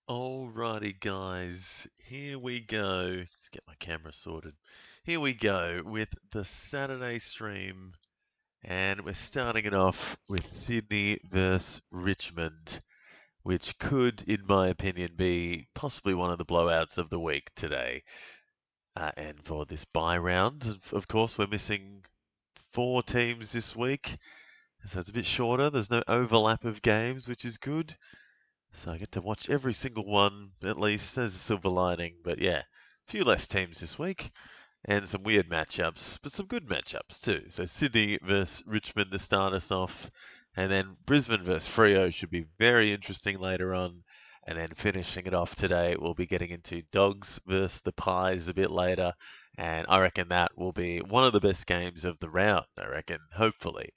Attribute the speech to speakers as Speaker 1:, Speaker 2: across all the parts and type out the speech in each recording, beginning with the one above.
Speaker 1: Alrighty, guys, here we go. Let's get my camera sorted. Here we go with the Saturday stream, and we're starting it off with Sydney versus Richmond, which could, in my opinion, be possibly one of the blowouts of the week today. And for this bye round, of course, we're missing 4 teams this week, so it's a bit shorter. There's no overlap of games, which is good. So I get to watch every single one, at least. There's a silver lining. But yeah, a few less teams this week. And some weird matchups, but some good matchups too. So Sydney versus Richmond to start us off. And then Brisbane versus Freo should be very interesting later on. And then finishing it off today, we'll be getting into Dogs versus the Pies a bit later. And I reckon that will be one of the best games of the round, I reckon, hopefully.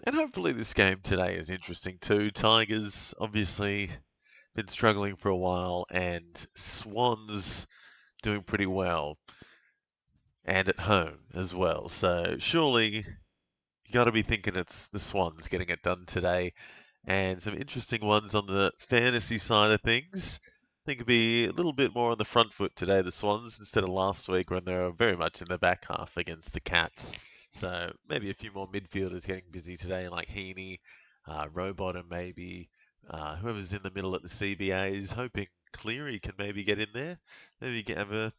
Speaker 1: And hopefully this game today is interesting too. Tigers obviously been struggling for a while, and Swans doing pretty well, and at home as well. So surely you got to be thinking it's the Swans getting it done today, and some interesting ones on the fantasy side of things. I think it'd be a little bit more on the front foot today, the Swans, instead of last week when they were very much in the back half against the Cats. So maybe a few more midfielders getting busy today, like Heaney, Rowbottom maybe, whoever's in the middle at the CBAs, hoping Cleary can maybe get in there, maybe have a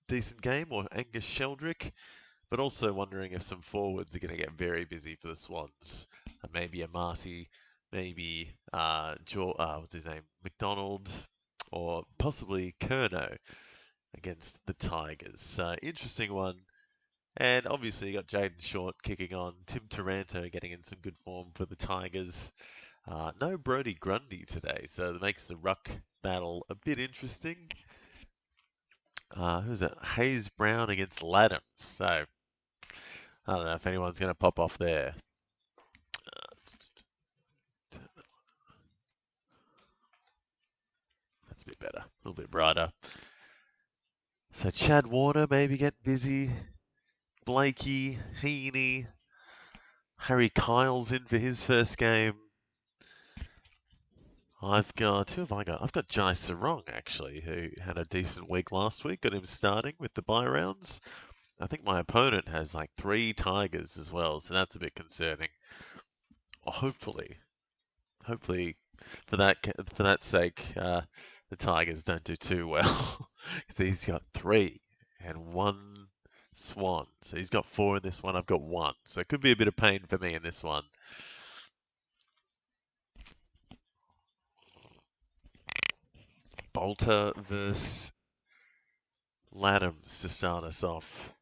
Speaker 1: decent game, or Angus Sheldrick, but also wondering if some forwards are going to get very busy for the Swans. Maybe a Marty, maybe what's his name, McDonald, or possibly Curnow against the Tigers. So interesting one. And obviously you got Jaden Short kicking on, Tim Taranto getting in some good form for the Tigers. No Brodie Grundy today, so that makes the ruck battle a bit interesting. Who's it? Hayes Brown against Laddams. So I don't know if anyone's going to pop off there. That's a bit better, a little bit brighter. So Chad Warner maybe get busy. Blakey, Heaney, Harry Kyle's in for his first game. Who have I got? I've got Jai Sarong, actually, who had a decent week last week. Got him starting with the bye rounds. I think my opponent has like 3 Tigers as well, so that's a bit concerning. Well, hopefully for that sake, the Tigers don't do too well, because he's got 3 and 1 Swan. So he's got 4 in this one. I've got 1, so it could be a bit of pain for me in this one. Bolter versus Laddams to start us off.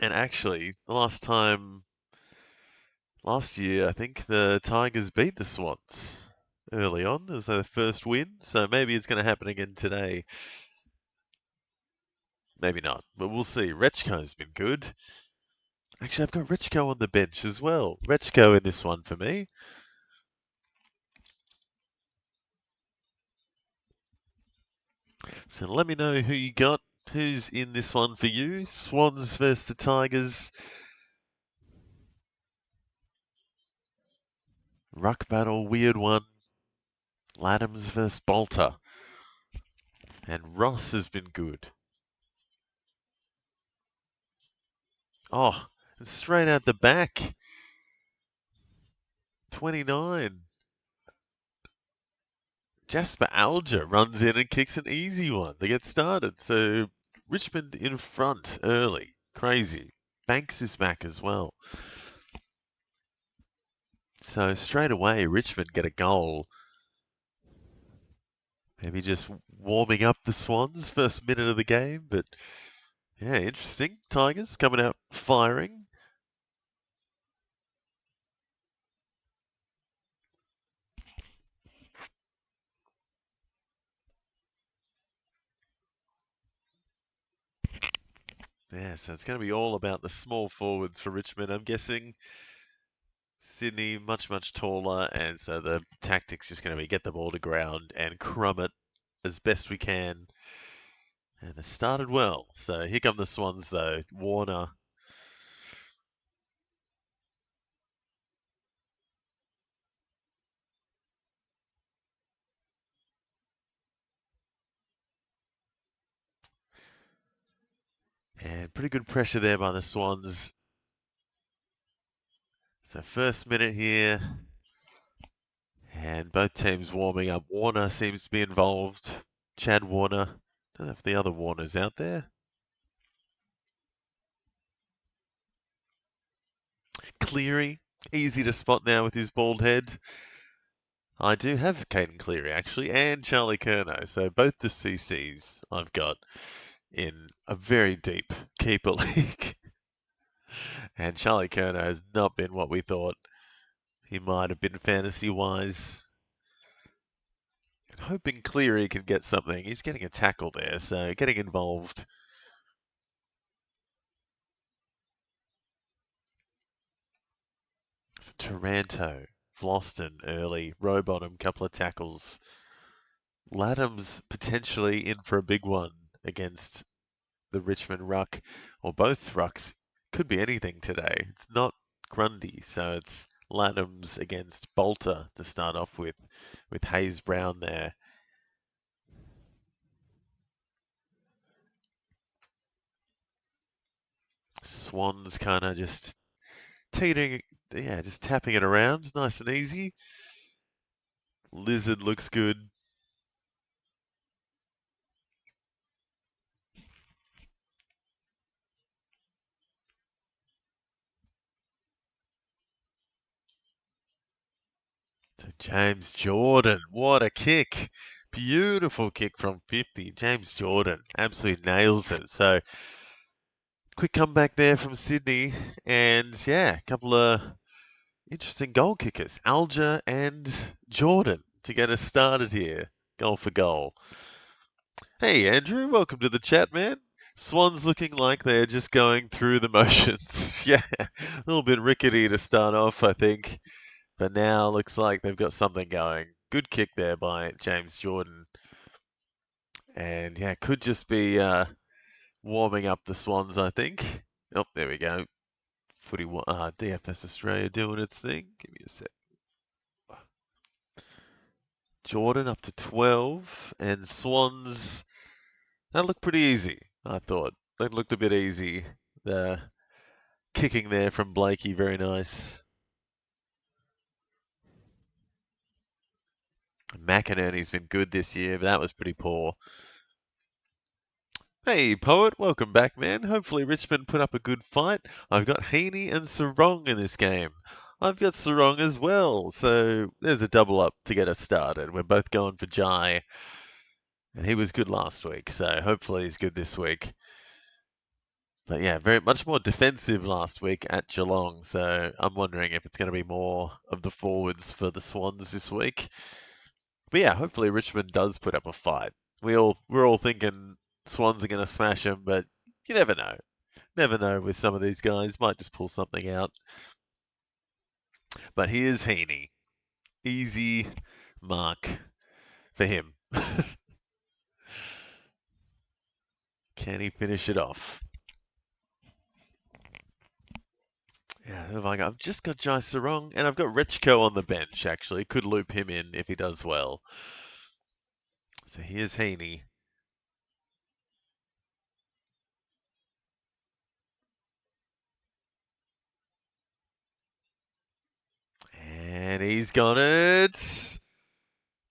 Speaker 1: And actually, last year, I think the Tigers beat the Swans early on as their first win. So maybe it's going to happen again today. Maybe not, but we'll see. Rechko's been good. Actually, I've got Rechko on the bench as well. Rechko in this one for me. So let me know who you got. Who's in this one for you? Swans versus the Tigers. Ruck battle, weird one. Laddams versus Bolter. And Ross has been good. Oh, it's straight out the back. 29. Jasper Alger runs in and kicks an easy one to get started. So Richmond in front early. Crazy. Banks is back as well. So straight away, Richmond get a goal. Maybe just warming up the Swans first minute of the game. But yeah, interesting. Tigers coming out firing. Yeah, so it's going to be all about the small forwards for Richmond, I'm guessing. Sydney, much, much taller, and so the tactic's just going to be get the ball to ground and crumb it as best we can. And it started well. So here come the Swans, though. Warner. pretty good pressure there by the Swans. So first minute here. And both teams warming up. Warner seems to be involved. Chad Warner. Don't know if the other Warner's out there. Cleary. Easy to spot now with his bald head. I do have Caden Cleary, actually, and Charlie Curnow. So both the CCs I've got in a very deep keeper league. And Charlie Curnow has not been what we thought he might have been fantasy-wise. And hoping Cleary can get something. He's getting a tackle there, so getting involved. So Taranto, Vloston early, Rowbottom, couple of tackles. Ladham's potentially in for a big one against the Richmond ruck, or both rucks. Could be anything today. It's not Grundy, so it's Ladham's against Bolter to start off with Hayes Brown there. Swans kind of just teetering, yeah, just tapping it around, nice and easy. Lizard looks good. So James Jordan, what a kick. Beautiful kick from 50. James Jordan absolutely nails it. So quick comeback there from Sydney. And yeah, a couple of interesting goal kickers. Alger and Jordan to get us started here. Goal for goal. Hey Andrew, welcome to the chat, man. Swans looking like they're just going through the motions. Yeah, a little bit rickety to start off, I think. But now looks like they've got something going. Good kick there by James Jordan. And yeah, could just be warming up the Swans, I think. Oh, there we go. DFS Australia doing its thing. Give me a sec. Jordan up to 12. And Swans, that looked pretty easy, I thought. That looked a bit easy. The kicking there from Blakey, very nice. McInerney's been good this year, but that was pretty poor. Hey, Poet, welcome back, man. Hopefully Richmond put up a good fight. I've got Heaney and Sarong in this game. I've got Sarong as well, so there's a double up to get us started. We're both going for Jai, and he was good last week, so hopefully he's good this week. But yeah, very much more defensive last week at Geelong, so I'm wondering if it's going to be more of the forwards for the Swans this week. But yeah, hopefully Richmond does put up a fight. We're all thinking Swans are going to smash them, but you never know. Never know with some of these guys. Might just pull something out. But here's Heaney. Easy mark for him. Can he finish it off? Yeah, I've just got Jai Sarong, and I've got Rechko on the bench, actually. Could loop him in if he does well. So here's Heaney. And he's got it.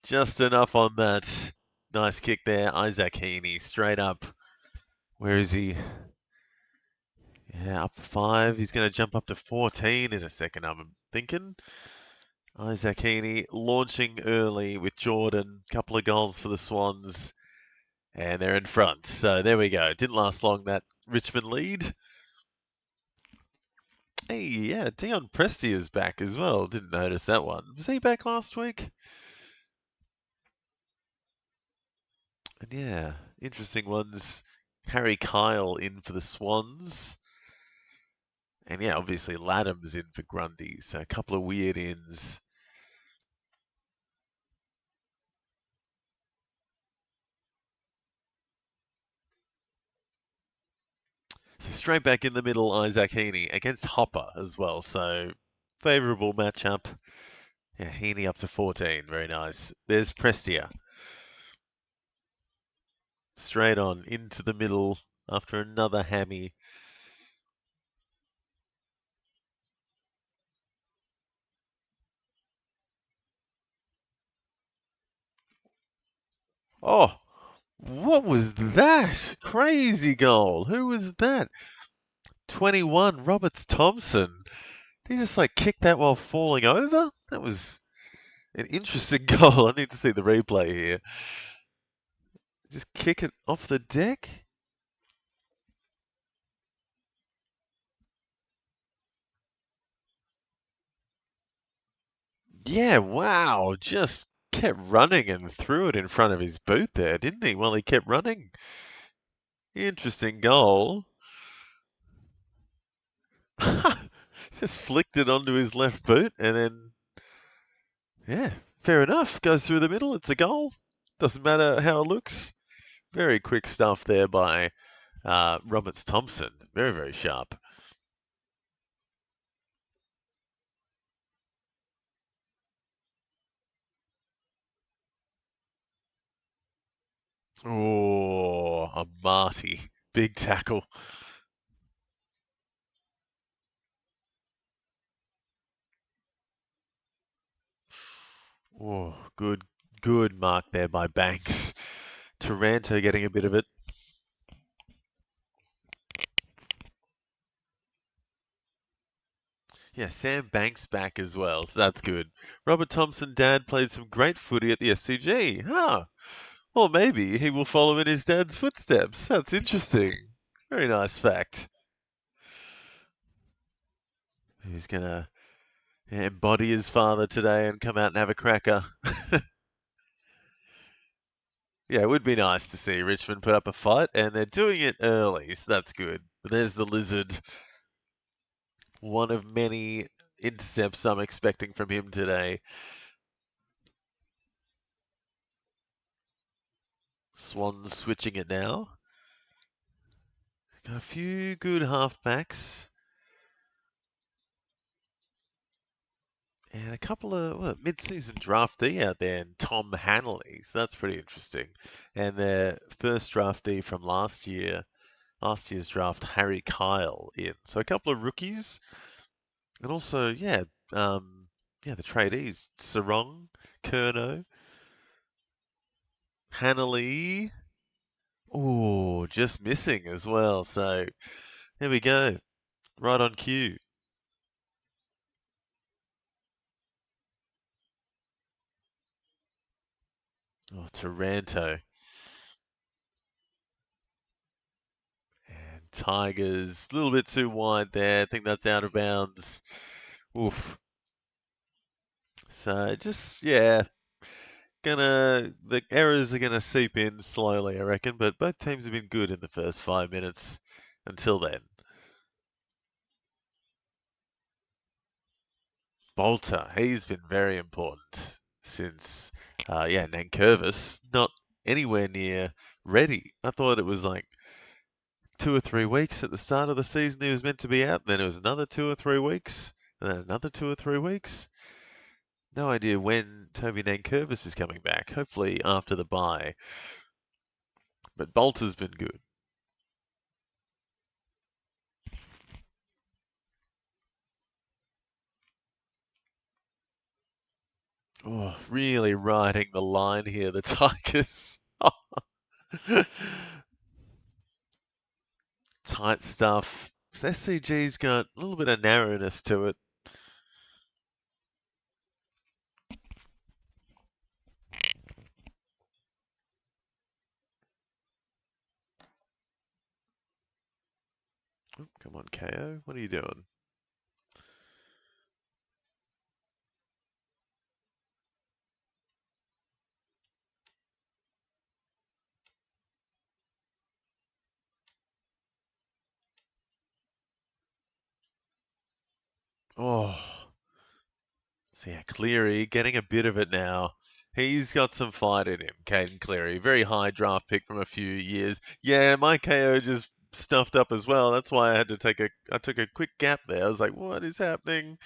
Speaker 1: Just enough on that. Nice kick there. Isaac Heaney, straight up. Where is he? Yeah, up 5. He's going to jump up to 14 in a second, I'm thinking. Isaac Heaney launching early with Jordan. Couple of goals for the Swans. And they're in front. So there we go. Didn't last long, that Richmond lead. Hey, yeah, Dion Prestia is back as well. Didn't notice that one. Was he back last week? And yeah, interesting ones. Harry Kyle in for the Swans. And yeah, obviously Ladham's in for Grundy. So a couple of weird ins. So straight back in the middle, Isaac Heaney against Hopper as well. So favourable matchup. Yeah, Heaney up to 14. Very nice. There's Prestia. Straight on into the middle. after another hammy. Oh, what was that? Crazy goal. Who was that? 21, Roberts Thompson. Did he just like kick that while falling over? That was an interesting goal. I need to see the replay here. Just kick it off the deck? Yeah, wow. Just kept running and threw it in front of his boot there, didn't he? While he kept running. Interesting goal. Just flicked it onto his left boot and then, yeah, fair enough. Goes through the middle. It's a goal. Doesn't matter how it looks. Very quick stuff there by Roberts Thompson. Very, very sharp. Oh, a Marty. Big tackle. Oh, good mark there by Banks. Taranto getting a bit of it. Yeah, Sam Banks back as well, so that's good. Robert Thompson dad played some great footy at the SCG. Huh. Well, maybe he will follow in his dad's footsteps. That's interesting. Very nice fact. He's going to embody his father today and come out and have a cracker. Yeah, it would be nice to see Richmond put up a fight, and they're doing it early, so that's good. But there's the Lizard. One of many intercepts I'm expecting from him today. Swans switching it now. Got a few good halfbacks. And a couple of mid-season draftee out there, and Tom Hanley. So that's pretty interesting. And their first draftee from last year's draft, Harry Kyle, in. So a couple of rookies, and also the tradees, Sarong, Curnow, Hanley. Oh, just missing as well. So there we go, right on cue. Oh, Taranto. And Tigers, a little bit too wide there. I think that's out of bounds. Oof. So just, yeah, the errors are gonna seep in slowly, I reckon. But both teams have been good in the first 5 minutes until then. Bolter, he's been very important since, Nankervis, not anywhere near ready. I thought it was like 2 or 3 weeks at the start of the season he was meant to be out, then it was another 2 or 3 weeks, and then another 2 or 3 weeks. No idea when Toby Nankervis is coming back. Hopefully after the bye. But Bolter's been good. Oh, really riding the line here, the Tigers. Tight stuff. SCG's got a little bit of narrowness to it. Oh, come on, KO. What are you doing? Oh, so yeah, Cleary getting a bit of it now. He's got some fight in him, Caden Cleary. Very high draft pick from a few years. Yeah, my KO just stuffed up as well. That's why I took a quick gap there. I was like, what is happening?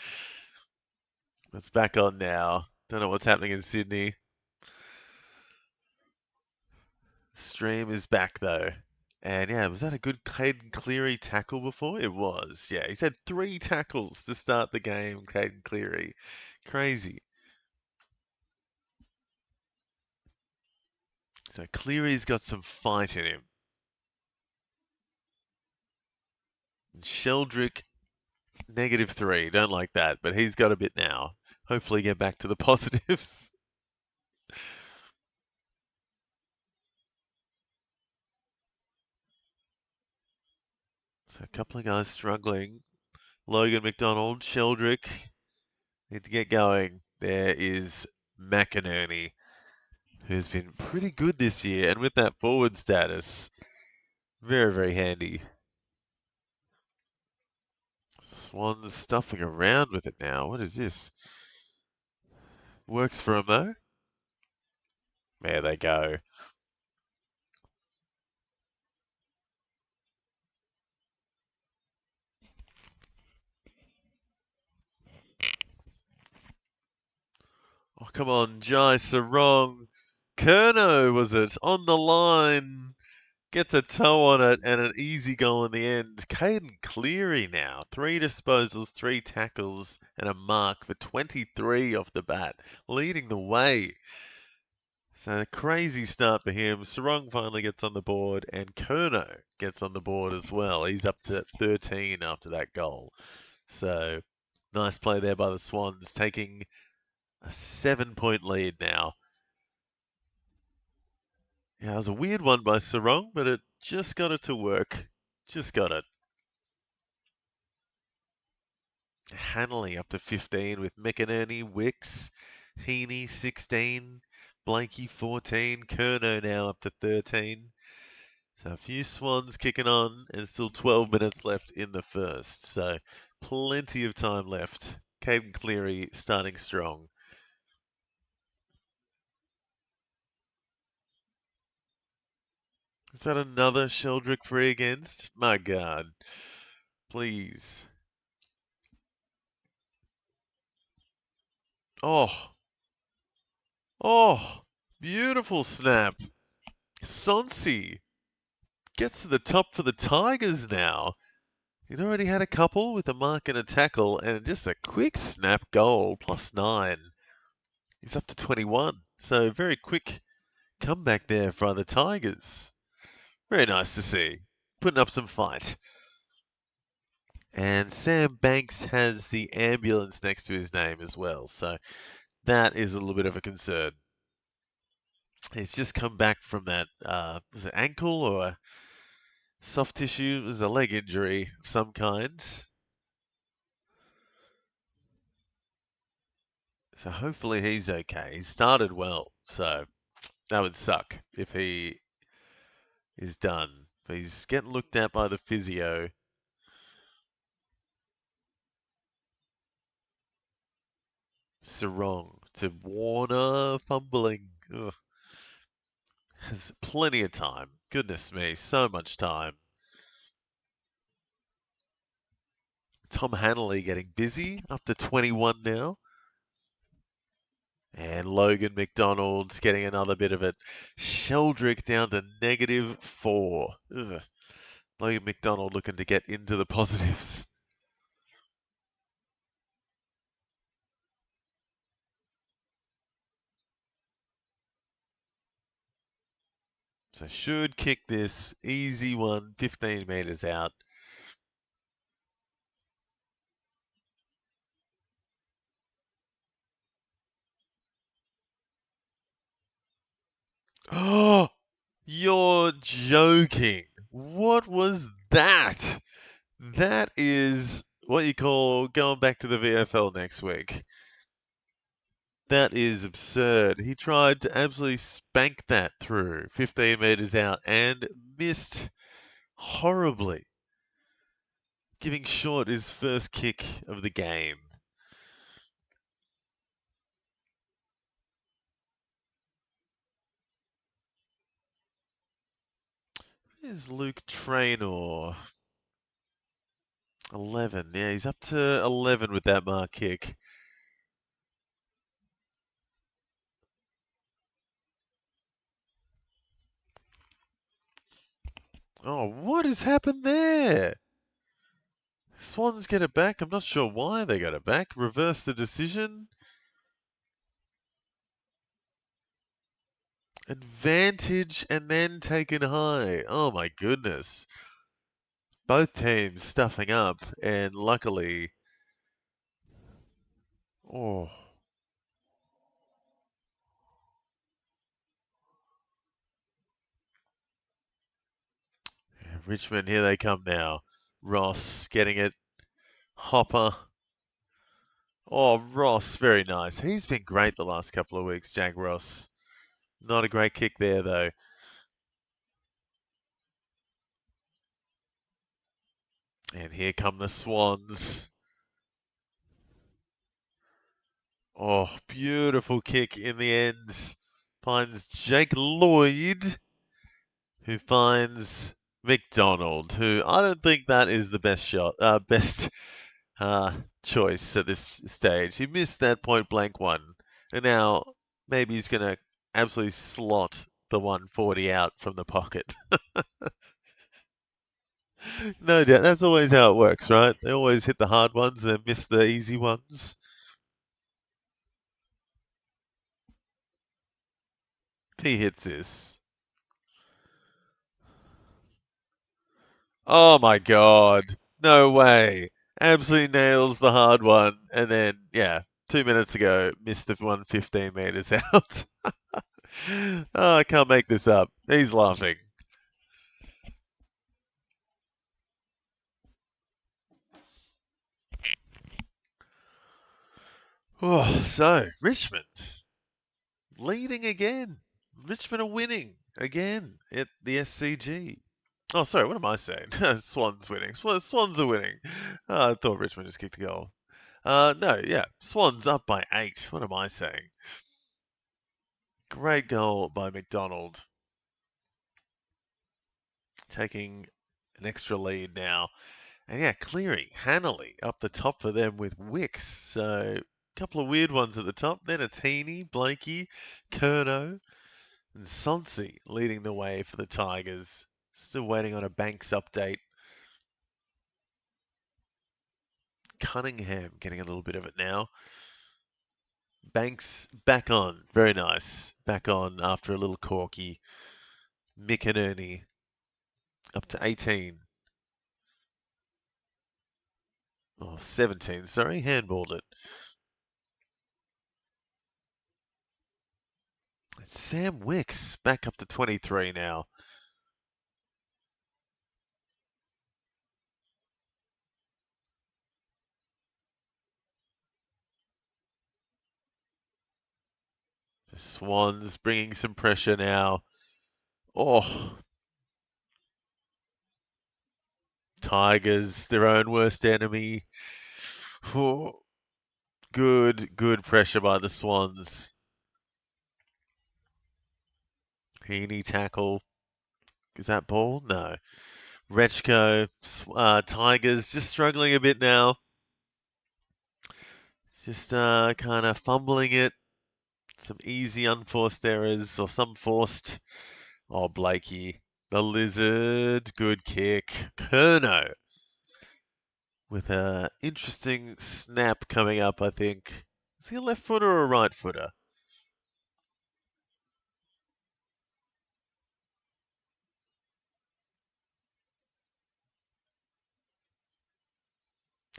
Speaker 1: It's back on now. Don't know what's happening in Sydney. Stream is back though. And yeah, was that a good Caden Cleary tackle before? It was. Yeah, he's had 3 tackles to start the game, Caden Cleary. Crazy. So Cleary's got some fight in him. And Sheldrick, -3. Don't like that, but he's got a bit now. Hopefully get back to the positives. So a couple of guys struggling. Logan McDonald, Sheldrick need to get going. There is McInerney, who's been pretty good this year, and with that forward status, very, very handy. Swans stuffing around with it now. What is this? Works for him though. There they go. Oh, come on, Jai Sarong. Kerno was it? On the line. Gets a toe on it and an easy goal in the end. Caden Cleary now. 3 disposals, 3 tackles, and a mark for 23 off the bat. Leading the way. So a crazy start for him. Sarong finally gets on the board, and Kerno gets on the board as well. He's up to 13 after that goal. So nice play there by the Swans, taking a 7-point lead now. Yeah, it was a weird one by Sarong, but it just got it to work. Just got it. Hanley up to 15 with McInerney, Wicks, Heaney 16, Blakey 14, Kerno now up to 13. So a few Swans kicking on and still 12 minutes left in the first. So plenty of time left. Caden Cleary starting strong. Is that another Sheldrick free against? My God. Please. Oh. Oh. Beautiful snap. Sonsi gets to the top for the Tigers now. He'd already had a couple with a mark and a tackle, and just a quick snap goal, +9. He's up to 21. So very quick comeback there for the Tigers. Very nice to see. Putting up some fight. And Sam Banks has the ambulance next to his name as well. So that is a little bit of a concern. He's just come back from that, was it ankle or soft tissue? It was a leg injury of some kind. So hopefully he's okay. He started well, so that would suck if he is done. But he's getting looked at by the physio. Sarong to Warner, fumbling. Ugh. Has plenty of time. Goodness me, so much time. Tom Hanley getting busy, up to 21 now. And Logan McDonald's getting another bit of it. Sheldrick down to -4. Ugh. Logan McDonald looking to get into the positives. So should kick this easy one, 15 metres out. Oh, you're joking. What was that? That is what you call going back to the VFL next week. That is absurd. He tried to absolutely spank that through 15 metres out and missed horribly, giving Short his first kick of the game. Is Luke Traynor? 11. Yeah, he's up to 11 with that mark kick. Oh, what has happened there? Swans get it back. I'm not sure why they got it back. Reverse the decision. Advantage and then taken high. Oh my goodness. Both teams stuffing up, and luckily, oh, Richmond, here they come now. Ross getting it. Hopper. Oh, Ross, very nice. He's been great the last couple of weeks, Jack Ross. Not a great kick there, though. And here come the Swans. Oh, beautiful kick in the end. Finds Jake Lloyd, who finds McDonald, who I don't think that is the best choice at this stage. He missed that point blank one, and now maybe he's gonna absolutely slot the 140 out from the pocket. No doubt, that's always how it works, right? They always hit the hard ones and then miss the easy ones. He hits this. Oh my god. No way. Absolutely nails the hard one. And then, yeah, 2 minutes ago, missed the one 15 meters out. Oh, I can't make this up. He's laughing. Oh, so, Richmond leading again. Richmond are winning again at the SCG. Oh, sorry, what am I saying? Swans winning. Swans are winning. I thought Richmond just kicked a goal. No, yeah, Swans up by 8. What am I saying? Great goal by McDonald. Taking an extra lead now. And yeah, Cleary, Hanley up the top for them with Wicks. So a couple of weird ones at the top. Then it's Heaney, Blakey, Curnow, and Sonsi leading the way for the Tigers. Still waiting on a Banks update. Cunningham getting a little bit of it now. Banks back on. Very nice. Back on after a little corky. Mick and Ernie up to 18. Oh, 17, sorry. Handballed it. It's Sam Wicks back up to 23 now. The Swans bringing some pressure now. Oh, Tigers, their own worst enemy. Oh, good pressure by the Swans. Heaney tackle. Is that ball? No. Rechko, Tigers just struggling a bit now. Just kind of fumbling it. Some easy unforced errors or some forced. Oh, Blakey. The Lizard. Good kick. Curnow. With a interesting snap coming up, I think. Is he a left footer or a right footer?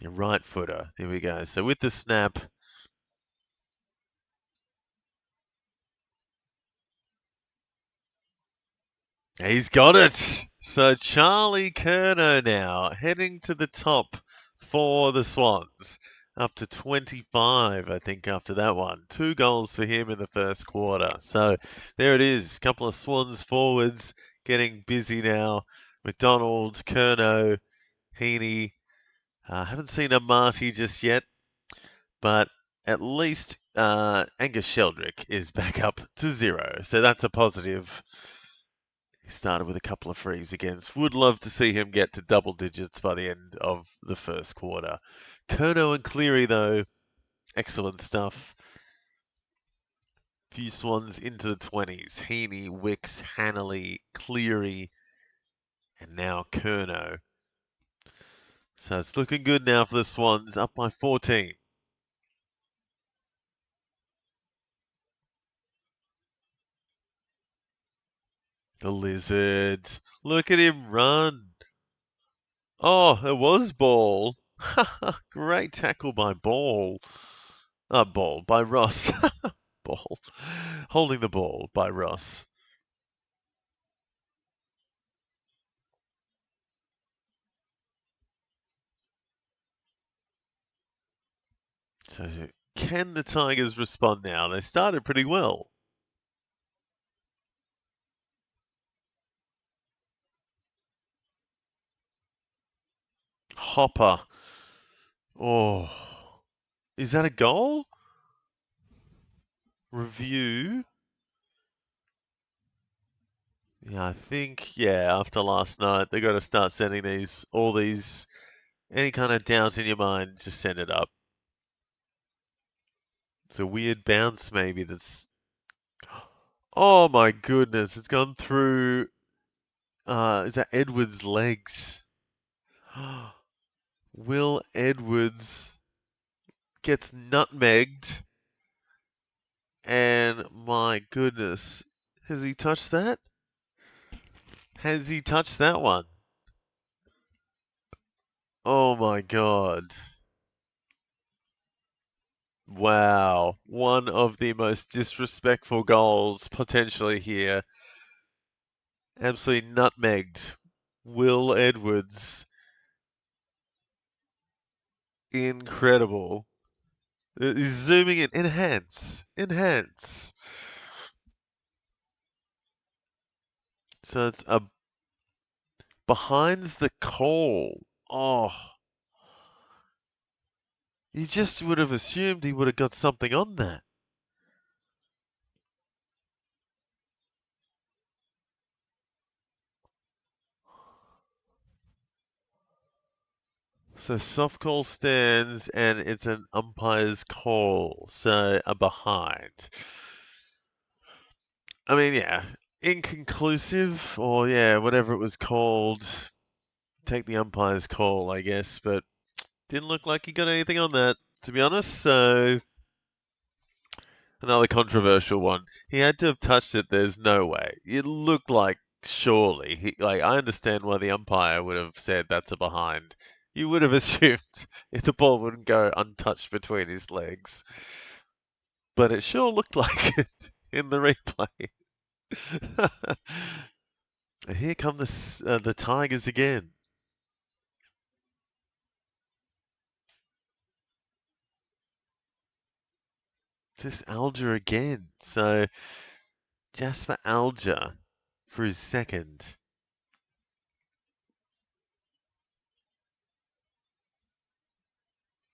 Speaker 1: A right footer. Here we go. So with the snap, he's got it. So Charlie Curnow now heading to the top for the Swans. Up to 25, I think, after that one. 2 goals for him in the first quarter. So there it is. A couple of Swans forwards getting busy now. McDonald, Curnow, Heaney. Haven't seen a Marty just yet, but at least Angus Sheldrick is back up to 0. So that's a positive. He started with a couple of frees against. Would love to see him get to double digits by the end of the first quarter. Curnow and Cleary, though, excellent stuff. Few Swans into the 20s. Heaney, Wicks, Hanley, Cleary, and now Curnow. So it's looking good now for the Swans, up by 14. The Lizard. Look at him run. Oh, it was Ball. Great tackle by Ball. Ball by Ross. Ball. Holding the ball by Ross. So can the Tigers respond now? They started pretty well. Hopper. Oh. Is that a goal? Review. Yeah, I think, after last night, they got to start sending any kind of doubt in your mind, just send it up. It's a weird bounce, maybe, that's. Oh my goodness, it's gone through. Is that Edwards' legs? Will Edwards gets nutmegged, and my goodness, has he touched that? Has he touched that one? Oh my god. Wow. One of the most disrespectful goals potentially here. Absolutely nutmegged. Will Edwards. Incredible. He's zooming in. Enhance. Enhance. So it's a behind the call. Oh. You just would have assumed he would have got something on that. So soft call stands and it's an umpire's call. So a behind. I mean, inconclusive or whatever it was called. Take the umpire's call, I guess, but didn't look like he got anything on that, to be honest. So another controversial one. He had to have touched it. There's no way. It looked like surely I understand why the umpire would have said that's a behind. You would have assumed if the ball wouldn't go untouched between his legs, but it sure looked like it in the replay. And here come the Tigers again. Just Alger again. So Jasper Alger for his second.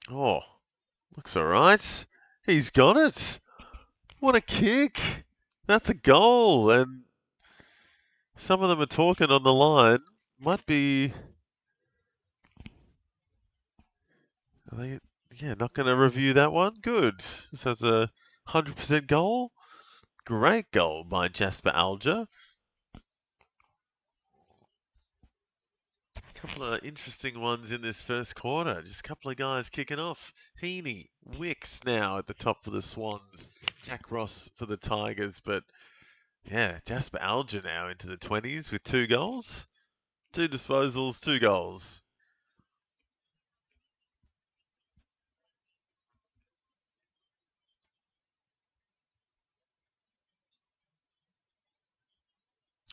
Speaker 1: Oh, looks alright. He's got it. What a kick. That's a goal. And some of them are talking on the line. Might be. Are they, not going to review that one. Good. This has a 100% goal. Great goal by Jasper Alger. Couple of interesting ones in this first quarter. Just a couple of guys kicking off. Heaney, Wicks now at the top for the Swans. Jack Ross for the Tigers. But Jasper Alger now into the 20s with 2 goals. 2 disposals, 2 goals.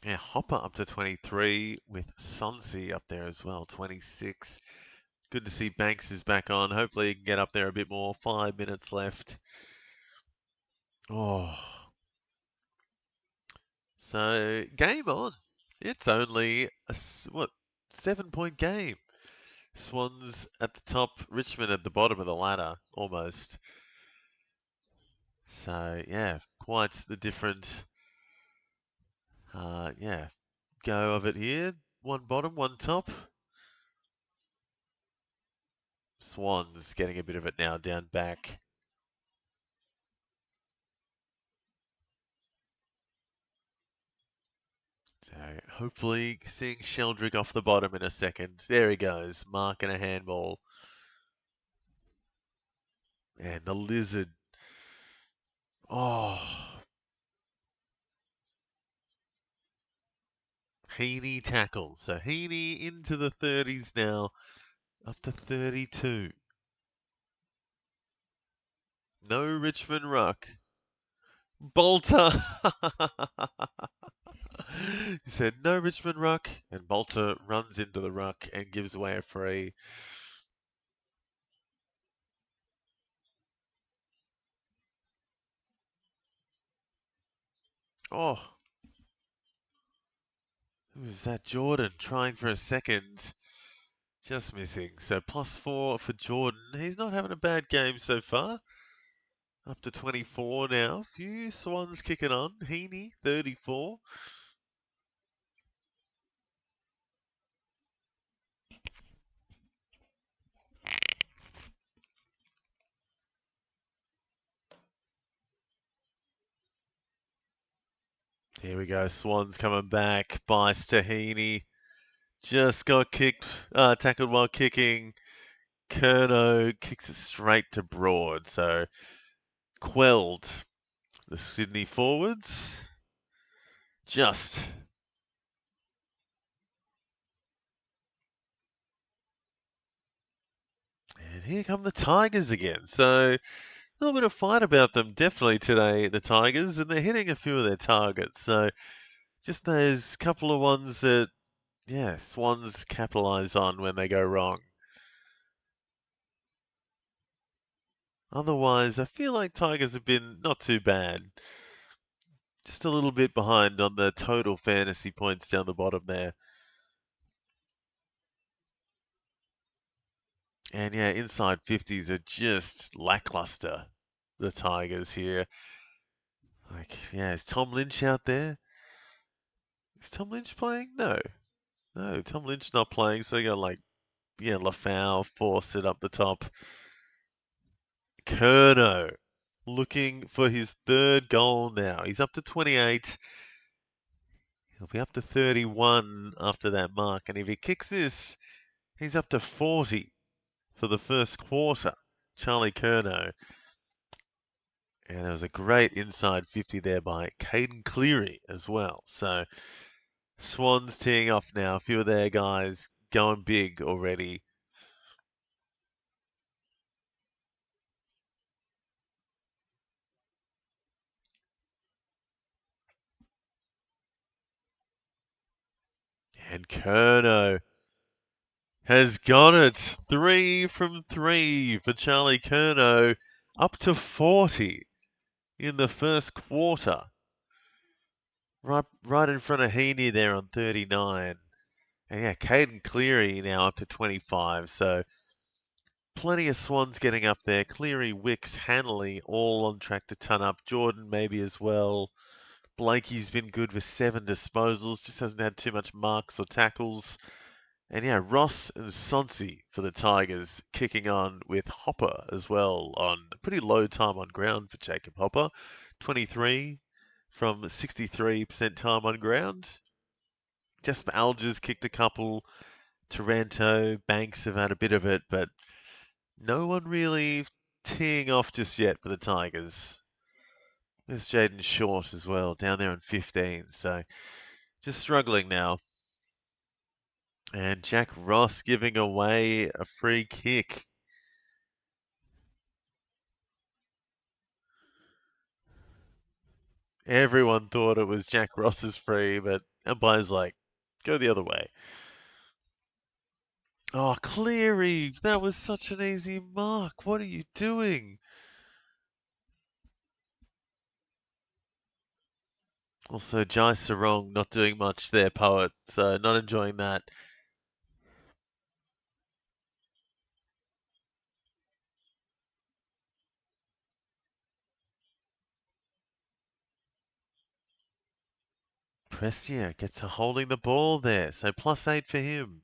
Speaker 1: Yeah, Hopper up to 23 with Sonsi up there as well, 26. Good to see Banks is back on. Hopefully he can get up there a bit more. 5 minutes left. Oh. So, game on. It's only a 7-point game. Swans at the top, Richmond at the bottom of the ladder, almost. So, quite the different, go of it here. One bottom, one top. Swans getting a bit of it now down back. So hopefully seeing Sheldrick off the bottom in a second. There he goes, marking a handball. And the lizard. Oh. Heaney tackles. So Heaney into the 30s now, up to 32. No Richmond ruck. Bolter. He said no Richmond ruck, and Bolter runs into the ruck and gives away a free. Oh, who was that? Jordan trying for a second. Just missing. So +4 for Jordan. He's not having a bad game so far. Up to 24 now. Few Swans kicking on. Heaney, 34. Here we go. Swans coming back. Bice to Heaney. Just got tackled while kicking. Curnow kicks it straight to Broad. So quelled the Sydney forwards. Just. And here come the Tigers again. So a little bit of fight about them definitely today, the Tigers, and they're hitting a few of their targets. So just those couple of ones that, yeah, Swans capitalise on when they go wrong. Otherwise, I feel like Tigers have been not too bad. Just a little bit behind on the total fantasy points down the bottom there. And yeah, inside 50s are just lackluster, the Tigers here. Like, yeah, is Tom Lynch out there? Is Tom Lynch playing? No. No, Tom Lynch not playing, so you got like, yeah, Lafau, Fawcett up the top. Curnow looking for his third goal now. He's up to 28. He'll be up to 31 after that mark. And if he kicks this, he's up to 40 for the first quarter. Charlie Curnow. And there was a great inside 50 there by Caden Cleary as well. So Swans teeing off now. A few of their guys going big already. And Curnow has got it. 3 from 3 for Charlie Curnow. Up to 40 in the first quarter. Right in front of Heaney there on 39. And yeah, Caden Cleary now up to 25. So plenty of Swans getting up there. Cleary, Wicks, Hanley all on track to ton up. Jordan maybe as well. Blakey's been good with 7 disposals. Just hasn't had too much marks or tackles. And yeah, Ross and Sonsi for the Tigers kicking on with Hopper as well on a pretty low time on ground for Jacob Hopper. 23 from 63% time on ground. Jasper Alger's kicked a couple. Taranto, Banks have had a bit of it, but no one really teeing off just yet for the Tigers. There's Jaden Short as well, down there on 15, so just struggling now. And Jack Ross giving away a free kick. Everyone thought it was Jack Ross's free, but umpire's like, go the other way. Oh, Cleary, that was such an easy mark. What are you doing? Also, Jai Sarong not doing much there, poet, so not enjoying that. Prestia gets a holding the ball there, so +8 for him.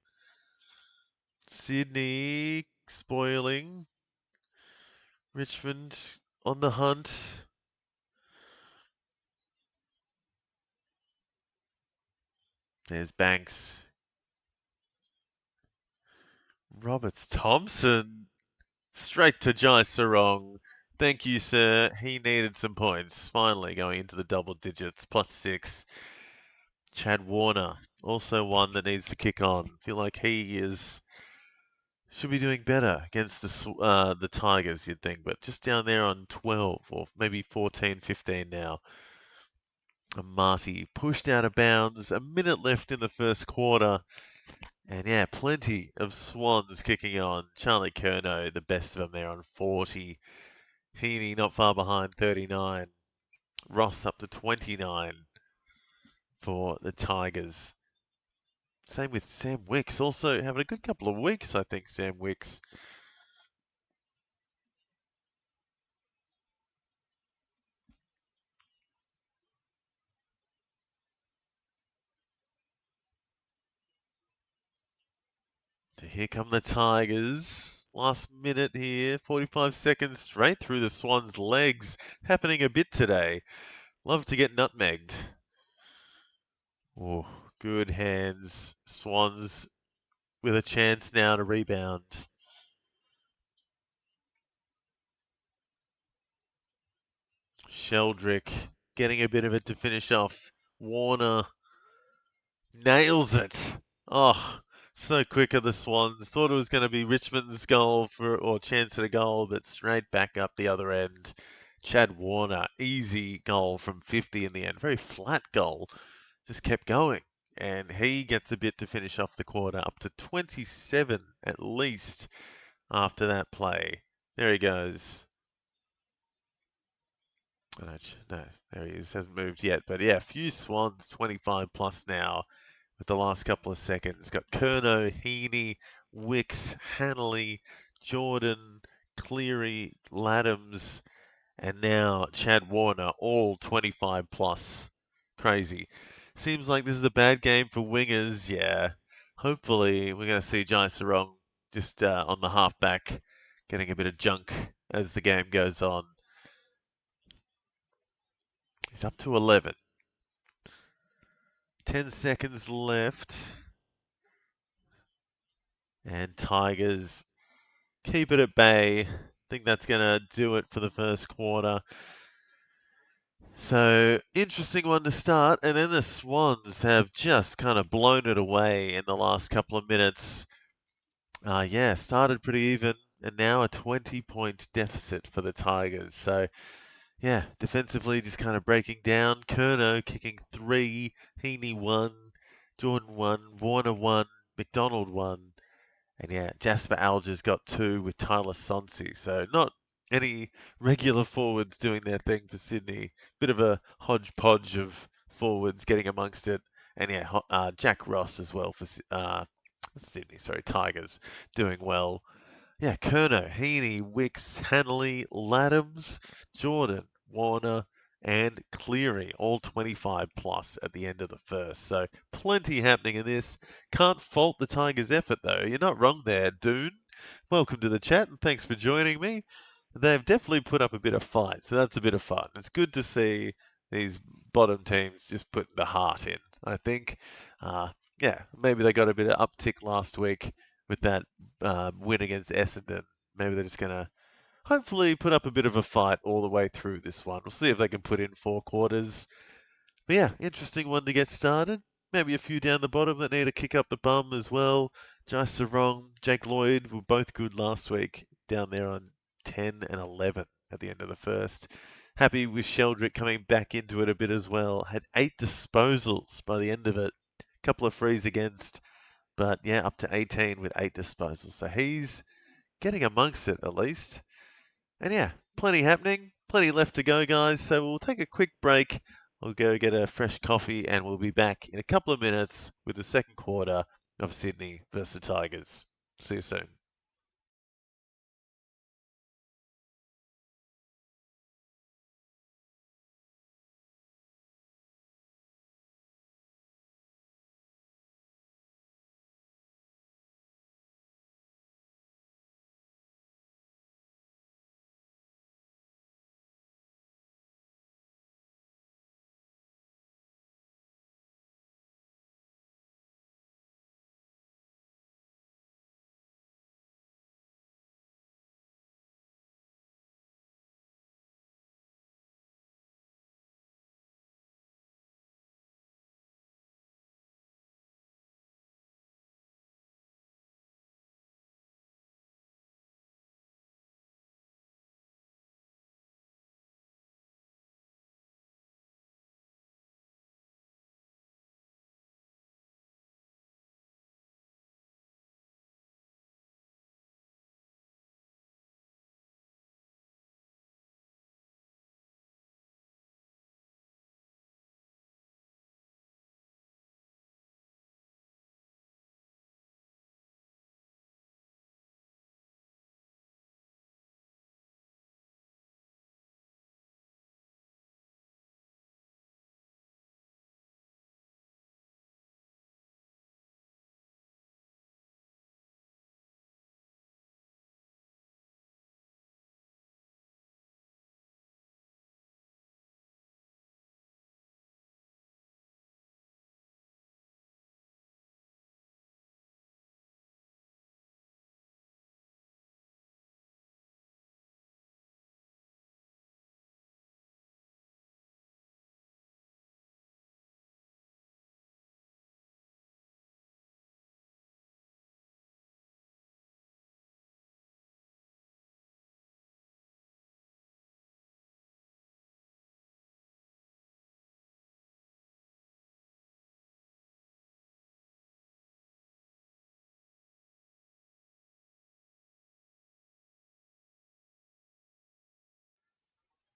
Speaker 1: Sydney spoiling. Richmond on the hunt. There's Banks. Roberts Thompson. Straight to Jai Sarong. Thank you, sir. He needed some points. Finally going into the double digits. +6. Chad Warner. Also one that needs to kick on. Feel like he should be doing better against the Tigers, you'd think, but just down there on 12 or maybe 14, 15 now. Marty pushed out of bounds. A minute left in the first quarter. And yeah, plenty of Swans kicking on. Charlie Curnow, the best of them there on 40. Heaney not far behind, 39. Ross up to 29 for the Tigers. Same with Sam Wicks. Also having a good couple of weeks, I think, Sam Wicks. So here come the Tigers. Last minute here, 45 seconds straight through the Swans' legs. Happening a bit today. Love to get nutmegged. Oh, good hands. Swans with a chance now to rebound. Sheldrick getting a bit of it to finish off. Warner nails it. Oh, so quick are the Swans. Thought it was going to be Richmond's goal or chance at a goal, but straight back up the other end. Chad Warner, easy goal from 50 in the end. Very flat goal. Just kept going. And he gets a bit to finish off the quarter, up to 27 at least after that play. There he goes. No, there he is. Hasn't moved yet. But yeah, a few Swans, 25 plus now with the last couple of seconds. Got Curnow, Heaney, Wicks, Hanley, Jordan, Cleary, Laddams, and now Chad Warner, all 25 plus. Crazy. Seems like this is a bad game for wingers. Yeah. Hopefully we're going to see Jai Sarong just on the halfback getting a bit of junk as the game goes on. He's up to 11. 10 seconds left. And Tigers keep it at bay. I think that's going to do it for the first quarter. So, interesting one to start. And then the Swans have just kind of blown it away in the last couple of minutes. Yeah, started pretty even. And now a 20-point deficit for the Tigers. So, yeah, defensively just kind of breaking down. Curnow kicking 3, Heaney 1, Jordan 1, Warner 1, McDonald 1. And yeah, Jasper Alger's got 2 with Tyler Sonsi. So not any regular forwards doing their thing for Sydney. Bit of a hodgepodge of forwards getting amongst it. And yeah, Jack Ross as well for Sydney, Tigers doing well. Yeah, Curnow, Heaney, Wicks, Hanley, Laddams, Jordan, Warner, and Cleary, all 25 plus at the end of the first. So plenty happening in this. Can't fault the Tigers' effort though. You're not wrong there, Dune. Welcome to the chat and thanks for joining me. They've definitely put up a bit of fight, so that's a bit of fun. It's good to see these bottom teams just putting the heart in. I think, yeah, maybe they got a bit of uptick last week with that win against Essendon. Maybe they're just going to hopefully put up a bit of a fight all the way through this one. We'll see if they can put in 4 quarters. But yeah, interesting one to get started. Maybe a few down the bottom that need to kick up the bum as well. Jai Sarong, Jake Lloyd were both good last week down there on 10 and 11 at the end of the first. Happy with Sheldrick coming back into it a bit as well. Had 8 disposals by the end of it. A couple of frees against. But yeah, up to 18 with 8 disposals. So he's getting amongst it at least. And yeah, plenty happening. Plenty left to go, guys. So we'll take a quick break. We'll go get a fresh coffee and we'll be back in a couple of minutes with the second quarter of Sydney versus the Tigers. See you soon.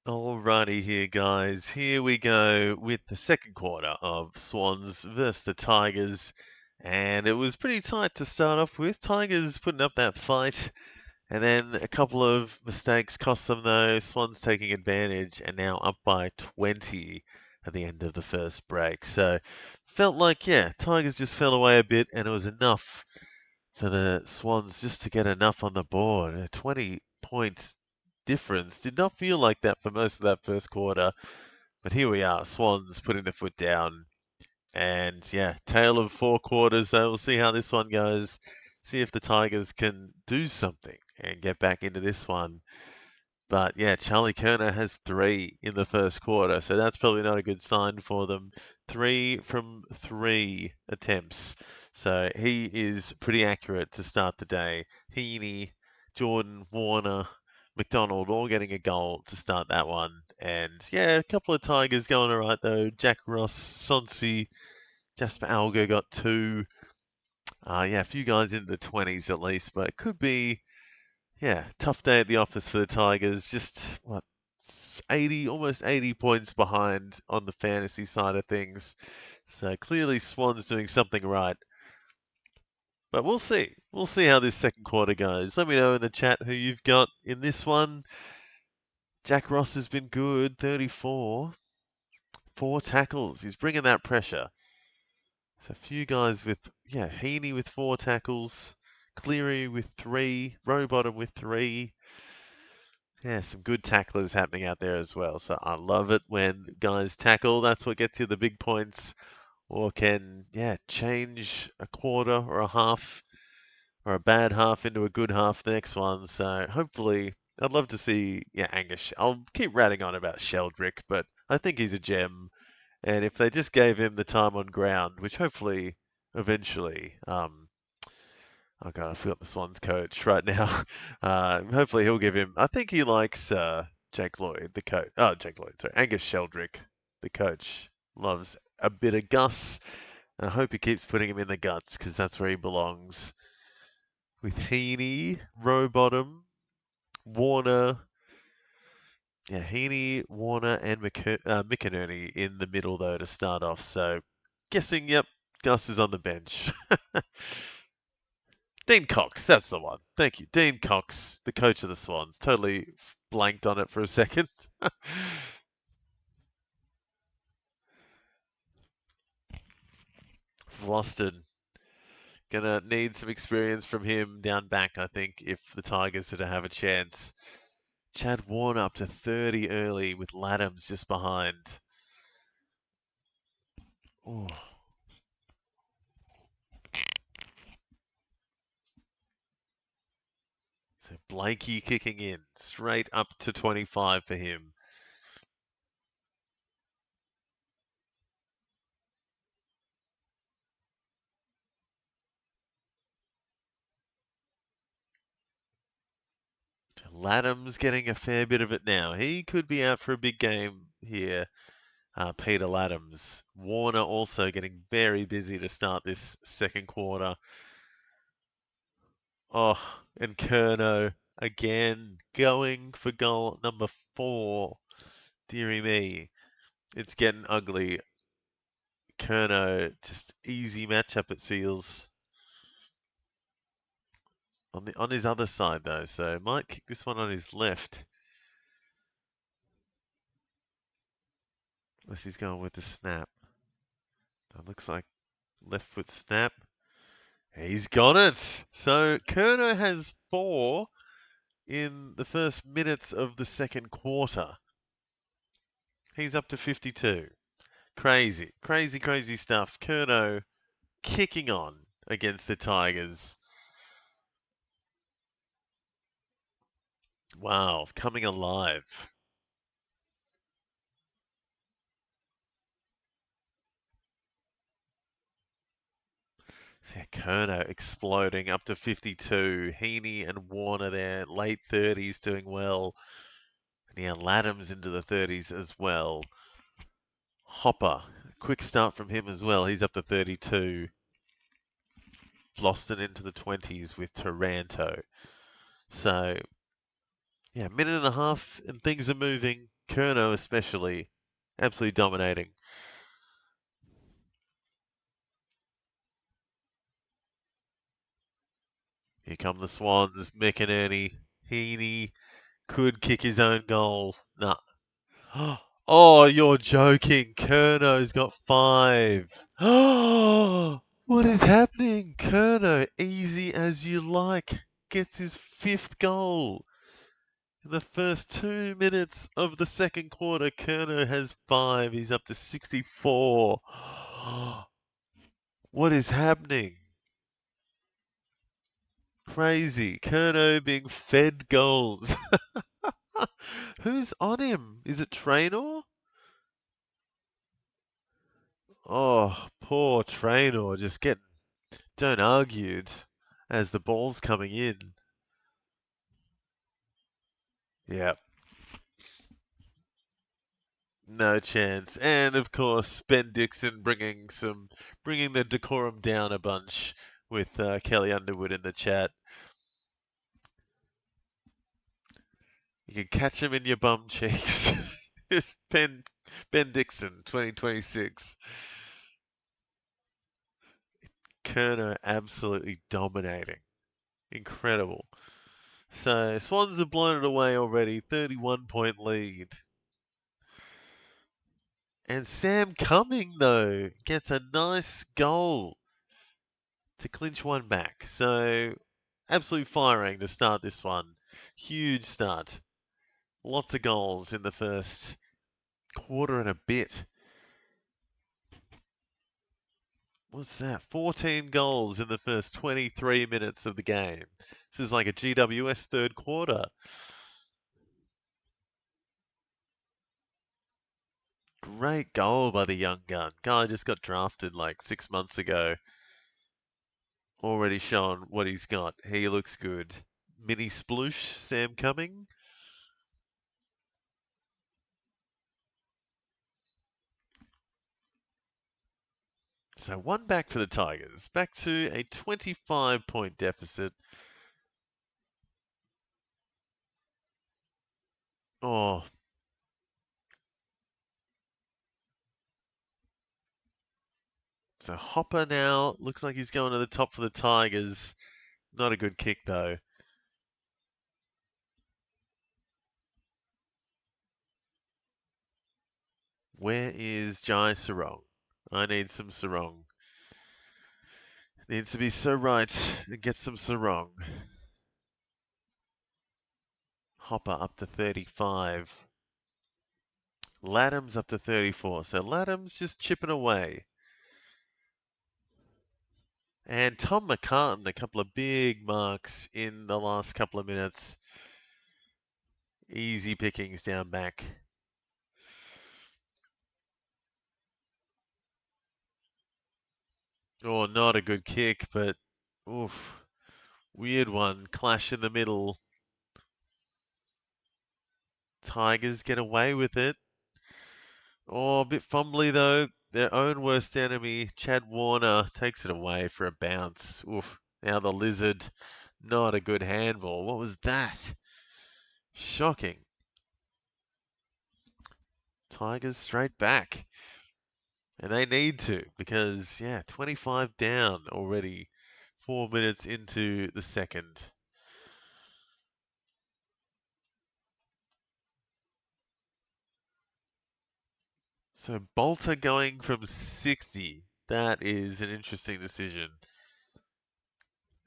Speaker 1: Alrighty here, guys. Here we go with the second quarter of Swans versus the Tigers. And it was pretty tight to start off with. Tigers putting up that fight. And then a couple of mistakes cost them, though. Swans taking advantage and now up by 20 at the end of the first break. So felt like, yeah, Tigers just fell away a bit and it was enough for the Swans just to get enough on the board. A 20 points difference. Did not feel like that for most of that first quarter. But here we are, Swans putting the foot down. And yeah, tale of four quarters. So we'll see how this one goes. See if the Tigers can do something and get back into this one. But yeah, Charlie Curnow has 3 in the first quarter, so that's probably not a good sign for them. 3 from 3 attempts. So he is pretty accurate to start the day. Heaney, Jordan, Warner, McDonald all getting a goal to start that one. And yeah, a couple of Tigers going all right though. Jack Ross, Sonsi, Jasper Alger got 2. Yeah, a few guys in the 20s at least, but it could be, yeah, tough day at the office for the Tigers. Just, what, 80, almost 80 points behind on the fantasy side of things. So clearly Swans doing something right. But we'll see. We'll see how this second quarter goes. Let me know in the chat who you've got in this one. Jack Ross has been good, 34. 4 tackles. He's bringing that pressure. So a few guys with, yeah, Heaney with 4 tackles. Cleary with 3. Rowbottom with 3. Yeah, some good tacklers happening out there as well. So I love it when guys tackle. That's what gets you the big points. Or can, yeah, change a quarter or a half or a bad half into a good half the next one. So hopefully, I'd love to see, yeah, Angus. I'll keep ratting on about Sheldrick, but I think he's a gem. And if they just gave him the time on ground, which hopefully, eventually, oh God, I forgot the Swans coach right now. Hopefully he'll give him, I think he likes Jake Lloyd, the coach. Oh, Jake Lloyd, sorry. Angus Sheldrick, the coach, loves a bit of Gus. And I hope he keeps putting him in the guts because that's where he belongs. With Heaney, Rowbottom, Warner. Yeah, Heaney, Warner, and McInerney in the middle, though, to start off. So, guessing, yep, Gus is on the bench. Dean Cox, that's the one. Thank you. Dean Cox, the coach of the Swans. Totally blanked on it for a second. Vlastuin. Gonna need some experience from him down back, I think, if the Tigers are to have a chance. Chad Warner up to 30 early with Laddams just behind. Oh. So Blakey kicking in, straight up to 25 for him. Laddams getting a fair bit of it now. He could be out for a big game here, Peter Laddams. Warner also getting very busy to start this second quarter. Oh, and Curnow again going for goal number 4. Deary me. It's getting ugly. Curnow, just easy matchup it feels. On his other side though, so might kick this one on his left. Unless he's going with the snap. That looks like left foot snap. He's got it! So Curnow has 4 in the first minutes of the second quarter. He's up to 52. Crazy, crazy, crazy stuff. Curnow kicking on against the Tigers. Wow, coming alive. So Curnow exploding up to 52. Heaney and Warner there, late 30s doing well. And yeah, Laddams into the 30s as well. Hopper, quick start from him as well. He's up to 32. Vlastuin into the 20s with Taranto. So, yeah, minute and a half and things are moving. Curnow especially, absolutely dominating. Here come the Swans. McInerney. Heaney could kick his own goal. Nah. Oh, you're joking. Curnow's got 5. Oh, what is happening? Curnow, easy as you like, gets his 5th goal. In the first 2 minutes of the second quarter, Curnow has 5. He's up to 64. What is happening? Crazy. Curnow being fed goals. Who's on him? Is it Traynor? Oh, poor Traynor, just getting don't argued as the ball's coming in. Yeah, no chance. And of course, Ben Dixon bringing the decorum down a bunch with Kelly Underwood in the chat. You can catch him in your bum cheeks. It's Ben Dixon, 2026. Kerner absolutely dominating. Incredible. So Swans have blown it away already, 31-point lead. And Sam Cumming, though, gets a nice goal to clinch one back. So absolute firing to start this one. Huge start. Lots of goals in the first quarter and a bit. What's that? 14 goals in the first 23 minutes of the game. This is like a GWS third quarter. Great goal by the young gun. Guy just got drafted like 6 months ago. Already shown what he's got. He looks good. Mini sploosh, Sam Cumming. So one back for the Tigers. Back to a 25-point deficit. Oh. So Hopper now looks like he's going to the top for the Tigers. Not a good kick though. Where is Jai Sarong? I need some Sarong. Needs to be so right and get some Sarong. Hopper up to 35. Laddam's up to 34. So Laddam's just chipping away. And Tom McCartan, a couple of big marks in the last couple of minutes. Easy pickings down back. Oh, not a good kick, but oof. Weird one. Clash in the middle. Tigers get away with it. Oh, a bit fumbly though. Their own worst enemy, Chad Warner, takes it away for a bounce. Oof. Now the Lizard. Not a good handball. What was that? Shocking. Tigers straight back. And they need to because, yeah, 25 down already. 4 minutes into the second. So Bolter going from 60. That is an interesting decision.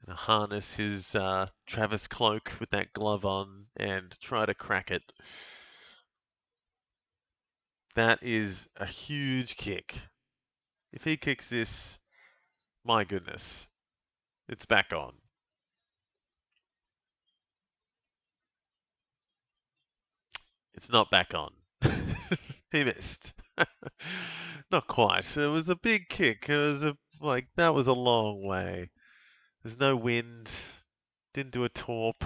Speaker 1: Gonna harness his Travis cloak with that glove on and try to crack it. That is a huge kick. If he kicks this, my goodness, it's back on. It's not back on. He missed. Not quite. It was a big kick. It was that was a long way. There's no wind. Didn't do a torp.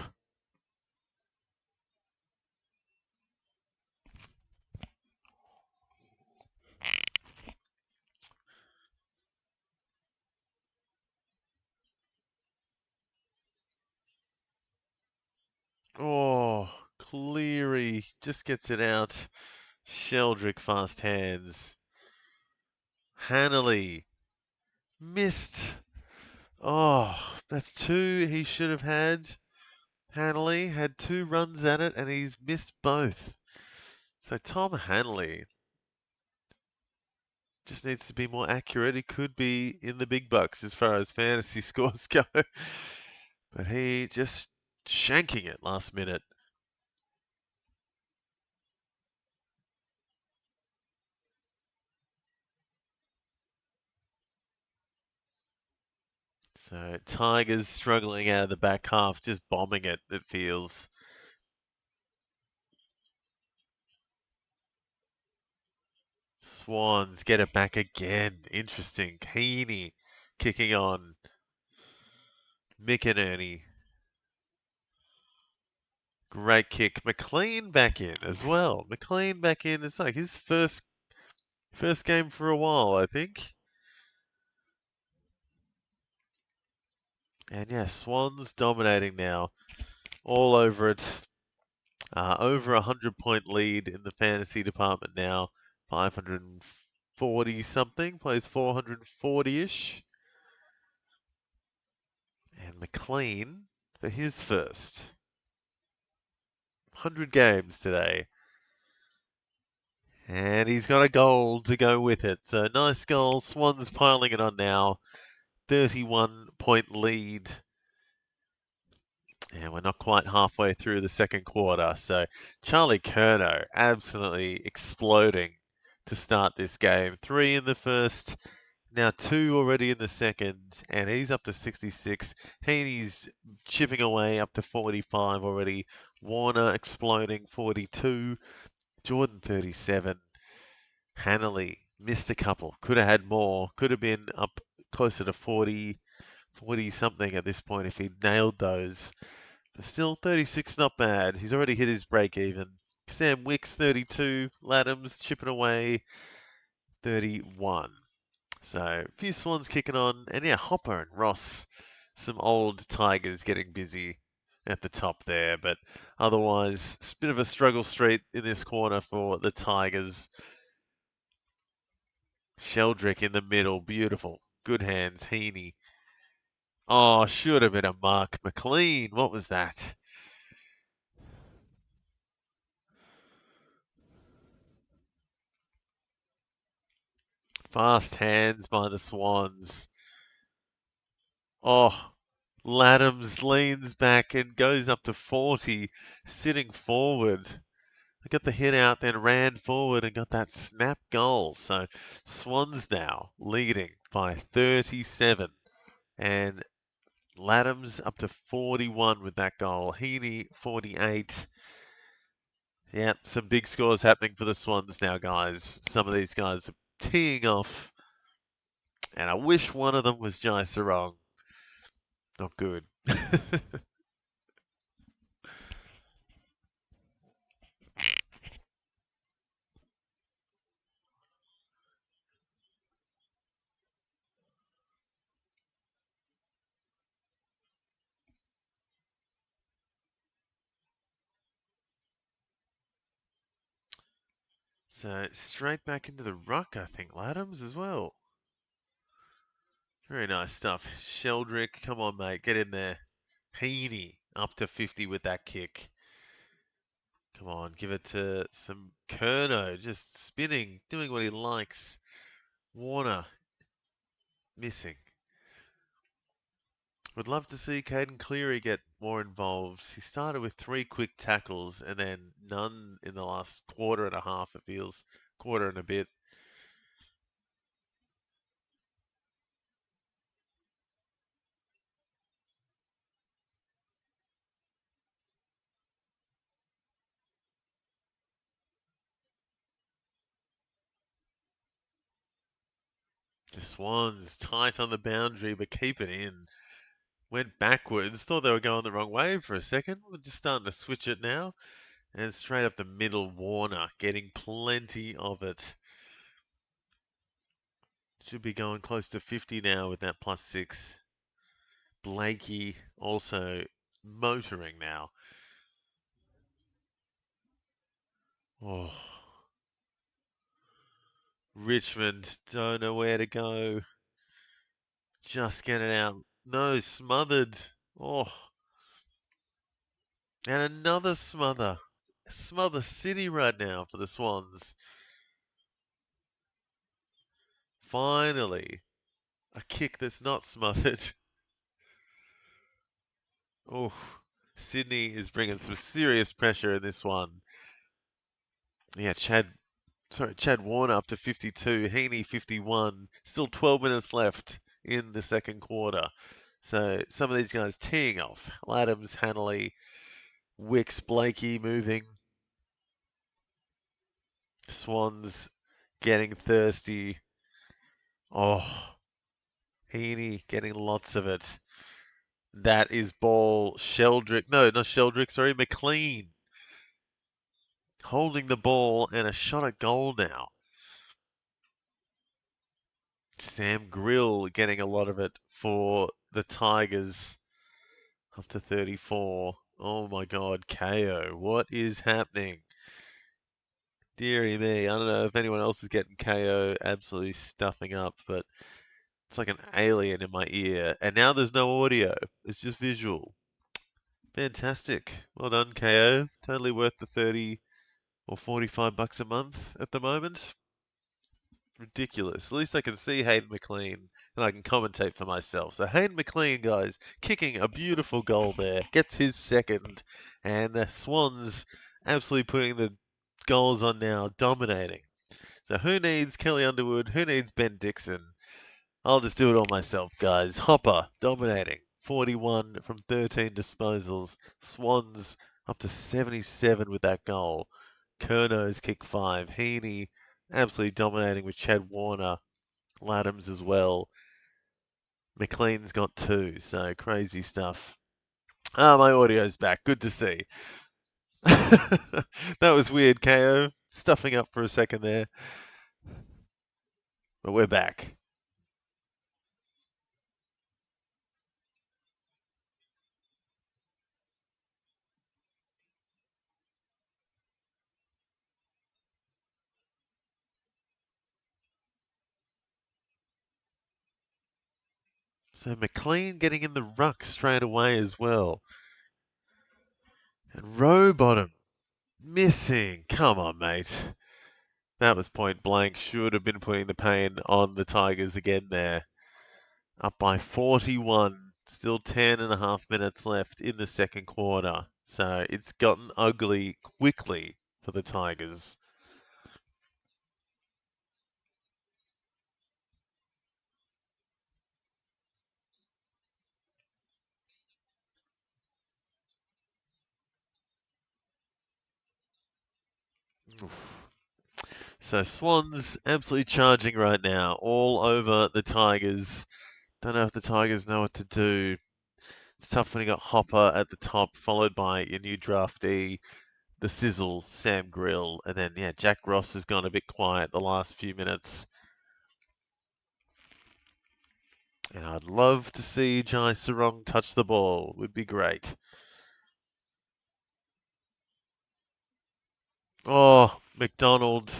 Speaker 1: Oh, Cleary Hanley just gets it out. Sheldrick fast hands. Hanley missed. Oh, that's two he should have had. Hanley had 2 runs at it and he's missed both. So Tom Hanley just needs to be more accurate. He could be in the big bucks as far as fantasy scores go. But he just shanking it last minute. So Tigers struggling out of the back half, just bombing it feels. Swans get it back again. Interesting. Heaney kicking on. McInerney. Great kick. McLean back in as well. McLean back in. It's like his first game for a while, I think. And yeah, Swans dominating now. All over it. Over 100-point lead in the fantasy department now. 540 something. Plays 440-ish. And McLean for his first. 100 games today. And he's got a goal to go with it. So nice goal. Swans piling it on now. 31-point lead. And we're not quite halfway through the second quarter. So Charlie Curnow absolutely exploding to start this game. 3 in the first. Now 2 already in the second, and he's up to 66. Heaney's chipping away up to 45 already. Warner exploding 42. Jordan 37. Hanley missed a couple. Could have had more. Could have been up closer to 40 something at this point if he'd nailed those. But still 36 not bad. He's already hit his break even. Sam Wicks 32. Laddams chipping away 31. So, a few Swans kicking on, and yeah, Hopper and Ross, some old Tigers getting busy at the top there, but otherwise, it's a bit of a struggle street in this corner for the Tigers. Sheldrick in the middle, beautiful. Good hands, Heaney. Oh, should have been a mark. McLean, what was that? Fast hands by the Swans. Oh, Laddams leans back and goes up to 40, sitting forward. I got the hit out, then ran forward and got that snap goal. So Swans now leading by 37. And Laddams up to 41 with that goal. Heaney 48. Yep, some big scores happening for the Swans now, guys. Some of these guys are teeing off. And I wish one of them was Jai Sarong. Not good. So straight back into the ruck, I think, Laddams as well. Very nice stuff. Sheldrick, come on, mate, get in there. Heaney up to 50 with that kick. Come on, give it to some Curnow, just spinning, doing what he likes. Warner missing. Would love to see Caden Cleary get more involved. He started with 3 quick tackles and then none in the last quarter and a half, it feels. Quarter and a bit. The Swans tight on the boundary, but keep it in. Went backwards, thought they were going the wrong way for a second. We're just starting to switch it now. And straight up the middle, Warner getting plenty of it. Should be going close to 50 now with that +6. Blakey also motoring now. Oh, Richmond don't know where to go. Just get it out. No, smothered. Oh, and another smother. Smother City right now for the Swans. Finally, a kick that's not smothered. Oh, Sydney is bringing some serious pressure in this one. Yeah, Chad Warner up to 52, Heaney 51. Still 12 minutes left in the second quarter. So some of these guys teeing off. Adams, Hanley, Wicks, Blakey moving. Swans getting thirsty. Oh, Heaney getting lots of it. That is ball. Sheldrick. No, not Sheldrick, sorry. McLean holding the ball and a shot at goal now. Sam Grill getting a lot of it for the Tigers. Up to 34. Oh my God, KO. What is happening? Deary me. I don't know if anyone else is getting KO absolutely stuffing up, but it's like an alien in my ear. And now there's no audio. It's just visual. Fantastic. Well done, KO. Totally worth the 30 or $45 a month at the moment. Ridiculous. At least I can see Hayden McLean and I can commentate for myself. So Hayden McLean, guys, kicking a beautiful goal there, gets his second, and the Swans absolutely putting the goals on now, dominating. So who needs Kelly Underwood? Who needs Ben Dixon? I'll just do it all myself, guys. Hopper dominating, 41 from 13 disposals. Swans up to 77 with that goal. Curno's kick 5. Heaney absolutely dominating with Chad Warner. Laddams as well. McLean's got 2, so crazy stuff. Ah, my audio's back. Good to see. That was weird, KO. Stuffing up for a second there. But we're back. So McLean getting in the ruck straight away as well. And Rowbottom missing. Come on, mate. That was point blank. Should have been putting the pain on the Tigers again there. Up by 41. Still 10 and a half minutes left in the second quarter. So it's gotten ugly quickly for the Tigers. So Swans absolutely charging right now, all over the Tigers. Don't know if the Tigers know what to do. It's tough when you got Hopper at the top, followed by your new draftee, the Sizzle, Sam Grill, and then yeah, Jack Ross has gone a bit quiet the last few minutes. And I'd love to see Jai Sarong touch the ball. Would be great. Oh, McDonald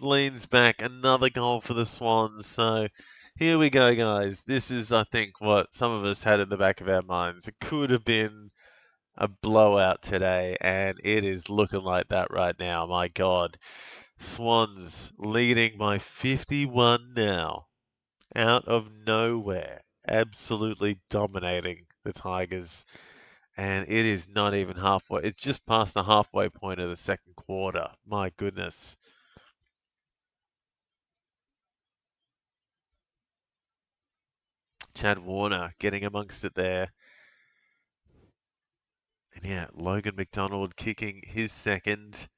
Speaker 1: leans back. Another goal for the Swans. So here we go, guys. This is, I think, what some of us had in the back of our minds. It could have been a blowout today, and it is looking like that right now. My God. Swans leading by 51 now. Out of nowhere. Absolutely dominating the Tigers. And it is not even halfway. It's just past the halfway point of the second quarter. My goodness. Chad Warner getting amongst it there. And yeah, Logan McDonald kicking his second.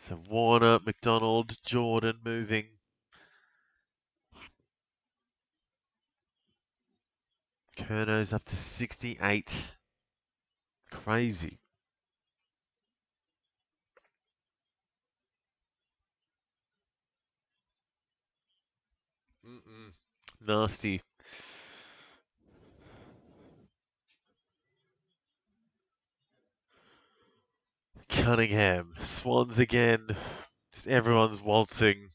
Speaker 1: So Warner, McDonald, Jordan moving. Curno's up to 68. Crazy. Mm-mm. Nasty. Cunningham. Swans again. Just everyone's waltzing.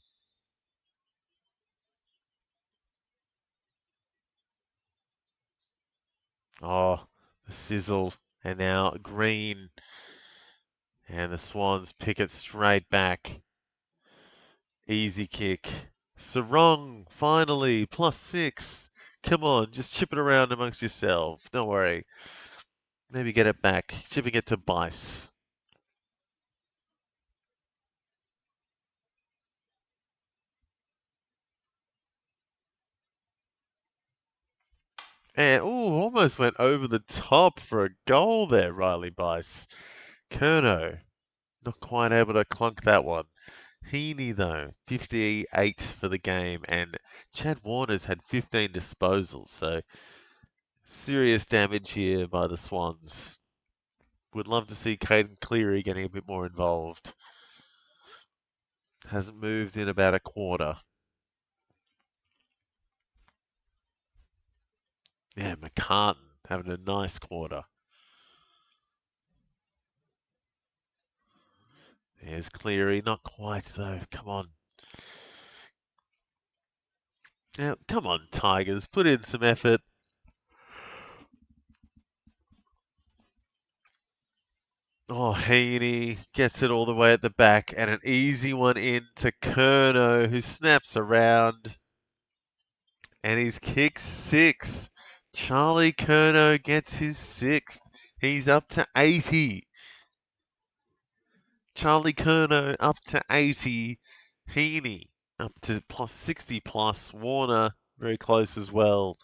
Speaker 1: Oh, the sizzle. And now Green. And the Swans pick it straight back. Easy kick. Sarong, finally, +6. Come on, just chip it around amongst yourself. Don't worry. Maybe get it back. Chipping it to Bice. And, almost went over the top for a goal there, Riley Bice. Curnow, not quite able to clunk that one. Heaney, though, 58 for the game, and Chad Warner's had 15 disposals, so serious damage here by the Swans. Would love to see Caden Cleary getting a bit more involved. Hasn't moved in about a quarter. Yeah, McCartan having a nice quarter. There's Cleary, not quite though. Come on. Now, come on, Tigers, put in some effort. Oh, Heaney gets it all the way at the back, and an easy one in to Curnow, who snaps around. And he's kicked 6. Charlie Curnow gets his 6th. He's up to 80. Charlie Curnow up to 80. Heaney up to +60 plus. Warner very close as well.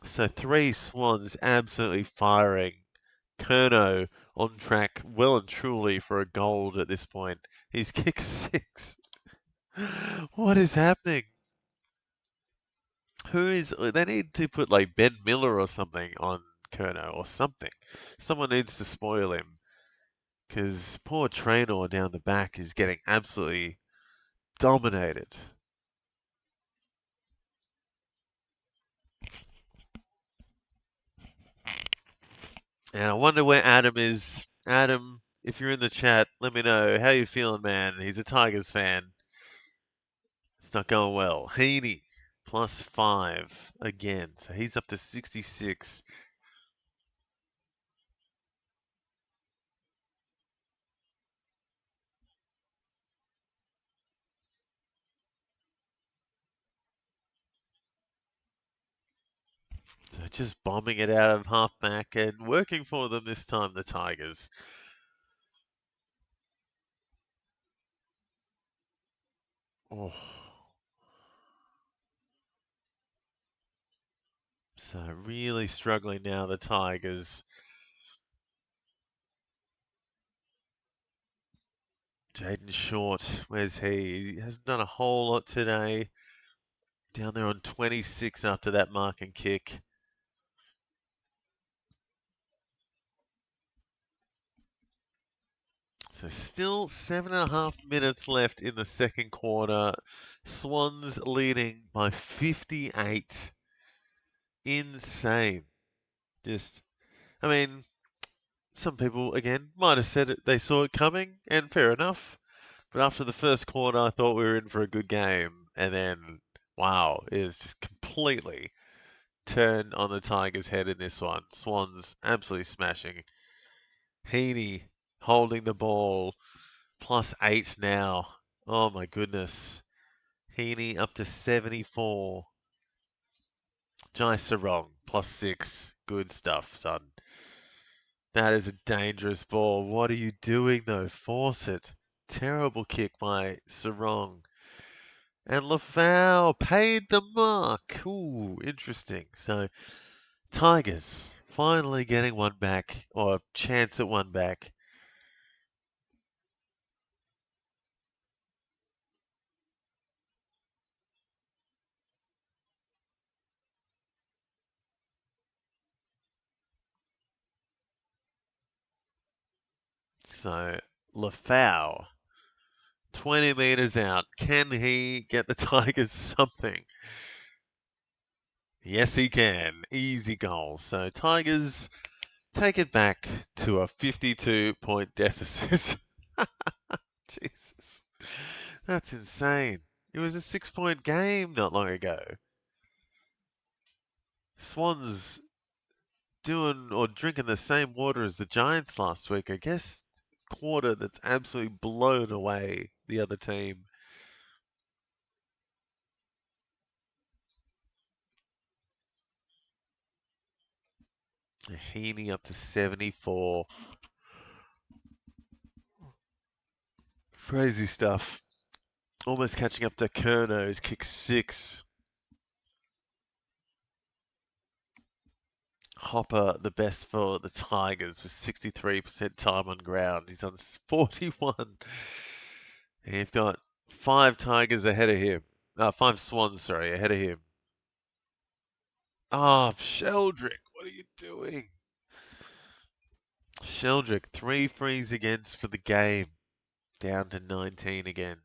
Speaker 1: So 3 Swans absolutely firing. Curnow on track well and truly for a gold at this point. He's kicked 6. What is happening? They need to put like Ben Miller or something on Curnow or something. Someone needs to spoil him. Because poor Traynor down the back is getting absolutely dominated. And I wonder where Adam is. Adam, if you're in the chat, let me know. How you feeling, man? He's a Tigers fan. It's not going well. Heaney, +5 again. So he's up to 66. So just bombing it out of halfback and working for them this time, the Tigers. Oh. So really struggling now, the Tigers. Jaden Short, where's he? He hasn't done a whole lot today. Down there on 26 after that mark and kick. So still 7.5 minutes left in the second quarter. Swans leading by 58. Insane. I mean, some people, again, might have said they saw it coming, and fair enough. But after the first quarter, I thought we were in for a good game. And then, wow, it is just completely turned on the Tigers' head in this one. Swans absolutely smashing. Heaney holding the ball. +8 now. Oh my goodness. Heaney up to 74. Jai Sarong, +6. Good stuff, son. That is a dangerous ball. What are you doing though? Force it. Terrible kick by Sarong. And Lafau paid the mark. Ooh, interesting. So, Tigers finally getting one back, or a chance at one back. So, Lafau, 20 metres out. Can he get the Tigers something? Yes, he can. Easy goal. So, Tigers take it back to a 52-point deficit. Jesus. That's insane. It was a 6-point game not long ago. Swans doing or drinking the same water as the Giants last week. I guess quarter that's absolutely blown away the other team. Heaney up to 74. Crazy stuff. Almost catching up to Curno's kick 6. Hopper, the best for the Tigers, with 63% time on ground. He's on 41. And you've got 5 Tigers ahead of him. 5 Swans, sorry, ahead of him. Oh, Sheldrick, what are you doing? Sheldrick, 3 frees against for the game. Down to 19 again.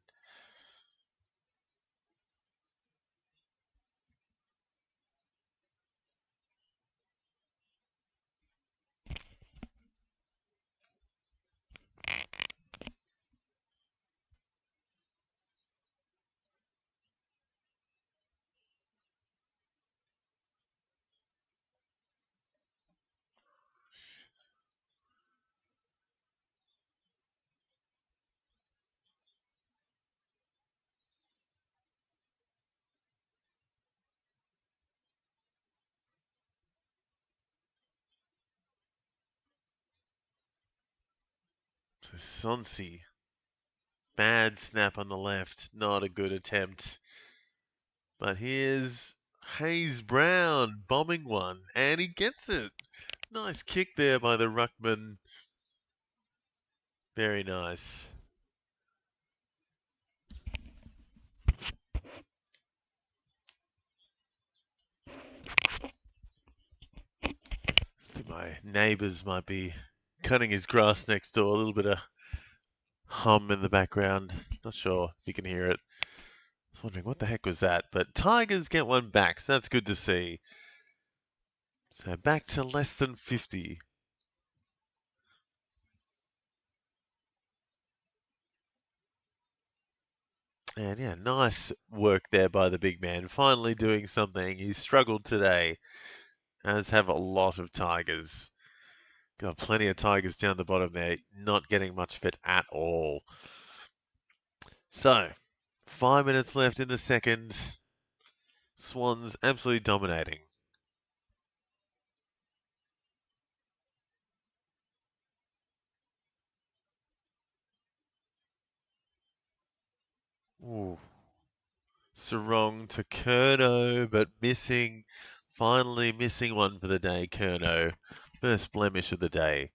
Speaker 1: So Sonsi, bad snap on the left, not a good attempt. But here's Hayes Brown bombing one, and he gets it. Nice kick there by the ruckman. Very nice. I think my neighbours might be cutting his grass next door. A little bit of hum in the background. Not sure if you can hear it. I was wondering what the heck was that. But Tigers get one back, so that's good to see. So back to less than 50. And yeah, nice work there by the big man. Finally doing something. He's struggled today, as have a lot of Tigers. Got plenty of Tigers down the bottom there, not getting much of it at all. So, 5 minutes left in the second. Swans absolutely dominating. Ooh. Sarong to Curnow, but missing. Finally missing one for the day, Curnow. First blemish of the day.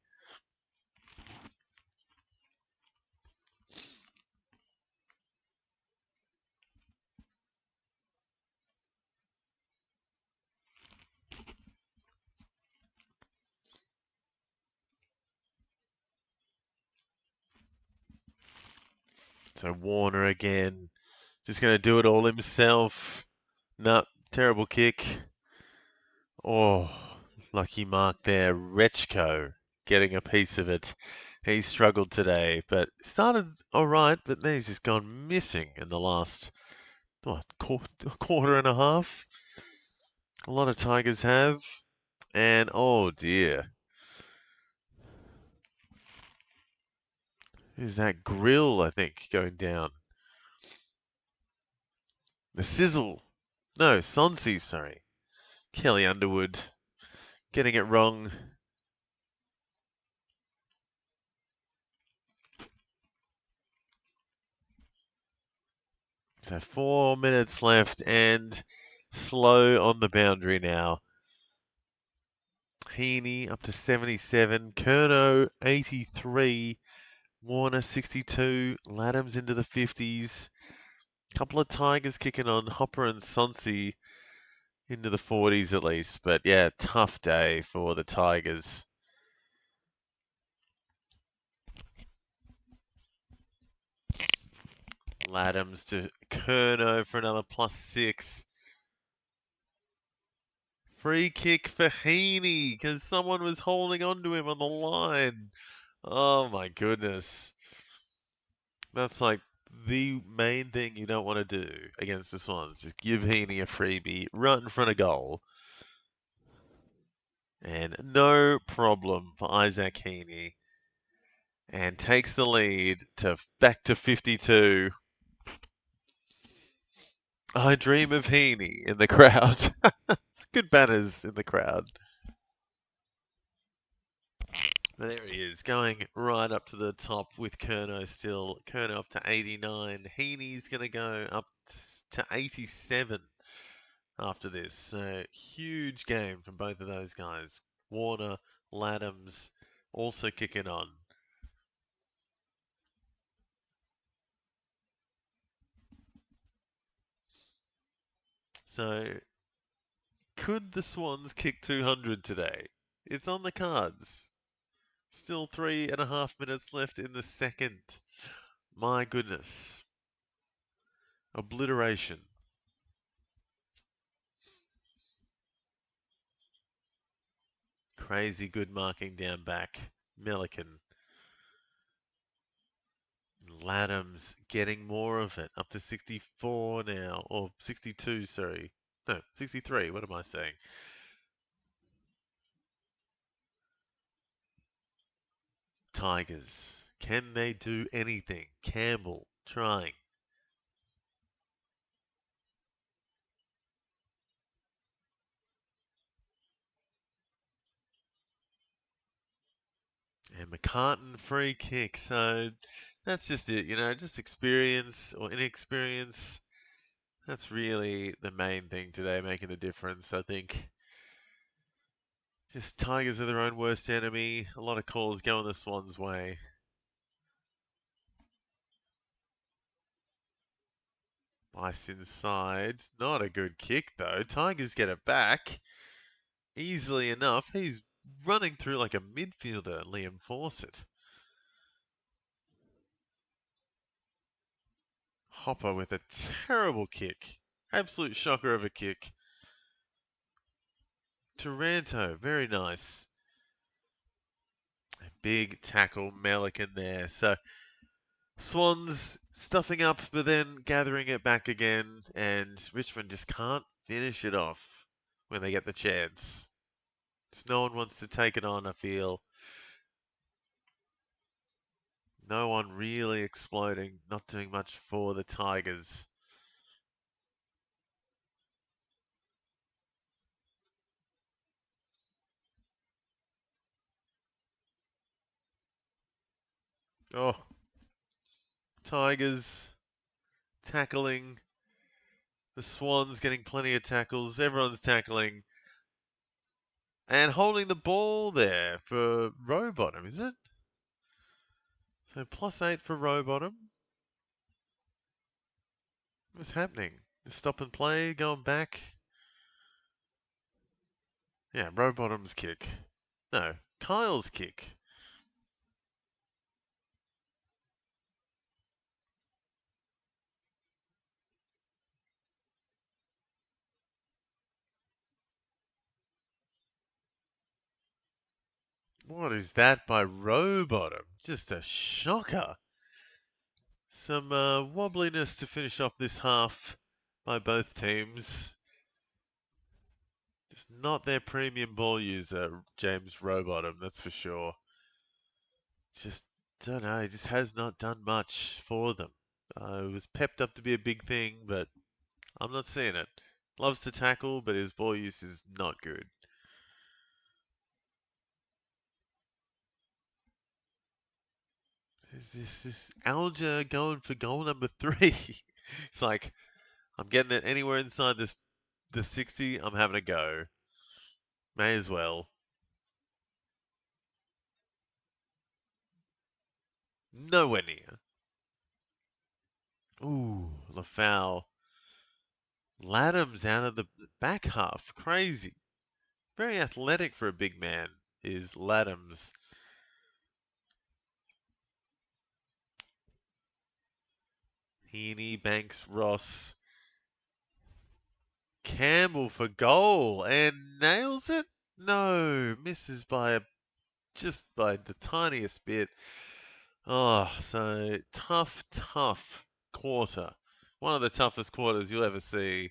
Speaker 1: So Warner again. Just going to do it all himself. No, terrible kick. Oh, lucky mark there. Rechko getting a piece of it. He struggled today, but started all right, but then he's just gone missing in the last, quarter and a half. A lot of Tigers have. And, oh dear. Who's that? Grill, I think, going down. The Sizzle. No, Sonsi, sorry. Kelly Underwood getting it wrong. So 4 minutes left and slow on the boundary now. Heaney up to 77, Curnow 83, Warner 62, Laddams into the 50s. Couple of Tigers kicking on, Hopper and Sonsi into the 40s at least. But yeah, tough day for the Tigers. Laddams to Curnow for another +6. Free kick for Heaney because someone was holding on to him on the line. Oh my goodness. That's like the main thing you don't want to do against the Swans. Just give Heaney a freebie right in front of goal. And no problem for Isaac Heaney. And takes the lead to back to 52. I dream of Heaney in the crowd. It's good banners in the crowd. There he is, going right up to the top with Curnow still. Curnow up to 89. Heaney's going to go up to 87 after this. So huge game from both of those guys. Warner, Laddams also kicking on. So could the Swans kick 200 today? It's on the cards. Still 3.5 minutes left in the second. My goodness. Obliteration. Crazy good marking down back. Milliken. Laddams getting more of it. Up to 64 now. Or 62, sorry. No, 63. What am I saying? Tigers. Can they do anything? Campbell trying. And McCartan free kick. So that's just it, just experience or inexperience. That's really the main thing today, making the difference. I think just Tigers are their own worst enemy. A lot of calls going the Swans' way. Nice inside. Not a good kick, though. Tigers get it back easily enough. He's running through like a midfielder, Liam Fawcett. Hopper with a terrible kick. Absolute shocker of a kick. Taranto, very nice. A big tackle, Melican there. So Swans stuffing up, but then gathering it back again, and Richmond just can't finish it off when they get the chance. Just no one wants to take it on, I feel. No one really exploding, not doing much for the Tigers. Oh, Tigers tackling. The Swans getting plenty of tackles. Everyone's tackling. And holding the ball there for Rowbottom, is it? So +8 for Rowbottom. What's happening? The stop and play, going back. Yeah, Rowbottom's kick. No, Kyle's kick. What is that by Rowbottom? Just a shocker. Some wobbliness to finish off this half by both teams. Just not their premium ball user, James Rowbottom, that's for sure. Just don't know, he just has not done much for them. It was pepped up to be a big thing, but I'm not seeing it. Loves to tackle, but his ball use is not good. Is this Alger going for goal number 3? It's like, I'm getting it anywhere inside the 60, I'm having a go. May as well. Nowhere near. Ooh, the foul. Laddams out of the back half. Crazy. Very athletic for a big man is Laddams. Heaney, Banks, Ross. Campbell for goal and nails it? No, misses by just by the tiniest bit. Oh, so tough quarter. One of the toughest quarters you'll ever see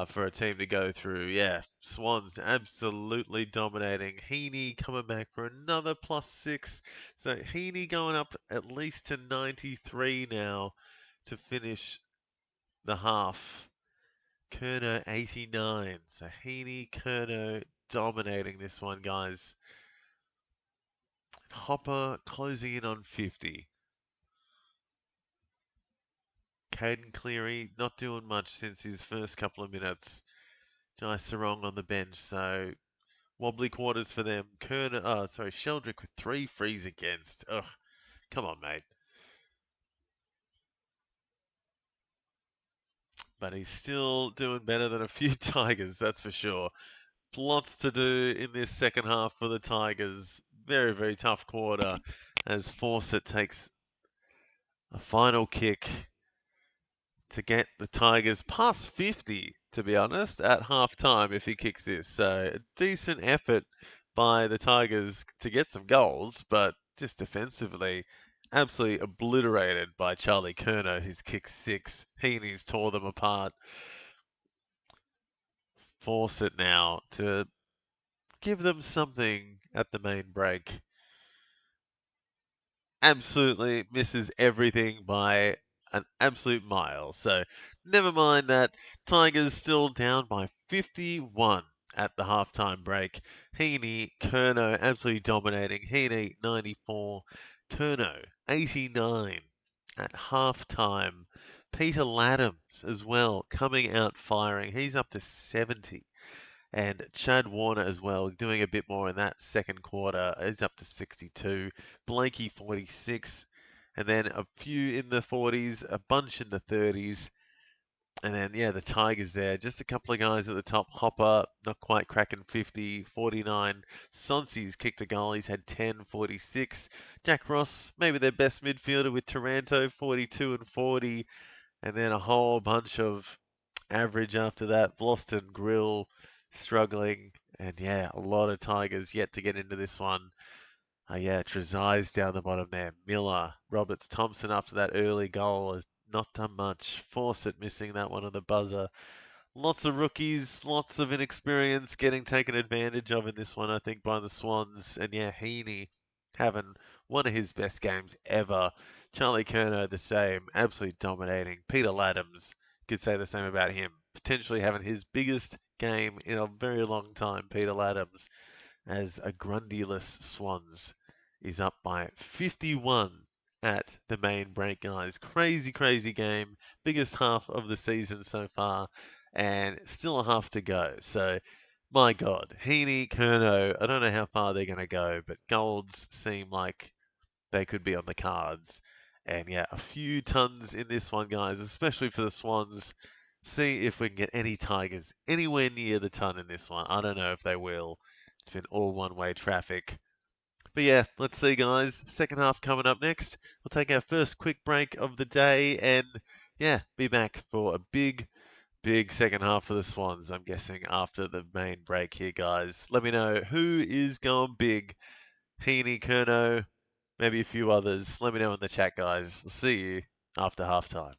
Speaker 1: for a team to go through. Yeah, Swans absolutely dominating. Heaney coming back for another +6. So Heaney going up at least to 93 now to finish the half. Curnow 89. So Heaney, Curnow dominating this one, guys. Hopper closing in on 50. Caden Cleary not doing much since his first couple of minutes. Jai Sarong on the bench, so wobbly quarters for them. Sheldrick with 3 frees against. Ugh, come on, mate. But he's still doing better than a few Tigers, that's for sure. Lots to do in this second half for the Tigers. Very tough quarter as Fawcett takes a final kick to get the Tigers past 50, to be honest, at half time if he kicks this. So a decent effort by the Tigers to get some goals, but just defensively, absolutely obliterated by Charlie Curnow, who's kicked 6. Heaney's tore them apart. Force it now to give them something at the main break. Absolutely misses everything by an absolute mile. So never mind that. Tigers still down by 51 at the halftime break. Heaney, Curnow absolutely dominating. Heaney 94, Curnow 89 at halftime. Peter Laddams as well coming out firing. He's up to 70. And Chad Warner as well, doing a bit more in that second quarter, is up to 62. Blakey 46. And then a few in the 40s, a bunch in the 30s. And then, yeah, the Tigers there. Just a couple of guys at the top. Hopper, not quite cracking 50, 49. Sonsi's kicked a goal. He's had 10, 46. Jack Ross, maybe their best midfielder with Taranto, 42 and 40. And then a whole bunch of average after that. Boston Grill struggling. And yeah, a lot of Tigers yet to get into this one. Yeah, Trezai's down the bottom there. Miller, Roberts, Thompson after that early goal has not done much. Fawcett missing that one on the buzzer. Lots of rookies, lots of inexperience getting taken advantage of in this one, I think, by the Swans. And yeah, Heaney having one of his best games ever. Charlie Curnow the same, absolutely dominating. Peter Laddams, could say the same about him. Potentially having his biggest game in a very long time, Peter Laddams, as a Grundy-less Swans is up by 51 at the main break, guys. Crazy game. Biggest half of the season so far, and still a half to go. So, my God, Heaney, Curnow, I don't know how far they're going to go, but Golds seem like they could be on the cards. And yeah, a few tons in this one, guys, especially for the Swans. See if we can get any Tigers anywhere near the ton in this one. I don't know if they will. It's been all one-way traffic. But yeah, let's see, guys. Second half coming up next. We'll take our first quick break of the day and, yeah, be back for a big second half for the Swans, I'm guessing, after the main break here, guys. Let me know who is going big. Heaney, Curnow, maybe a few others. Let me know in the chat, guys. I'll see you after halftime.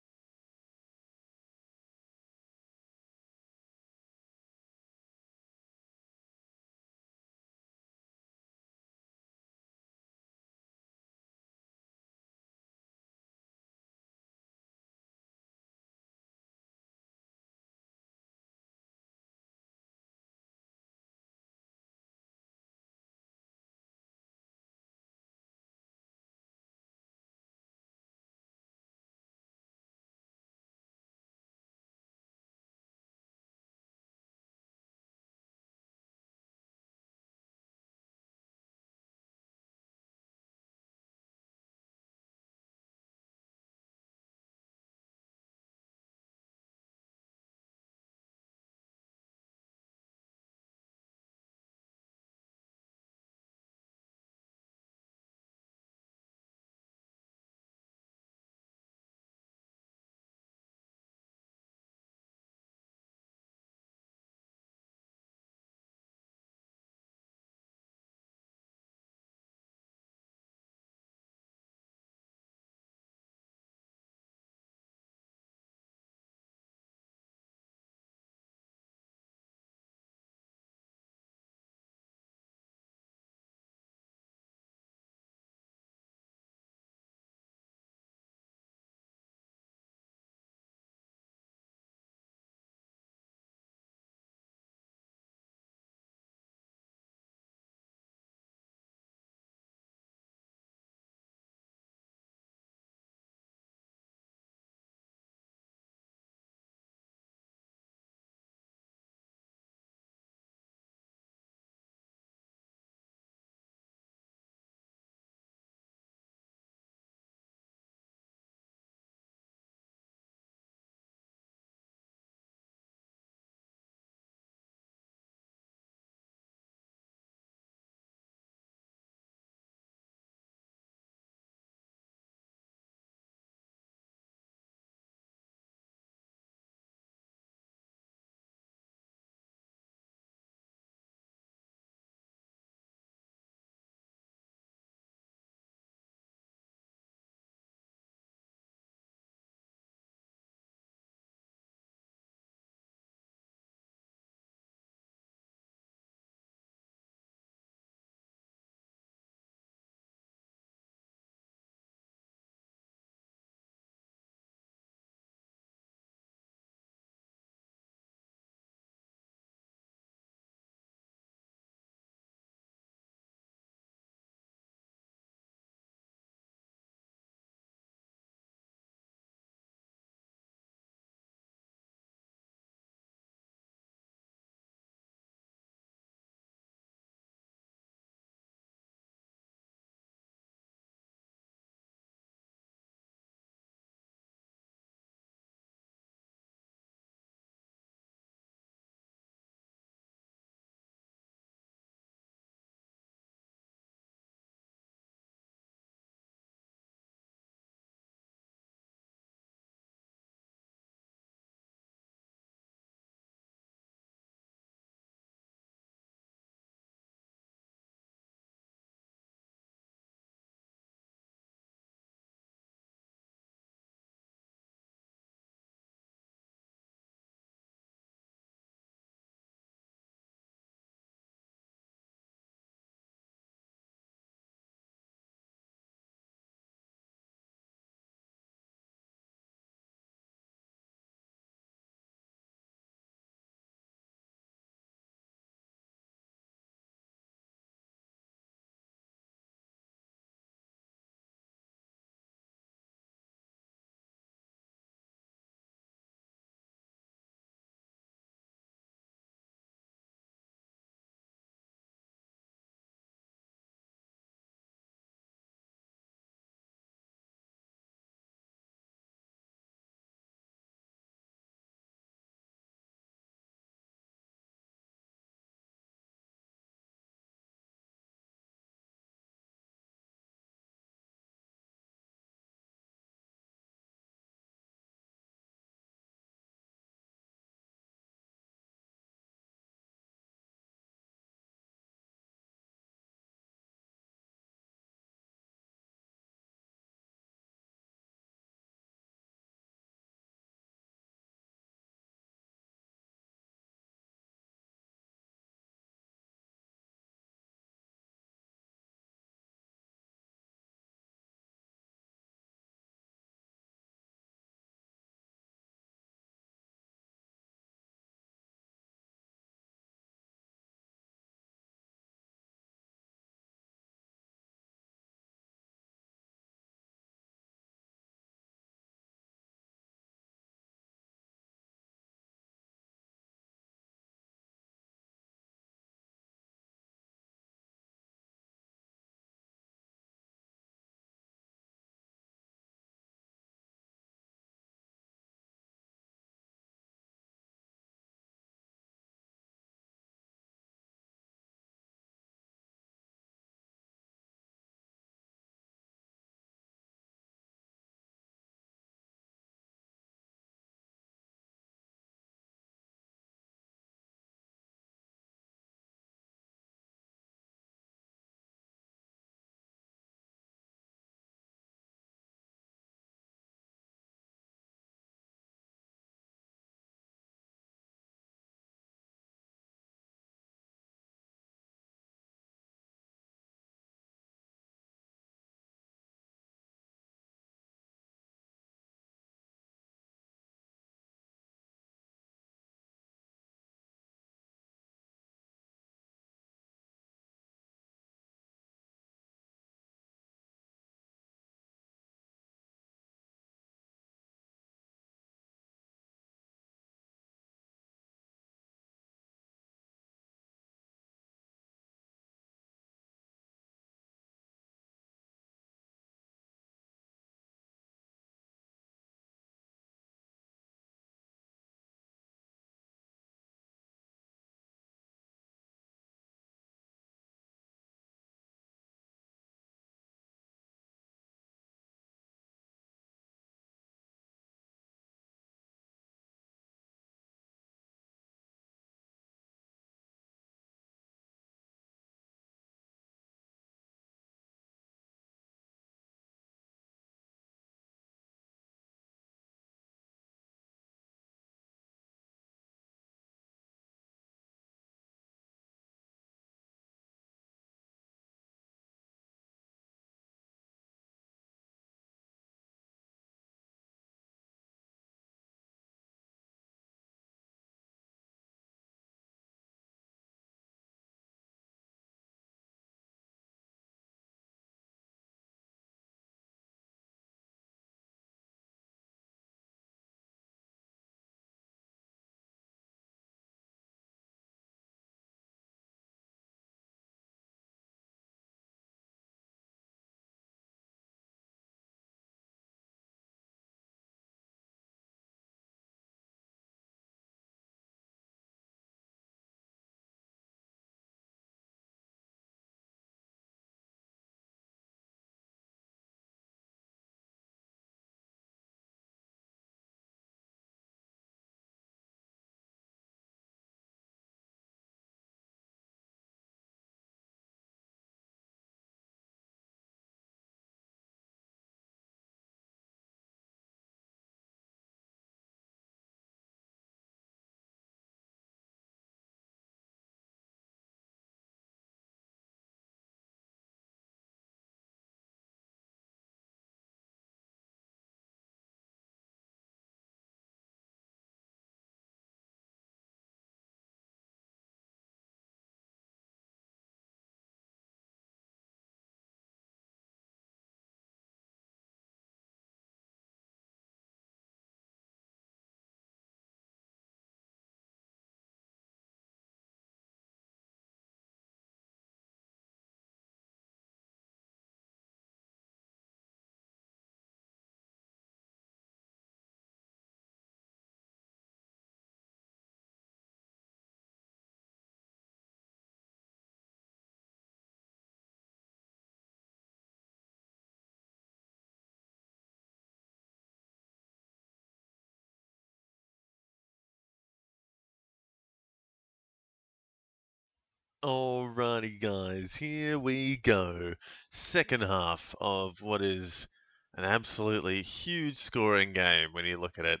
Speaker 1: Alrighty, guys, here we go. Second half of what is an absolutely huge scoring game when you look at it.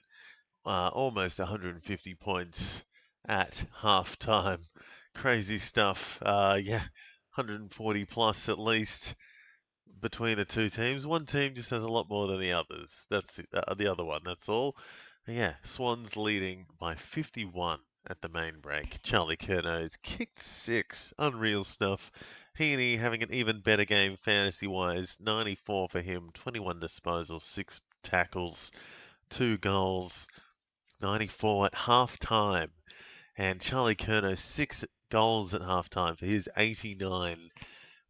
Speaker 1: Almost 150 points at half time. Crazy stuff. Yeah, 140 plus at least between the two teams. One team just has a lot more than the others. That's the other one, that's all. Yeah, Swans leading by 51 at the main break. Charlie Curnow's kicked 6. Unreal stuff. Heaney having an even better game fantasy-wise. 94 for him, 21 disposals, 6 tackles, 2 goals. 94 at half-time. And Charlie Curnow, 6 goals at half-time for his 89.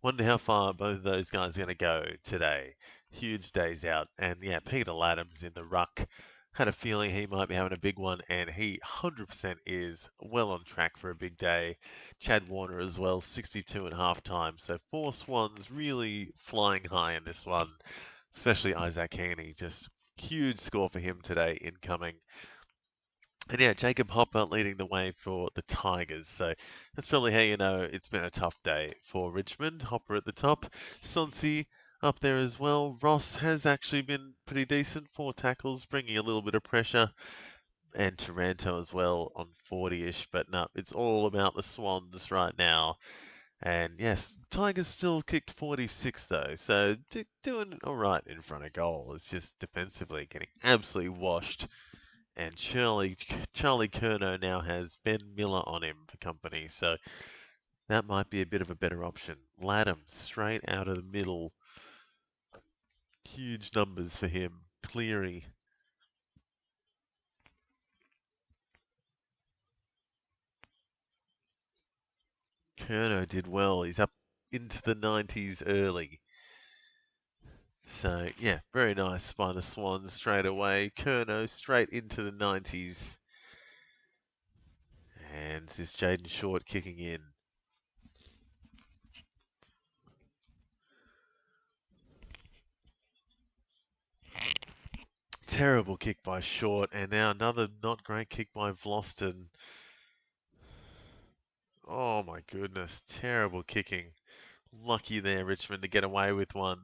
Speaker 1: Wonder how far both of those guys are going to go today. Huge days out. And yeah, Peter Laddams in the ruck. Had a feeling he might be having a big one, and he 100% is well on track for a big day. Chad Warner as well, 62 at halftime. So 4 Swans really flying high in this one, especially Isaac Heaney. Just huge score for him today incoming. And yeah, Jacob Hopper leading the way for the Tigers. So that's probably how you know it's been a tough day for Richmond. Hopper at the top. Sonsi up there as well. Ross has actually been pretty decent. 4 tackles, bringing a little bit of pressure. And Taranto as well on 40-ish. But no, it's all about the Swans right now. And yes, Tigers still kicked 46 though. So doing all right in front of goal. It's just defensively getting absolutely washed. And Charlie Curnow now has Ben Miller on him for company, so that might be a bit of a better option. Latham straight out of the middle. Huge numbers for him. Cleary. Curnow did well. He's up into the 90s early. So, yeah, very nice by the Swans straight away. Curnow straight into the 90s. And this Jaden Short kicking in. Terrible kick by Short, and now another not great kick by Vlosten. Oh my goodness, terrible kicking. Lucky there, Richmond, to get away with one.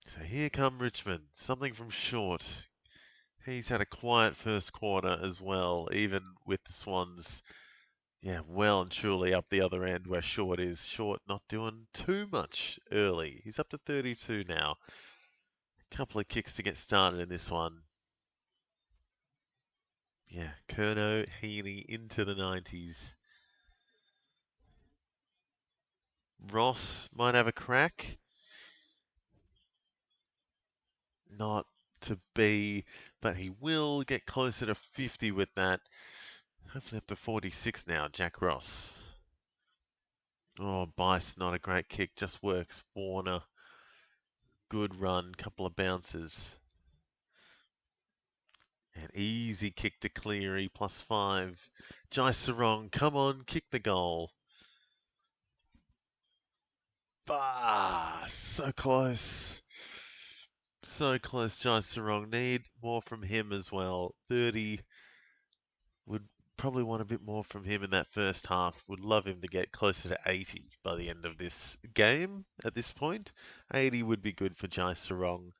Speaker 1: So here come Richmond. Something from Short. He's had a quiet first quarter as well, even with the Swans. Yeah, well and truly up the other end where Short is. Short not doing too much early. He's up to 32 now. Couple of kicks to get started in this one. Yeah, Curnow, Heaney into the 90s. Ross might have a crack. Not to be, but he will get closer to 50 with that. Hopefully up to 46 now, Jack Ross. Oh, Bice, not a great kick, just works. Warner, good run, couple of bounces. An easy kick to Cleary, +5. Jai Sarong, come on, kick the goal. Ah, so close. So close, Jai Sarong. Need more from him as well. 30. Would probably want a bit more from him in that first half. Would love him to get closer to 80 by the end of this game at this point. 80 would be good for Jai Sarong.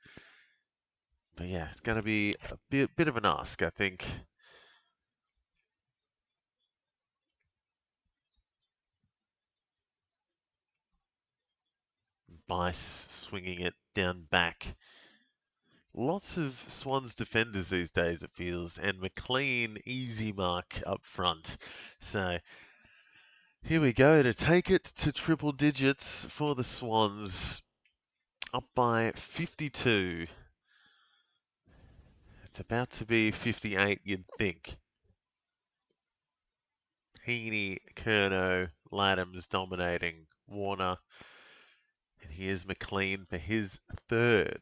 Speaker 1: But yeah, it's going to be a bit of an ask, I think. Bice swinging it down back. Lots of Swans defenders these days, it feels, and McLean easy mark up front. So here we go to take it to triple digits for the Swans. Up by 52. It's about to be 58, you'd think. Heaney, Curnow, Laddams dominating. Warner. And here's McLean for his 3rd.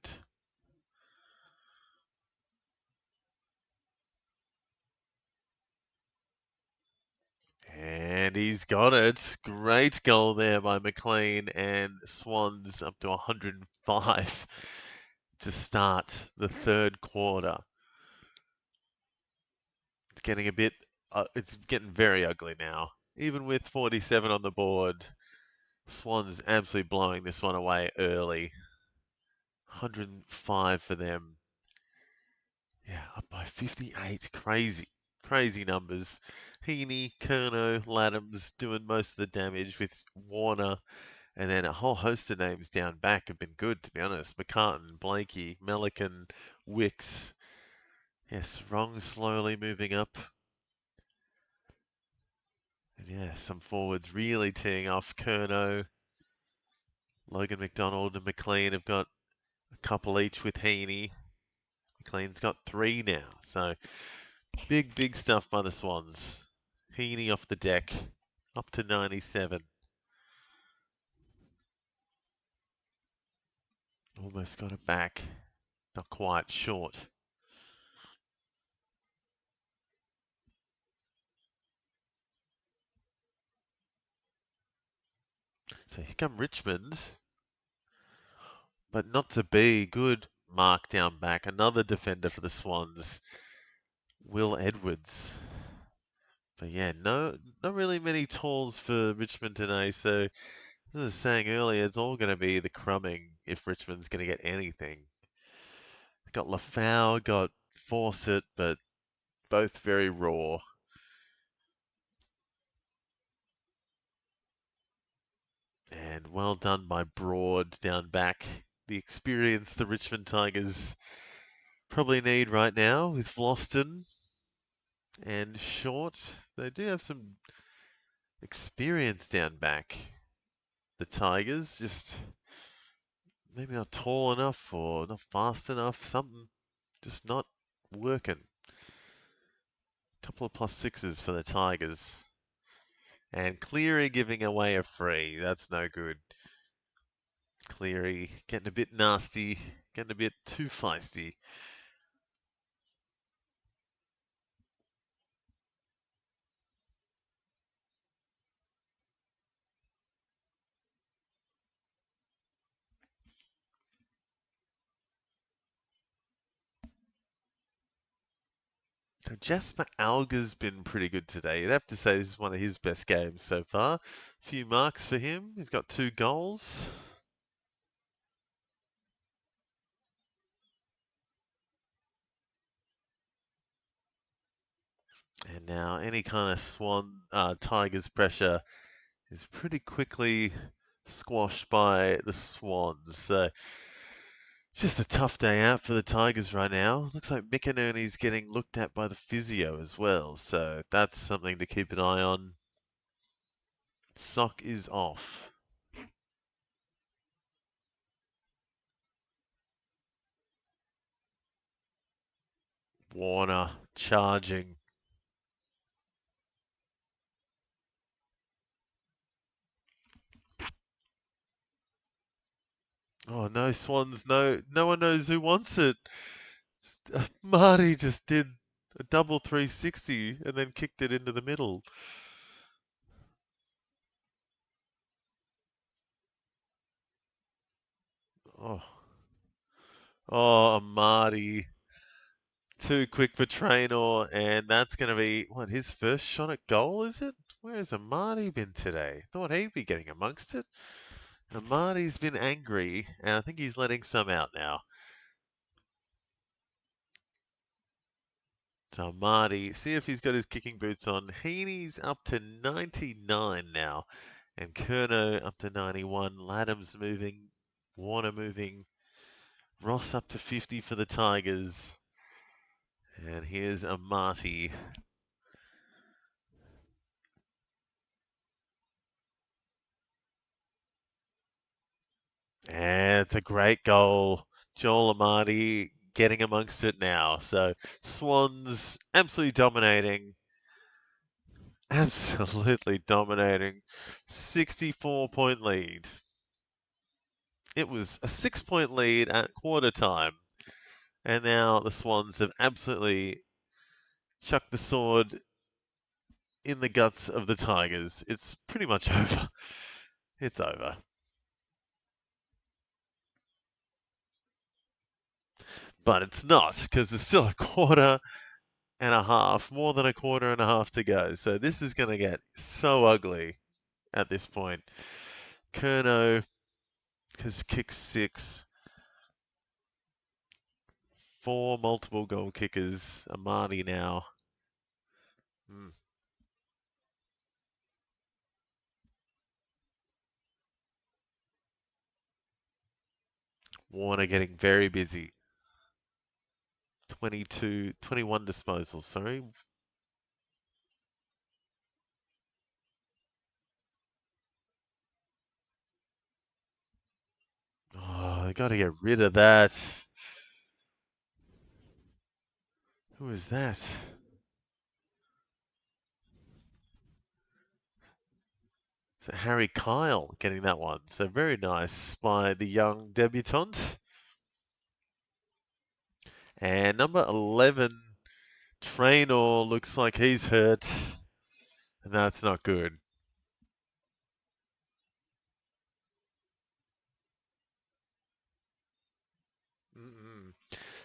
Speaker 1: And he's got it. Great goal there by McLean. And Swans up to 105 to start the 3rd quarter. it's getting very ugly now. Even with 47 on the board, Swans absolutely blowing this one away early. 105 for them. Yeah, up by 58. Crazy numbers. Heaney, Curnow, Laddams doing most of the damage with Warner, and then a whole host of names down back have been good, to be honest. McCartan, Blakey, Melican, Wicks. Yes, Wrong slowly moving up. And yeah, some forwards really teeing off. Curnow, Logan McDonald and McLean have got a couple each with Heaney. McLean's got 3 now. So big stuff by the Swans. Heaney off the deck, up to 97. Almost got it back. Not quite, short. So here come Richmond. But not to be. Good mark down back. Another defender for the Swans. Will Edwards. But yeah, not really many talls for Richmond today. So as I was saying earlier, it's all going to be the crumbing if Richmond's going to get anything. Got Lafau, got Fawcett, but both very raw. And well done by Broad down back. The experience the Richmond Tigers probably need right now with Vlosten and Short. They do have some experience down back. The Tigers just maybe not tall enough or not fast enough. Something just not working. Couple of +6s for the Tigers. And Cleary giving away a free. That's no good. Cleary getting a bit nasty, getting a bit too feisty. So Jasper Alga's been pretty good today. You'd have to say this is one of his best games so far. A few marks for him. He's got 2 goals. And now any kind of Tigers pressure is pretty quickly squashed by the Swans. So it's just a tough day out for the Tigers right now. Looks like McInerney's getting looked at by the physio as well. So that's something to keep an eye on. Sock is off. Warner charging. Oh no, Swans, no one knows who wants it. Marty just did a double 360 and then kicked it into the middle. Oh, Marty. Too quick for Traynor, and that's going to be, his first shot at goal, is it? Where has Amadi been today? Thought he'd be getting amongst it. Amadi's been angry, and I think he's letting some out now. So Marty, see if he's got his kicking boots on. Heaney's up to 99 now. And Curnow up to 91. Laddams moving. Warner moving. Ross up to 50 for the Tigers. And here's a Marty. And it's a great goal. Joel Amati getting amongst it now. So Swans absolutely dominating. Absolutely dominating. 64-point lead. It was a 6-point lead at quarter time. And now the Swans have absolutely chucked the sword in the guts of the Tigers. It's pretty much over. It's over. But it's not, because there's still a quarter and a half, more than a quarter and a half to go. So this is going to get so ugly at this point. Curnow has kicked 6. 4 multiple goal kickers. Amani now. Warner getting very busy. 21 disposals, sorry. Oh, I got to get rid of that. Who is that? So Harry Kyle getting that one. So very nice by the young debutant. And number 11, Traynor, looks like he's hurt. And that's not good.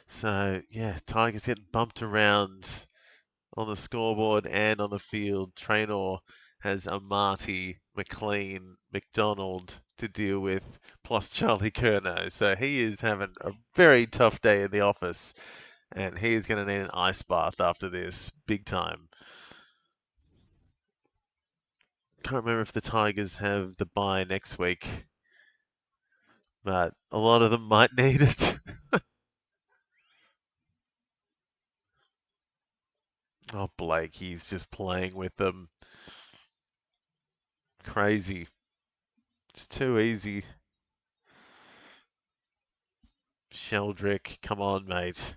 Speaker 1: So, yeah, Tigers getting bumped around on the scoreboard and on the field. Traynor has Amati, McLean, McDonald to deal with, plus Charlie Curnow. So he is having a very tough day in the office, and he is going to need an ice bath after this, big time. Can't remember if the Tigers have the bye next week, but a lot of them might need it. Oh, Blake, he's just playing with them. Crazy. It's too easy. Sheldrick, come on, mate.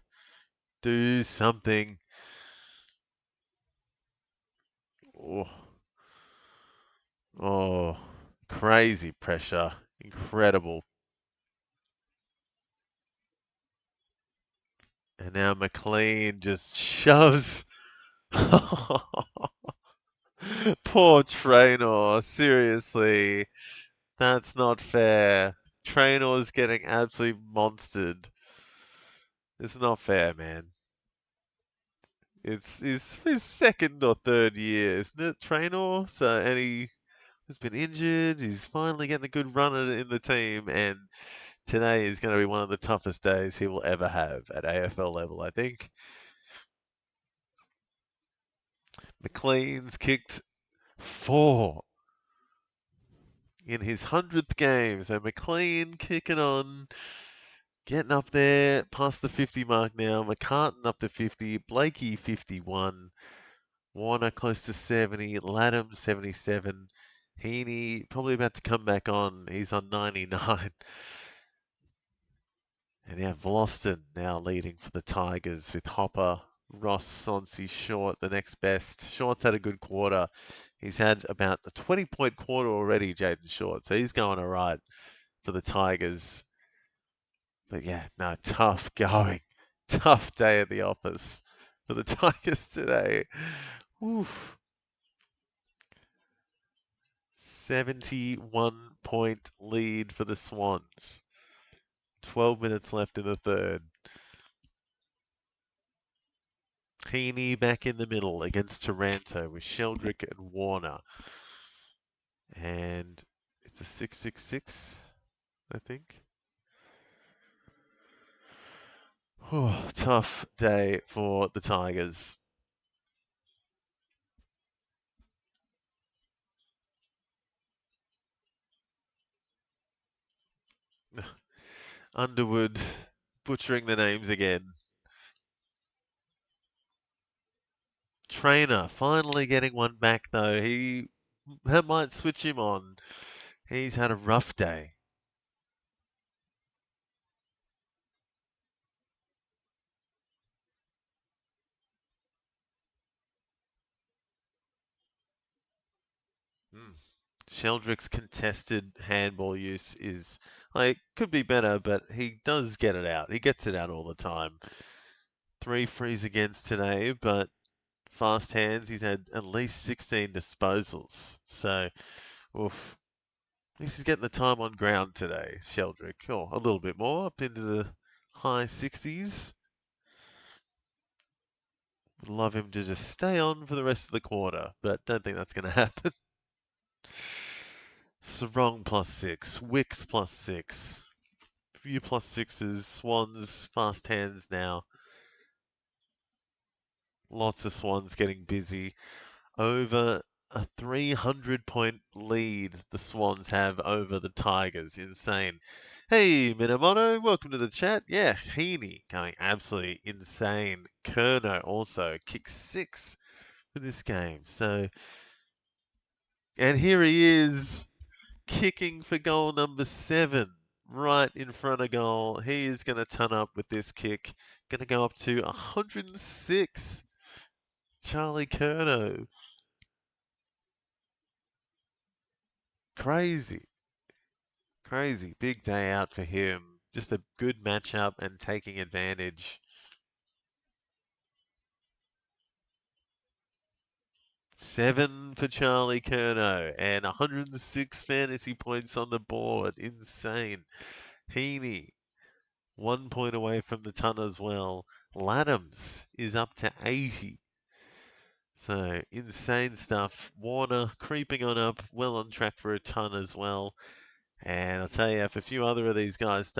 Speaker 1: Do something. Oh, oh, crazy pressure. Incredible. And now McLean just shoves. Poor Traynor, seriously. That's not fair. Traynor's getting absolutely monstered. It's not fair, man. It's his second or third year, isn't it, Traynor? So, and he has been injured. He's finally getting a good run in the team, and today is going to be one of the toughest days he will ever have at AFL level, I think. McLean's kicked 4 in his 100th game. So McLean kicking on, getting up there past the 50 mark now. McCartan up to 50, Blakey 51, Warner close to 70, Latham 77, Heaney probably about to come back on. He's on 99. And yeah, Vloston now leading for the Tigers with Hopper, Ross, Sonsi, Short, the next best. Short's had a good quarter. He's had about a 20-point quarter already, Jaden Short. So he's going all right for the Tigers. But yeah, no, tough going. Tough day at the office for the Tigers today. Oof. 71-point lead for the Swans. 12 minutes left in the third. Heaney back in the middle against Taranto with Sheldrick and Warner. And it's a 6-6-6, I think. Oh, tough day for the Tigers. Underwood butchering the names again. Trainer finally getting one back though. That might switch him on. He's had a rough day. Sheldrick's contested handball use is could be better, but he does get it out. He gets it out all the time. 3 frees against today, but fast hands. He's had at least 16 disposals. So, oof. At least he's getting the time on ground today, Sheldrick. Oh, a little bit more, up into the high 60s. Would love him to just stay on for the rest of the quarter, but don't think that's going to happen. Sarong +6, Wicks +6. Few +6s, Swans fast hands now. Lots of Swans getting busy. Over a 300-point lead the Swans have over the Tigers. Insane. Hey, Minamoto, welcome to the chat. Yeah, Heaney going absolutely insane. Kerno also kicks 6 for this game. So, and here he is kicking for goal number 7 right in front of goal. He is going to ton up with this kick. Going to go up to 106. Charlie Curnow. Crazy. Crazy. Big day out for him. Just a good matchup and taking advantage. 7 for Charlie Curnow and 106 fantasy points on the board. Insane. Heaney, 1 point away from the ton as well. Laddams is up to 80. So insane stuff. Warner creeping on up, well on track for a ton as well. And I'll tell you, if a few other of these guys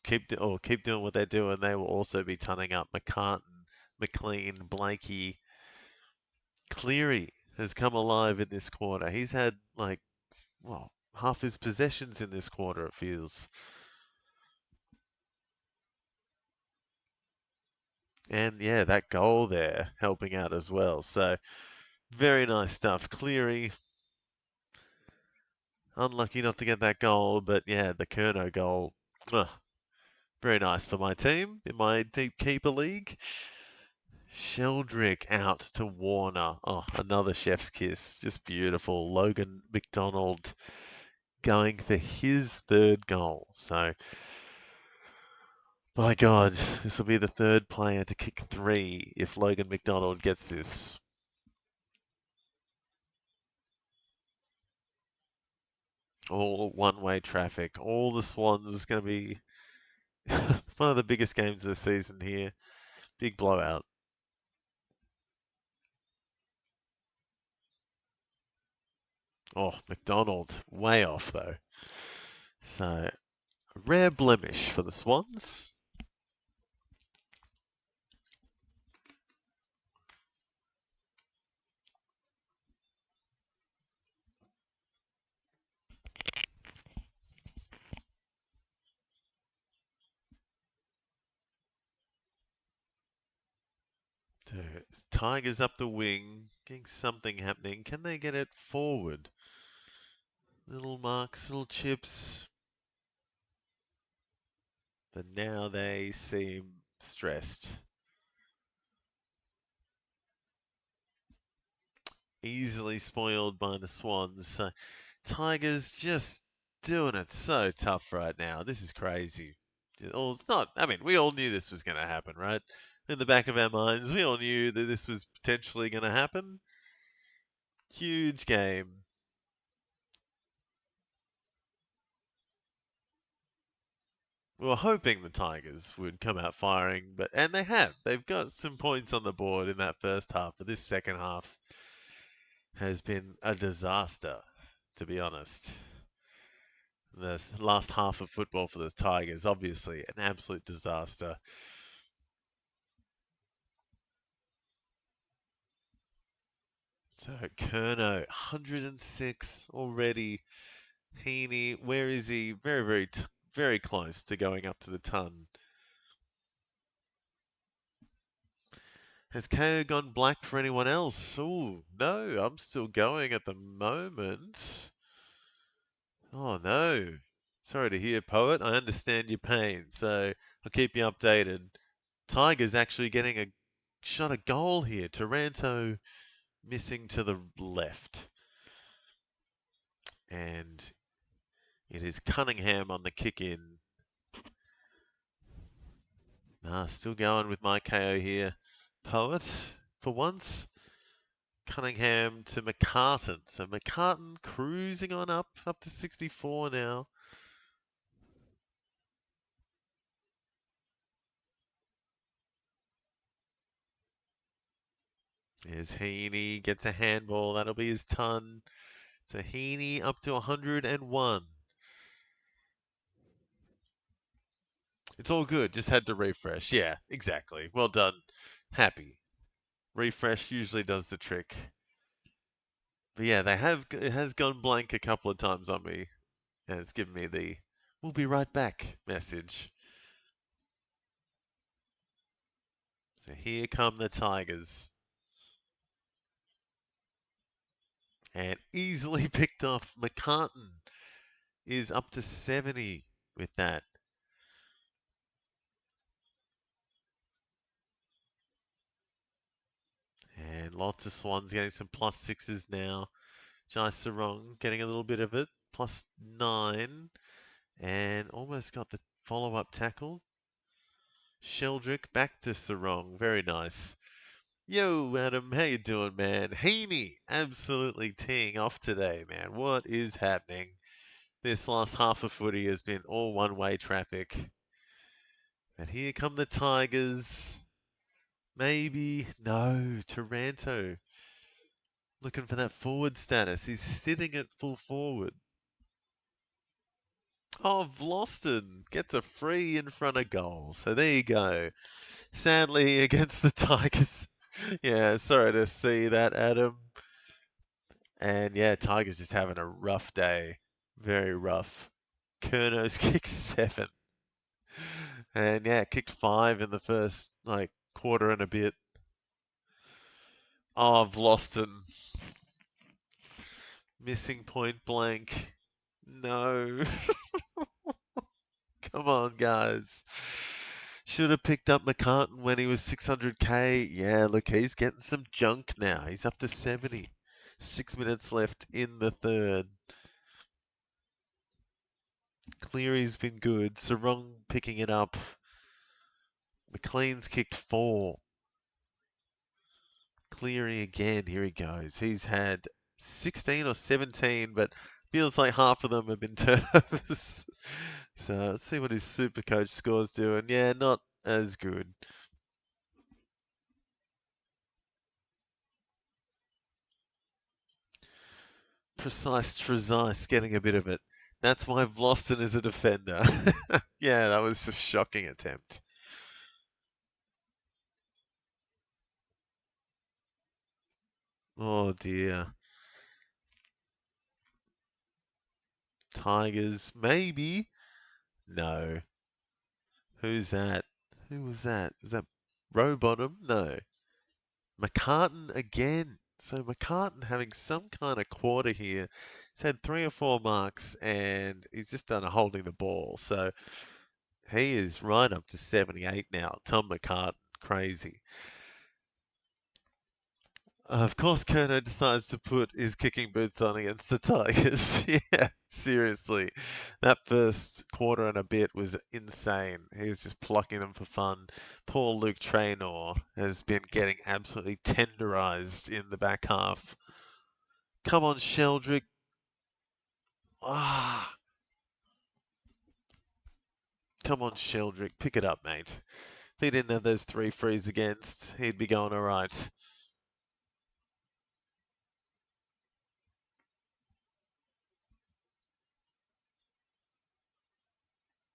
Speaker 1: keep doing what they're doing, they will also be tunning up. McCartan, McLean, Blakey, Cleary has come alive in this quarter. He's had half his possessions in this quarter, it feels. And yeah, that goal there helping out as well. So very nice stuff. Cleary, unlucky not to get that goal, but yeah, the Curnow goal, very nice for my team in my deep keeper league. Sheldrick out to Warner. Oh, another chef's kiss. Just beautiful. Logan McDonald going for his 3rd goal. So, my God, this will be the 3rd player to kick 3 if Logan McDonald gets this. All one-way traffic. All the Swans is going to be one of the biggest games of the season here. Big blowout. Oh, McDonald, way off though. So, a rare blemish for the Swans. Tigers up the wing, getting something happening. Can they get it forward? Little marks, little chips. But now they seem stressed. Easily spoiled by the Swans. So Tigers just doing it so tough right now. This is crazy. Well, it's not. I mean, we all knew this was going to happen, right? In the back of our minds, we all knew that this was potentially going to happen. Huge game. We were hoping the Tigers would come out firing, and they have. They've got some points on the board in that first half, but this second half has been a disaster, to be honest. The last half of football for the Tigers, obviously, an absolute disaster. So Curnow, 106 already. Heaney, where is he? Very, very, very close to going up to the ton. Has KO gone black for anyone else? Oh, no, I'm still going at the moment. Oh, no. Sorry to hear, Poet. I understand your pain, so I'll keep you updated. Tigers actually getting a shot at goal here. Taranto missing to the left. And it is Cunningham on the kick in. Still going with my KO here. Poet, for once. Cunningham to McCartan. So McCartan cruising on up to 64 now. Here's Heaney, gets a handball. That'll be his ton. So Heaney up to 101. It's all good. Just had to refresh. Yeah, exactly. Well done. Happy. Refresh usually does the trick. But yeah, it has gone blank a couple of times on me. And it's given me the "we'll be right back" message. So here come the Tigers. And easily picked off. McCartan is up to 70 with that. And lots of Swans getting some plus sixes now. Jai Sarong getting a little bit of it. Plus 9. And almost got the follow-up tackle. Sheldrick back to Sarong. Very nice. Yo, Adam, how you doing, man? Heaney, absolutely teeing off today, man. What is happening? This last half of footy has been all one-way traffic. And here come the Tigers. Maybe. No, Taranto. Looking for that forward status. He's sitting at full forward. Oh, Vlosten gets a free in front of goal. So there you go. Sadly, against the Tigers. Yeah, sorry to see that, Adam. And yeah, Tigers just having a rough day. Very rough. Kurno's kicked 7. And yeah, kicked 5 in the first quarter and a bit. Oh, Vlosten. Missing point blank. No. Come on, guys. Should have picked up McCartan when he was 600k. Yeah, look, he's getting some junk now. He's up to 70. 6 minutes left in the third. Cleary's been good. Sarong picking it up. McLean's kicked 4. Cleary again. Here he goes. He's had 16 or 17, but feels like half of them have been turnovers. So let's see what his super coach score's doing. Yeah, not as good. Precise getting a bit of it. That's why Vlosten is a defender. Yeah, that was just shocking attempt. Oh dear. Tigers, maybe? No. Who's that? Who was that? Was that Rowbottom? No. McCartan again. So McCartan having some kind of quarter here. He's had 3 or 4 marks and he's just done a holding the ball. So he is right up to 78 now. Tom McCartan, crazy. Of course, Kerno decides to put his kicking boots on against the Tigers. Yeah, seriously. That first quarter and a bit was insane. He was just plucking them for fun. Poor Luke Traynor has been getting absolutely tenderized in the back half. Come on, Sheldrick. Ah. Come on, Sheldrick. Pick it up, mate. If he didn't have those 3 frees against, he'd be going all right.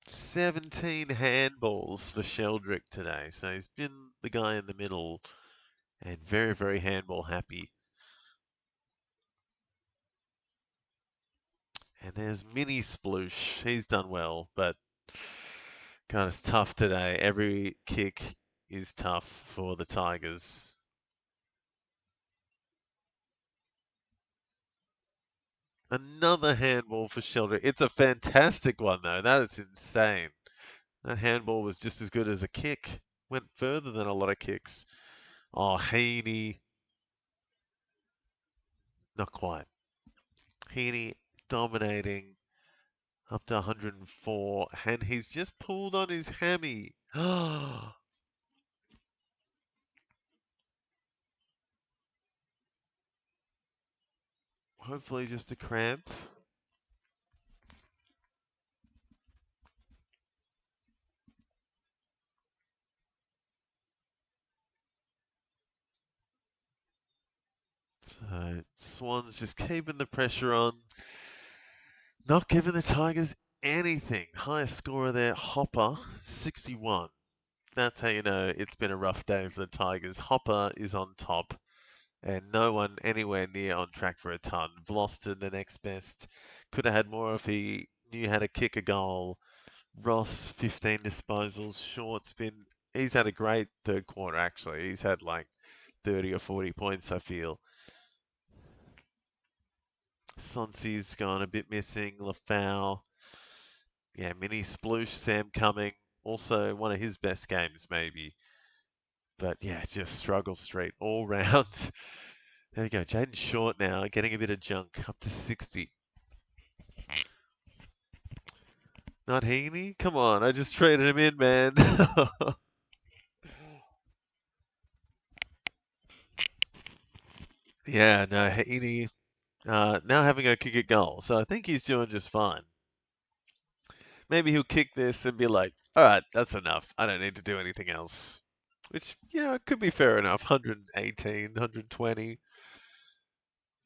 Speaker 1: 17 handballs for Sheldrick today. So he's been the guy in the middle and very, very handball happy. And there's Mini Sploosh. He's done well, but God, it's tough today. Every kick is tough for the Tigers. Another handball for Sheldrick. It's a fantastic one, though. That is insane. That handball was just as good as a kick. Went further than a lot of kicks. Oh, Heaney. Not quite. Heaney dominating up to 104, and he's just pulled on his hammy. Hopefully just a cramp. So Swans just keeping the pressure on, not giving the Tigers anything. Highest scorer there, Hopper, 61. That's how you know it's been a rough day for the Tigers. Hopper is on top, and no one anywhere near on track for a ton. Vlosten, the next best, could have had more if he knew how to kick a goal. Ross, 15 disposals. Short's he's had a great third quarter, actually. He's had like 30 or 40 points, I feel. Sonsi's gone a bit missing. Lafau. Yeah, mini sploosh. Sam Cumming. Also one of his best games, maybe. But yeah, just struggle street all round. There we go. Jaden Short now, getting a bit of junk, up to 60. Not Heaney? Come on, I just traded him in, man. Yeah, no, Heaney now having a kick at goal. So I think he's doing just fine. Maybe he'll kick this and be like, all right, that's enough. I don't need to do anything else. Which, it could be fair enough. 118, 120.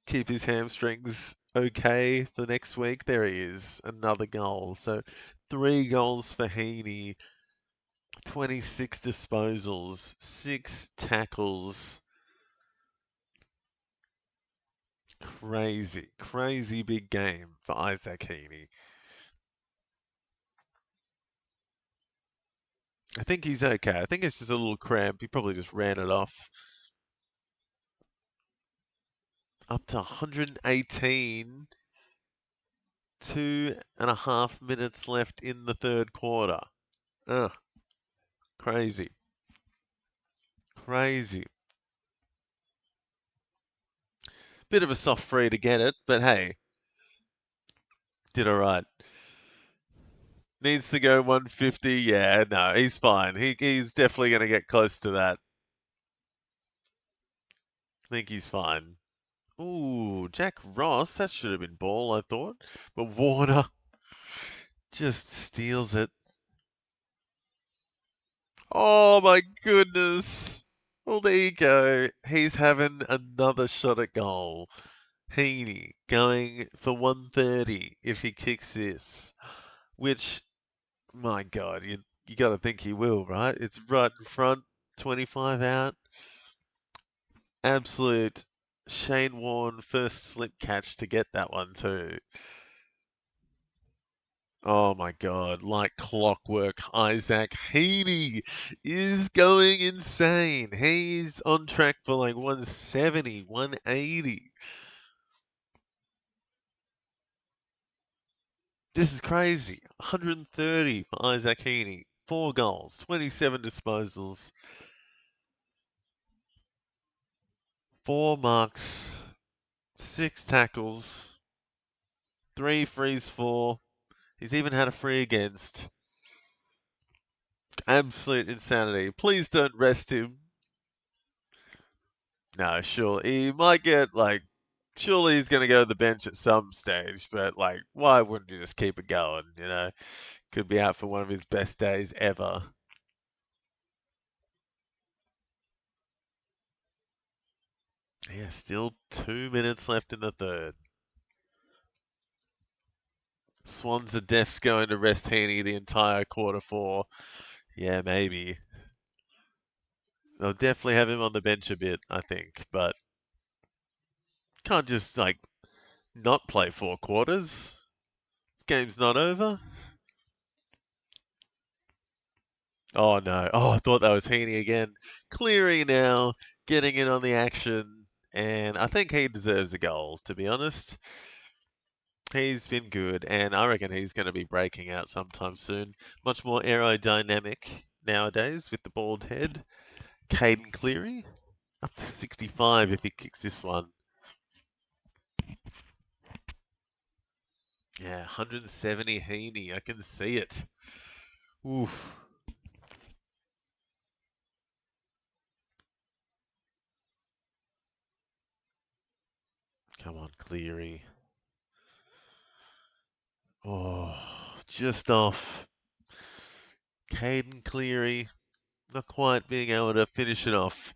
Speaker 1: Keep his hamstrings okay for next week. There he is, another goal. So 3 goals for Heaney, 26 disposals, 6 tackles. Crazy big game for Isaac Heaney. I think he's okay. I think it's just a little cramp. He probably just ran it off. Up to 118. 2.5 minutes left in the third quarter. Ugh. Crazy. Bit of a soft free to get it, but hey, did alright. Needs to go 150. Yeah, no, he's fine. He's definitely going to get close to that. I think he's fine. Ooh, Jack Ross. That should have been ball, I thought. But Warner just steals it. Oh my goodness. Well, there you go. He's having another shot at goal. Heaney going for 130 if he kicks this. Which, my God, you got to think he will, right? It's right in front, 25 out. Absolute Shane Warne first slip catch to get that one too. Oh my God, like clockwork, Isaac Heaney is going insane. He's on track for like 170, 180. This is crazy. 130 for Isaac Heaney. 4 goals, 27 disposals, 4 marks, 6 tackles, 3 frees 4. He's even had a free against. Absolute insanity. Please don't rest him. No, sure. He might get, surely he's going to go to the bench at some stage, but, why wouldn't you just keep it going, Could be out for one of his best days ever. Yeah, still 2 minutes left in the third. Swans are defs going to rest Heaney the entire quarter 4. Yeah, maybe. They'll definitely have him on the bench a bit, I think, but can't just, not play 4 quarters. This game's not over. Oh, no. Oh, I thought that was Heaney again. Cleary now, getting in on the action, and I think he deserves a goal, to be honest. He's been good, and I reckon he's going to be breaking out sometime soon. Much more aerodynamic nowadays with the bald head. Caden Cleary, up to 65 if he kicks this one. Yeah, 170 Heaney. I can see it. Oof. Come on, Cleary. Oh, just off. Caden Cleary, not quite being able to finish it off.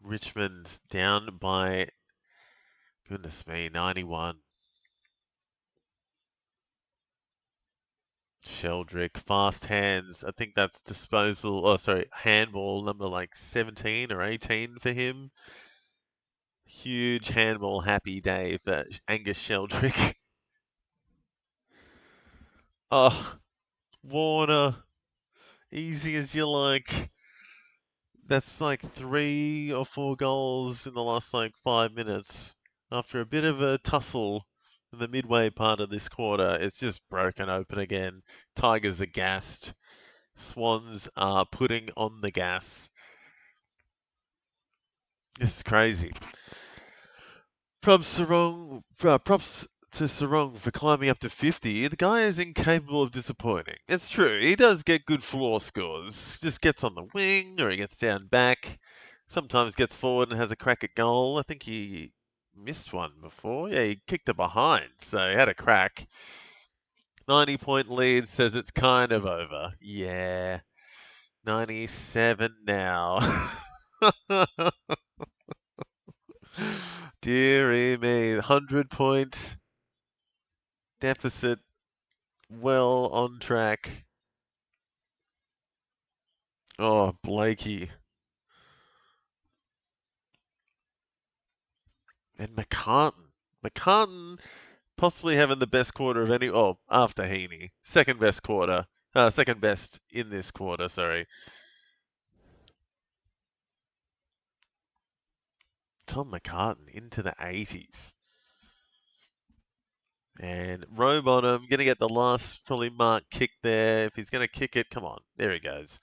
Speaker 1: Richmond down by, goodness me, 91. Sheldrick, fast hands. I think that's disposal. Oh, sorry, handball number like 17 or 18 for him. Huge handball happy day for Angus Sheldrick. Oh, Warner, easy as you like. That's like 3 or 4 goals in the last like 5 minutes. After a bit of a tussle in the midway part of this quarter, it's just broken open again. Tigers are gassed. Swans are putting on the gas. This is crazy. Props to Sarong for climbing up to 50. The guy is incapable of disappointing. It's true, he does get good floor scores. Just gets on the wing or he gets down back. Sometimes gets forward and has a crack at goal. I think he missed one before. Yeah, he kicked it behind, so he had a crack. 90-point lead says it's kind of over. Yeah. 97 now. Deary me. 100-point deficit. Well on track. Oh, Blakey. And McCartan. McCartan possibly having the best quarter of any. Oh, after Heaney. Second best quarter. Second best in this quarter, sorry. Tom McCartan into the 80s. And Rowbottom going to get the last probably mark kick there. If he's going to kick it, come on. There he goes.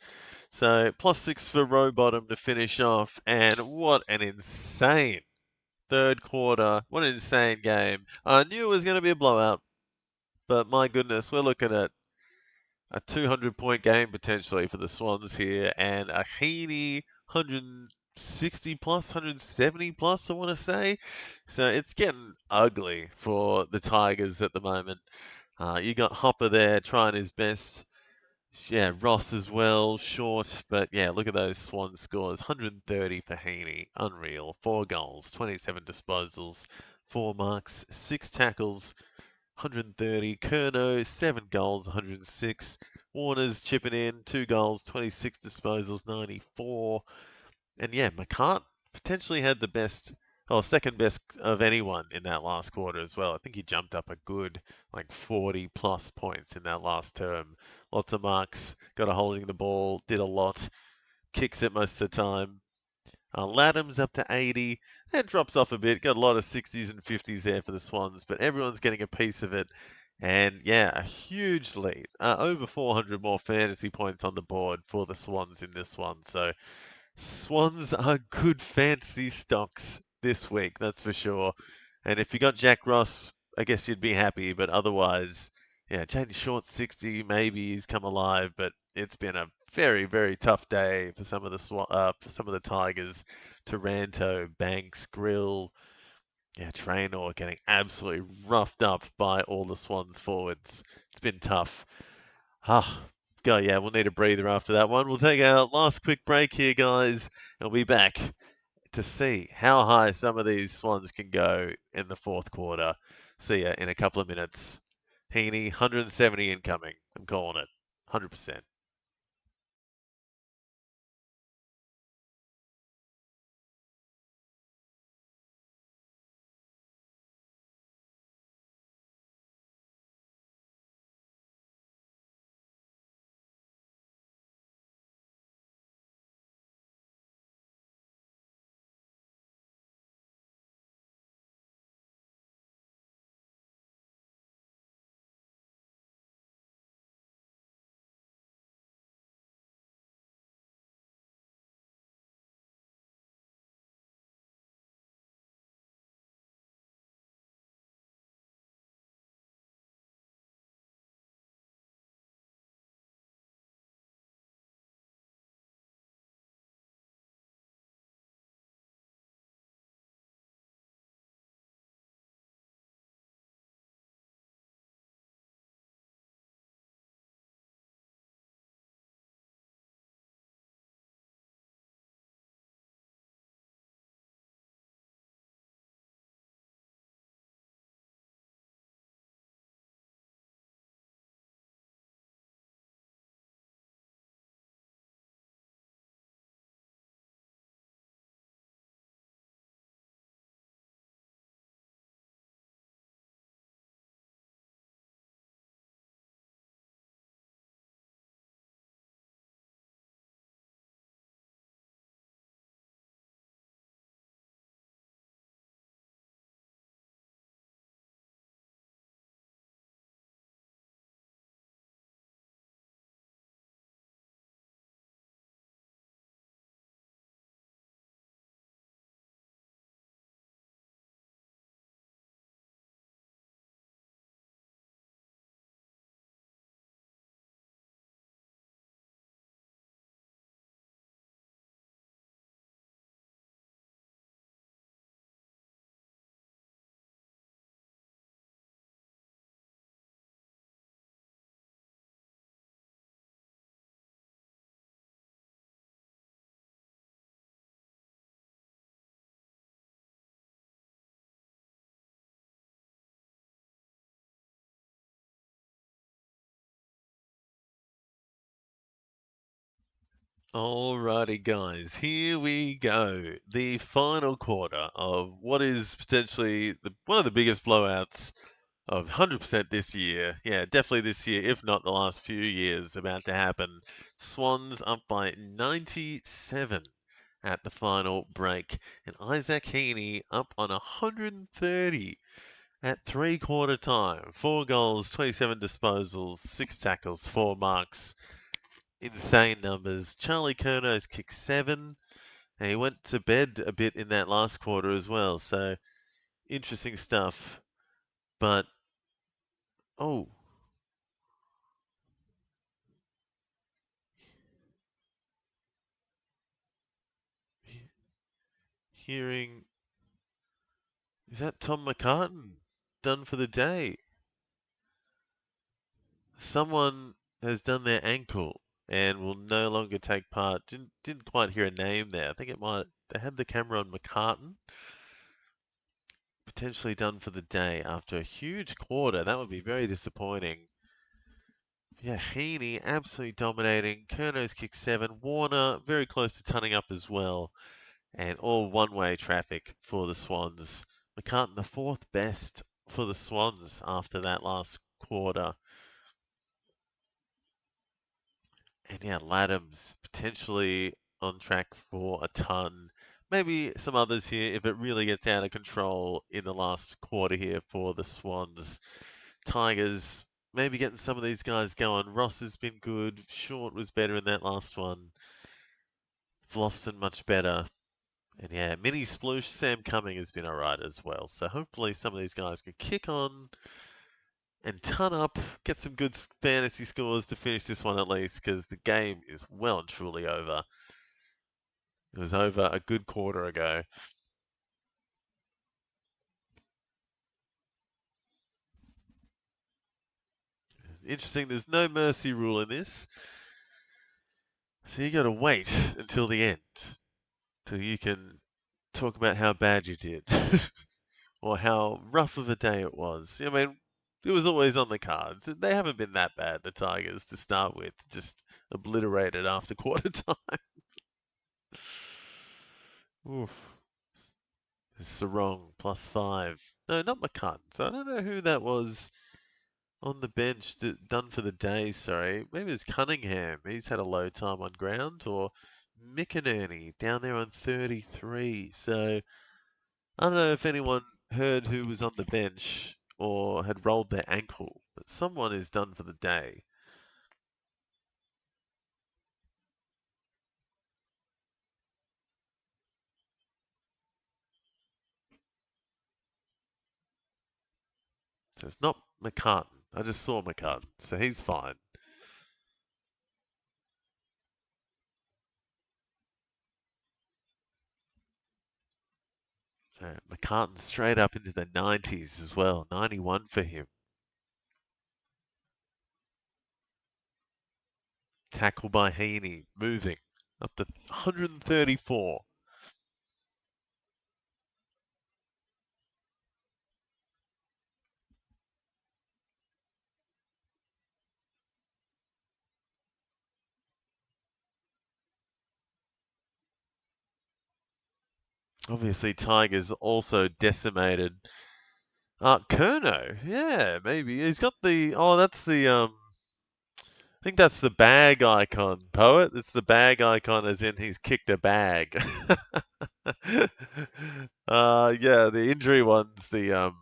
Speaker 1: So +6 for Rowbottom to finish off. And what an insane third quarter. What an insane game. I knew it was going to be a blowout. But my goodness, we're looking at a 200-point game potentially for the Swans here. And a Heaney 160 plus, 170 plus, I want to say. So it's getting ugly for the Tigers at the moment. You got Hopper there trying his best. Yeah, Ross as well, short. But yeah, look at those Swan scores. 130 for Heaney. Unreal. 4 goals, 27 disposals, 4 marks, 6 tackles, 130. Curnow, 7 goals, 106. Warner's chipping in, 2 goals, 26 disposals, 94. And yeah, McCart potentially had the best, or second best of anyone in that last quarter as well. I think he jumped up a good like 40 plus points in that last term. Lots of marks, got a holding the ball, did a lot, kicks it most of the time. Ladham's up to 80, and drops off a bit. Got a lot of 60s and 50s there for the Swans, but everyone's getting a piece of it. And yeah, a huge lead. Over 400 more fantasy points on the board for the Swans in this one. So Swans are good fantasy stocks this week, that's for sure. And if you got Jack Ross, I guess you'd be happy, but otherwise, yeah, Jaden Short 60, maybe he's come alive, but it's been a very, very tough day for some of the Tigers. Taranto, Banks, Grill, yeah, Traynor getting absolutely roughed up by all the Swans forwards. It's been tough. Ah, God, yeah, we'll need a breather after that one. We'll take our last quick break here, guys, and we'll be back to see how high some of these Swans can go in the fourth quarter. See ya in a couple of minutes. Heaney, 170 incoming. I'm calling it. 100%. Alrighty, guys, here we go. The final quarter of what is potentially one of the biggest blowouts of 100% this year. Yeah, definitely this year, if not the last few years, about to happen. Swans up by 97 at the final break, and Isaac Heaney up on 130 at three-quarter time. 4 goals, 27 disposals, 6 tackles, 4 marks. Insane numbers. Charlie Curnow's kicked 7. And he went to bed a bit in that last quarter as well. So interesting stuff. But oh, hearing, is that Tom McCartan done for the day? Someone has done their ankle and will no longer take part. Didn't quite hear a name there. I think it might. They had the camera on McCartan. Potentially done for the day after a huge quarter. That would be very disappointing. Yeah, Heaney absolutely dominating. Curnow's kicked 7. Warner very close to tunning up as well. And all one-way traffic for the Swans. McCartan, the 4th best for the Swans after that last quarter. And yeah, Laddams potentially on track for a ton. Maybe some others here if it really gets out of control in the last quarter here for the Swans. Tigers, maybe getting some of these guys going. Ross has been good. Short was better in that last one. Vlosten much better. And yeah, Mini Sploosh, Sam Cumming has been alright as well. So hopefully some of these guys can kick on and ton up, get some good fantasy scores to finish this one at least, because the game is well and truly over. It was over a good quarter ago. Interesting, there's no mercy rule in this. So you got to wait until the end, till you can talk about how bad you did, or how rough of a day it was. I mean, it was always on the cards. They haven't been that bad, the Tigers, to start with. Just obliterated after quarter time. Oof. Sarong, +5. No, not McCann. So I don't know who that was on the bench done for the day, sorry. Maybe it's Cunningham. He's had a low time on ground. Or McInerney down there on 33. So I don't know if anyone heard who was on the bench or had rolled their ankle, but someone is done for the day. So it's not McCartan. I just saw McCartan, so he's fine. So McCartan straight up into the 90s as well. 91 for him. Tackle by Heaney, moving up to 134. Obviously, Tigers also decimated. Kerno, yeah, maybe he's got the. Oh, that's the. I think that's the bag icon, poet. It's the bag icon, as in he's kicked a bag. Yeah, the injury one's the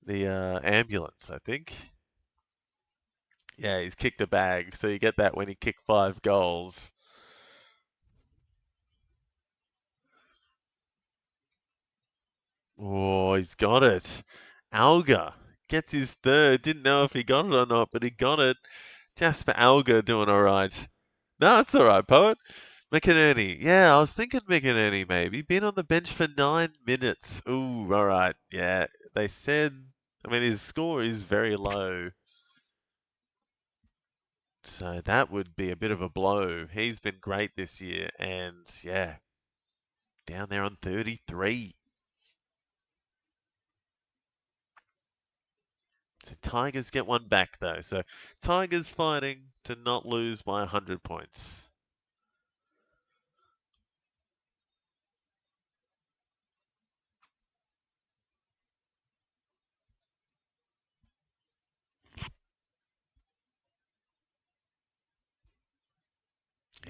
Speaker 1: ambulance, I think. Yeah, he's kicked a bag, so you get that when he kicked 5 goals. Oh, he's got it. Alga gets his 3rd. Didn't know if he got it or not, but he got it. Jasper Alga doing all right. No, it's all right, poet. McInerney. Yeah, I was thinking McInerney maybe. Been on the bench for 9 minutes. Ooh, all right. Yeah, they said. I mean, his score is very low. So that would be a bit of a blow. He's been great this year, and yeah, down there on 33. So Tigers get one back though. So Tigers fighting, to not lose by 100 points.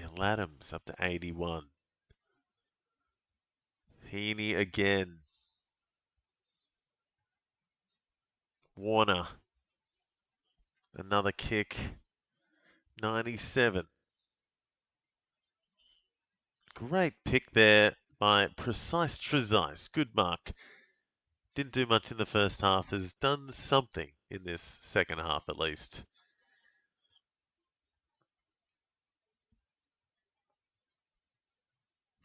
Speaker 1: And Laddams up to 81. Heaney again. Warner. Another kick. 97. Great pick there by Precise Trezise. Good mark. Didn't do much in the first half. Has done something in this second half at least.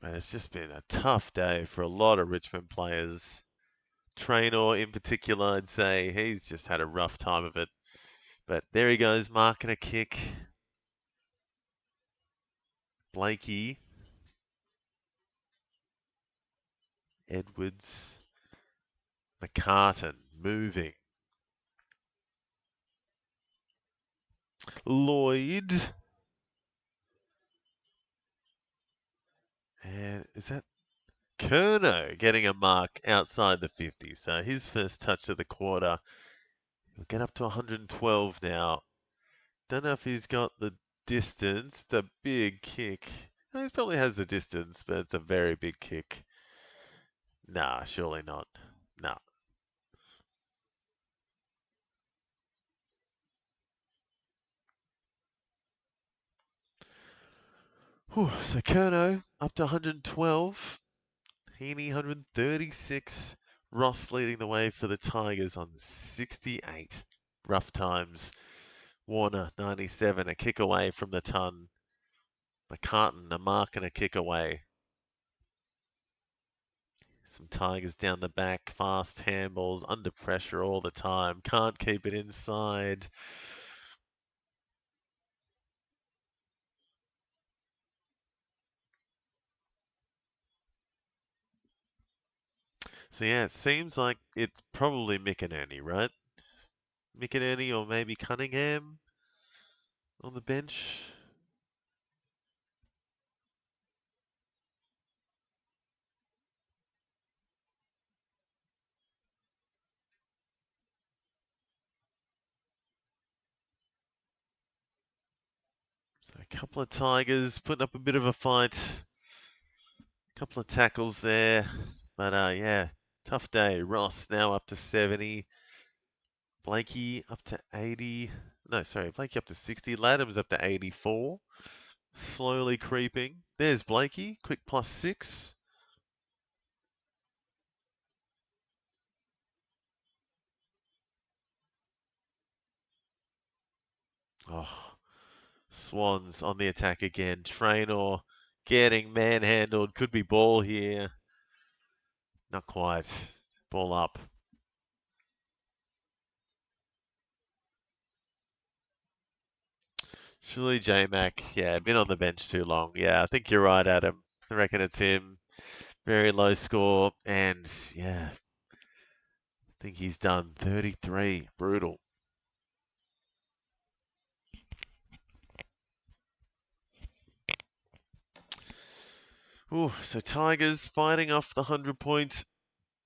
Speaker 1: And it's just been a tough day for a lot of Richmond players. Traynor in particular, I'd say he's just had a rough time of it. But there he goes, marking a kick. Blakey. Edwards. McCartan moving. Lloyd. And is that Curnow getting a mark outside the 50? So his first touch of the quarter. He'll get up to 112 now. Don't know if he's got the distance. It's a big kick. He probably has the distance, but it's a very big kick. Nah, surely not. Nah. Whew, so Curnow up to 112. Heaney 136. Ross leading the way for the Tigers on 68. Rough times. Warner 97. A kick away from the ton. McCartan a mark and a kick away. Some Tigers down the back, fast handballs, under pressure all the time. Can't keep it inside. So yeah, it seems like it's probably McInerney, right? McInerney or maybe Cunningham on the bench. So a couple of Tigers putting up a bit of a fight. A couple of tackles there. But yeah, tough day. Ross now up to 70. Blakey up to 80. No, sorry, Blakey up to 60. Laddams up to 84. Slowly creeping. There's Blakey, quick +6. Oh, Swans on the attack again. Traynor getting manhandled. Could be ball here. Not quite. Ball up. Surely J-Mac, yeah, been on the bench too long. Yeah, I think you're right, Adam. I reckon it's him. Very low score. And yeah, I think he's done 33. Brutal. Ooh, so Tigers fighting off the 100-point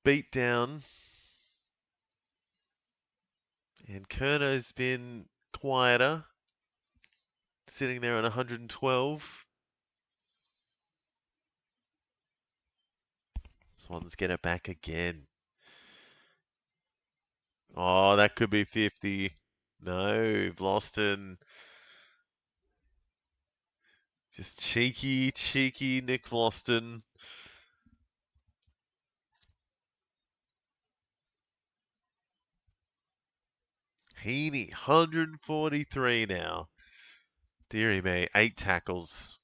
Speaker 1: beat down. And Kurnow's been quieter, sitting there at 112. Swans get it back again. Oh, that could be 50. No, Vlosten. Just cheeky Nick Vlosten. Heaney, 143 now. Deary me, 8 tackles.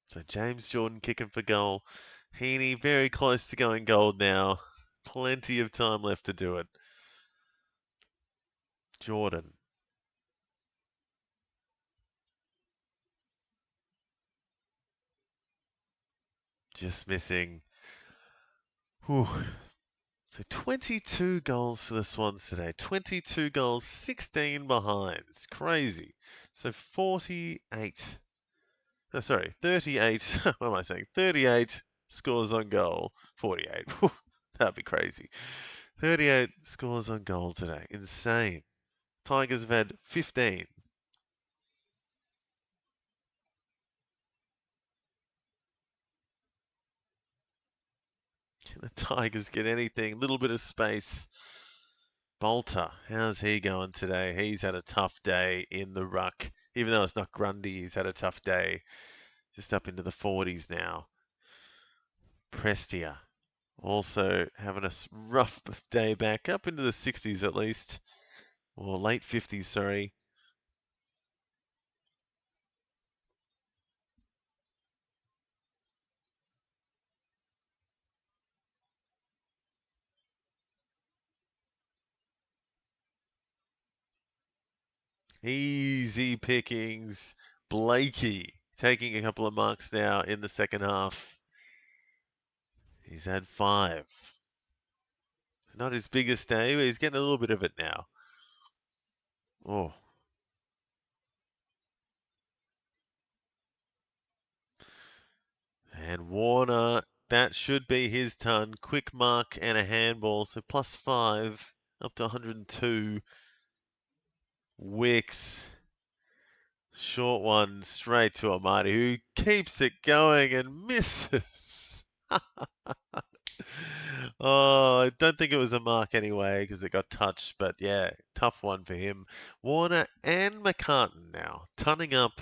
Speaker 1: So James Jordan kicking for goal. Heaney very close to going gold now. Plenty of time left to do it. Jordan. Just missing. Whew. So 22 goals for the Swans today. 22 goals, 16 behinds. Crazy. So 48. Oh, sorry, 38. What am I saying? 38 scores on goal. 48. That'd be crazy. 38 scores on goal today. Insane. Tigers have had 15. Can the Tigers get anything? Little bit of space. Bolter, how's he going today? He's had a tough day in the ruck. Even though it's not Grundy, he's had a tough day. Just up into the 40s now. Prestia, also having a rough day back, up into the 60s at least. Or late 50s, sorry. Easy pickings. Blakey taking a couple of marks now in the second half. He's had 5. Not his biggest day, but he's getting a little bit of it now. Oh. And Warner, that should be his ton. Quick mark and a handball, so +5 up to 102. Wicks. Short one straight to Amadi, who keeps it going and misses. Oh, I don't think it was a mark anyway because it got touched, but yeah, tough one for him. Warner and McCartan now, tunning up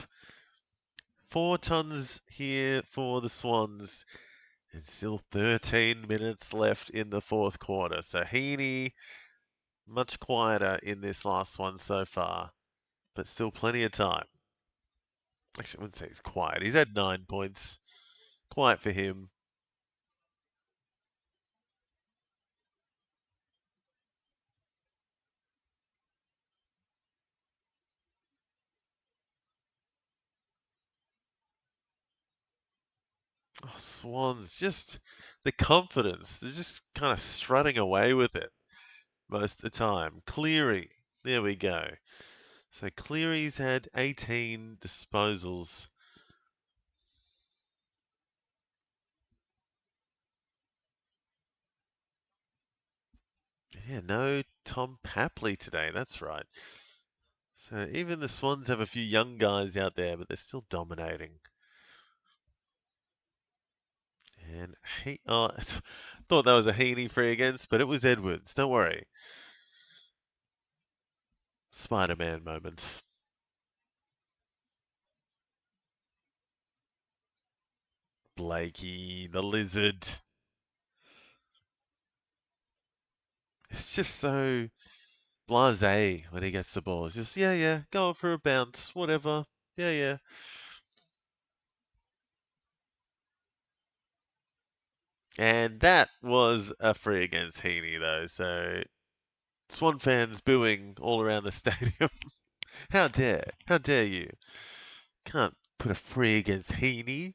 Speaker 1: 4 tons here for the Swans. And still 13 minutes left in the fourth quarter. So Heaney, much quieter in this last one so far, but still plenty of time. Actually, I wouldn't say he's quiet. He's had 9 points. Quiet for him. Oh, Swans, just the confidence. They're just kind of strutting away with it most of the time. Cleary, there we go. So Cleary's had 18 disposals. Yeah, no Tom Papley today. That's right. So even the Swans have a few young guys out there, but they're still dominating. And he, oh, thought that was a Heaney free against, but it was Edwards. Don't worry. Spider-Man moment. Blakey, the lizard. It's just so blasé when he gets the ball. It's just, yeah, yeah, go for a bounce, whatever. Yeah, yeah. And that was a free against Heaney, though. So Swan fans booing all around the stadium. How dare? How dare you? Can't put a free against Heaney.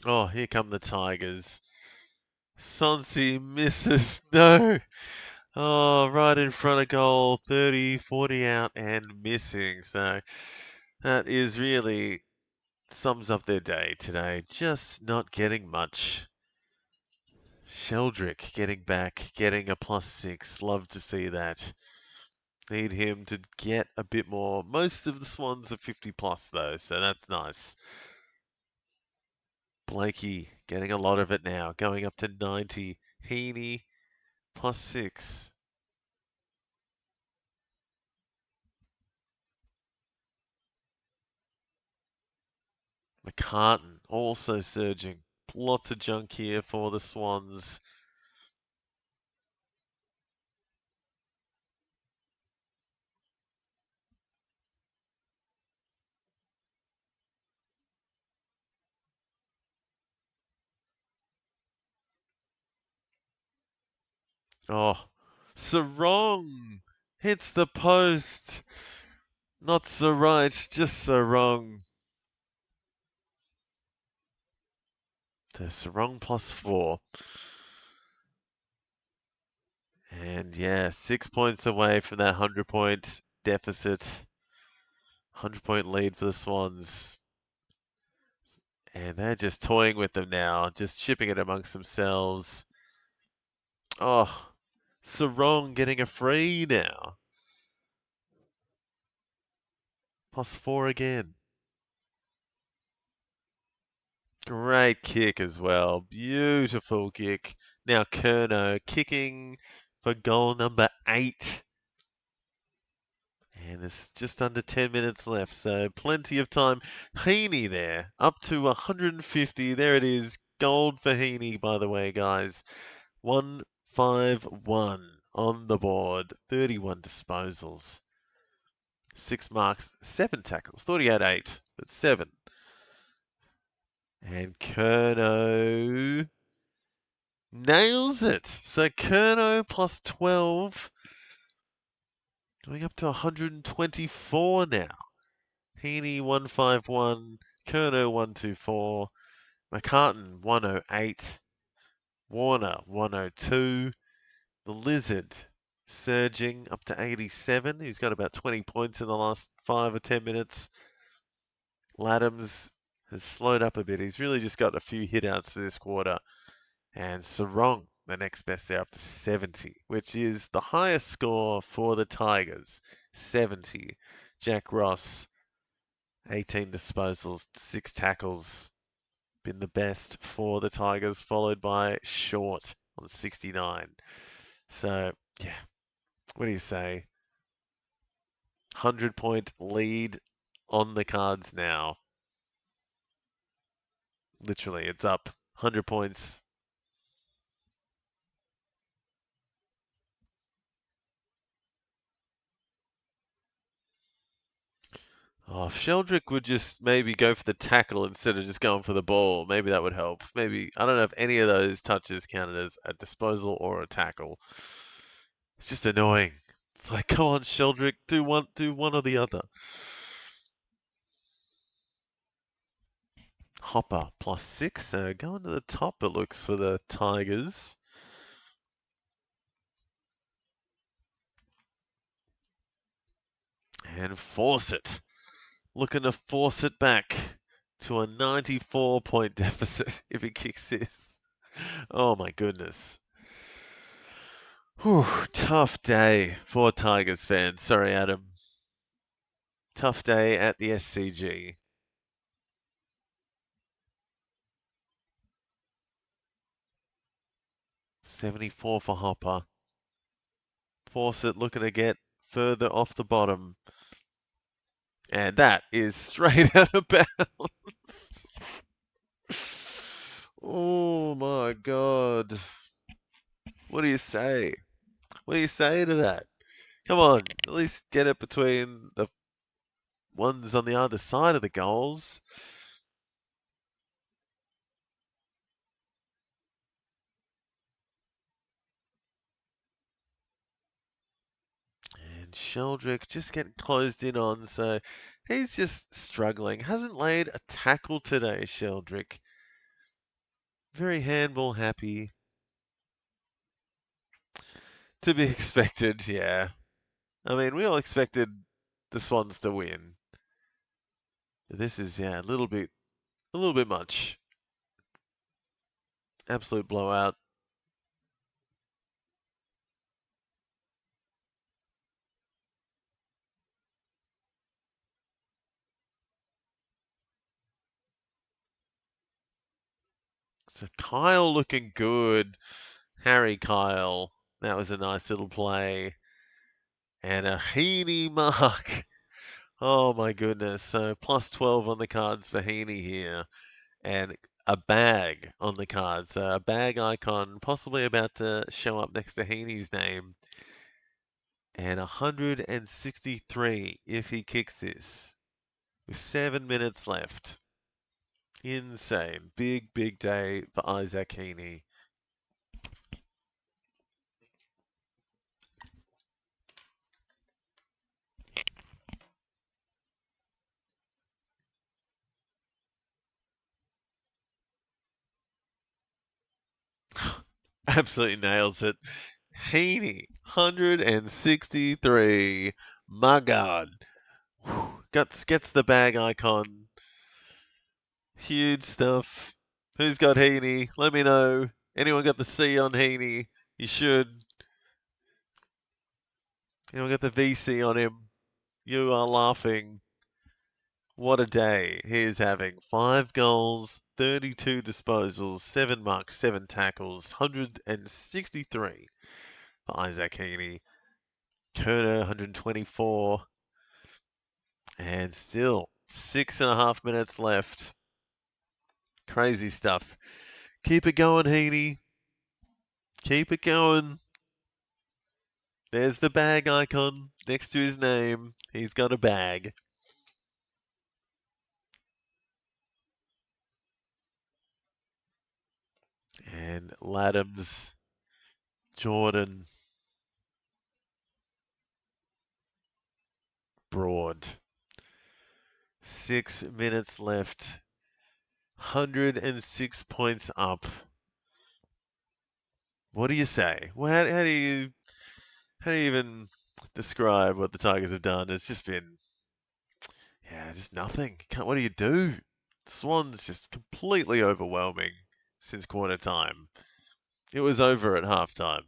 Speaker 1: Oh, here come the Tigers. Sonsi misses. No. Oh, right in front of goal. 30, 40 out and missing. So that is really sums up their day today. Just not getting much. Sheldrick getting back, getting a +6. Love to see that. Need him to get a bit more. Most of the Swans are 50 plus though, so that's nice. Blakey getting a lot of it now, going up to 90. Heaney +6. McCartan also surging. Lots of junk here for the Swans. Oh, Sarong hits the post. Not so right, just so wrong. So Sarong +4. And yeah, 6 points away from that 100-point deficit. 100-point lead for the Swans. And they're just toying with them now, just chipping it amongst themselves. Oh, Sarong getting a free now. +4 again. Great kick as well. Beautiful kick. Now Curnow kicking for goal number 8. And there's just under 10 minutes left, so plenty of time. Heaney there, up to 150. There it is. Gold for Heaney, by the way, guys. 151 on the board. 31 disposals. 6 marks, 7 tackles. Thought he had 8, but 7. And Curnow nails it. So Curnow +12. Going up to 124 now. Heaney 151, Curnow 124, McCartan 108, Warner 102, the Lizard surging up to 87. He's got about 20 points in the last 5 or 10 minutes. Laddams has slowed up a bit. He's really just got a few hitouts for this quarter. And Sarong, the next best there, up to 70, which is the highest score for the Tigers. 70. Jack Ross, 18 disposals, 6 tackles. Been the best for the Tigers, followed by Short on 69. So, yeah, what do you say? 100-point lead on the cards now. Literally, it's up 100 points. Oh, if Sheldrick would just maybe go for the tackle instead of just going for the ball, maybe that would help. Maybe, I don't know if any of those touches counted as a disposal or a tackle. It's just annoying. It's like, come on, Sheldrick, do one or the other. Hopper +6, so going to the top it looks for the Tigers. And Fawcett, looking to force it back to a 94-point deficit if he kicks this. Oh my goodness. Whew, tough day for Tigers fans. Sorry, Adam. Tough day at the SCG. $74 for Hopper. Fawcett looking to get further off the bottom. And that is straight out of bounds. Oh my God. What do you say? What do you say to that? Come on, at least get it between the ones on the other side of the goals. And Sheldrick just getting closed in on, so he's just struggling. Hasn't laid a tackle today, Sheldrick. Very handball happy. To be expected, yeah. I mean, we all expected the Swans to win. This is, yeah, a little bit much. Absolute blowout. So Kyle looking good. Harry Kyle. That was a nice little play. And a Heaney mark. Oh my goodness. So +12 on the cards for Heaney here. And a bag on the cards. So a bag icon possibly about to show up next to Heaney's name. And 163 if he kicks this. With 7 minutes left. Insane. Big day for Isaac Heaney. Absolutely nails it. Heaney, 163. My God. Gets the bag icon. Huge stuff. Who's got Heaney? Let me know. Anyone got the C on Heaney? You should. Anyone got the VC on him? You are laughing. What a day he is having. 5 goals, 32 disposals, 7 marks, 7 tackles, 163 for Isaac Heaney. Kerner, 124. And still 6.5 minutes left. Crazy stuff. Keep it going, Heaney. Keep it going. There's the bag icon next to his name. He's got a bag. And Laddams, Jordan, Broad. 6 minutes left. 106 points up. What do you say? Well, how do you even describe what the Tigers have done? It's just been, yeah, just nothing. What do you do? Swans just completely overwhelming since quarter time. It was over at halftime.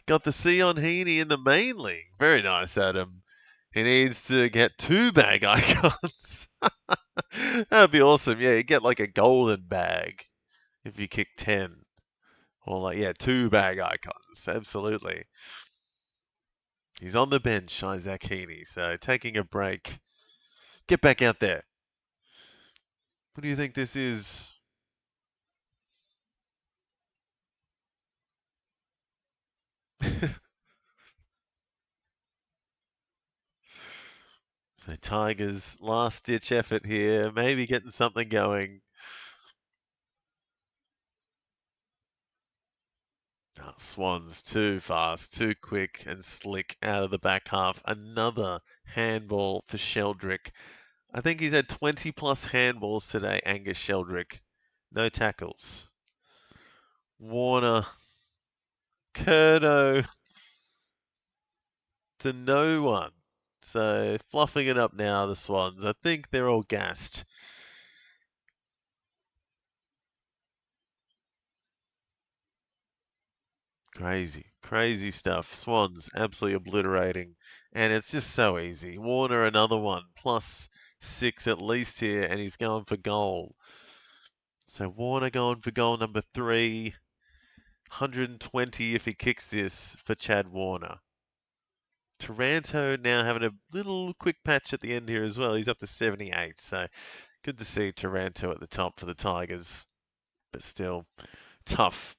Speaker 1: Got the C on Heaney in the main league. Very nice, Adam. He needs to get 2 bag icons. That'd be awesome. Yeah, you get like a golden bag if you kick 10. Or like, yeah, 2 bag icons. Absolutely. He's on the bench, Isaac Heaney, so taking a break. Get back out there. What do you think this is? So Tigers, last ditch effort here, maybe getting something going. Oh, Swans too fast, too quick and slick out of the back half. Another handball for Sheldrick. I think he's had 20 plus handballs today, Angus Sheldrick. No tackles. Warner, Curdo to no one. So fluffing it up now, the Swans. I think they're all gassed. Crazy, crazy stuff. Swans absolutely obliterating. And it's just so easy. Warner, another one. +6 at least here, and he's going for goal. So Warner going for goal number 3. 120 if he kicks this for Chad Warner. Taranto now having a little quick patch at the end here as well. He's up to 78. So good to see Taranto at the top for the Tigers. But still, tough,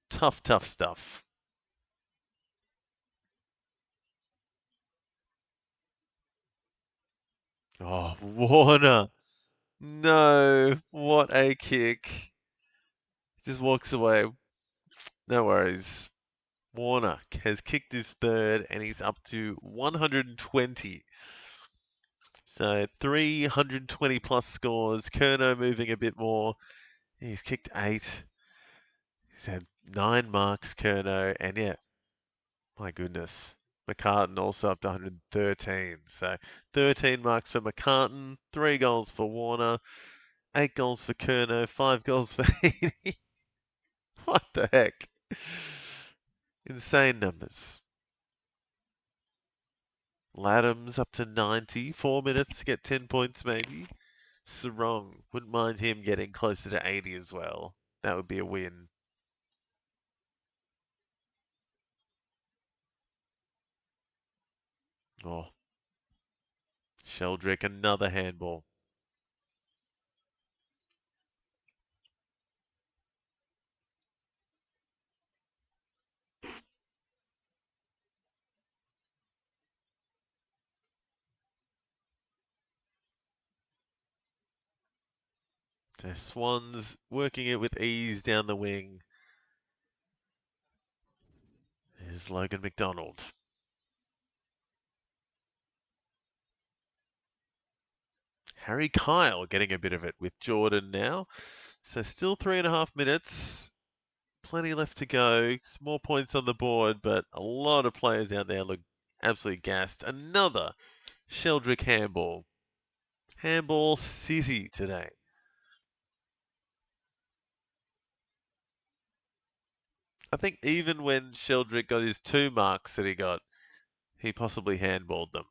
Speaker 1: tough stuff. Oh, Warner. No, what a kick. Just walks away. No worries. Warner has kicked his third and he's up to 120. So 320 plus scores. Kerno moving a bit more. He's kicked 8. He's had 9 marks, Kerno. And yeah, my goodness. McCartan also up to 113. So 13 marks for McCartan, 3 goals for Warner, 8 goals for Kerno, 5 goals for Heaney. What the heck? Insane numbers. Laddams up to 90. 4 minutes to get 10 points maybe. Sarong. Wouldn't mind him getting closer to 80 as well. That would be a win. Oh. Sheldrick, another handball. So Swans working it with ease down the wing. There's Logan McDonald. Harry Kyle getting a bit of it with Jordan now. So still 3.5 minutes. Plenty left to go. Some more points on the board, but a lot of players out there look absolutely gassed. Another Sheldrick handball. Handball City today. I think even when Sheldrick got his 2 marks that he got, he possibly handballed them.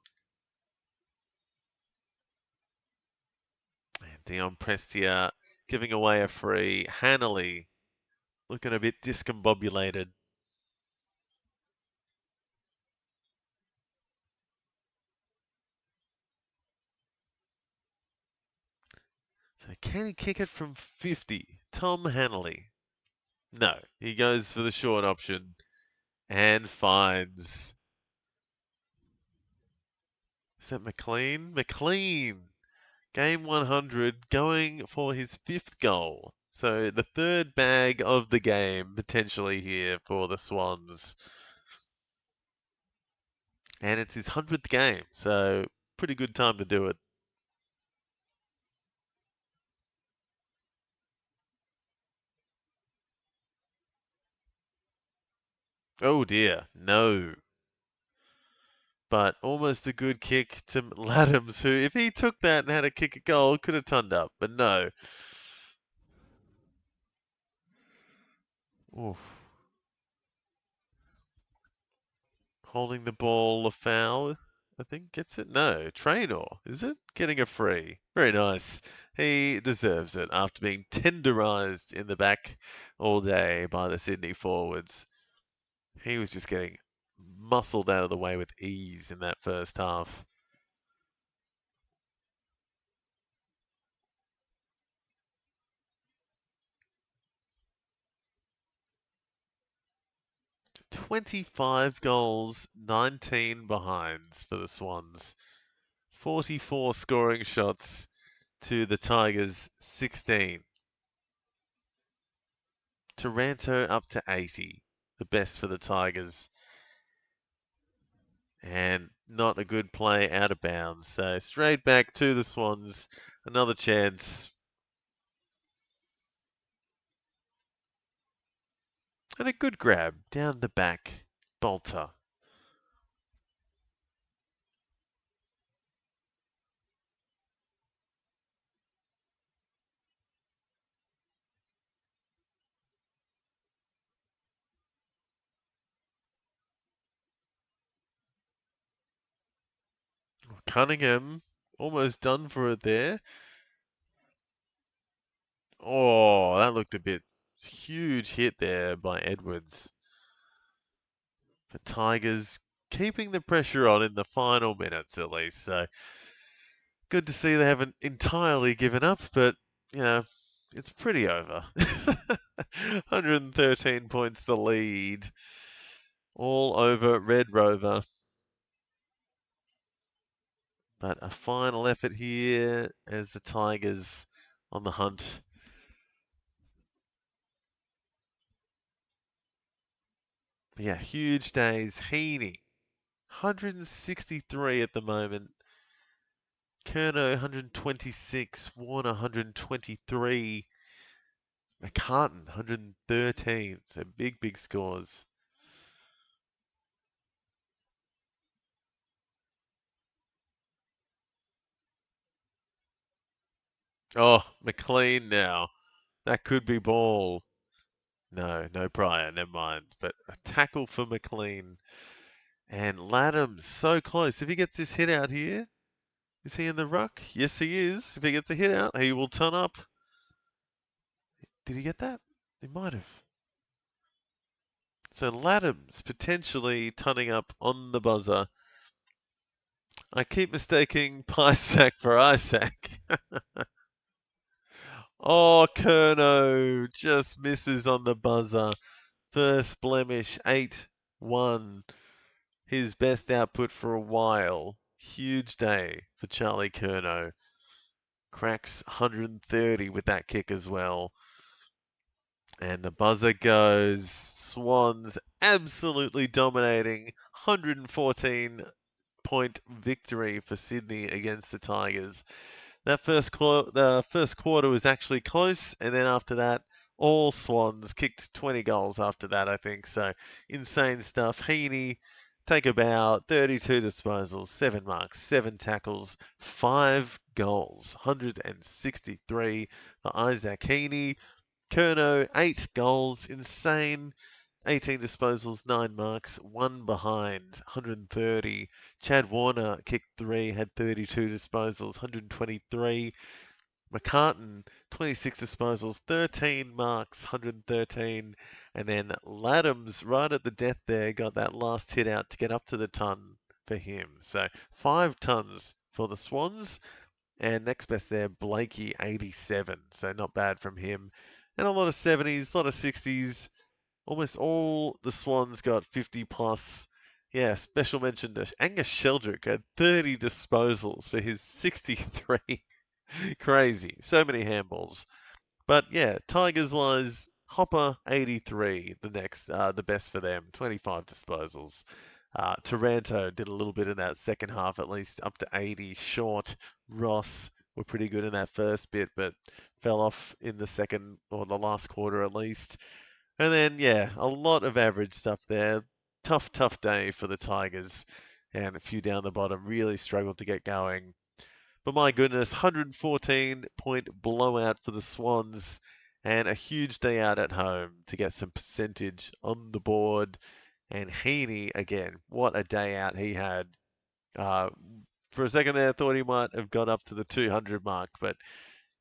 Speaker 1: And Dion Prestia giving away a free. Hanley looking a bit discombobulated. So can he kick it from 50? Tom Hanley. No, he goes for the short option and finds. Is that McLean? McLean! Game 100 going for his 5th goal. So the 3rd bag of the game potentially here for the Swans. And it's his 100th game, so pretty good time to do it. Oh dear, no. But almost a good kick to Laddams, who, if he took that and had a kick a goal, could have turned up, but no. Oof. Holding the ball, a foul, I think gets it. No, Traynor, is it? Getting a free. Very nice. He deserves it after being tenderised in the back all day by the Sydney forwards. He was just getting muscled out of the way with ease in that first half. "25 goals, 19 behinds for the Swans. 44 scoring shots to the Tigers' 16. Taranto up to 80, the best for the Tigers. And not a good play out of bounds. So straight back to the Swans. Another chance. And a good grab down the back. Bolter. Cunningham almost done for it there. Oh, that looked a bit huge hit there by Edwards. But Tigers keeping the pressure on in the final minutes at least. So good to see they haven't entirely given up, but it's pretty over. 113 points the lead. All over Red Rover. But a final effort here as the Tigers on the hunt. Yeah, huge days. Heaney, 163 at the moment. Curnow, 126. Warner, 123. McCartan, 113. So big, big scores. Oh, McLean now. That could be ball. No, no Pryor, never mind. But a tackle for McLean. And Laddams, so close. If he gets this hit out here, is he in the ruck? Yes, he is. If he gets a hit out, he will turn up. Did he get that? He might have. So Laddams potentially turning up on the buzzer. I keep mistaking Pysack for Isaac. Oh, Curnow just misses on the buzzer. First blemish, 8-1. His best output for a while. Huge day for Charlie Curnow. Cracks 130 with that kick as well. And the buzzer goes. Swans absolutely dominating. 114 point victory for Sydney against the Tigers. The first quarter was actually close, and then after that, all Swans kicked 20 goals after that, I think. So insane stuff. Heaney, take a bow, 32 disposals, 7 marks, 7 tackles, 5 goals, 163 for Isaac Heaney. Curnow, 8 goals, insane. 18 disposals, 9 marks, 1 behind, 130. Chad Warner kicked 3, had 32 disposals, 123. McCartan, 26 disposals, 13 marks, 113. And then Laddams, right at the death there, got that last hit out to get up to the ton for him. So 5 tons for the Swans. And next best there, Blakey, 87. So not bad from him. And a lot of 70s, a lot of 60s. Almost all the Swans got 50 plus. Yeah, special mention to Angus Sheldrick had 30 disposals for his 63. Crazy. So many handballs. But yeah, Tigers wise, Hopper 83, the best for them, 25 disposals. Taranto did a little bit in that second half, at least up to 80. Short, Ross were pretty good in that first bit, but fell off in the second or the last quarter at least. And then, yeah, a lot of average stuff there. Tough day for the Tigers. And a few down the bottom really struggled to get going. But my goodness, 114-point blowout for the Swans. And a huge day out at home to get some percentage on the board. And Heaney, again, what a day out he had. Uh, for a second there, I thought he might have got up to the 200 mark, but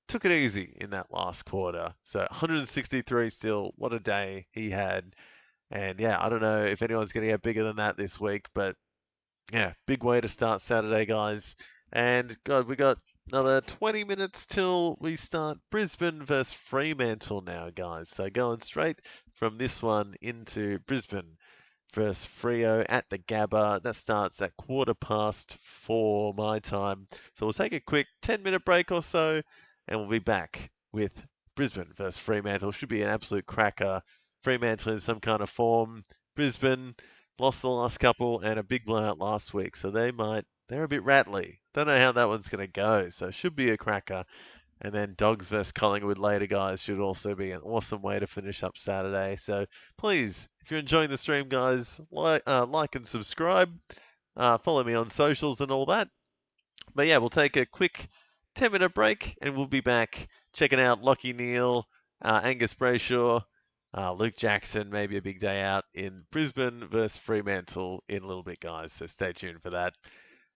Speaker 1: took it easy in that last quarter. So 163 still. What a day he had. And yeah, I don't know if anyone's going to get bigger than that this week, but yeah, big way to start Saturday, guys. And God, we got another 20 minutes till we start Brisbane versus Fremantle now, guys. So going straight from this one into Brisbane versus Freo at the Gabba. That starts at 4:15 my time. So we'll take a quick 10-minute break or so, and we'll be back with Brisbane versus Fremantle. Should be an absolute cracker. Fremantle in some kind of form. Brisbane lost the last couple and a big blowout last week, so they're a bit rattly. Don't know how that one's going to go, so should be a cracker. And then Dogs vs Collingwood later, guys, should also be an awesome way to finish up Saturday. So please, if you're enjoying the stream, guys, like and subscribe. Follow me on socials and all that. But yeah, we'll take a quick 10-minute break and we'll be back checking out Lockie Neal, Angus Brayshaw, Luke Jackson, maybe a big day out in Brisbane versus Fremantle in a little bit, guys. So stay tuned for that.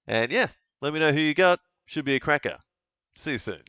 Speaker 1: And yeah, let me know who you got. Should be a cracker. See you soon.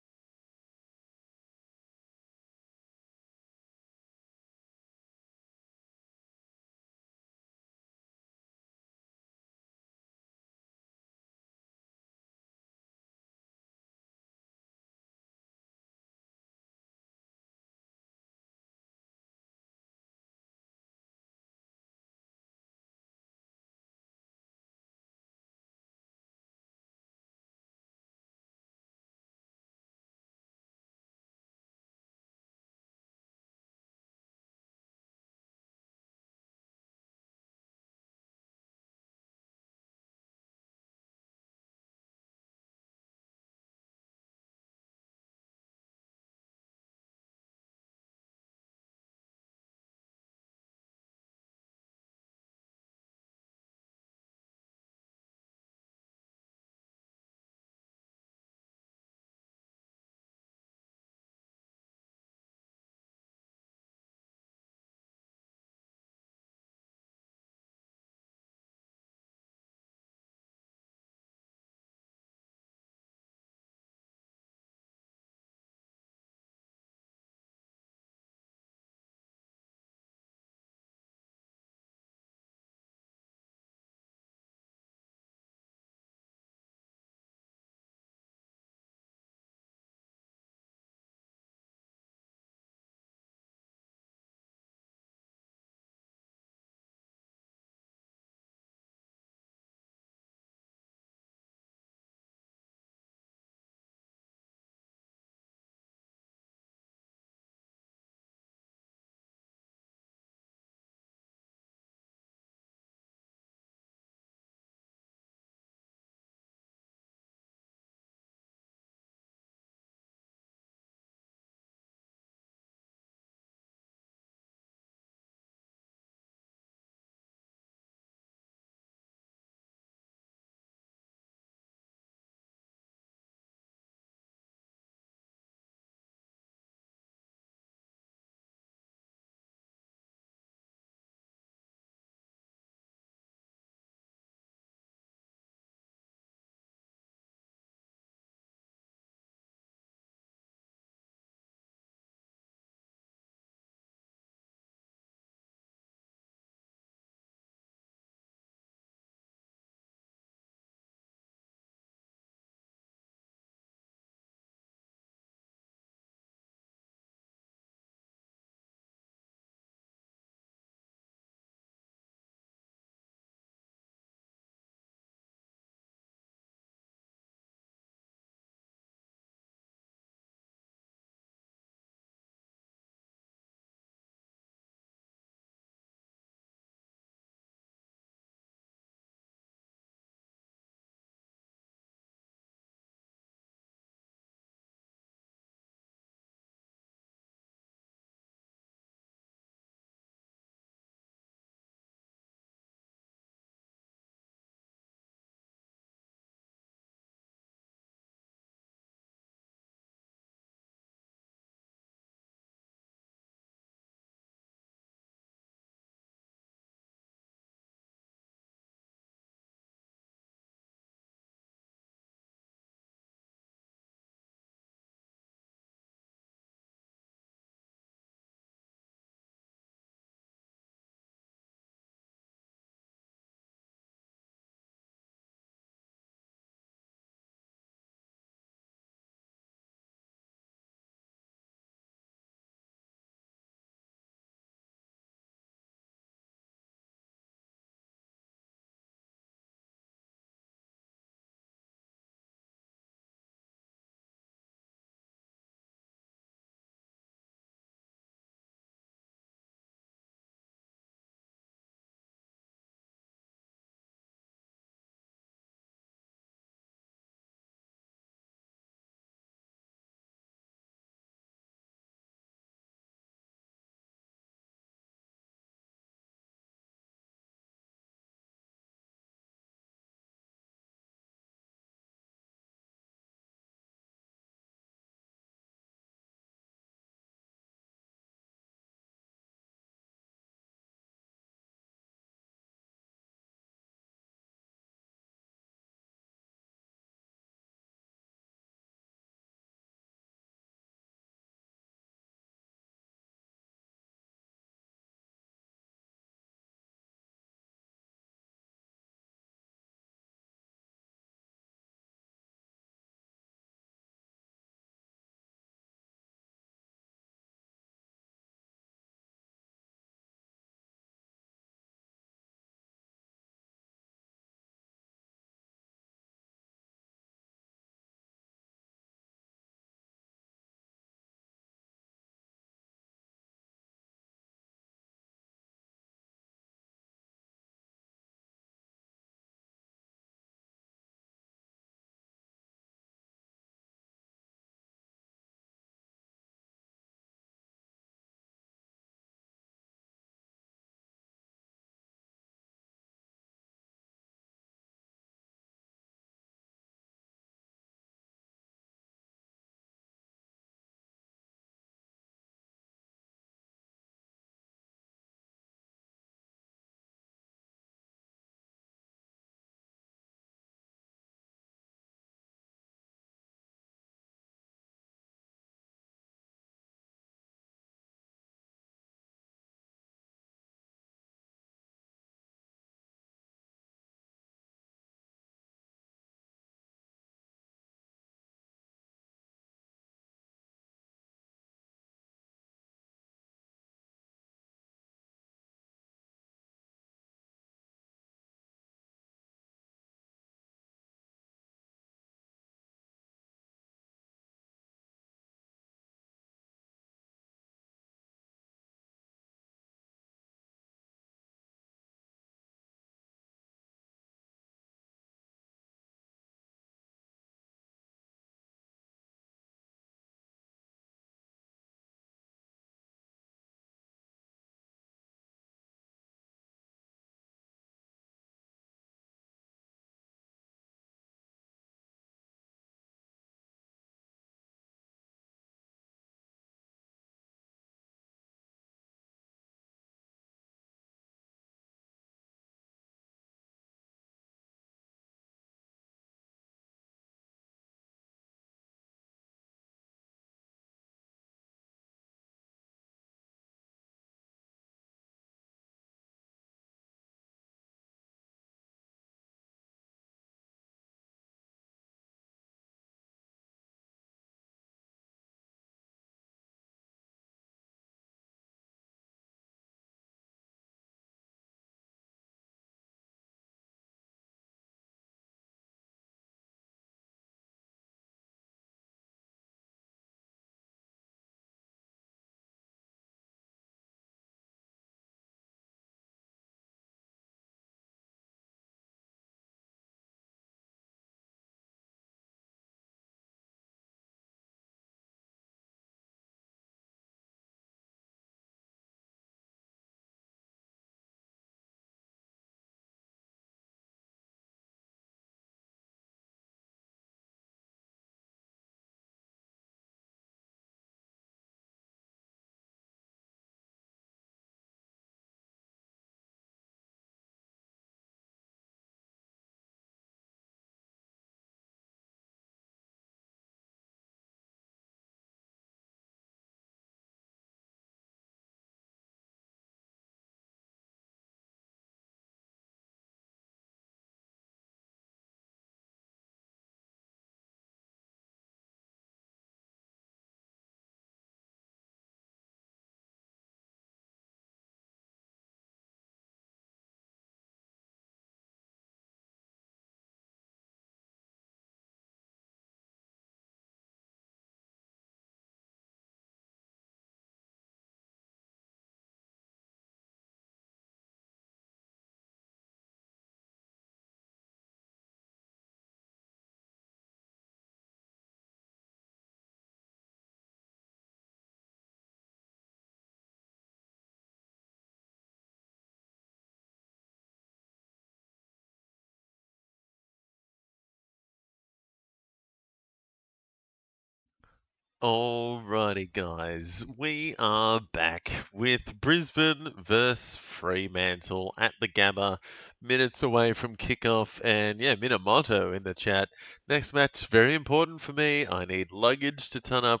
Speaker 1: Alrighty, guys, we are back with Brisbane versus Fremantle at the Gabba, minutes away from kickoff, and yeah, minute motto in the chat. Next match, very important for me. I need luggage to turn up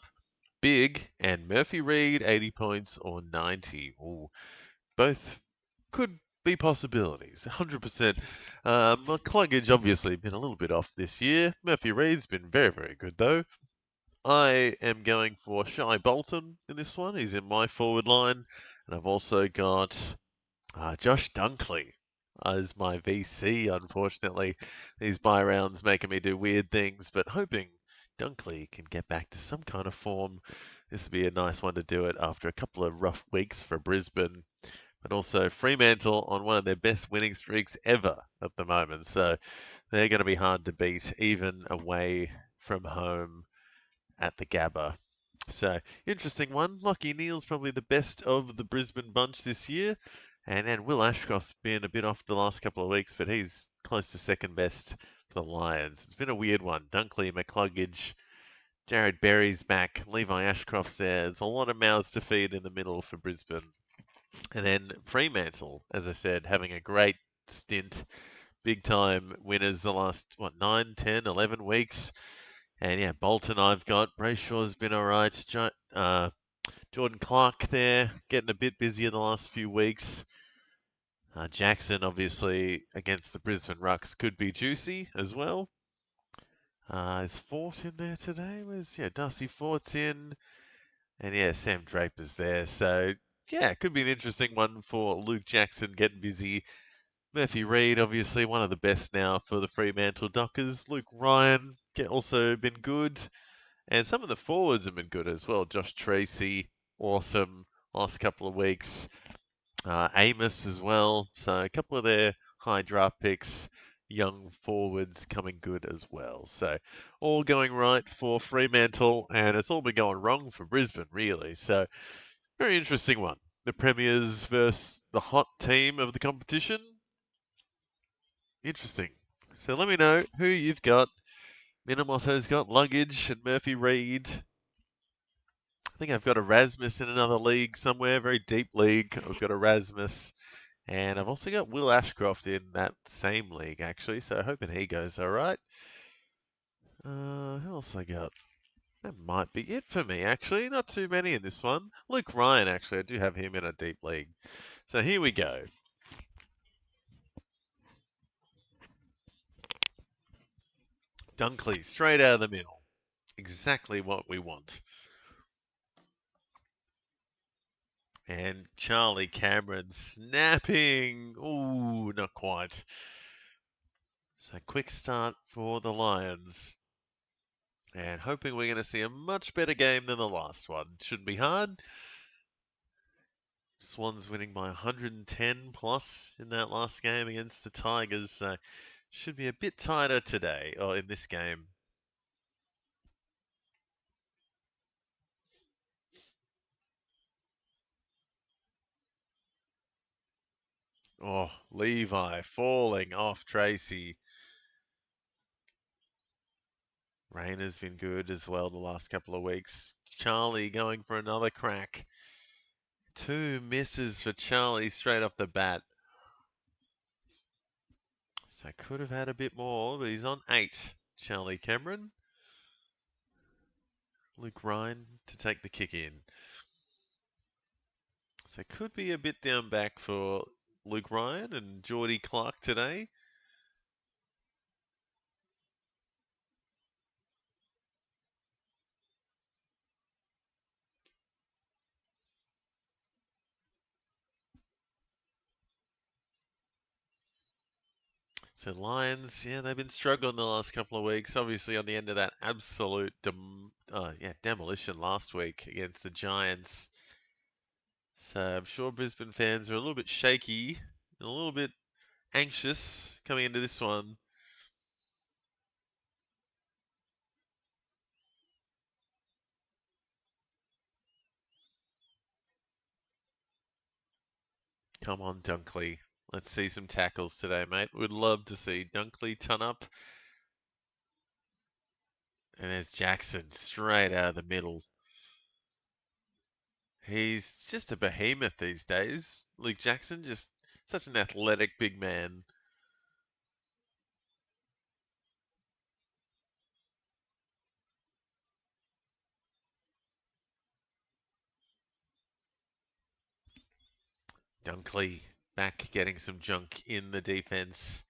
Speaker 1: big, and Murphy Reed 80 points or 90. Ooh, both could be possibilities, 100%. My luggage obviously been a little bit off this year. Murphy Reed's been very, very good though. I am going for Shy Bolton in this one. He's in my forward line. And I've also got Josh Dunkley as my VC, unfortunately. These buy rounds making me do weird things, but hoping Dunkley can get back to some kind of form. This would be a nice one to do it after a couple of rough weeks for Brisbane. But also Fremantle on one of their best winning streaks ever at the moment. So they're going to be hard to beat, even away from home at the Gabba. So, interesting one. Lachie Neale's probably the best of the Brisbane bunch this year. And then Will Ashcroft's been a bit off the last couple of weeks, but he's close to second best for the Lions. It's been a weird one. Dunkley, McCluggage, Jared Berry's back, Levi Ashcroft's there. There's a lot of mouths to feed in the middle for Brisbane. And then Fremantle, as I said, having a great stint. Big time winners the last, 9, 10, 11 weeks. And yeah, Bolton I've got. Brayshaw's been all right. Jordan Clark there, getting a bit busier the last few weeks. Jackson, obviously, against the Brisbane Rucks could be juicy as well. Is Fort in there today? Darcy Fort's in. And yeah, Sam Draper's there. So yeah, it could be an interesting one for Luke Jackson getting busy. Murphy Reed, obviously, one of the best now for the Fremantle Dockers. Luke Ryan, also been good. And some of the forwards have been good as well. Josh Tracy, awesome last couple of weeks. Amos as well. So a couple of their high draft picks, young forwards coming good as well. So all going right for Fremantle, and it's all been going wrong for Brisbane, really. So very interesting one. The Premiers versus the hot team of the competition. Interesting. So let me know who you've got. Minamoto's got luggage and Murphy Reed. I think I've got Erasmus in another league somewhere, very deep league. I've got Erasmus. And I've also got Will Ashcroft in that same league, actually. So hoping he goes all right. Who else I got? That might be it for me, actually. Not too many in this one. Luke Ryan, actually. I do have him in a deep league. So here we go. Dunkley, straight out of the middle. Exactly what we want. And Charlie Cameron snapping. Ooh, not quite. So quick start for the Lions. And hoping we're going to see a much better game than the last one. Shouldn't be hard. Swans winning by 110 plus in that last game against the Tigers. So should be a bit tighter today, or in this game. Oh, Levi falling off Tracy. Rayner's been good as well the last couple of weeks. Charlie going for another crack. 2 misses for Charlie straight off the bat. So could have had a bit more, but he's on 8. Charlie Cameron. Luke Ryan to take the kick in. So could be a bit down back for Luke Ryan and Geordie Clark today. So Lions, yeah, they've been struggling the last couple of weeks. Obviously, on the end of that absolute demolition last week against the Giants. So I'm sure Brisbane fans are a little bit shaky, and a little bit anxious coming into this one. Come on, Dunkley. Let's see some tackles today, mate. Would love to see Dunkley ton up. And there's Jackson straight out of the middle. He's just a behemoth these days. Luke Jackson, just such an athletic big man. Dunkley back getting some junk in the defense.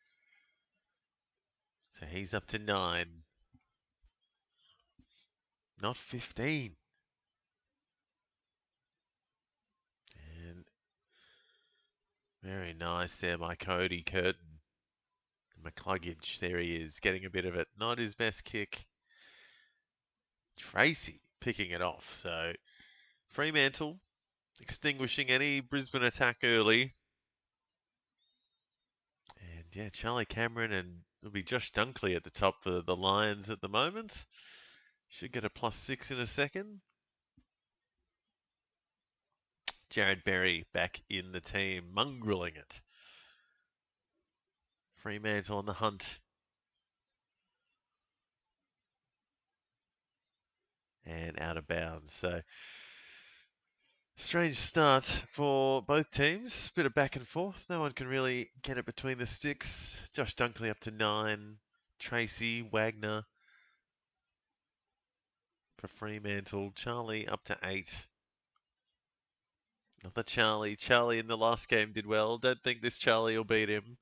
Speaker 1: So he's up to 9. Not 15. And very nice there by Cody Curtin. McCluggage, there he is, getting a bit of it. Not his best kick. Tracy picking it off. So Fremantle extinguishing any Brisbane attack early. And yeah, Charlie Cameron and it'll be Josh Dunkley at the top for the Lions at the moment. Should get a +6 in a second. Jared Berry back in the team, mongrelling it. Fremantle on the hunt. And out of bounds. So strange start for both teams. Bit of back and forth. No one can really get it between the sticks. Josh Dunkley up to 9. Tracy, Wagner for Fremantle. Charlie up to 8. Another Charlie. Charlie in the last game did well. Don't think this Charlie will beat him.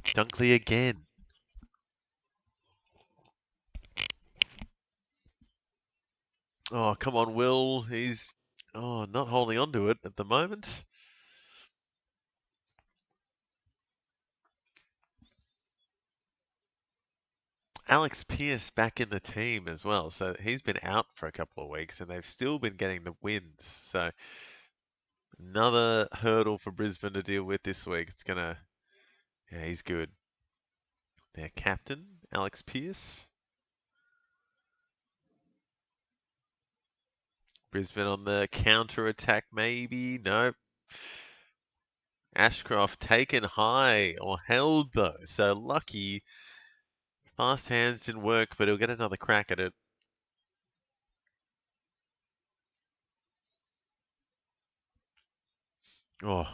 Speaker 1: Dunkley again. Oh, come on, Will. He's not holding on to it at the moment. Alex Pearce back in the team as well. So he's been out for a couple of weeks and they've still been getting the wins. So another hurdle for Brisbane to deal with this week. Yeah, he's good. Their captain, Alex Pearce. Brisbane on the counter attack, maybe. Nope. Ashcroft taken high or held though. So lucky. Fast hands didn't work, but he'll get another crack at it. Oh,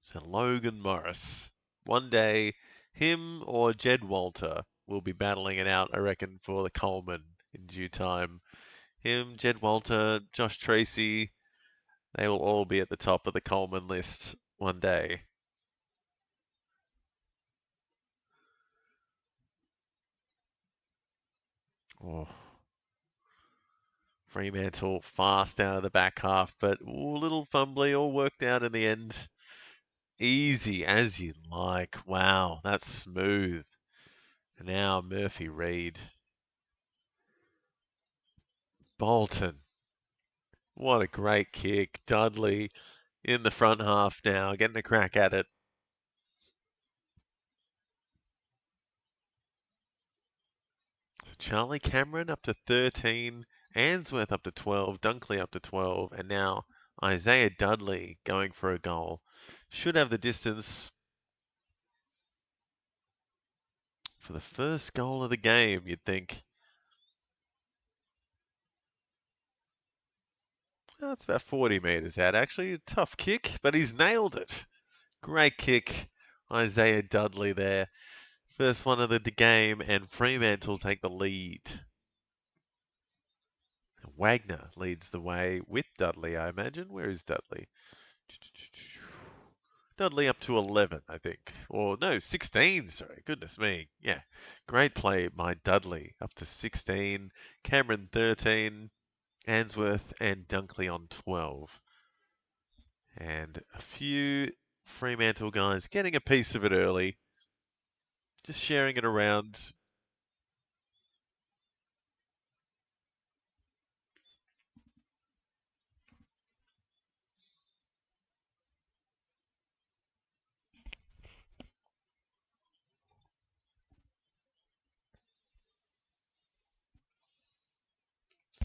Speaker 1: so Logan Morris. One day, him or Jed Walter will be battling it out, I reckon, for the Coleman in due time. Him, Jed Walter, Josh Tracy, they will all be at the top of the Coleman list one day. Oh. Fremantle fast out of the back half, but a little fumbly, all worked out in the end. Easy as you like. Wow, that's smooth. Now Murphy Reid. Bolton. What a great kick. Dudley in the front half now, getting a crack at it. Charlie Cameron up to 13, Answorth up to 12, Dunkley up to 12, and now Isaiah Dudley going for a goal. Should have the distance for the first goal of the game, you'd think. That's about 40 metres out, actually. A tough kick, but he's nailed it. Great kick, Isaiah Dudley there. First one of the game, and Fremantle take the lead. Wagner leads the way with Dudley, I imagine. Where is Dudley? Dudley up to 11, I think. Or no, 16, sorry. Goodness me. Yeah. Great play by Dudley. Up to 16. Cameron 13. Answorth and Dunkley on 12. And a few Fremantle guys getting a piece of it early. Just sharing it around.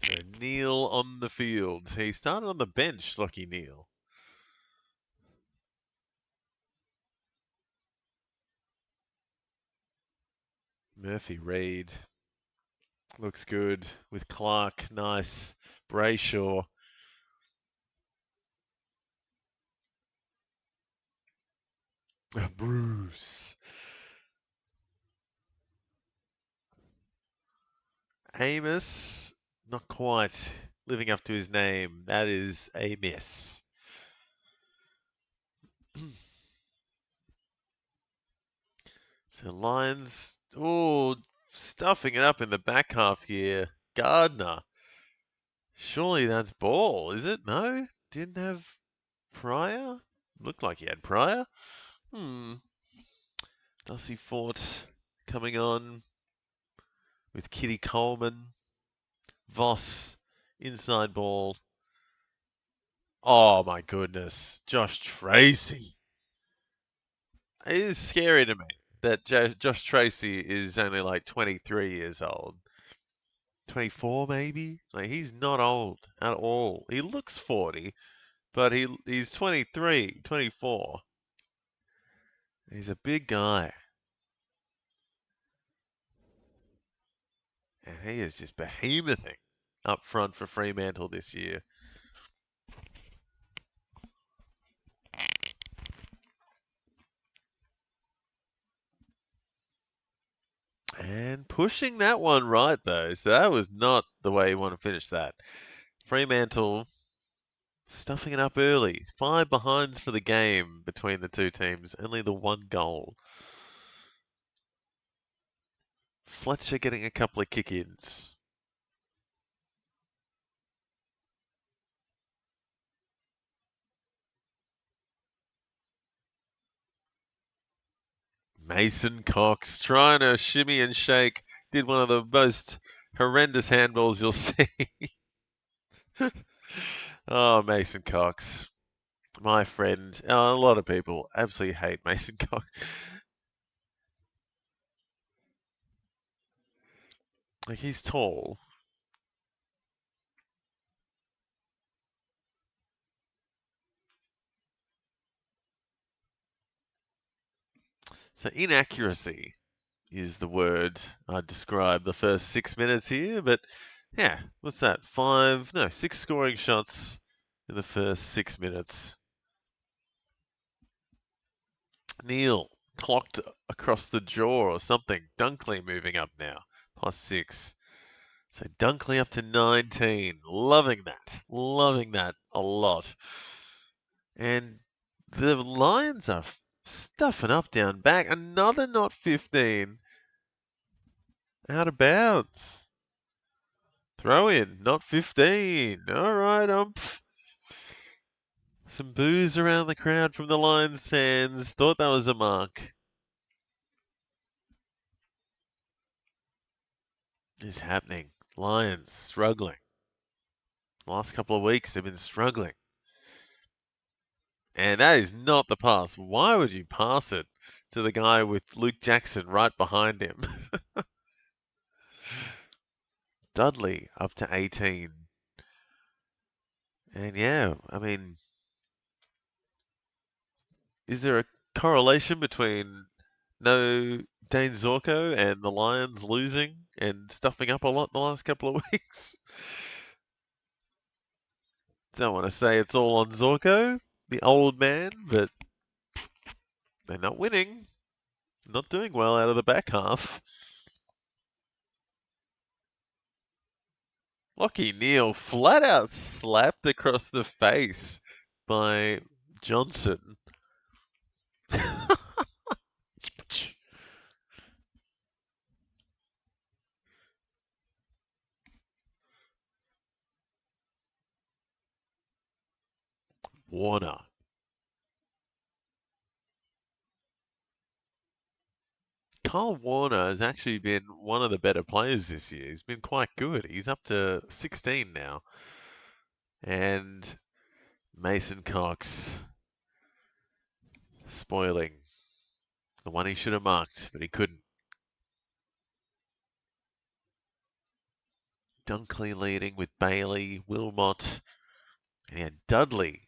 Speaker 1: So Neil on the field. He started on the bench, Lucky Neil. Murphy Reid. Looks good with Clark. Nice. Brayshaw. Bruce. Amos. Not quite living up to his name. That is a miss. So Lions. Oh, stuffing it up in the back half here. Gardner. Surely that's ball, is it? No? Didn't have Pryor? Looked like he had Pryor. Dusty Fort coming on with Kitty Coleman. Voss, inside ball. Oh my goodness. Josh Tracy. It is scary to me that Josh Tracy is only like 23 years old. 24 maybe? Like he's not old at all. He looks 40, but he's 23, 24. He's a big guy. And he is just behemothing up front for Fremantle this year. And pushing that one right, though. So that was not the way you want to finish that. Fremantle stuffing it up early. 5 behinds for the game between the two teams. Only the 1 goal. Fletcher getting a couple of kick-ins. Mason Cox trying to shimmy and shake. Did one of the most horrendous handballs you'll see. Oh, Mason Cox. My friend. A lot of people absolutely hate Mason Cox. Like, he's tall. So inaccuracy is the word I'd describe the first 6 minutes here. But yeah, what's that? 6 scoring shots in the first 6 minutes. Neil clocked across the jaw or something. Dunkley moving up now, +6. So Dunkley up to 19. Loving that. Loving that a lot. And the Lions are stuffing up down back. Another not 15. Out of bounds. Throw in, not 15. All right, some boos around the crowd from the Lions fans. Thought that was a mark. It's happening. Lions struggling. Last couple of weeks they've been struggling. And that is not the pass. Why would you pass it to the guy with Luke Jackson right behind him? Dudley up to 18. And yeah, I mean, is there a correlation between no Dane Zorko and the Lions losing and stuffing up a lot the last couple of weeks? Don't want to say it's all on Zorko, the old man, but they're not winning. Not doing well out of the back half. Lockie Neal flat out slapped across the face by Johnson. Warner. Kyle Warner has actually been one of the better players this year. He's been quite good. He's up to 16 now. And Mason Cox spoiling the one he should have marked, but he couldn't. Dunkley leading with Bailey, Wilmot, and Dudley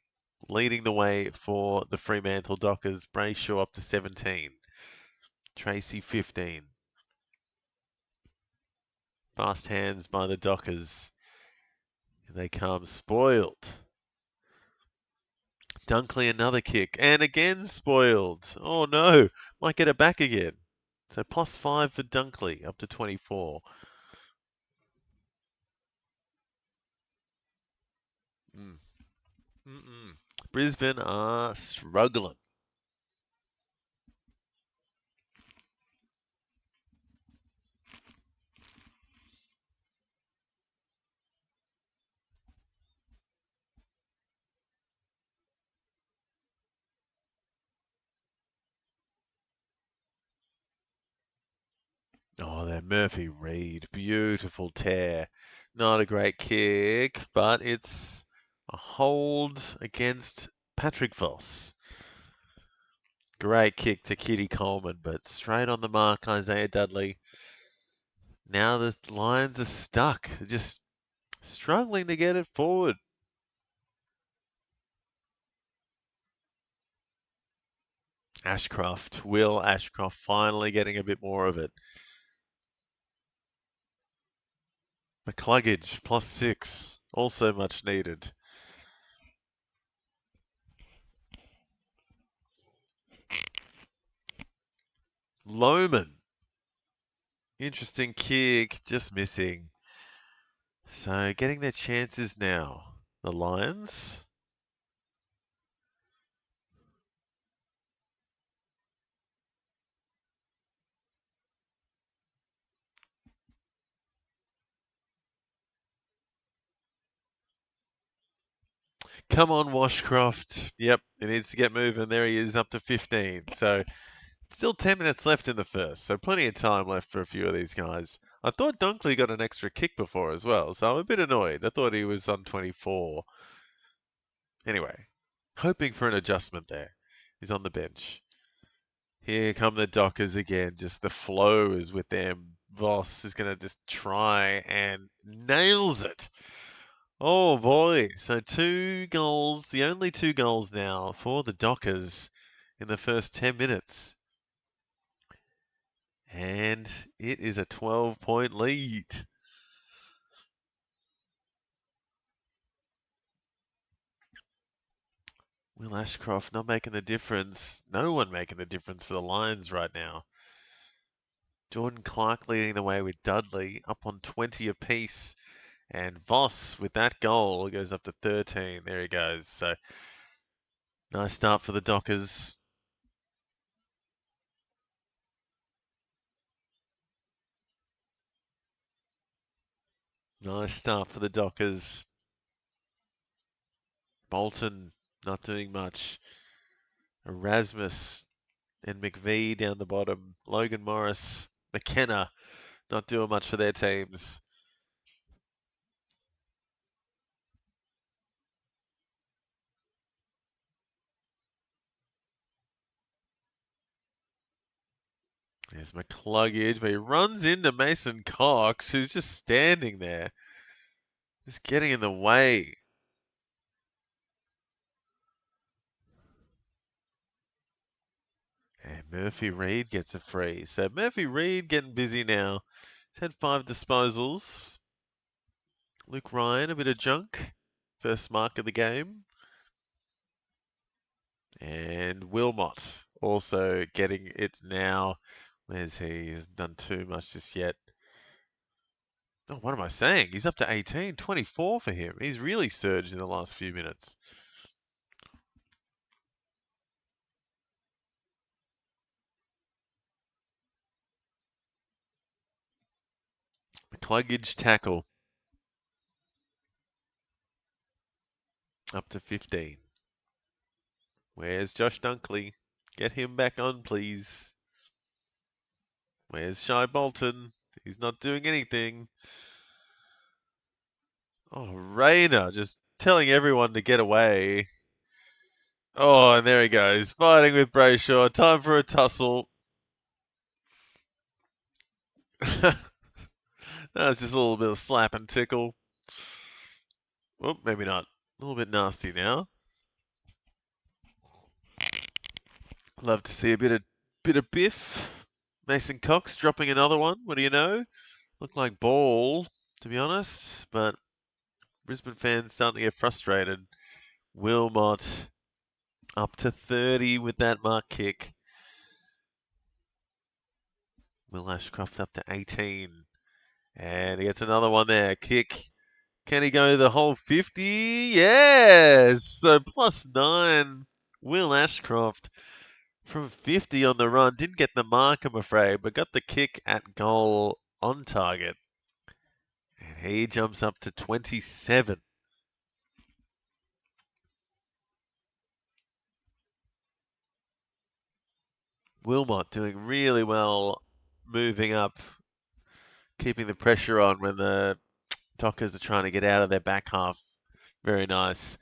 Speaker 1: leading the way for the Fremantle Dockers. Brayshaw up to 17. Tracy 15. Fast hands by the Dockers. Here they come, spoiled. Dunkley another kick, and again spoiled. Oh no, might get it back again. So +5 for Dunkley, up to 24. Mm. Mm-mm. Brisbane are struggling. Oh, that Murphy Reed, beautiful tear. Not a great kick, but it's a hold against Patrick Voss. Great kick to Kitty Coleman, but straight on the mark, Isaiah Dudley. Now the Lions are stuck, just struggling to get it forward. Will Ashcroft finally getting a bit more of it. McCluggage +6, also much needed. Lohman, interesting kick, just missing. So getting their chances now, the Lions. Come on, Washcroft. Yep, it needs to get moving. There he is, up to 15. So still 10 minutes left in the first, so plenty of time left for a few of these guys. I thought Dunkley got an extra kick before as well, so I'm a bit annoyed. I thought he was on 24. Anyway, hoping for an adjustment there. He's on the bench. Here come the Dockers again. Just the flow is with them. Voss is going to just try and nails it. Oh boy. So 2 goals, the only 2 goals now for the Dockers in the first 10 minutes. And it is a 12-point lead. Will Ashcroft not making the difference. No one making the difference for the Lions right now. Jordan Clark leading the way with Dudley up on 20 apiece. And Voss with that goal goes up to 13. There he goes. So nice start for the Dockers. Nice start for the Dockers. Bolton not doing much. Erasmus and McVee down the bottom. Logan Morris, McKenna not doing much for their teams. There's McCluggage, but he runs into Mason Cox, who's just standing there. Just getting in the way. And Murphy Reed gets a free. So Murphy Reed getting busy now. He's had 5 disposals. Luke Ryan, a bit of junk. First mark of the game. And Wilmot also getting it now. Where's he? He hasn't done too much just yet. Oh, what am I saying? He's up to 18, 24 for him. He's really surged in the last few minutes. McCluggage tackle. Up to 15. Where's Josh Dunkley? Get him back on, please. Where's Shy Bolton? He's not doing anything. Oh, Rayner just telling everyone to get away. Oh, and there he goes, fighting with Brayshaw. Time for a tussle. That's just a little bit of slap and tickle. Oh, maybe not. A little bit nasty now. Love to see a bit of biff. Mason Cox dropping another one. What do you know? Looked like ball, to be honest, but Brisbane fans starting to get frustrated. Wilmot up to 30 with that mark kick. Will Ashcroft up to 18. And he gets another one there. Kick. Can he go the whole 50? Yes! So +9. Will Ashcroft from 50 on the run. Didn't get the mark, I'm afraid, but got the kick at goal on target. And he jumps up to 27. Wilmot doing really well, moving up, keeping the pressure on when the Dockers are trying to get out of their back half. Very nice.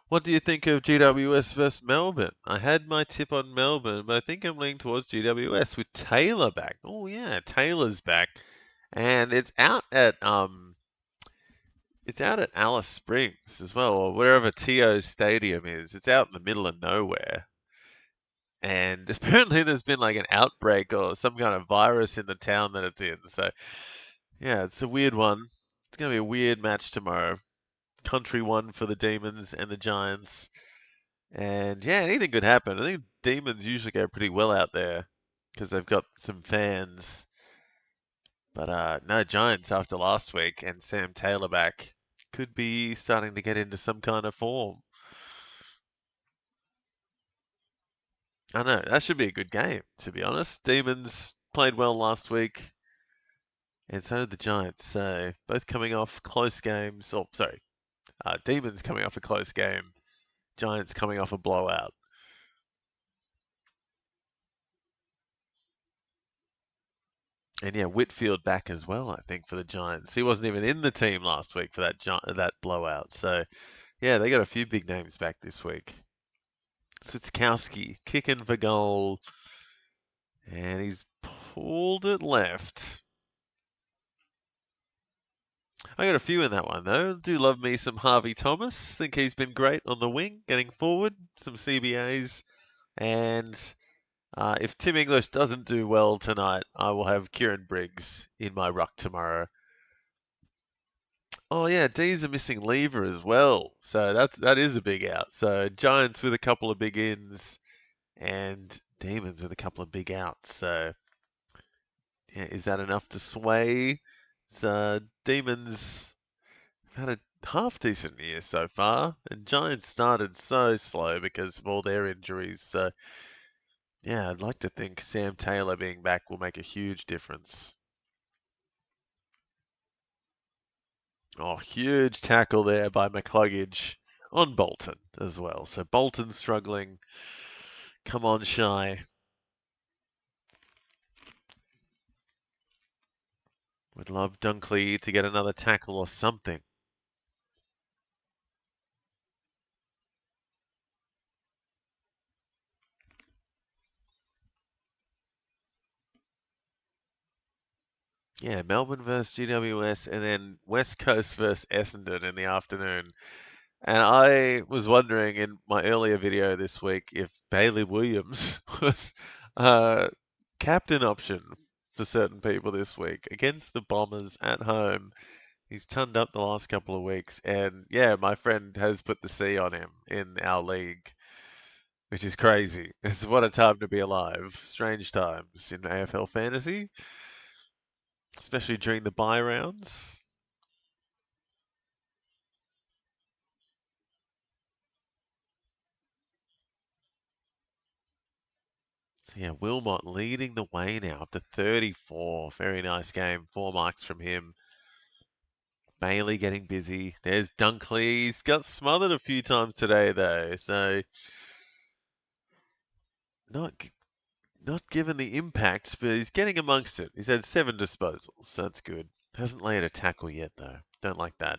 Speaker 1: What do you think of GWS versus Melbourne? I had my tip on Melbourne, but I think I'm leaning towards GWS with Taylor back. Oh yeah, Taylor's back, and it's out at Alice Springs as well, or wherever Tio's stadium is. It's out in the middle of nowhere, and apparently there's been like an outbreak or some kind of virus in the town that it's in. So yeah, it's a weird one. It's gonna be a weird match tomorrow. Country one for the Demons and the Giants. And yeah, anything could happen. I think Demons usually go pretty well out there because they've got some fans. But no, Giants after last week and Sam Taylor back could be starting to get into some kind of form. I know, that should be a good game, to be honest. Demons played well last week, and so did the Giants. So both coming off close games. Oh, sorry. Demons coming off a close game. Giants coming off a blowout. And yeah, Whitfield back as well, I think, for the Giants. He wasn't even in the team last week for that blowout. So yeah, they got a few big names back this week. Switkowski kicking for goal, and he's pulled it left. I got a few in that one though. Do love me some Harvey Thomas. Think he's been great on the wing, getting forward. Some CBAs, and if Tim English doesn't do well tonight, I will have Kieran Briggs in my ruck tomorrow. Oh yeah, D's a missing lever as well, so that is a big out. So Giants with a couple of big ins, and Demons with a couple of big outs. So yeah, is that enough to sway? So Demons have had a half decent year so far, and Giants started so slow because of all their injuries. So yeah, I'd like to think Sam Taylor being back will make a huge difference. Oh, huge tackle there by McCluggage on Bolton as well. So Bolton struggling. Come on, Shy. Would love Dunkley to get another tackle or something. Yeah, Melbourne versus GWS, and then West Coast versus Essendon in the afternoon. And I was wondering in my earlier video this week if Bailey Williams was a captain option for certain people this week against the Bombers at home. He's turned up the last couple of weeks, and yeah, my friend has put the C on him in our league, which is crazy. It's what a time to be alive. Strange times in AFL fantasy, especially during the bye rounds. So yeah, Wilmot leading the way now up to 34. Very nice game. 4 marks from him. Bailey getting busy. There's Dunkley. He's got smothered a few times today though, so not not given the impact, but he's getting amongst it. He's had 7 disposals, so that's good. Hasn't laid a tackle yet though. Don't like that.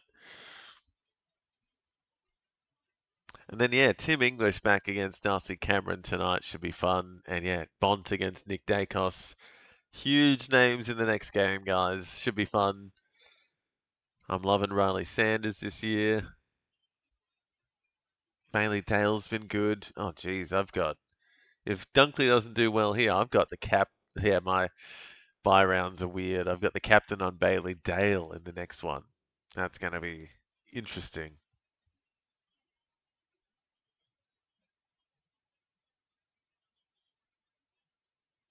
Speaker 1: And then yeah, Tim English back against Darcy Cameron tonight should be fun. And yeah, Bont against Nick Dacos. Huge names in the next game, guys. Should be fun. I'm loving Riley Sanders this year. Bailey Dale's been good. Oh geez, if Dunkley doesn't do well here, I've got the cap here. bye rounds are weird. I've got the captain on Bailey Dale in the next one. That's going to be interesting.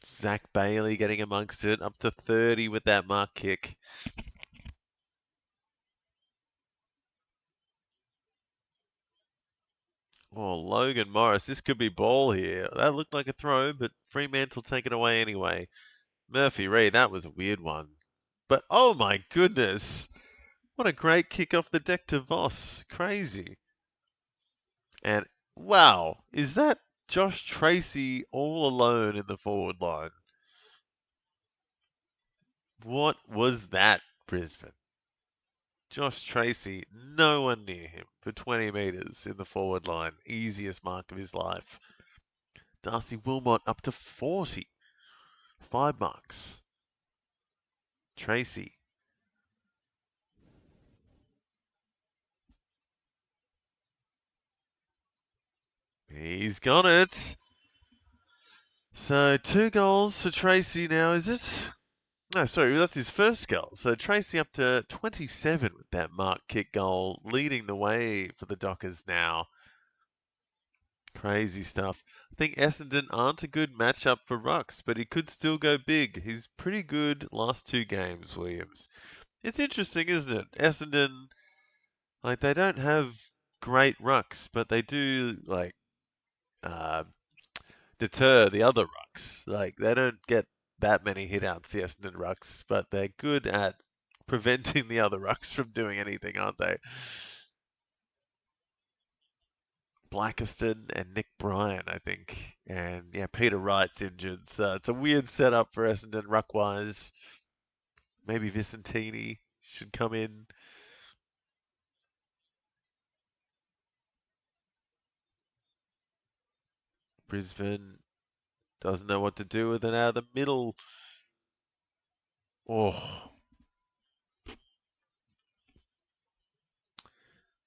Speaker 1: Zach Bailey getting amongst it, up to 30 with that mark kick. Oh, Logan Morris, this could be ball here. That looked like a throw, but Fremantle take it away anyway. Murphy Reed, that was a weird one. But oh my goodness, what a great kick off the deck to Voss. Crazy. And wow, is that Josh Tracy all alone in the forward line? What was that, Brisbane? Josh Tracy, no one near him for 20 metres in the forward line. Easiest mark of his life. Darcy Wilmot up to 40. 5 marks. Tracy. He's got it. So 2 goals for Tracy now, is it? No, sorry, that's his first goal. So Tracy up to 27 with that mark kick goal, leading the way for the Dockers now. Crazy stuff. I think Essendon aren't a good matchup for Rucks, but he could still go big. He's pretty good last 2 games, Williams. It's interesting, isn't it? Essendon, like, they don't have great Rucks, but they do, like, deter the other Rucks. Like, they don't get that many hitouts, the Essendon Rucks, but they're good at preventing the other Rucks from doing anything, aren't they? Blackiston and Nick Bryan, I think. And yeah, Peter Wright's injured. So it's a weird setup for Essendon ruck-wise. Maybe Vicentini should come in. Brisbane doesn't know what to do with it out of the middle. Oh.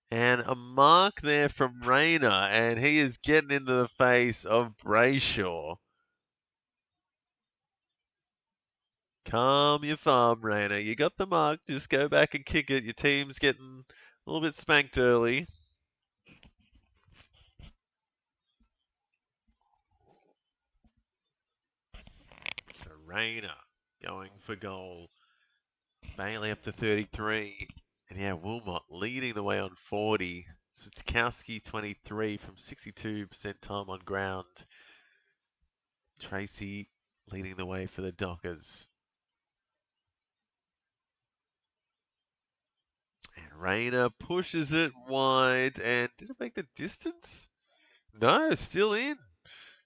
Speaker 1: And a mark there from Rayner, and he is getting into the face of Brayshaw. Calm your farm, Rayner. You got the mark. Just go back and kick it. Your team's getting a little bit spanked early. So Rayner going for goal. Bailey up to 33. And yeah, Wilmot leading the way on 40. Switkowski 23 from 62% time on ground. Tracy leading the way for the Dockers. And Rayner pushes it wide. And did it make the distance? No, still in.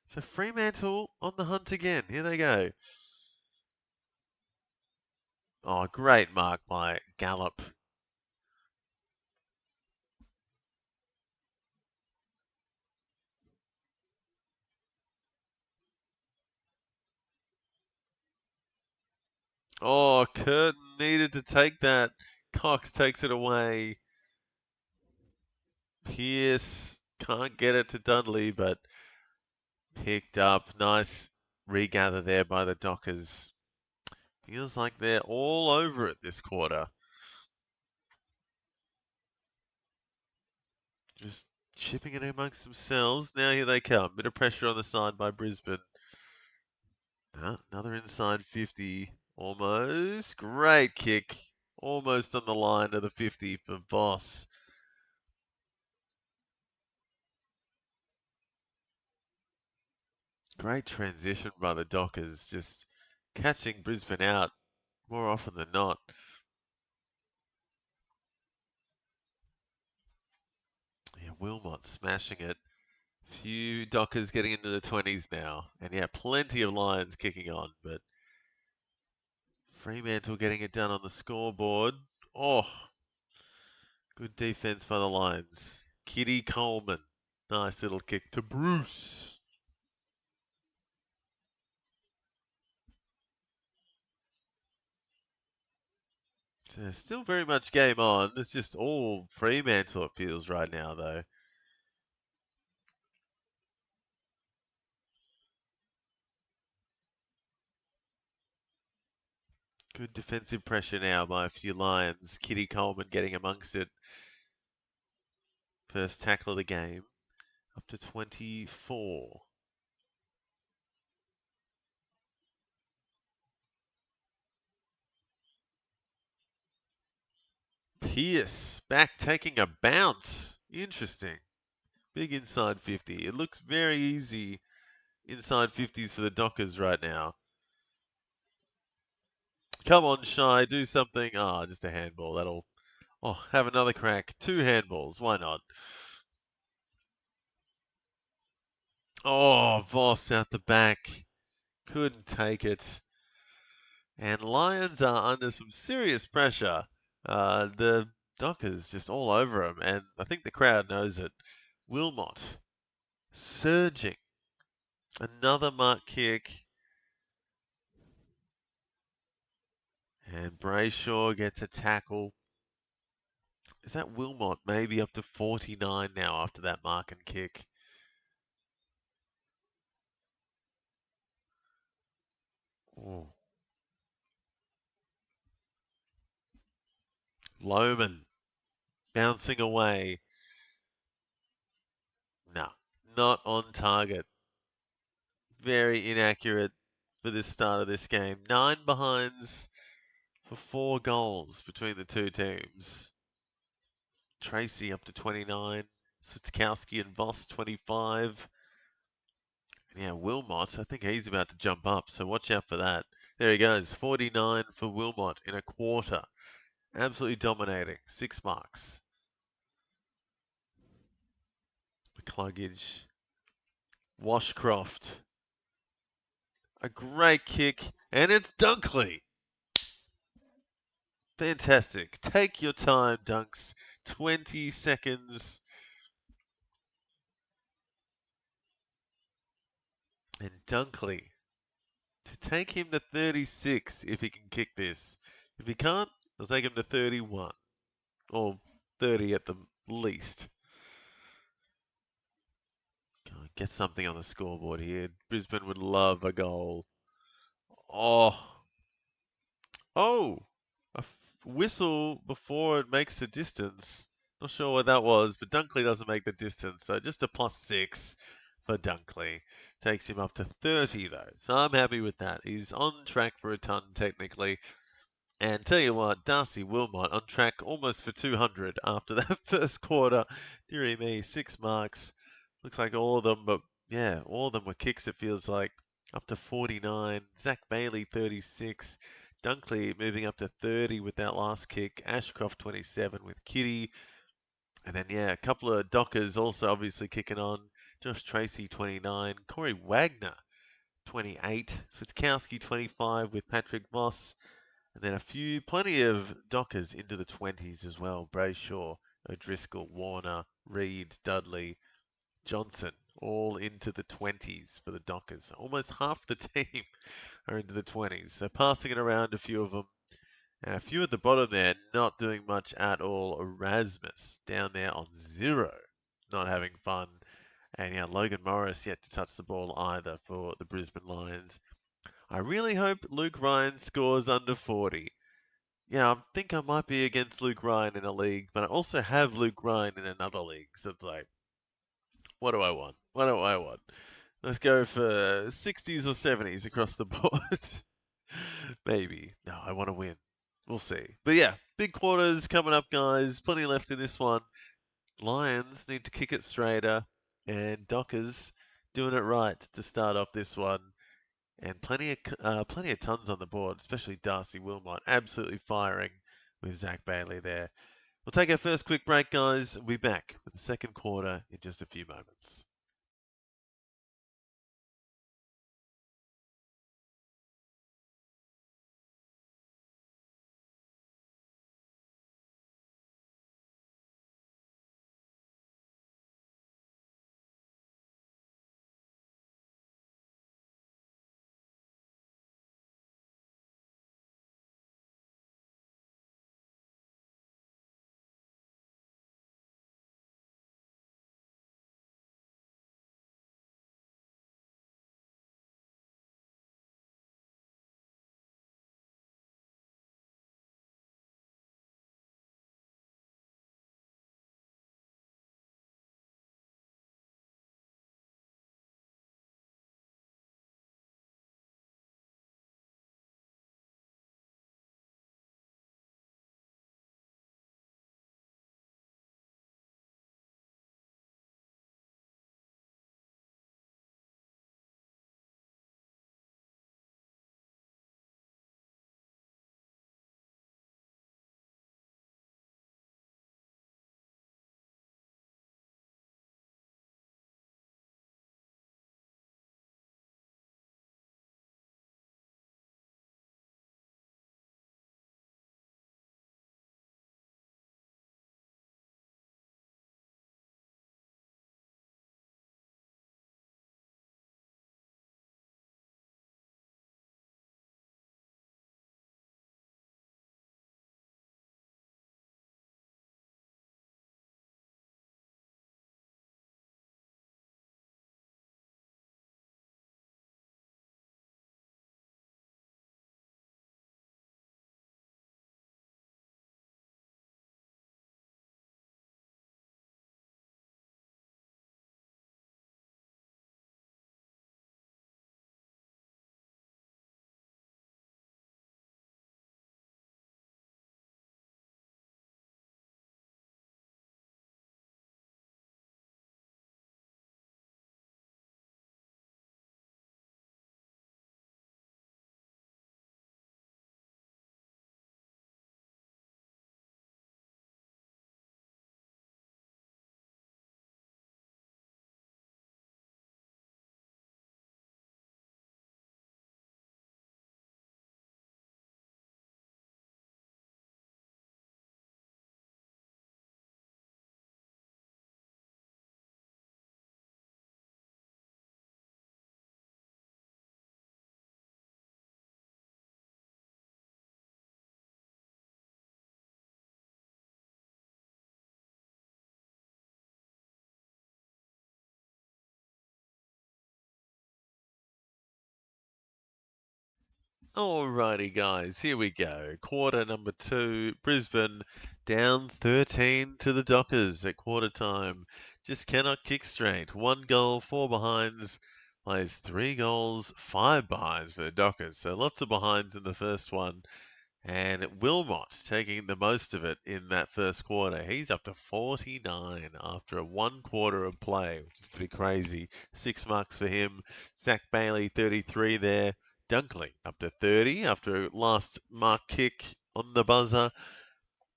Speaker 1: So Fremantle on the hunt again. Here they go. Oh, great mark by Gallup. Oh, Curtin needed to take that. Cox takes it away. Pierce can't get it to Dudley, but picked up. Nice regather there by the Dockers. Feels like they're all over it this quarter. Just chipping it amongst themselves. Now here they come. Bit of pressure on the side by Brisbane. Another inside 50. Almost. Great kick. Almost on the line of the 50 for Voss. Great transition by the Dockers. Just catching Brisbane out more often than not. Yeah, Wilmot smashing it. Few Dockers getting into the 20s now. And yeah, plenty of Lions kicking on, but Fremantle getting it done on the scoreboard. Oh, good defense by the Lions. Kitty Coleman. Nice little kick to Bruce. So still very much game on. It's just all Fremantle it feels right now, though. Good defensive pressure now by a few Lions. Kitty Coleman getting amongst it. First tackle of the game. Up to 24. Pierce back taking a bounce. Interesting. Big inside 50. It looks very easy inside 50s for the Dockers right now. Come on, Shy, do something. Ah, just a handball. That'll... Oh, have another crack. 2 handballs. Why not? Oh, Voss out the back. Couldn't take it. And Lions are under some serious pressure. The Dockers just all over them, and I think the crowd knows it. Wilmot surging. Another mark kick. And Brayshaw gets a tackle. Is that Wilmot? Maybe up to 49 now after that mark and kick. Oh. Lohman bouncing away. No, not on target. Very inaccurate for this start of this game. 9 behinds for 4 goals between the two teams. Tracy up to 29. Switkowski and Voss 25. And yeah, Wilmot, I think he's about to jump up, so watch out for that. There he goes, 49 for Wilmot in a quarter. Absolutely dominating. 6 marks. McCluggage. Washcroft. A great kick, and it's Dunkley. Fantastic. Take your time, Dunks. 20 seconds. And Dunkley to take him to 36 if he can kick this. If he can't, they'll take him to 31. Or 30 at the least. Get something on the scoreboard here. Brisbane would love a goal. Oh. Oh. A whistle before it makes the distance. Not sure what that was, but Dunkley doesn't make the distance. So just a +6 for Dunkley. Takes him up to 30 though. So I'm happy with that. He's on track for a ton technically. And tell you what, Darcy Wilmot on track almost for 200 after that first quarter. Dearie me, 6 marks. Looks like all of them, but yeah, all of them were kicks, it feels like. Up to 49. Zach Bailey, 36. Dunkley moving up to 30 with that last kick. Ashcroft, 27 with Kitty. And then, yeah, a couple of Dockers also obviously kicking on. Josh Tracy, 29. Corey Wagner, 28. Switkowski, 25 with Patrick Moss. And then plenty of Dockers into the 20s as well. Brayshaw, O'Driscoll, Warner, Reed, Dudley, Johnson, all into the 20s for the Dockers. Almost half the team are into the 20s. So passing it around a few of them. And a few at the bottom there not doing much at all. Erasmus down there on 0. Not having fun. And yeah, Logan Morris yet to touch the ball either for the Brisbane Lions. I really hope Luke Ryan scores under 40. Yeah, I think I might be against Luke Ryan in a league, but I also have Luke Ryan in another league. So it's like, what do I want? What do I want? Let's go for 60s or 70s across the board. Maybe. No, I want to win. We'll see. But yeah, big quarters coming up, guys. Plenty left in this one. Lions need to kick it straighter, and Dockers doing it right to start off this one. And plenty of tons on the board, especially Darcy Wilmot, absolutely firing with Zach Bailey there. We'll take our first quick break, guys. We'll be back with the second quarter in just a few moments. Alrighty, guys, here we go. Quarter number 2, Brisbane down 13 to the Dockers at quarter time. Just cannot kick straight. 1 goal, 4 behinds. Plays 3 goals, 5 behinds for the Dockers. So lots of behinds in the first one. And Wilmot taking the most of it in that first quarter. He's up to 49 after a 1 quarter of play, which is pretty crazy. 6 marks for him. Zach Bailey, 33 there. Dunkley up to 30 after a last mark kick on the buzzer.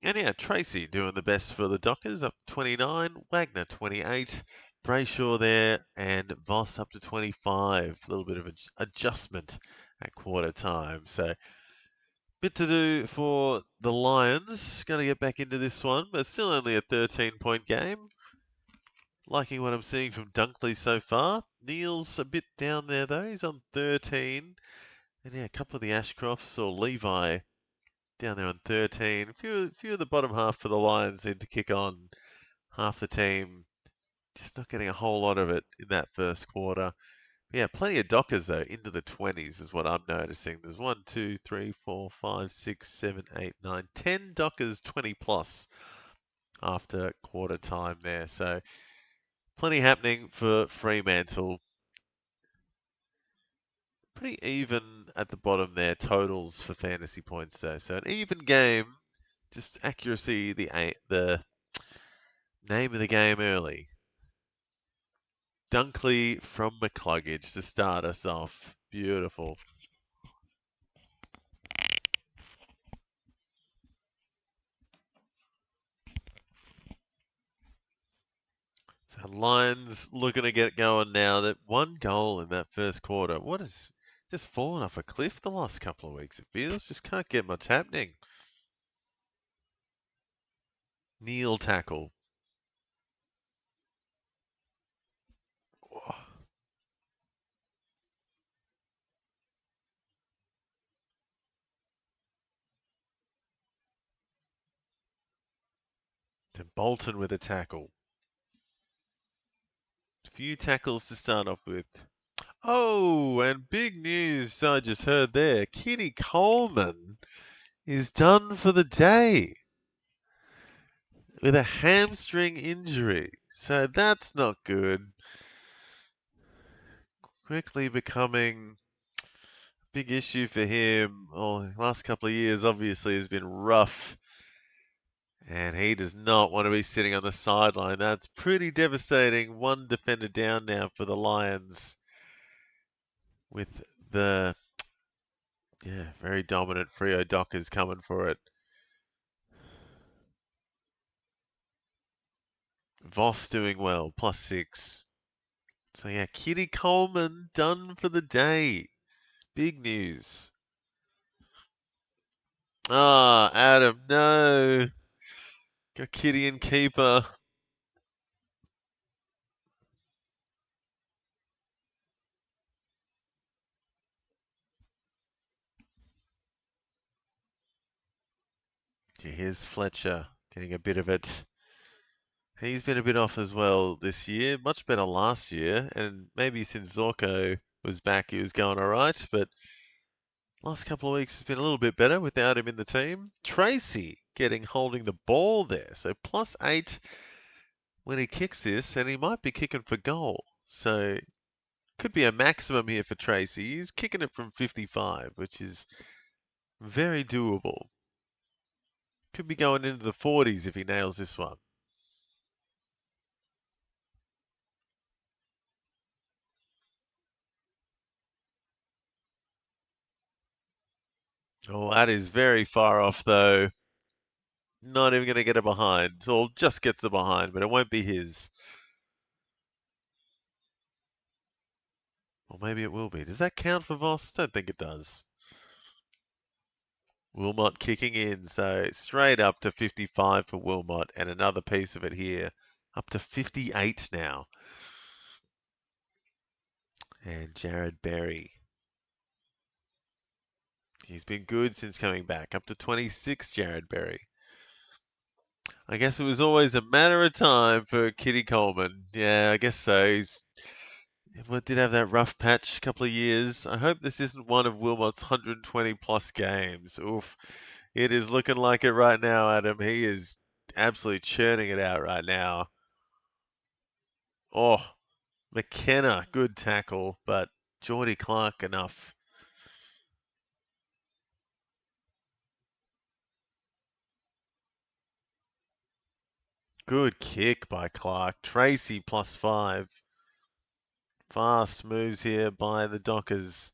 Speaker 1: And yeah, Tracy doing the best for the Dockers, up to 29. Wagner, 28. Brayshaw there, and Voss up to 25. A little bit of an adjustment at quarter time. So bit to do for the Lions. Going to get back into this one, but still only a 13-point game. Liking what I'm seeing from Dunkley so far. Neil's a bit down there though. He's on 13. And yeah, a couple of the Ashcrofts or Levi down there on 13. A few of the bottom half for the Lions need to kick on. Half the team just not getting a whole lot of it in that first quarter. Yeah, plenty of Dockers though, into the 20s is what I'm noticing. There's 1, 2, 3, 4, 5, 6, 7, 8, 9, 10 Dockers 20 plus after quarter time there. So plenty happening for Fremantle. Pretty even at the bottom there, totals for fantasy points though. So an even game, just accuracy, the name of the game early. Dunkley from McCluggage to start us off. Beautiful. So Lions looking to get going now. That 1 goal in that first quarter. What is just fallen off a cliff the last couple of weeks? It feels just can't get much happening. Neil tackle. Oh. To Bolton with a tackle. A few tackles to start off with. Oh, and big news I just heard there. Kitty Coleman is done for the day with a hamstring injury. So that's not good. Quickly becoming a big issue for him. Oh, last couple of years obviously has been rough. And he does not want to be sitting on the sideline. That's pretty devastating. 1 defender down now for the Lions. With the very dominant Freo Dockers coming for it. Voss doing well, +6. So yeah, Kitty Coleman done for the day. Big news. Ah, Adam, no. Got Kitty and keeper. Here's Fletcher getting a bit of it. He's been a bit off as well this year. Much better last year. And maybe since Zorko was back, he was going all right. But last couple of weeks has been a little bit better without him in the team. Tracy holding the ball there. So +8 when he kicks this. And he might be kicking for goal. So could be a maximum here for Tracy. He's kicking it from 55, which is very doable. Could be going into the 40s if he nails this one. Oh, that is very far off, though. Not even going to get a behind. Or just gets the behind, but it won't be his. Or maybe it will be. Does that count for Voss? Don't think it does. Wilmot kicking in, so straight up to 55 for Wilmot, and another piece of it here. Up to 58 now. And Jared Berry. He's been good since coming back. Up to 26, Jared Berry. I guess it was always a matter of time for Kitty Coleman. Yeah, I guess so. Everyone did have that rough patch a couple of years. I hope this isn't one of Wilmot's 120 plus games. Oof. It is looking like it right now, Adam. He is absolutely churning it out right now. Oh, McKenna, good tackle, but Geordie Clark enough. Good kick by Clark. Tracy +5. Fast moves here by the Dockers.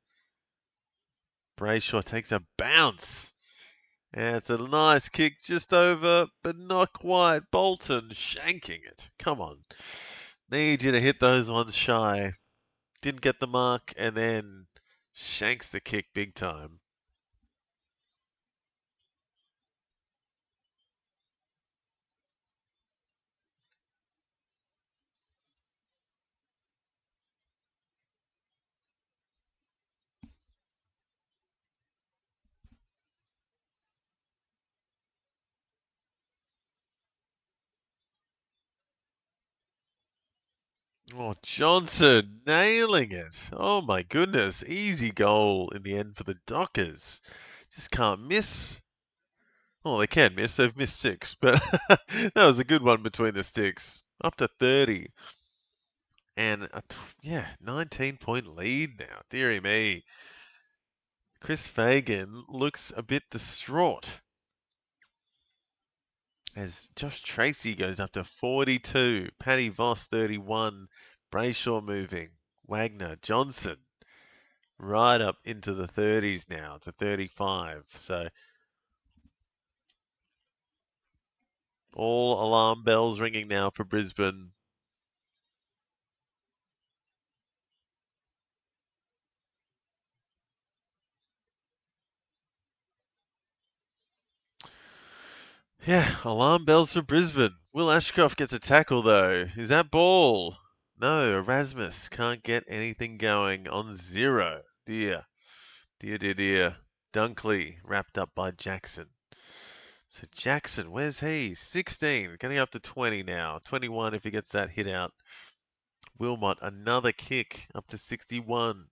Speaker 1: Brayshaw takes a bounce. And it's a nice kick just over, but not quite. Bolton shanking it. Come on. Need you to hit those ones shy. Didn't get the mark and then shanks the kick big time. Oh, Johnson nailing it. Oh my goodness. Easy goal in the end for the Dockers. Just can't miss. Oh, they can miss. They've missed 6, but that was a good one between the sticks. Up to 30. And, 19-point lead now. Deary me. Chris Fagan looks a bit distraught as Josh Tracy goes up to 42. Paddy Voss 31. Brayshaw moving. Wagner, Johnson right up into the 30s now to 35. So all alarm bells ringing now for Brisbane. Yeah, alarm bells for Brisbane. Will Ashcroft gets a tackle though. Is that ball? No, Erasmus can't get anything going on 0. Dear. Dear. Dunkley wrapped up by Jackson. So Jackson, where's he? 16, getting up to 20 now. 21 if he gets that hit out. Wilmot, another kick up to 61.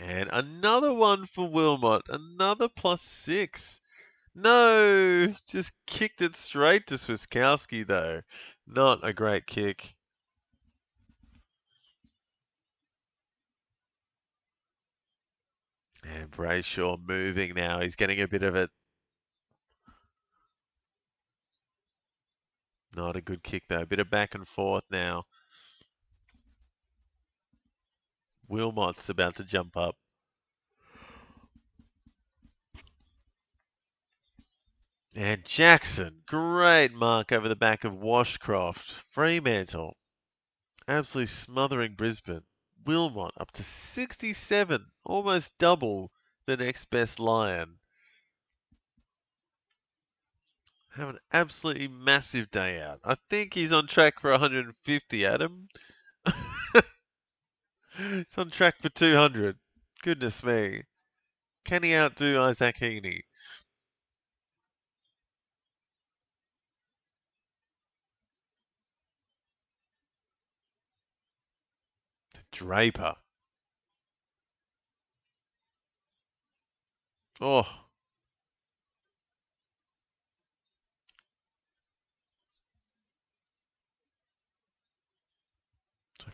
Speaker 1: And another one for Wilmot, another +6. No, just kicked it straight to Swiskowski though. Not a great kick. And Brayshaw moving now. He's getting a bit of it. Not a good kick though. A bit of back and forth now. Wilmot's about to jump up. And Jackson, great mark over the back of Washcroft. Fremantle, absolutely smothering Brisbane. Wilmot up to 67, almost double the next best Lion. Have an absolutely massive day out. I think he's on track for 150, Adam. He's on track for 200. Goodness me. Can he outdo Isaac Heaney? Draper. Oh.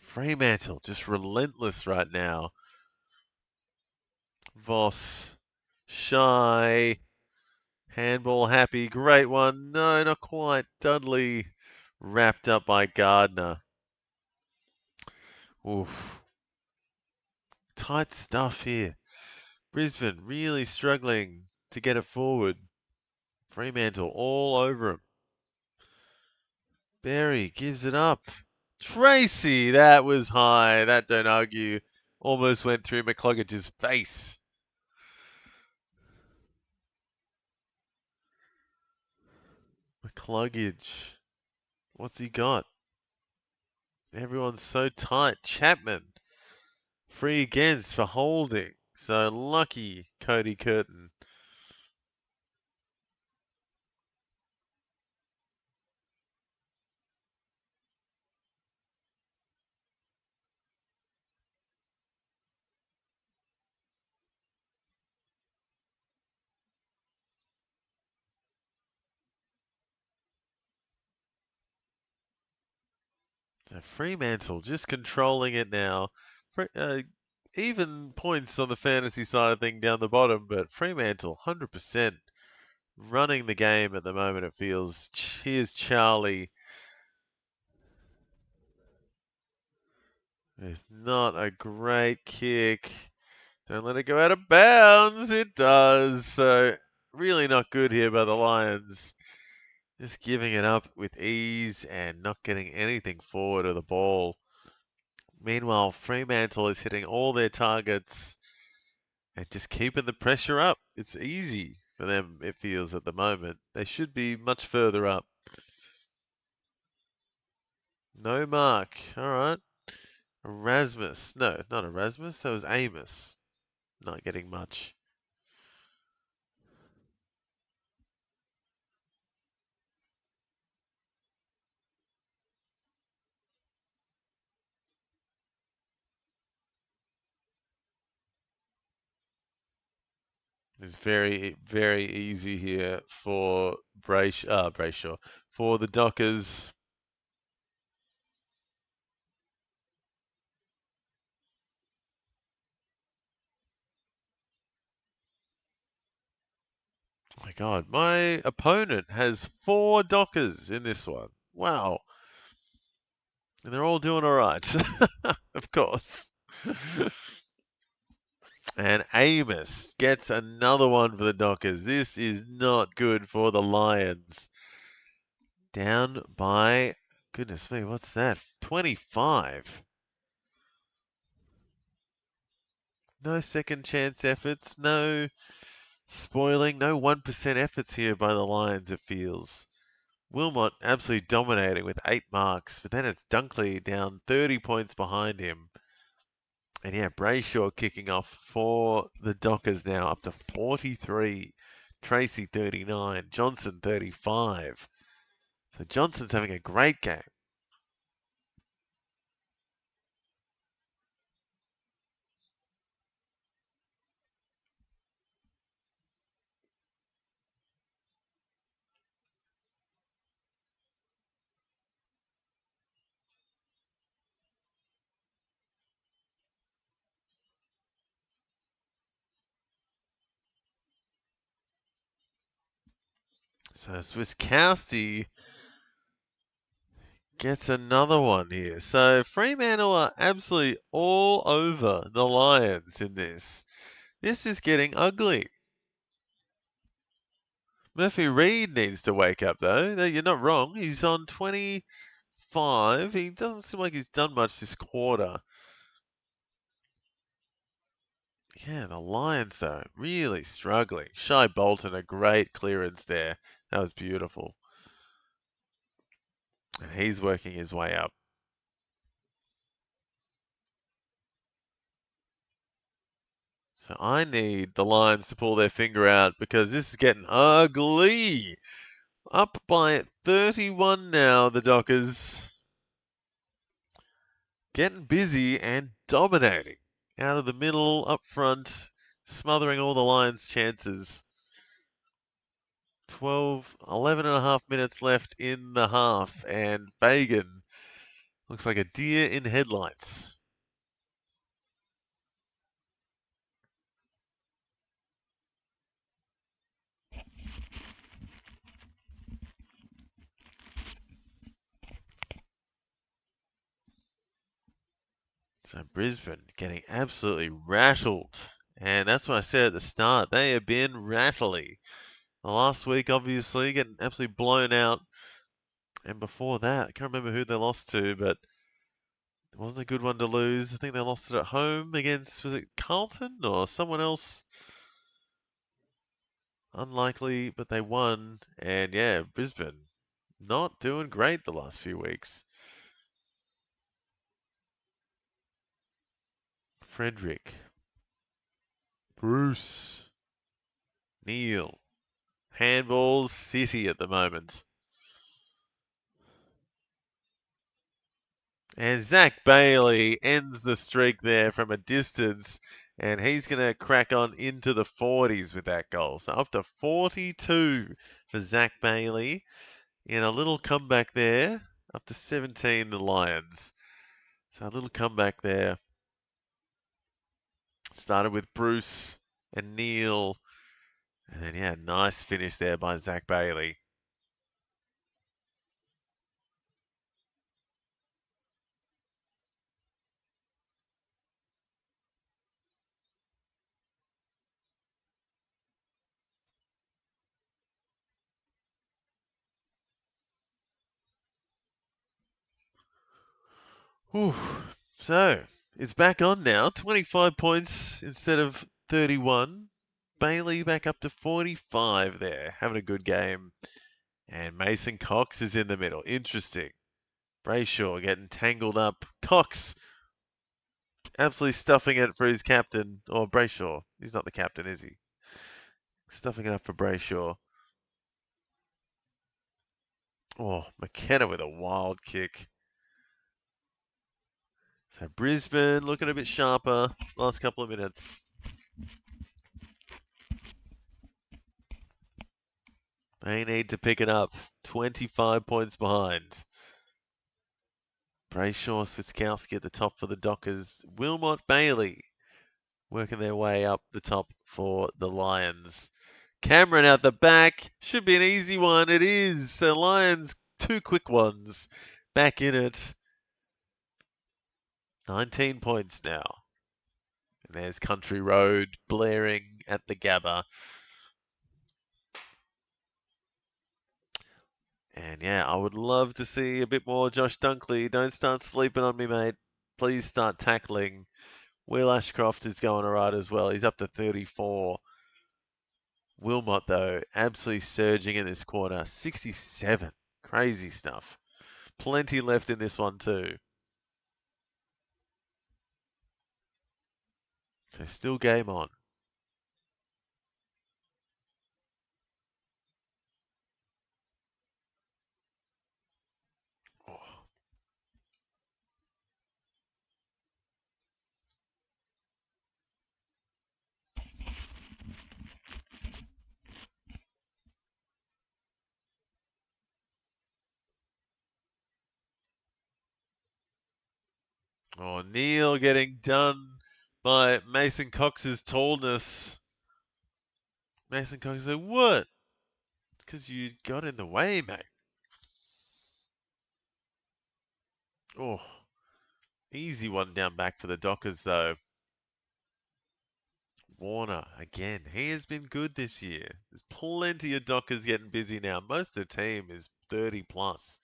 Speaker 1: Fremantle, just relentless right now. Voss, shy, handball happy, great one. No, not quite. Dudley wrapped up by Gardner. Oof. Tight stuff here. Brisbane really struggling to get it forward. Fremantle all over him. Berry gives it up. Tracy, that was high. That don't argue. Almost went through McCluggage's face. McCluggage. What's he got? Everyone's so tight. Chapman. Free against for holding. So lucky Cody Curtin. So Fremantle just controlling it now. Even points on the fantasy side of thing down the bottom, but Fremantle 100% running the game at the moment, it feels. Cheers, Charlie. It's not a great kick. Don't let it go out of bounds. It does. So, really not good here by the Lions. Just giving it up with ease and not getting anything forward of the ball. Meanwhile, Fremantle is hitting all their targets and just keeping the pressure up. It's easy for them, it feels, at the moment. They should be much further up. No mark. All right. Erasmus. No, not Erasmus. That was Amos. Not getting much. It's very, very easy here for Brayshaw. For the Dockers. Oh my God, my opponent has 4 Dockers in this one. Wow. And they're all doing all right. Of course. And Amos gets another one for the Dockers. This is not good for the Lions. Down by, goodness me, what's that? 25. No second chance efforts, no spoiling, no 1% efforts here by the Lions, it feels. Wilmot absolutely dominating with 8 marks, but then it's Dunkley down 30 points behind him. And yeah, Brayshaw kicking off for the Dockers now up to 43. Tracy 39, Johnson 35. So Johnson's having a great game. So Swiskowski gets another one here. So Fremantle are absolutely all over the Lions in this. This is getting ugly. Murphy Reed needs to wake up though. You're not wrong. He's on 25. He doesn't seem like he's done much this quarter. Yeah, the Lions though, really struggling. Shy Bolton, a great clearance there. That was beautiful. And he's working his way up. So I need the Lions to pull their finger out because this is getting ugly. Up by 31 now, the Dockers. Getting busy and dominating. Out of the middle, up front, smothering all the Lions' chances. 11 and a half minutes left in the half, and Fagan looks like a deer in headlights. So Brisbane getting absolutely rattled. And that's what I said at the start. They have been rattly. The last week, obviously, getting absolutely blown out. And before that, I can't remember who they lost to, but it wasn't a good one to lose. I think they lost it at home against, was it Carlton or someone else? Unlikely, but they won. And yeah, Brisbane not doing great the last few weeks. Frederick. Bruce. Neil. Handballs City at the moment. And Zach Bailey ends the streak there from a distance, and he's going to crack on into the 40s with that goal. So up to 42 for Zach Bailey in a little comeback there. Up to 17, the Lions. So a little comeback there. Started with Bruce and Neil. And then, yeah, nice finish there by Zach Bailey. Whew. So, it's back on now. 25 points instead of 31. Bailey back up to 45 there. Having a good game. And Mason Cox is in the middle. Interesting. Brayshaw getting tangled up. Cox absolutely stuffing it for his captain. Or Brayshaw. He's not the captain, is he? Stuffing it up for Brayshaw. Oh, McKenna with a wild kick. So Brisbane looking a bit sharper last couple of minutes. They need to pick it up. 25 points behind. Brayshaw, Switkowski at the top for the Dockers. Wilmot, Bailey working their way up the top for the Lions. Cameron out the back. Should be an easy one. It is. So Lions, 2 quick ones. Back in it. 19 points now. And there's Country Road blaring at the Gabba. And yeah, I would love to see a bit more Josh Dunkley. Don't start sleeping on me, mate. Please start tackling. Will Ashcroft is going alright as well. He's up to 34. Wilmot, though, absolutely surging in this quarter. 67. Crazy stuff. Plenty left in this one, too. So still game on. Oh, Neil getting done by Mason Cox's tallness. Mason Cox said, what? It's because you got in the way, mate. Oh, easy one down back for the Dockers, though. Warner, again, he has been good this year. There's plenty of Dockers getting busy now. Most of the team is 30 plus.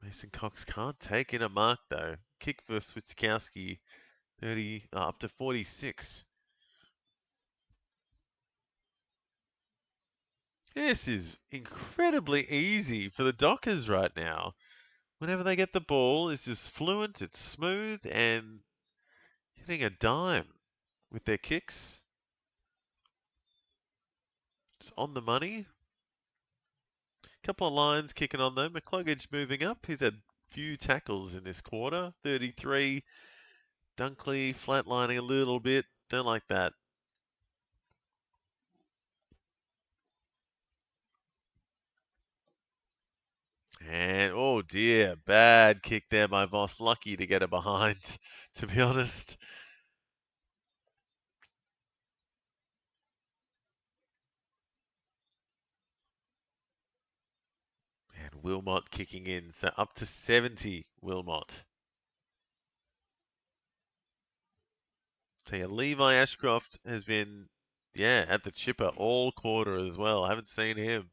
Speaker 1: Mason Cox can't take in a mark, though. Kick for Switkowski, 30, up to 46. This is incredibly easy for the Dockers right now. Whenever they get the ball, it's just fluent, it's smooth, and hitting a dime with their kicks. It's on the money. Couple of lines kicking on though. McCluggage moving up. He's had few tackles in this quarter. 33. Dunkley flatlining a little bit. Don't like that. And oh dear, bad kick there by Voss. Lucky to get it behind, to be honest. And Wilmot kicking in. So up to 70, Wilmot. So yeah, Levi Ashcroft has been, yeah, at the chipper all quarter as well. I haven't seen him.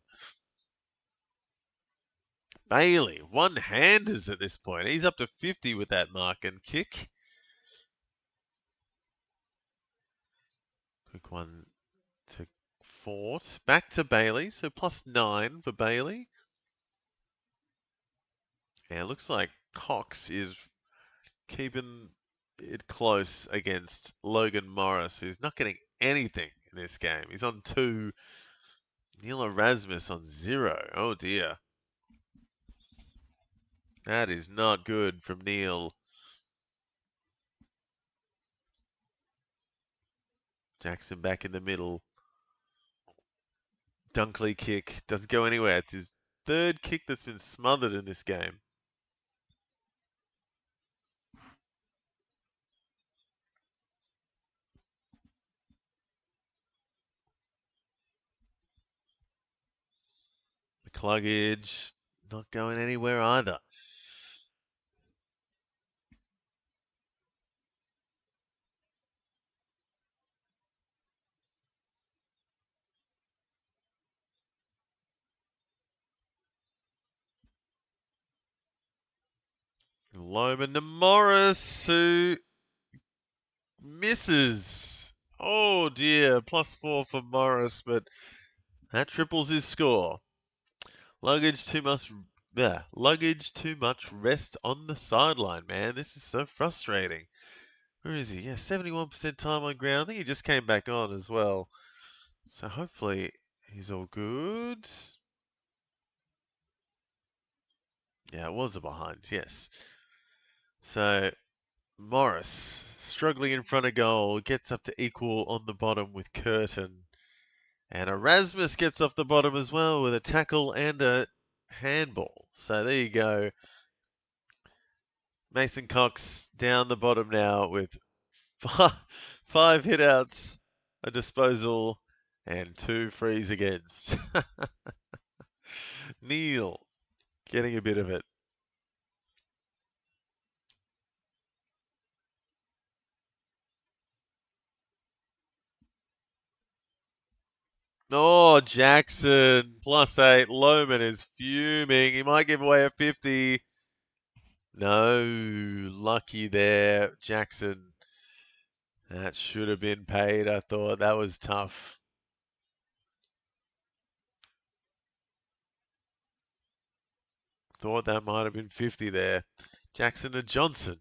Speaker 1: Bailey, one-handers at this point. He's up to 50 with that mark and kick. Quick one to Fort. Back to Bailey, so +9 for Bailey. And it looks like Cox is keeping it close against Logan Morris, who's not getting anything in this game. He's on 2. Neil Erasmus on 0. Oh dear. That is not good from Neil. Jackson back in the middle. Dunkley kick. Doesn't go anywhere. It's his third kick that's been smothered in this game. McCluggage not going anywhere either. Loman to Morris, who misses. Oh dear, +4 for Morris, but that triples his score. Luggage too much rest on the sideline, man. This is so frustrating. Where is he? Yeah, 71% time on ground. I think he just came back on as well. So hopefully he's all good. Yeah, it was a behind, yes. So Morris, struggling in front of goal, gets up to equal on the bottom with Curtin. And Erasmus gets off the bottom as well with a tackle and a handball. So there you go. Mason Cox down the bottom now with five hitouts, a disposal, and 2 frees against. Neil getting a bit of it. Oh, Jackson, +8. Loman is fuming. He might give away a 50. No, lucky there, Jackson. That should have been paid, I thought. That was tough. Thought that might have been 50 there. Jackson to Johnson.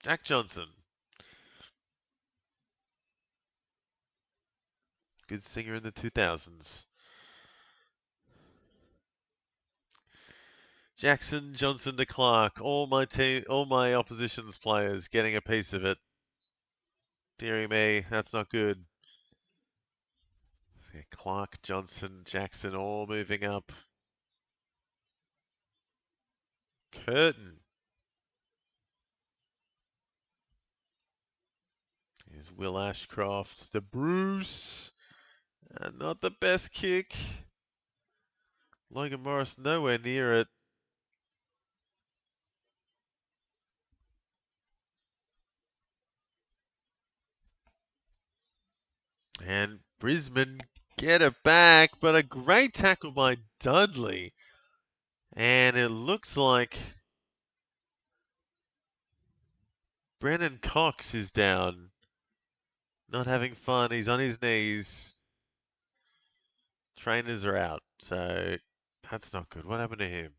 Speaker 1: Jack Johnson. Good singer in the 2000s. Jackson, Johnson to Clark. All my opposition's players getting a piece of it. Dearie me, that's not good. Yeah, Clark, Johnson, Jackson all moving up. Curtin. Here's Will Ashcroft to Bruce. Not the best kick. Logan Morris nowhere near it. And Brisbane get it back, but a great tackle by Dudley. And it looks like Brennan Cox is down. Not having fun. He's on his knees. Trainers are out. So that's not good. What happened to him?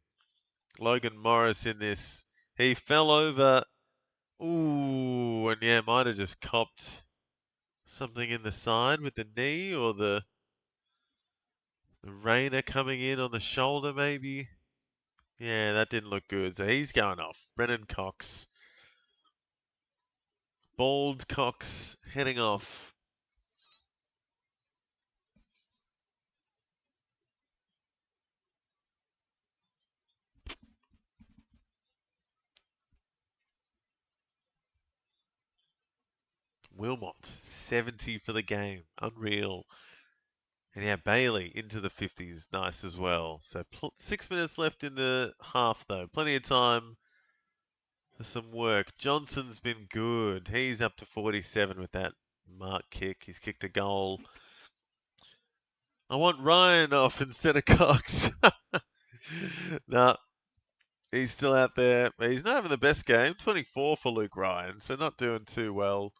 Speaker 1: Logan Morris in this. He fell over. Ooh, and yeah, might have just copped something in the side with the knee or the Rainer coming in on the shoulder maybe. Yeah, that didn't look good. So he's going off. Brennan Cox. Bald Cox heading off. Wilmot, 70 for the game. Unreal. And yeah, Bailey into the 50s. Nice as well. So 6 minutes left in the half, though. Plenty of time for some work. Johnson's been good. He's up to 47 with that mark kick. He's kicked a goal. I want Ryan off instead of Cox. No, he's still out there. He's not having the best game. 24 for Luke Ryan, so not doing too well.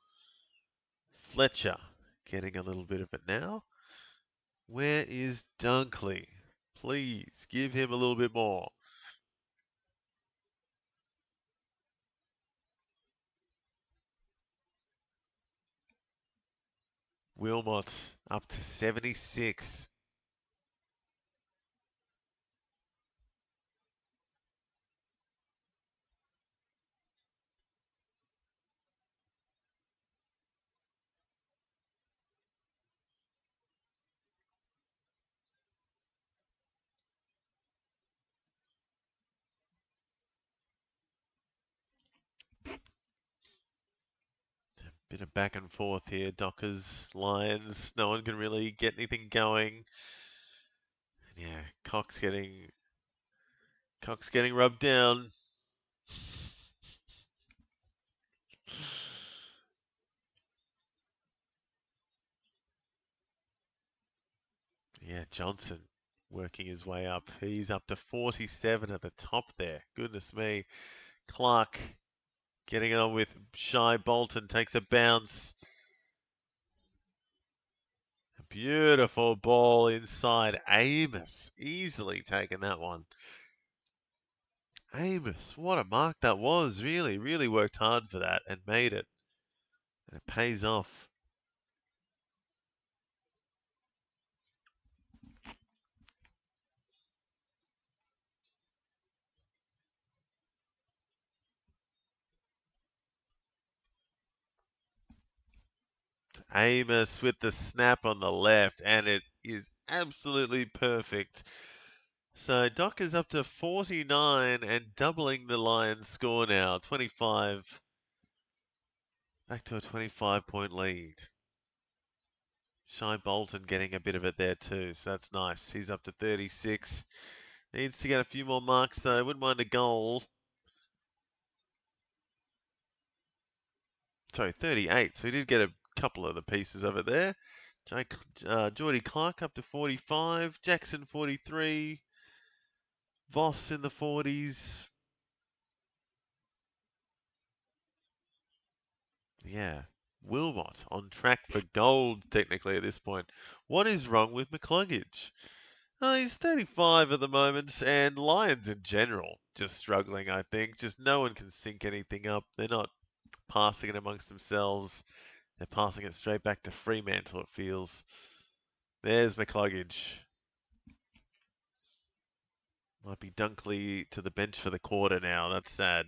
Speaker 1: Fletcher getting a little bit of it now. Where is Dunkley? Please give him a little bit more. Wilmot up to 76. Bit of back and forth here. Dockers, Lions. No one can really get anything going. Yeah, Cox getting rubbed down. Yeah, Johnson working his way up. He's up to 47 at the top there. Goodness me. Clark getting it on with Shy Bolton. Takes a bounce. A beautiful ball inside. Amos easily taking that one. Amos, what a mark that was. Really, really worked hard for that and made it. And it pays off. Amos with the snap on the left, and it is absolutely perfect. So Doc is up to 49 and doubling the Lions score now. 25. Back to a 25-point lead. Shy Bolton getting a bit of it there too, so that's nice. He's up to 36. Needs to get a few more marks though. Wouldn't mind a goal. Sorry, 38. So he did get a couple of the pieces of it there. Geordie Clark up to 45. Jackson 43. Voss in the 40s. Yeah. Wilmot on track for gold technically at this point. What is wrong with McCluggage? He's 35 at the moment, and Lions in general just struggling, I think. Just no one can sync anything up. They're not passing it amongst themselves. They're passing it straight back to Fremantle, it feels. There's McCluggage. Might be Dunkley to the bench for the quarter now. That's sad.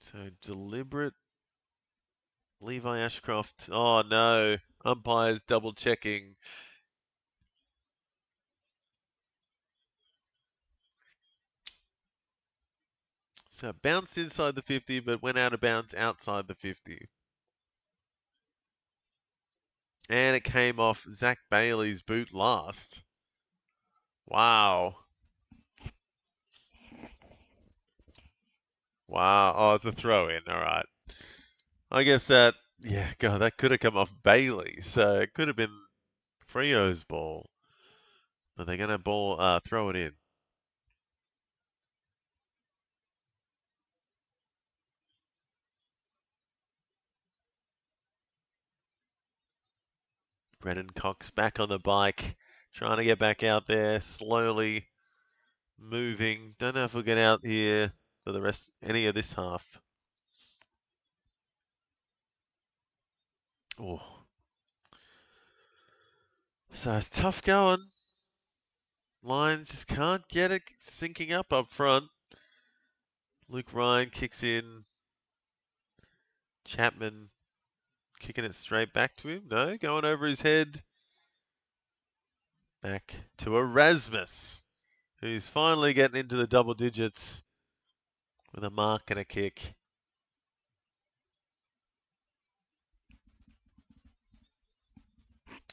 Speaker 1: So deliberate. Levi Ashcroft. Oh no. Umpires double checking. So bounced inside the 50, but went out of bounds outside the 50. And it came off Zach Bailey's boot last. Wow. Wow. Oh, it's a throw in. All right. I guess that, yeah, God, that could have come off Bailey. So it could have been Freo's ball. But they're going to throw it in. Brennan Cox back on the bike, trying to get back out there, slowly moving. Don't know if we'll get out here for the rest, any of this half. Oh. So it's tough going. Lions just can't get it syncing up front. Luke Ryan kicks in. Chapman kicking it straight back to him. No, going over his head. Back to Erasmus, who's finally getting into the double digits with a mark and a kick.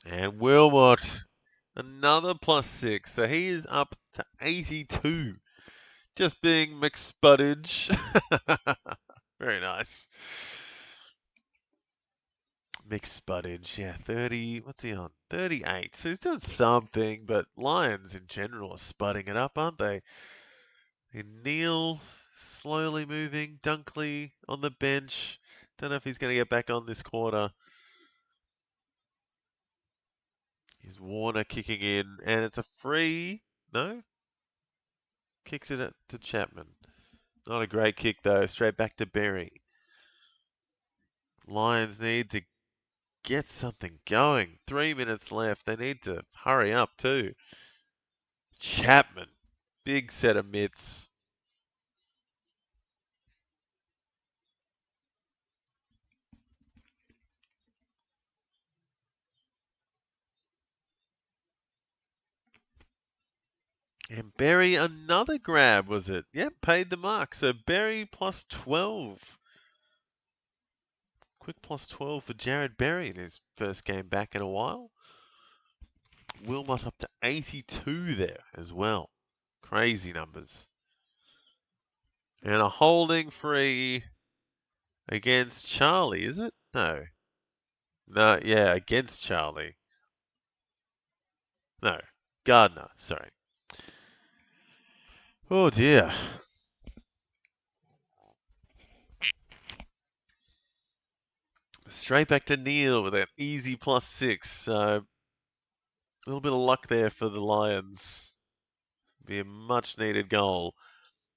Speaker 1: And Wilmot, another +6. So he is up to 82. Just being McSpuddage. Very nice. McSpuddage, yeah, 30. What's he on? 38. So he's doing something, but Lions in general are spudding it up, aren't they? And Neil slowly moving. Dunkley on the bench. Don't know if he's going to get back on this quarter. Here's Warner kicking in, and it's a free. No? Kicks it to Chapman. Not a great kick, though. Straight back to Berry. Lions need to get something going. 3 minutes left. They need to hurry up, too. Chapman. Big set of mitts. And Berry, another grab, was it? Yep, paid the mark. So Berry plus 12. Quick plus 12 for Jared Berry in his first game back in a while. Wilmot up to 82 there as well. Crazy numbers. And a holding free against Charlie, is it? No. No, yeah, against Charlie. No, Gardner, sorry. Oh dear. Straight back to Neil with an easy plus 6. So a little bit of luck there for the Lions. Be a much needed goal.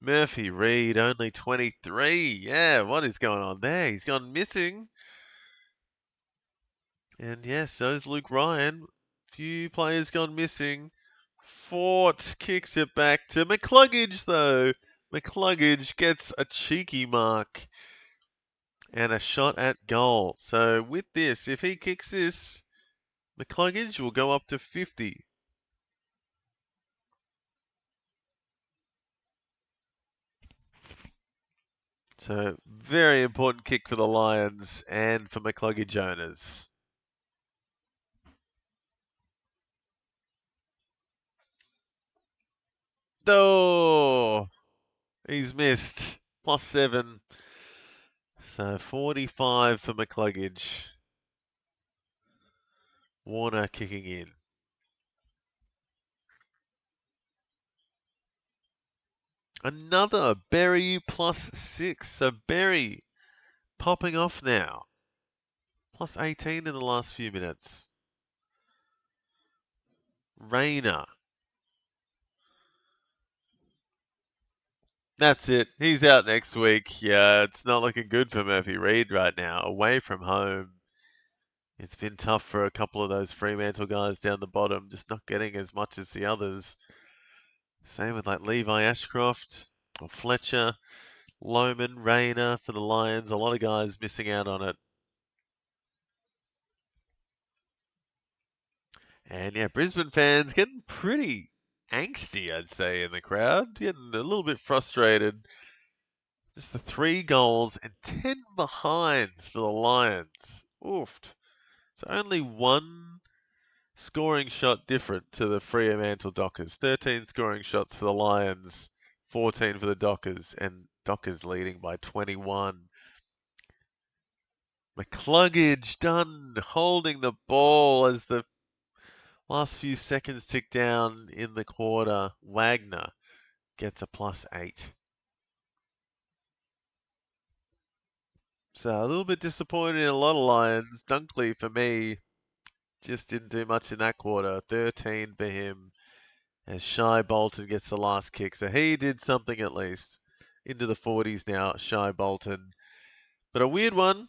Speaker 1: Murphy Reid, only 23. Yeah, what is going on there? He's gone missing. And yes, so's Luke Ryan. Few players gone missing. Fort kicks it back to McCluggage, though. McCluggage gets a cheeky mark and a shot at goal. So with this, if he kicks this, McCluggage will go up to 50. So very important kick for the Lions and for McCluggage owners. Oh, he's missed. Plus 7. So 45 for McCluggage. Warner kicking in. Another Berry plus 6. So Berry popping off now. Plus 18 in the last few minutes. Rayner. That's it. He's out next week. Yeah, it's not looking good for Murphy Reid right now. Away from home. It's been tough for a couple of those Fremantle guys down the bottom, just not getting as much as the others. Same with like Levi Ashcroft or Fletcher, Lohman, Rayner for the Lions. A lot of guys missing out on it. And yeah, Brisbane fans getting pretty angsty, I'd say, in the crowd. Getting a little bit frustrated. Just the 3 goals and 10 behinds for the Lions. Oofed. So only 1 scoring shot different to the Fremantle Dockers. 13 scoring shots for the Lions, 14 for the Dockers, and Dockers leading by 21. McCluggage done holding the ball as the last few seconds tick down in the quarter. Wagner gets a plus 8. So a little bit disappointed in a lot of Lions. Dunkley, for me, just didn't do much in that quarter. 13 for him as Shy Bolton gets the last kick. So he did something at least. Into the 40s now, Shy Bolton. But a weird one.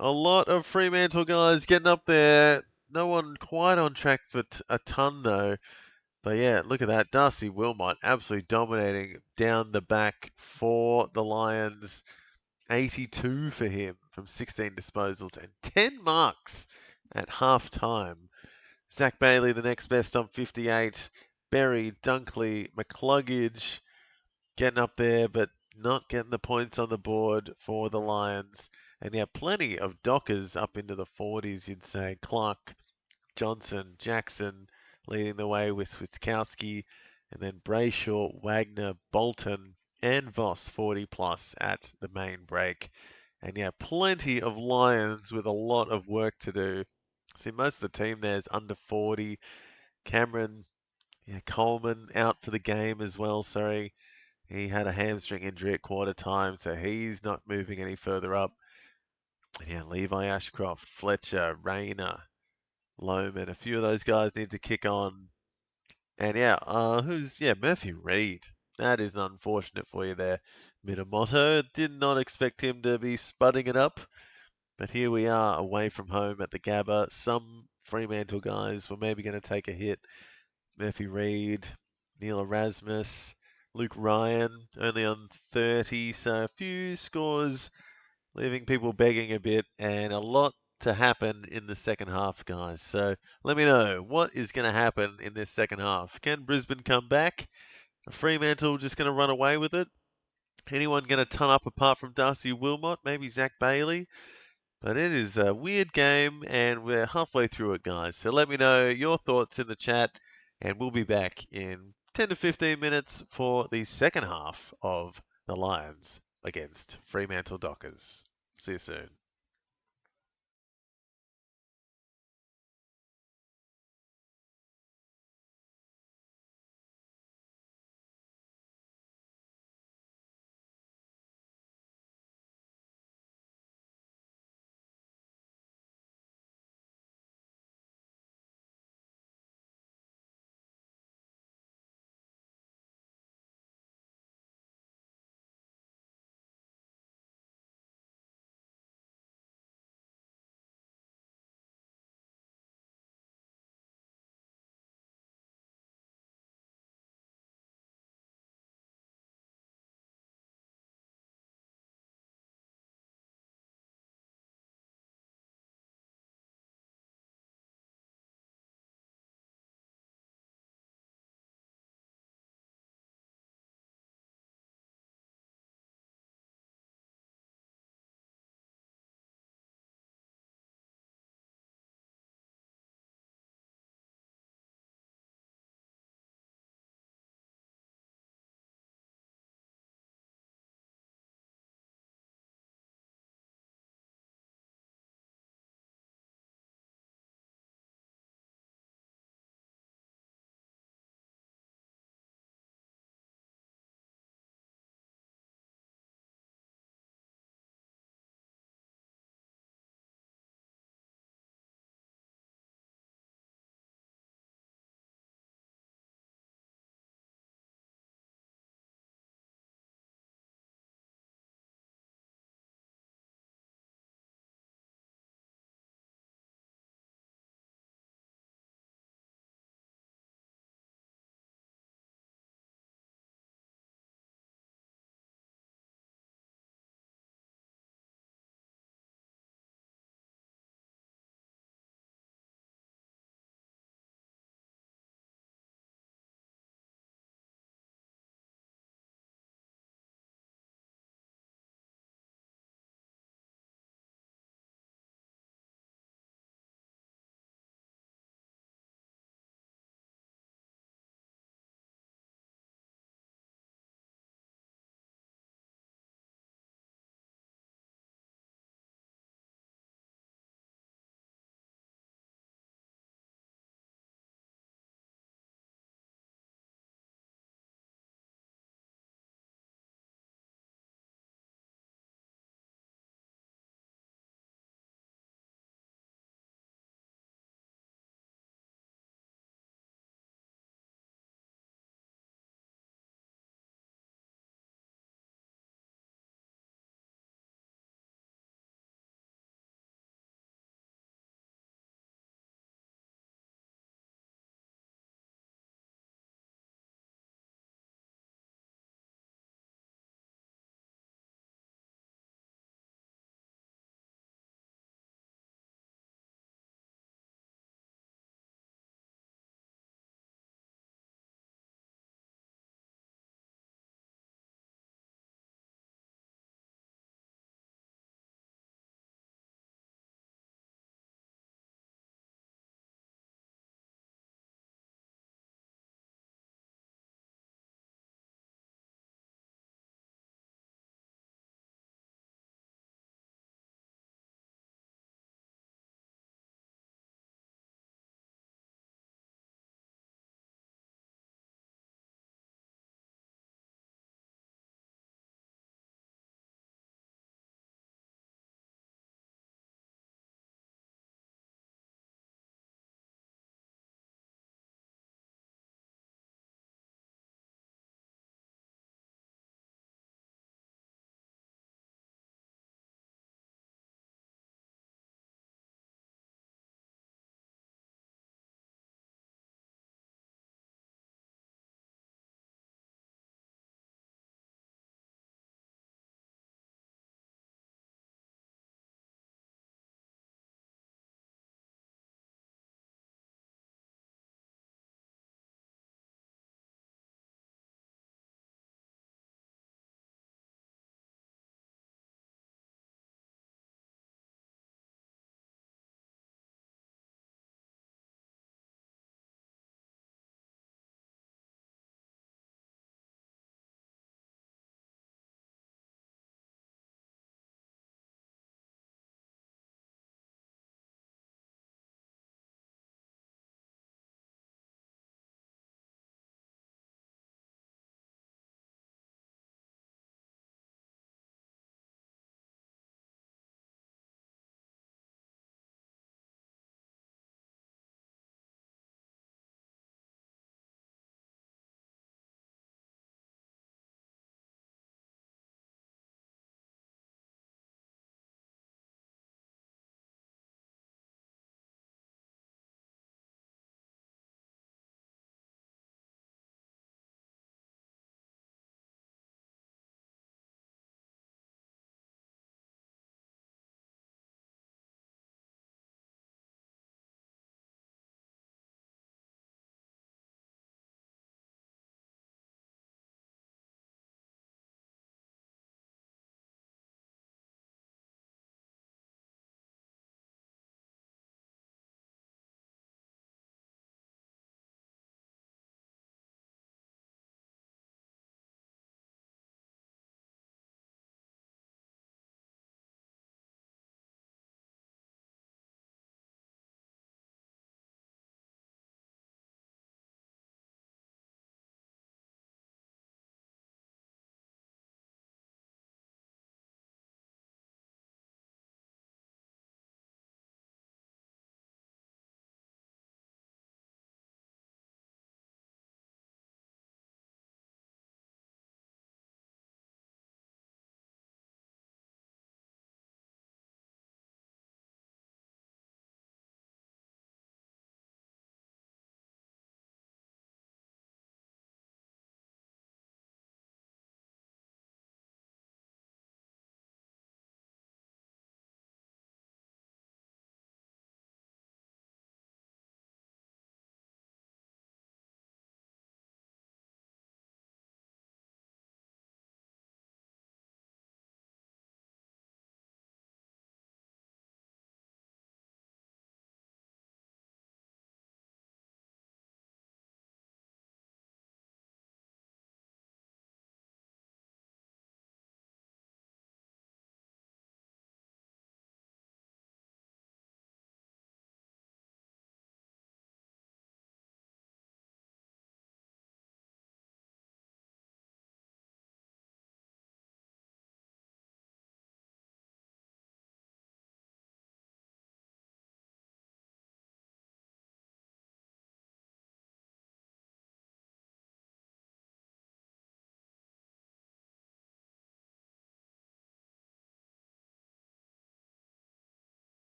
Speaker 1: A lot of Fremantle guys getting up there. No one quite on track for a ton, though. But yeah, look at that. Darcy Wilmot absolutely dominating down the back for the Lions. 82 for him from 16 disposals and 10 marks at half time. Zach Bailey, the next best on 58. Berry, Dunkley, McCluggage getting up there, but not getting the points on the board for the Lions. And yeah, plenty of Dockers up into the 40s, you'd say. Clark, Johnson, Jackson leading the way with Switkowski. And then Brayshaw, Wagner, Bolton, and Voss 40 plus at the main break. And yeah, plenty of Lions with a lot of work to do. See, most of the team there is under 40. Cameron, yeah, Coleman out for the game as well, sorry. He had a hamstring injury at quarter time, so he's not moving any further up. And yeah, Levi Ashcroft, Fletcher, Rayner, Lohman, a few of those guys need to kick on. And yeah, Murphy Reid. That is unfortunate for you there, Minamoto. Did not expect him to be spudding it up. But here we are away from home at the Gabba. Some Fremantle guys were maybe going to take a hit. Murphy Reid, Neil Erasmus, Luke Ryan only on 30. So a few scores leaving people begging a bit and a lot to happen in the second half, guys. So let me know what is going to happen in this second half. Can Brisbane come back? Fremantle just going to run away with it? Anyone going to ton up apart from Darcy Wilmot? Maybe Zach Bailey? But it is a weird game, and we're halfway through it, guys. So let me know your thoughts in the chat, and we'll be back in 10 to 15 minutes for the second half of the Lions against Fremantle Dockers. See you soon.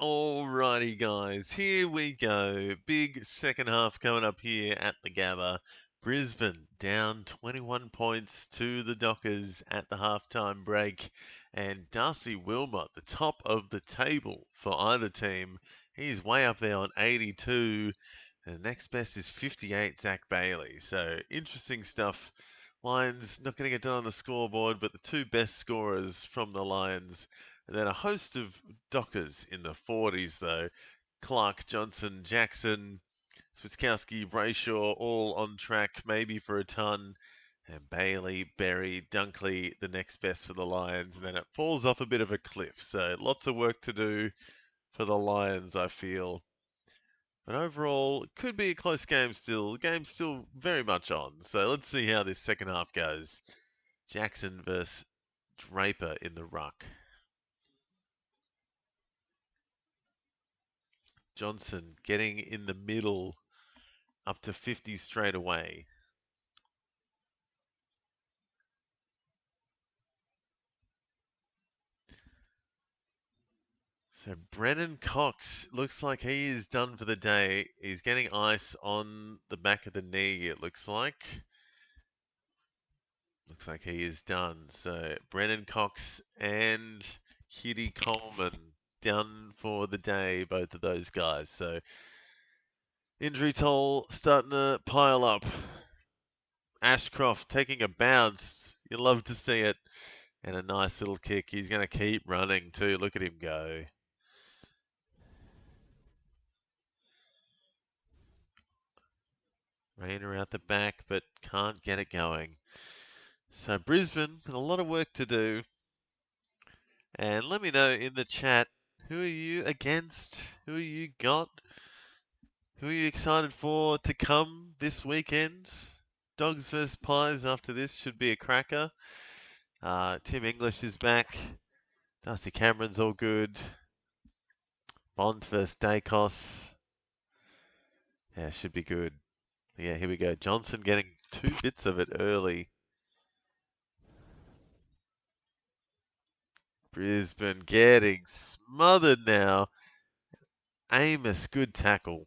Speaker 1: Alrighty, guys, here we go. Big second half coming up here at the Gabba. Brisbane down 21 points to the Dockers at the halftime break. And Darcy Wilmot, the top of the table for either team. He's way up there on 82. And the next best is 58, Zach Bailey. So interesting stuff. Lions not going to get done on the scoreboard, but the two best scorers from the Lions. And then a host of Dockers in the 40s, though. Clark, Johnson, Jackson, Switkowski, Brayshaw, all on track, maybe for a ton. And Bailey, Berry, Dunkley, the next best for the Lions. And then it falls off a bit of a cliff. So lots of work to do for the Lions, I feel. But overall, it could be a close game still. The game's still very much on. So let's see how this second half goes. Jackson versus Draper in the ruck. Johnson getting in the middle up to 50 straight away. So Brennan Cox looks like he is done for the day. He's getting ice on the back of the knee, it looks like. Looks like he is done. So Brennan Cox and Kitty Coleman done for the day, both of those guys. So injury toll starting to pile up. Ashcroft taking a bounce. You love to see it. And a nice little kick. He's going to keep running too. Look at him go. Rayner out the back, but can't get it going. So Brisbane with a lot of work to do. And let me know in the chat, who are you against? Who you got? Who are you excited for to come this weekend? Dogs versus Pies after this should be a cracker. Tim English is back. Darcy Cameron's all good. Bond versus Dacos. Yeah, should be good. Yeah, here we go. Johnson getting 2 bits of it early. Brisbane getting smothered now. Amos, good tackle.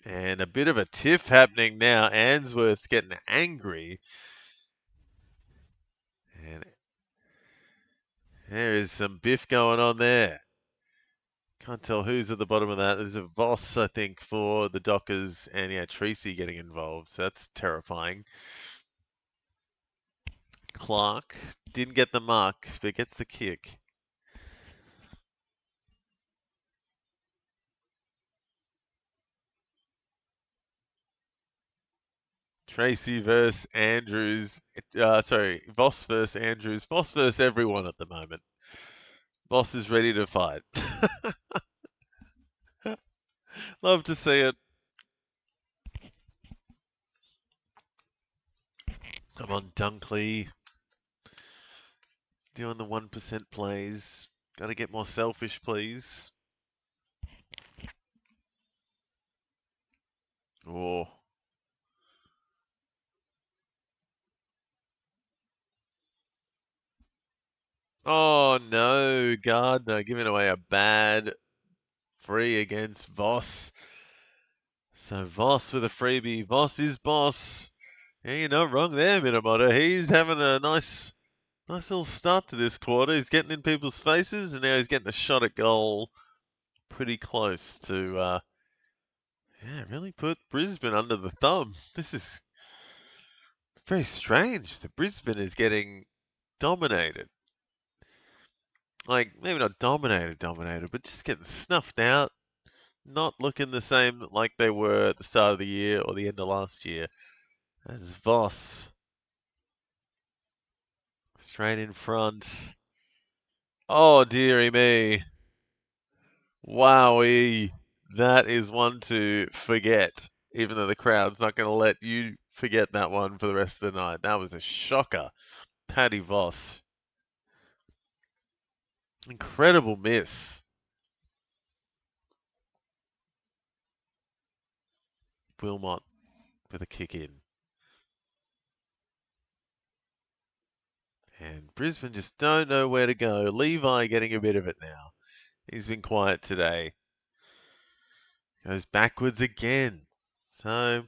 Speaker 1: And a bit of a tiff happening now. Answorth's getting angry. And there is some biff going on there. Can't tell who's at the bottom of that. There's a Voss, I think, for the Dockers. And yeah, Tracy getting involved. So that's terrifying. Clark didn't get the mark, but gets the kick. Tracy versus Andrews. Voss versus Andrews. Voss versus everyone at the moment. Voss is ready to fight. Love to see it. Come on, Dunkley. Doing the 1% plays. Got to get more selfish, please. Oh. Oh, no. Gardner giving away a bad free against Voss. So Voss with a freebie. Voss is boss. Yeah, you're not wrong there, Minamoto. He's having a nice little start to this quarter. He's getting in people's faces, and now he's getting a shot at goal pretty close to, really put Brisbane under the thumb. This is very strange. The Brisbane is getting dominated. Like, maybe not dominated, but just getting snuffed out. Not looking the same like they were at the start of the year or the end of last year. As Voss. Straight in front. Oh, dearie me. Wowee. That is one to forget. Even though the crowd's not going to let you forget that one for the rest of the night. That was a shocker. Paddy Voss. Incredible miss. Wilmot with a kick in. And Brisbane just don't know where to go. Levi getting a bit of it now. He's been quiet today. Goes backwards again. So,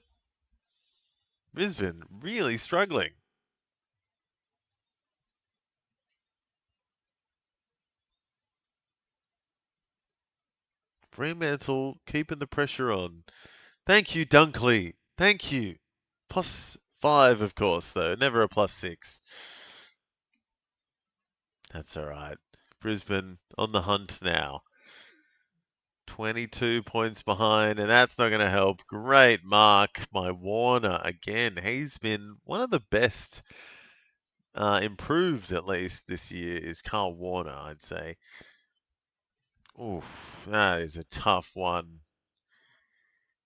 Speaker 1: Brisbane really struggling. Fremantle keeping the pressure on. Thank you, Dunkley. Thank you. +5, of course, though. Never a +6. That's all right. Brisbane on the hunt now. 22 points behind, and that's not going to help. Great mark by Warner again. He's been one of the best, improved at least this year, is Carl Warner, I'd say. Oof, that is a tough one.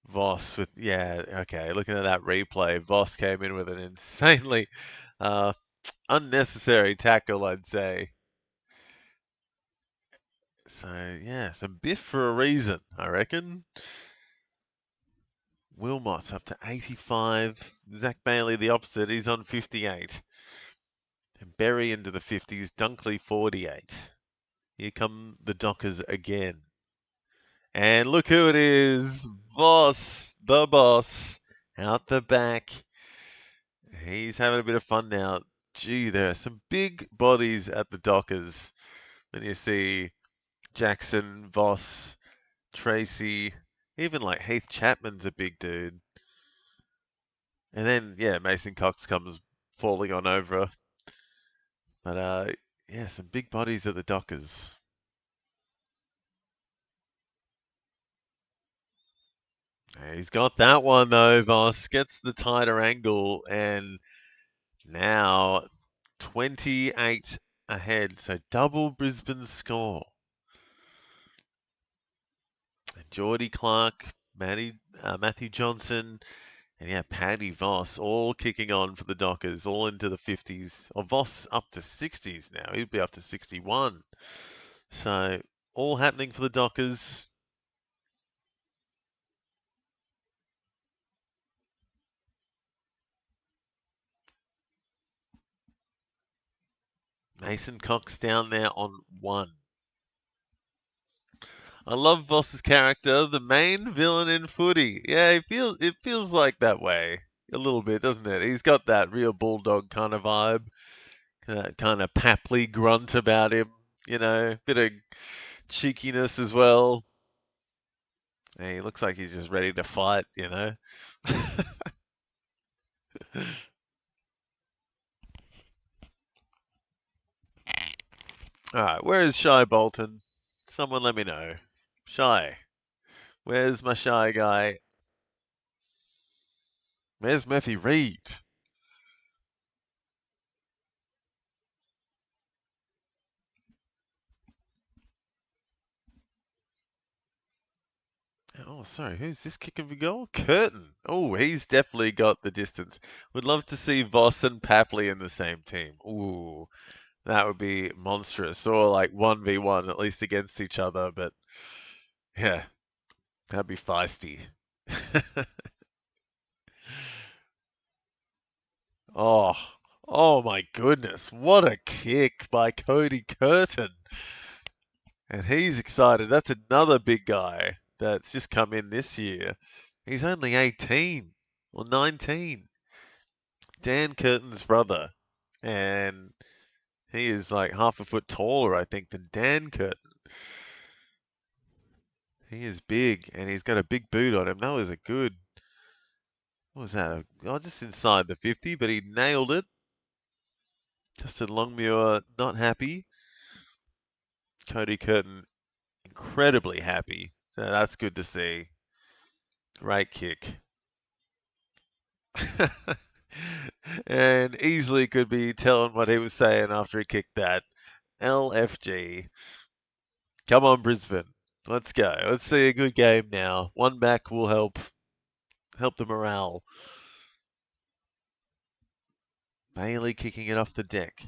Speaker 1: Voss with, yeah, okay, looking at that replay, Voss came in with an insanely unnecessary tackle, I'd say. So, yeah, some biff for a reason, I reckon. Wilmot up to 85. Zach Bailey the opposite, he's on 58. And Berry into the 50s, Dunkley 48. Here come the Dockers again. And look who it is, Voss, the boss, out the back. He's having a bit of fun now. Gee, there are some big bodies at the Dockers. When you see Jackson, Voss, Tracy, even like Heath Chapman's a big dude. And then, yeah, Mason Cox comes falling on over. But, yeah, some big bodies at the Dockers. He's got that one, though, Voss. Gets the tighter angle, and now 28 ahead. So double Brisbane's score. Geordie Clark, Matthew Johnson, and yeah, Paddy Voss all kicking on for the Dockers, all into the 50s. Or Voss up to 60s now. He'd be up to 61. So all happening for the Dockers. Mason Cox down there on 1. I love Voss's character, the main villain in footy. Yeah, it feels like that way a little bit, doesn't it? He's got that real bulldog kind of vibe, kind of papley grunt about him, bit of cheekiness as well. He looks like he's just ready to fight, All right, where is Shy Bolton? Someone let me know. Shy. Where's my Shy guy? Where's Murphy Reed? Oh, sorry, who's this kicking for goal? Curtin. Oh, he's definitely got the distance. Would love to see Voss and Papley in the same team. Ooh, that would be monstrous. Or like 1v1, at least against each other. But yeah, that'd be feisty. Oh my goodness. What a kick by Cody Curtin. And he's excited. That's another big guy that's just come in this year. He's only 18 or 19. Dan Curtin's brother. And he is like half a foot taller, I think, than Dan Curtin. He is big, and he's got a big boot on him. That was a good... What was that? Oh, just inside the 50, but he nailed it. Justin Longmuir not happy. Cody Curtin incredibly happy. So that's good to see. Great kick. And easily could be telling what he was saying after he kicked that. LFG. Come on, Brisbane. Let's go. Let's see a good game now. One back will help the morale. Bailey kicking it off the deck.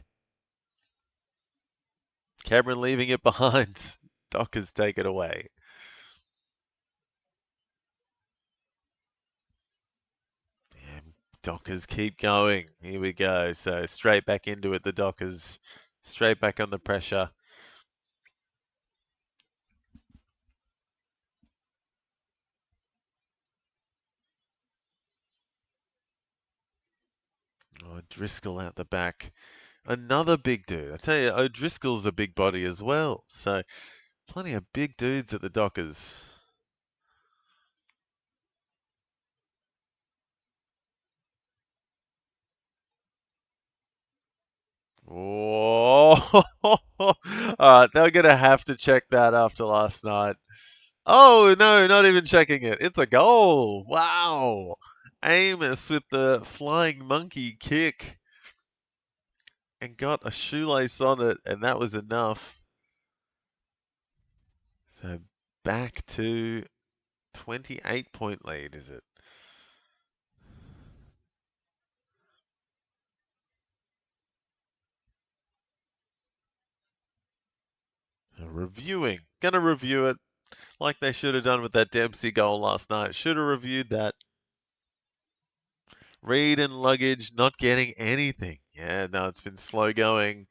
Speaker 1: Cameron leaving it behind. Dockers take it away. Yeah, Dockers keep going. Here we go. So straight back into it, the Dockers. Straight back on the pressure. Oh, Driscoll out the back. Another big dude. I tell you, O'Driscoll's a big body as well. So plenty of big dudes at the Dockers. Oh, all right, they're going to have to check that after last night. Oh, no, not even checking it. It's a goal. Wow. Amos with the flying monkey kick and got a shoelace on it, and that was enough. So back to 28-point lead, is it? Reviewing. Gonna review it like they should have done with that Dempsey goal last night. Should have reviewed that. Reed and Luggage not getting anything. Yeah, no, it's been slow going.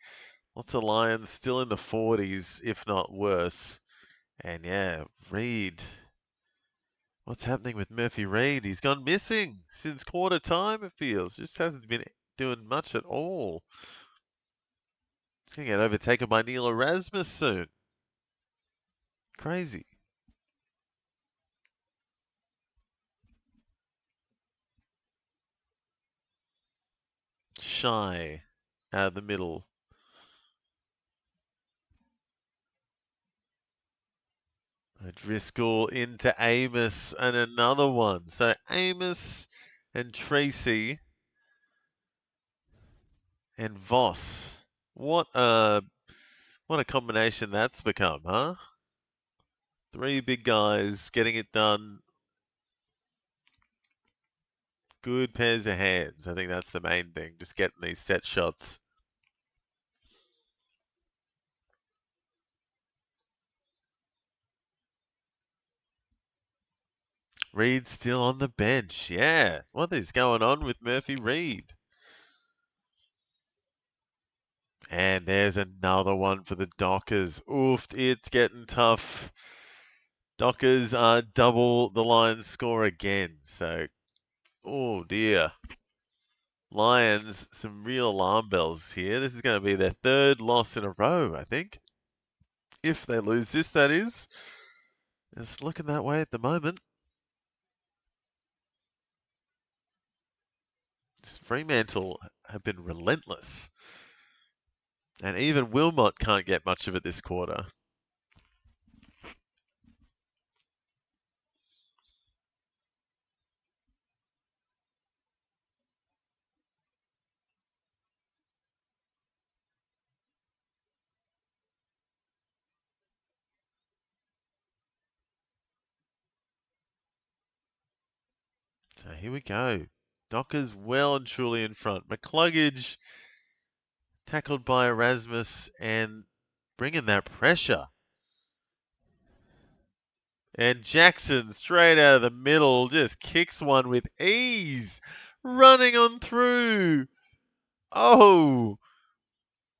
Speaker 1: Lots of Lions still in the 40s, if not worse. And yeah, Reed. What's happening with Murphy Reed? He's gone missing since quarter time, it feels. Just hasn't been doing much at all. He's going to get overtaken by Neil Erasmus soon. Crazy. Shy out of the middle. Driscoll into Amos and another one. So Amos and Tracy and Voss. What a combination that's become, huh? Three big guys getting it done. Good pairs of hands. I think that's the main thing. Just getting these set shots. Reed's still on the bench. Yeah. What is going on with Murphy Reed? And there's another one for the Dockers. Oof, it's getting tough. Dockers are double the Lions score again. So, oh dear. Lions, some real alarm bells here. This is going to be their third loss in a row, I think. If they lose this, that is. It's looking that way at the moment. Fremantle have been relentless. And even Wilmot can't get much of it this quarter. So here we go. Dockers well and truly in front. McCluggage tackled by Erasmus and bringing that pressure. And Jackson straight out of the middle just kicks one with ease. Running on through. Oh,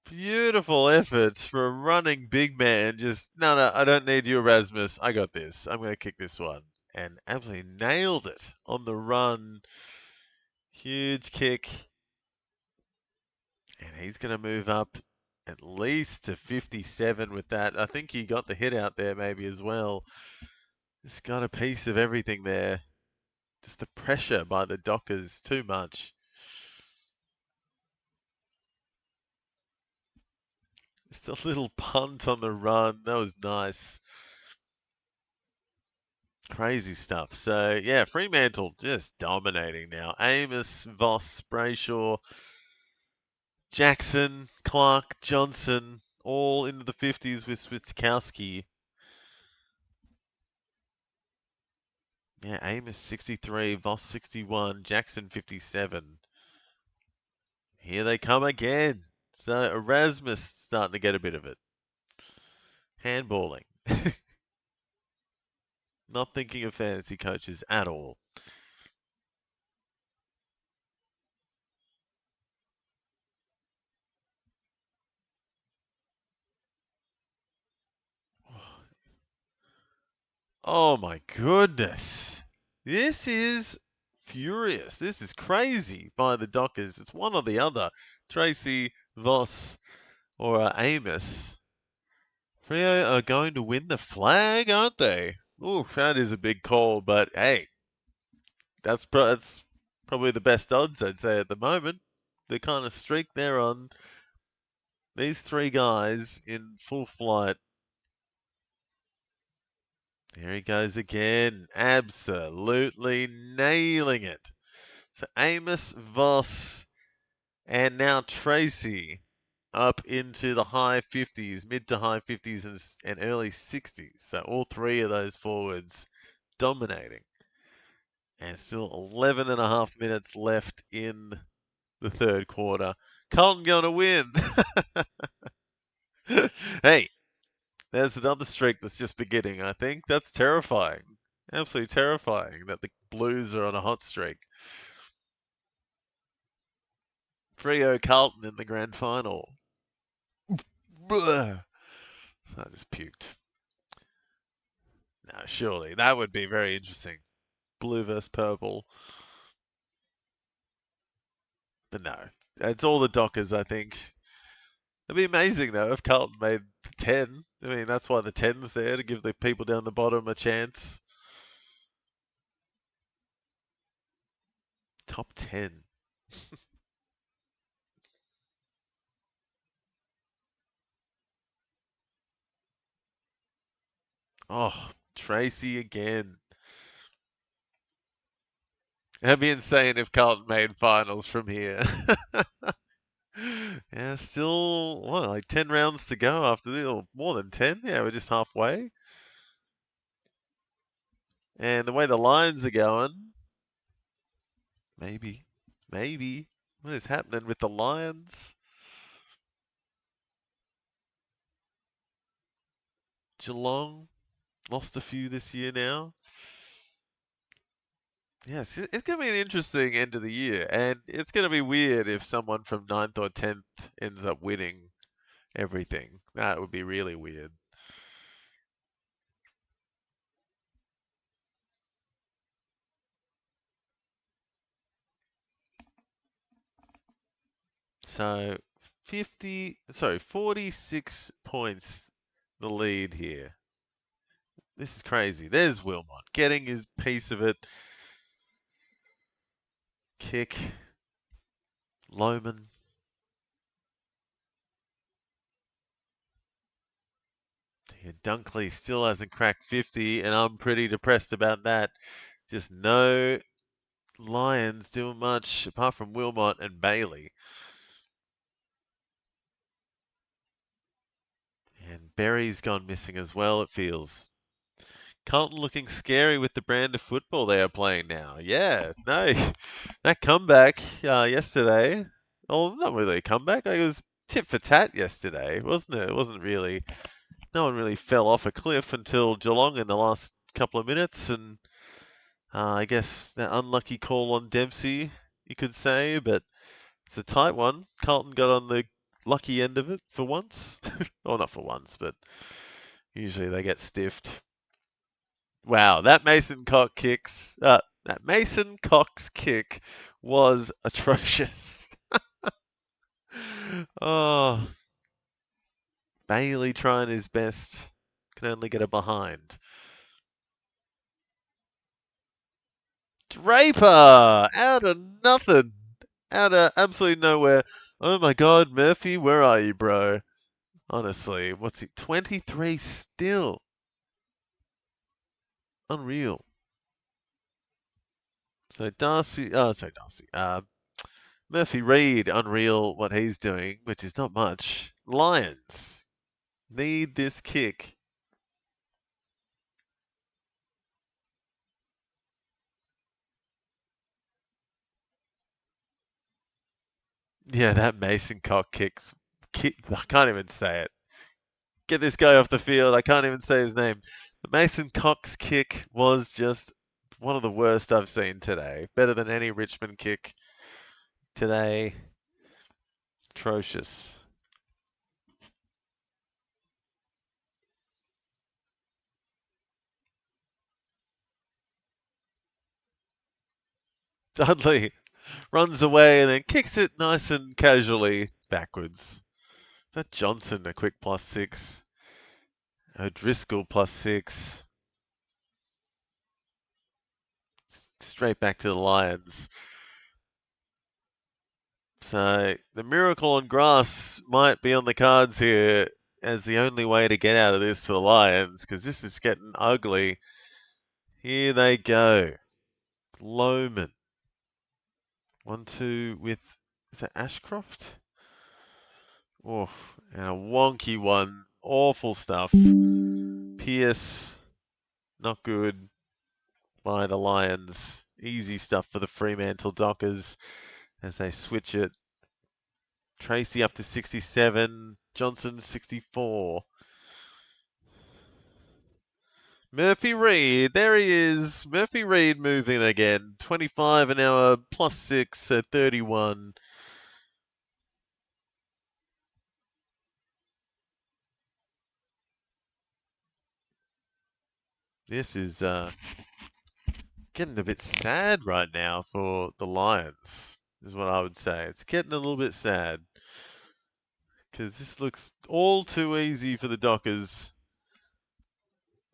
Speaker 1: beautiful effort for a running big man. Just, no, I don't need you, Erasmus. I got this. I'm going to kick this one. And absolutely nailed it on the run. Huge kick. And he's going to move up at least to 57 with that. I think he got the hit out there maybe as well. Just got a piece of everything there. Just the pressure by the Dockers, too much. Just a little punt on the run. That was nice. Crazy stuff. So, yeah, Fremantle just dominating now. Amos, Voss, Brayshaw, Jackson, Clark, Johnson, all into the 50s with Switkowski. Yeah, Amos 63, Voss 61, Jackson 57. Here they come again. So Erasmus starting to get a bit of it. Handballing. Not thinking of fantasy coaches at all. Oh my goodness. This is furious. This is crazy by the Dockers. It's one or the other. Tracy, Voss, or Amos. Freo are going to win the flag, aren't they? Ooh, that is a big call, but hey, that's probably the best odds I'd say at the moment. The kind of streak they're on, these three guys in full flight. There he goes again, absolutely nailing it. So Amos, Voss, and now Tracy up into the high 50s, mid to high 50s and early 60s. So all three of those forwards dominating. And still 11 and a half minutes left in the third quarter. Carlton going to win. Hey, there's another streak that's just beginning, I think. That's terrifying. Absolutely terrifying that the Blues are on a hot streak. Freo Carlton in the grand final. I just puked. No, surely. That would be very interesting. Blue versus purple. But no. It's all the Dockers, I think. It'd be amazing, though, if Carlton made 10. I mean, that's why the 10's there, to give the people down the bottom a chance. Top 10. Oh, Tracy again. That'd be insane if Carlton made finals from here. Yeah, still, what, like 10 rounds to go after this, or more than 10? Yeah, we're just halfway. And the way the Lions are going, maybe, maybe. What is happening with the Lions? Geelong lost a few this year now. Yes, it's going to be an interesting end of the year, and it's going to be weird if someone from 9th or 10th ends up winning everything. That would be really weird. So 46 points the lead here. This is crazy. There's Wilmot getting his piece of it. Kick. Lohman. Yeah, Dunkley still hasn't cracked 50, and I'm pretty depressed about that. Just no Lions doing much apart from Wilmot and Bailey. And Berry's gone missing as well, it feels. Carlton looking scary with the brand of football they are playing now. Yeah, no, that comeback yesterday. Oh, not really a comeback. It was tit for tat yesterday, wasn't it? It wasn't really. No one really fell off a cliff until Geelong in the last couple of minutes, and I guess that unlucky call on Dempsey, you could say, but it's a tight one. Carlton got on the lucky end of it for once. Or not for once, but usually they get stiffed. Wow, that Mason Cox kick was atrocious. Oh, Bailey trying his best, can only get a behind. Draper out of nothing, out of absolutely nowhere. Oh my God, Murphy, where are you, bro? Honestly, what's he? 23 still. Unreal. So Darcy. Murphy Reed, unreal what he's doing, which is not much. Lions need this kick. Yeah, that Mason Cox I can't even say it. Get this guy off the field. I can't even say his name. The Mason Cox kick was just one of the worst I've seen today. Better than any Richmond kick today. Atrocious. Dudley runs away and then kicks it nice and casually backwards. Is that Johnson, a quick +6? O'Driscoll +6. Straight back to the Lions. So the miracle on grass might be on the cards here as the only way to get out of this for the Lions, because this is getting ugly. Here they go. Lohman. 1-2 with, is that Ashcroft? Oh, and a wonky one. Awful stuff. Pierce, not good by the Lions. Easy stuff for the Fremantle Dockers as they switch it. Tracy up to 67. Johnson 64. Murphy Reid, there he is. Murphy Reid moving again. 25 an hour, +6 at 31. This is getting a bit sad right now for the Lions, is what I would say. It's getting a little bit sad because this looks all too easy for the Dockers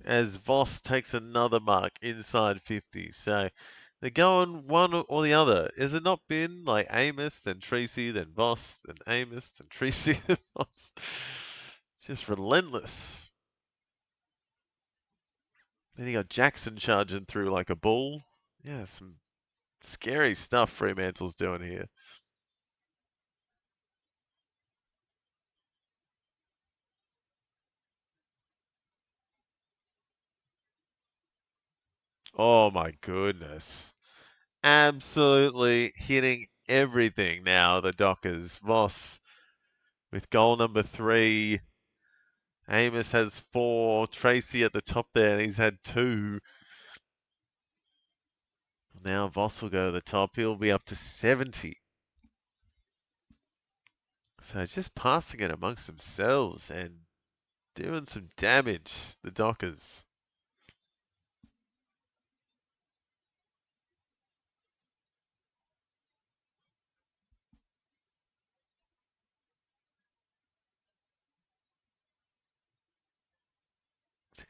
Speaker 1: as Voss takes another mark inside 50. So they're going one or the other. Has it not been like Amos, then Tracy, then Voss, then Amos, then Tracy, then Voss? Just relentless. Then you got Jackson charging through like a bull. Yeah, some scary stuff Fremantle's doing here. Oh my goodness. Absolutely hitting everything now, the Dockers. Voss with goal number 3. Amos has 4. Tracy at the top there, and he's had 2. Now Voss will go to the top. He'll be up to 70. So just passing it amongst themselves and doing some damage, the Dockers.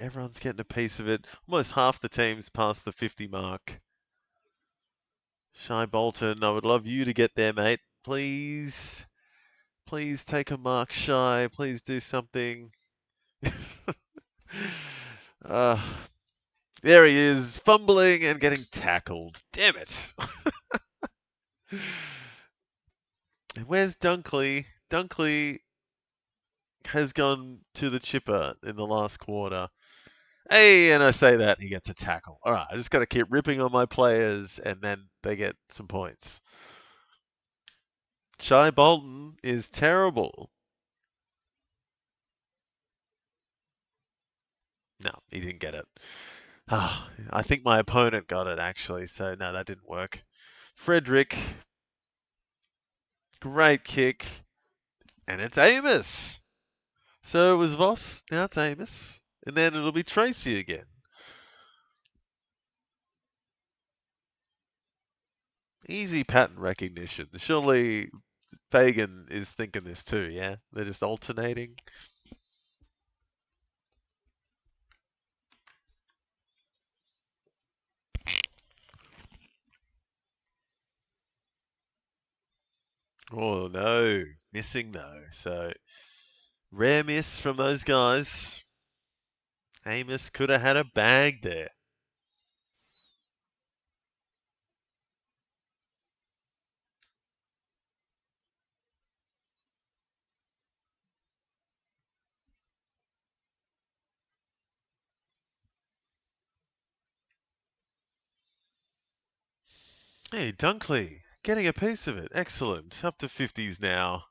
Speaker 1: Everyone's getting a piece of it. Almost half the team's past the 50 mark. Shy Bolton, I would love you to get there, mate. Please. Please take a mark, Shy. Please do something. uh, there he is, fumbling and getting tackled. Damn it. And where's Dunkley? Dunkley has gone to the chipper in the last quarter. Hey, and I say that, he gets a tackle. All right, I just got to keep ripping on my players, and then they get some points. Shy Bolton is terrible. No, he didn't get it. I think my opponent got it, actually, so no, that didn't work. Frederick, great kick, and it's Amos. So it was Voss, now it's Amos, and then it'll be Tracy again. Easy pattern recognition. Surely Fagan is thinking this too, yeah? They're just alternating. Oh no, missing though. So rare miss from those guys. Amos could have had a bag there. Hey, Dunkley, getting a piece of it. Excellent. Up to 50s now.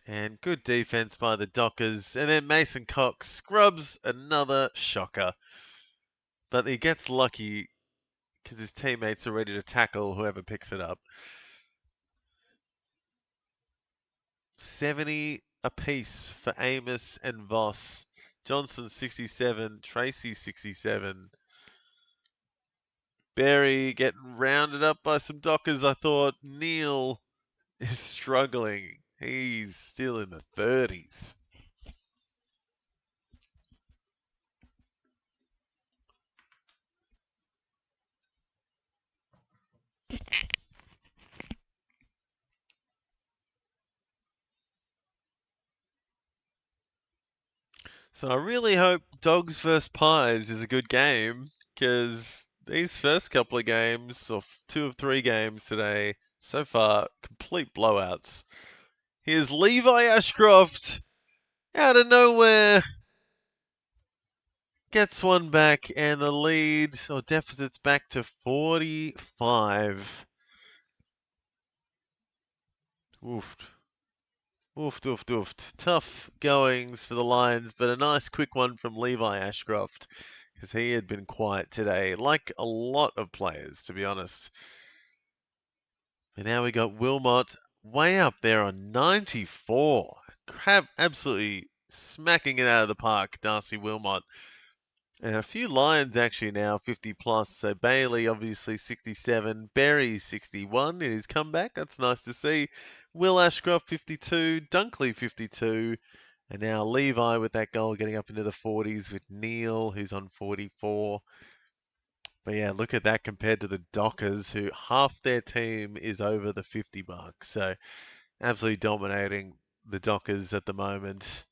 Speaker 1: And good defense by the Dockers. And then Mason Cox scrubs another shocker. But he gets lucky because his teammates are ready to tackle whoever picks it up. 70 apiece for Amos and Voss. Johnson 67, Tracy 67. Berry getting rounded up by some Dockers. I thought Neil is struggling. He's still in the 30s. So I really hope Dogs vs Pies is a good game, because these first couple of games, or 2 of 3 games today, so far, complete blowouts. Here's Levi Ashcroft out of nowhere. Gets one back, and the lead or deficit's back to 45. Oofed. Oofed, oofed, oofed. Tough goings for the Lions, but a nice quick one from Levi Ashcroft, because he had been quiet today, like a lot of players, to be honest. And now we got Wilmot way up there on 94. Absolutely smacking it out of the park, Darcy Wilmot. And a few Lions actually now 50 plus. So Bailey obviously 67, Berry 61 in his comeback. That's nice to see. Will Ashcroft 52, Dunkley 52, and now Levi with that goal getting up into the 40s with Neil who's on 44. But yeah, look at that compared to the Dockers, who half their team is over the 50 mark. So absolutely dominating the Dockers at the moment.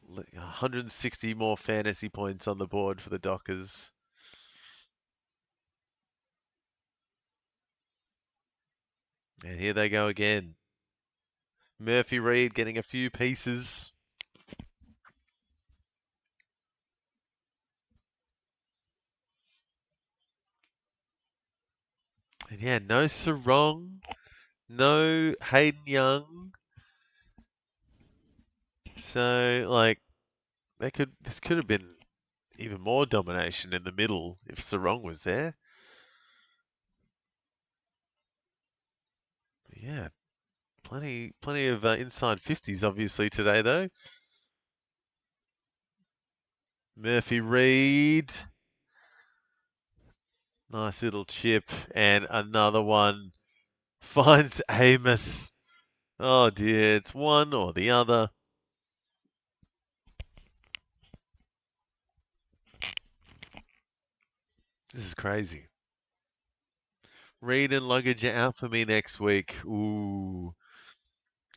Speaker 1: 160 more fantasy points on the board for the Dockers. And here they go again. Murphy Reid getting a few pieces. And yeah, no Sarong, no Hayden Young. So like this could have been even more domination in the middle if Sarong was there. But yeah, plenty of inside 50s obviously today though. Murphy Reid. Nice little chip, and another one finds Amos. Oh dear, it's one or the other. This is crazy. Reid and luggage are out for me next week. Ooh.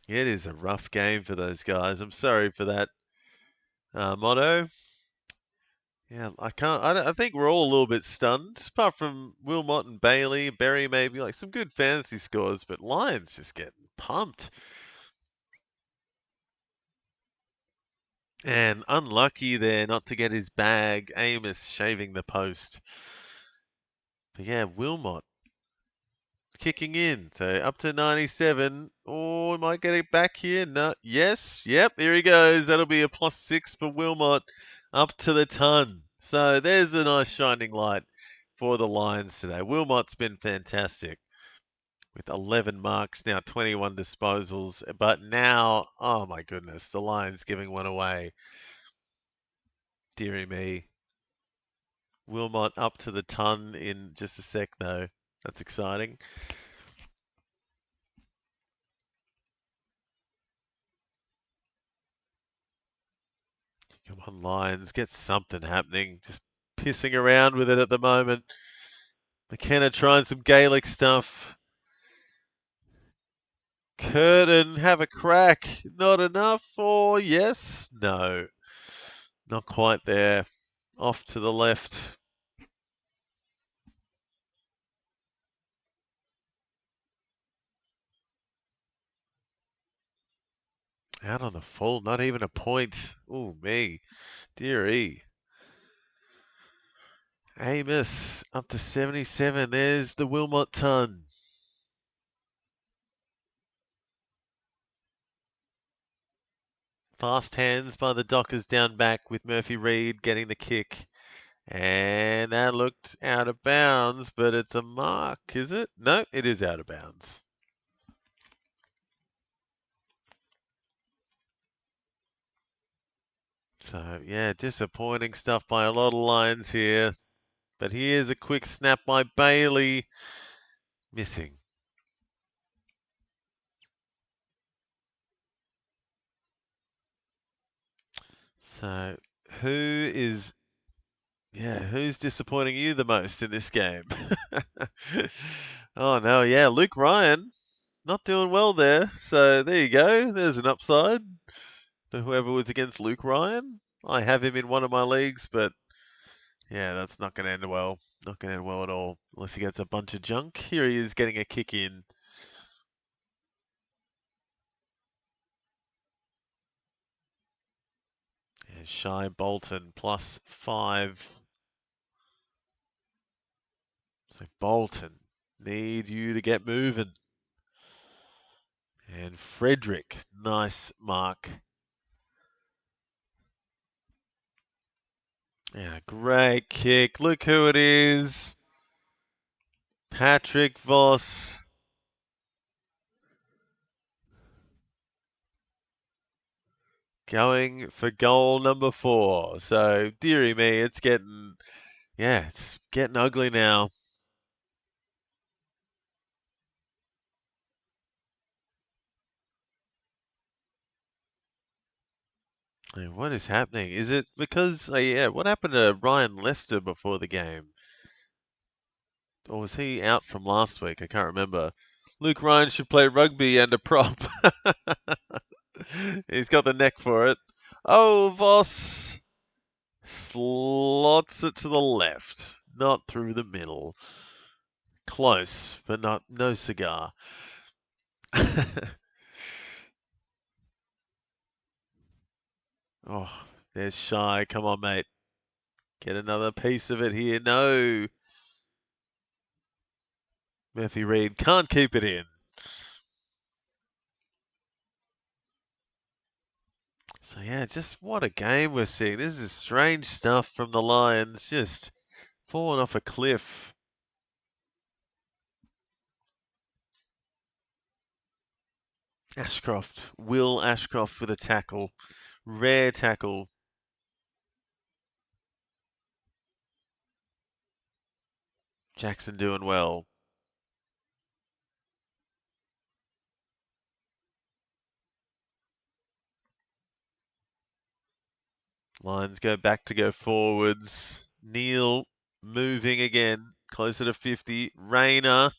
Speaker 1: It is a rough game for those guys. I'm sorry for that motto. Yeah, I think we're all a little bit stunned, apart from Wilmot and Bailey, Berry maybe, like some good fantasy scores, but Lions just getting pumped. And unlucky there not to get his bag. Amos shaving the post. But yeah, Wilmot kicking in. So up to 97. Oh, we might get it back here. No. Yes. Yep. Here he goes. That'll be a +6 for Wilmot up to the ton. So there's a nice shining light for the Lions today. Wilmot's been fantastic with 11 marks, now 21 disposals. But now, oh my goodness, the Lions giving one away. Dearie me. Wilmot up to the ton in just a sec, though. That's exciting. Come on, Lions, get something happening. Just pissing around with it at the moment. McKenna trying some Gaelic stuff. Curtin, have a crack. Not enough, or yes? No. Not quite there. Off to the left. Out on the full, not even a point. Ooh, me. Dearie. Amos up to 77. There's the Wilmot ton. Fast hands by the Dockers down back with Murphy Reid getting the kick. And that looked out of bounds, but it's a mark, is it? No, it is out of bounds. So, yeah, disappointing stuff by a lot of Lions here. But here's a quick snap by Bailey. Missing. So, who's disappointing you the most in this game? Oh, no, yeah, Luke Ryan, not doing well there. So, there you go. There's an upside to whoever was against Luke Ryan. I have him in one of my leagues, but yeah, that's not going to end well. Not going to end well at all, unless he gets a bunch of junk. Here he is getting a kick in. Yeah, Shy Bolton +5. So Bolton, need you to get moving. And Frederick, nice mark. Yeah, great kick. Look who it is. Patrick Voss. Going for goal number 4. So, dearie me, it's getting ugly now. What is happening? Is it because, what happened to Ryan Lester before the game? Or was he out from last week? I can't remember. Luke Ryan should play rugby and a prop. He's got the neck for it. Oh, Voss slots it to the left, not through the middle. Close, but no cigar. Oh, there's Shy. Come on, mate. Get another piece of it here. No. Murphy Reed can't keep it in. So yeah, just what a game we're seeing. This is strange stuff from the Lions, just falling off a cliff. Will Ashcroft with a tackle. Rare tackle. Jackson doing well. Lions go back to go forwards. Neal moving again, closer to 50. Rayner.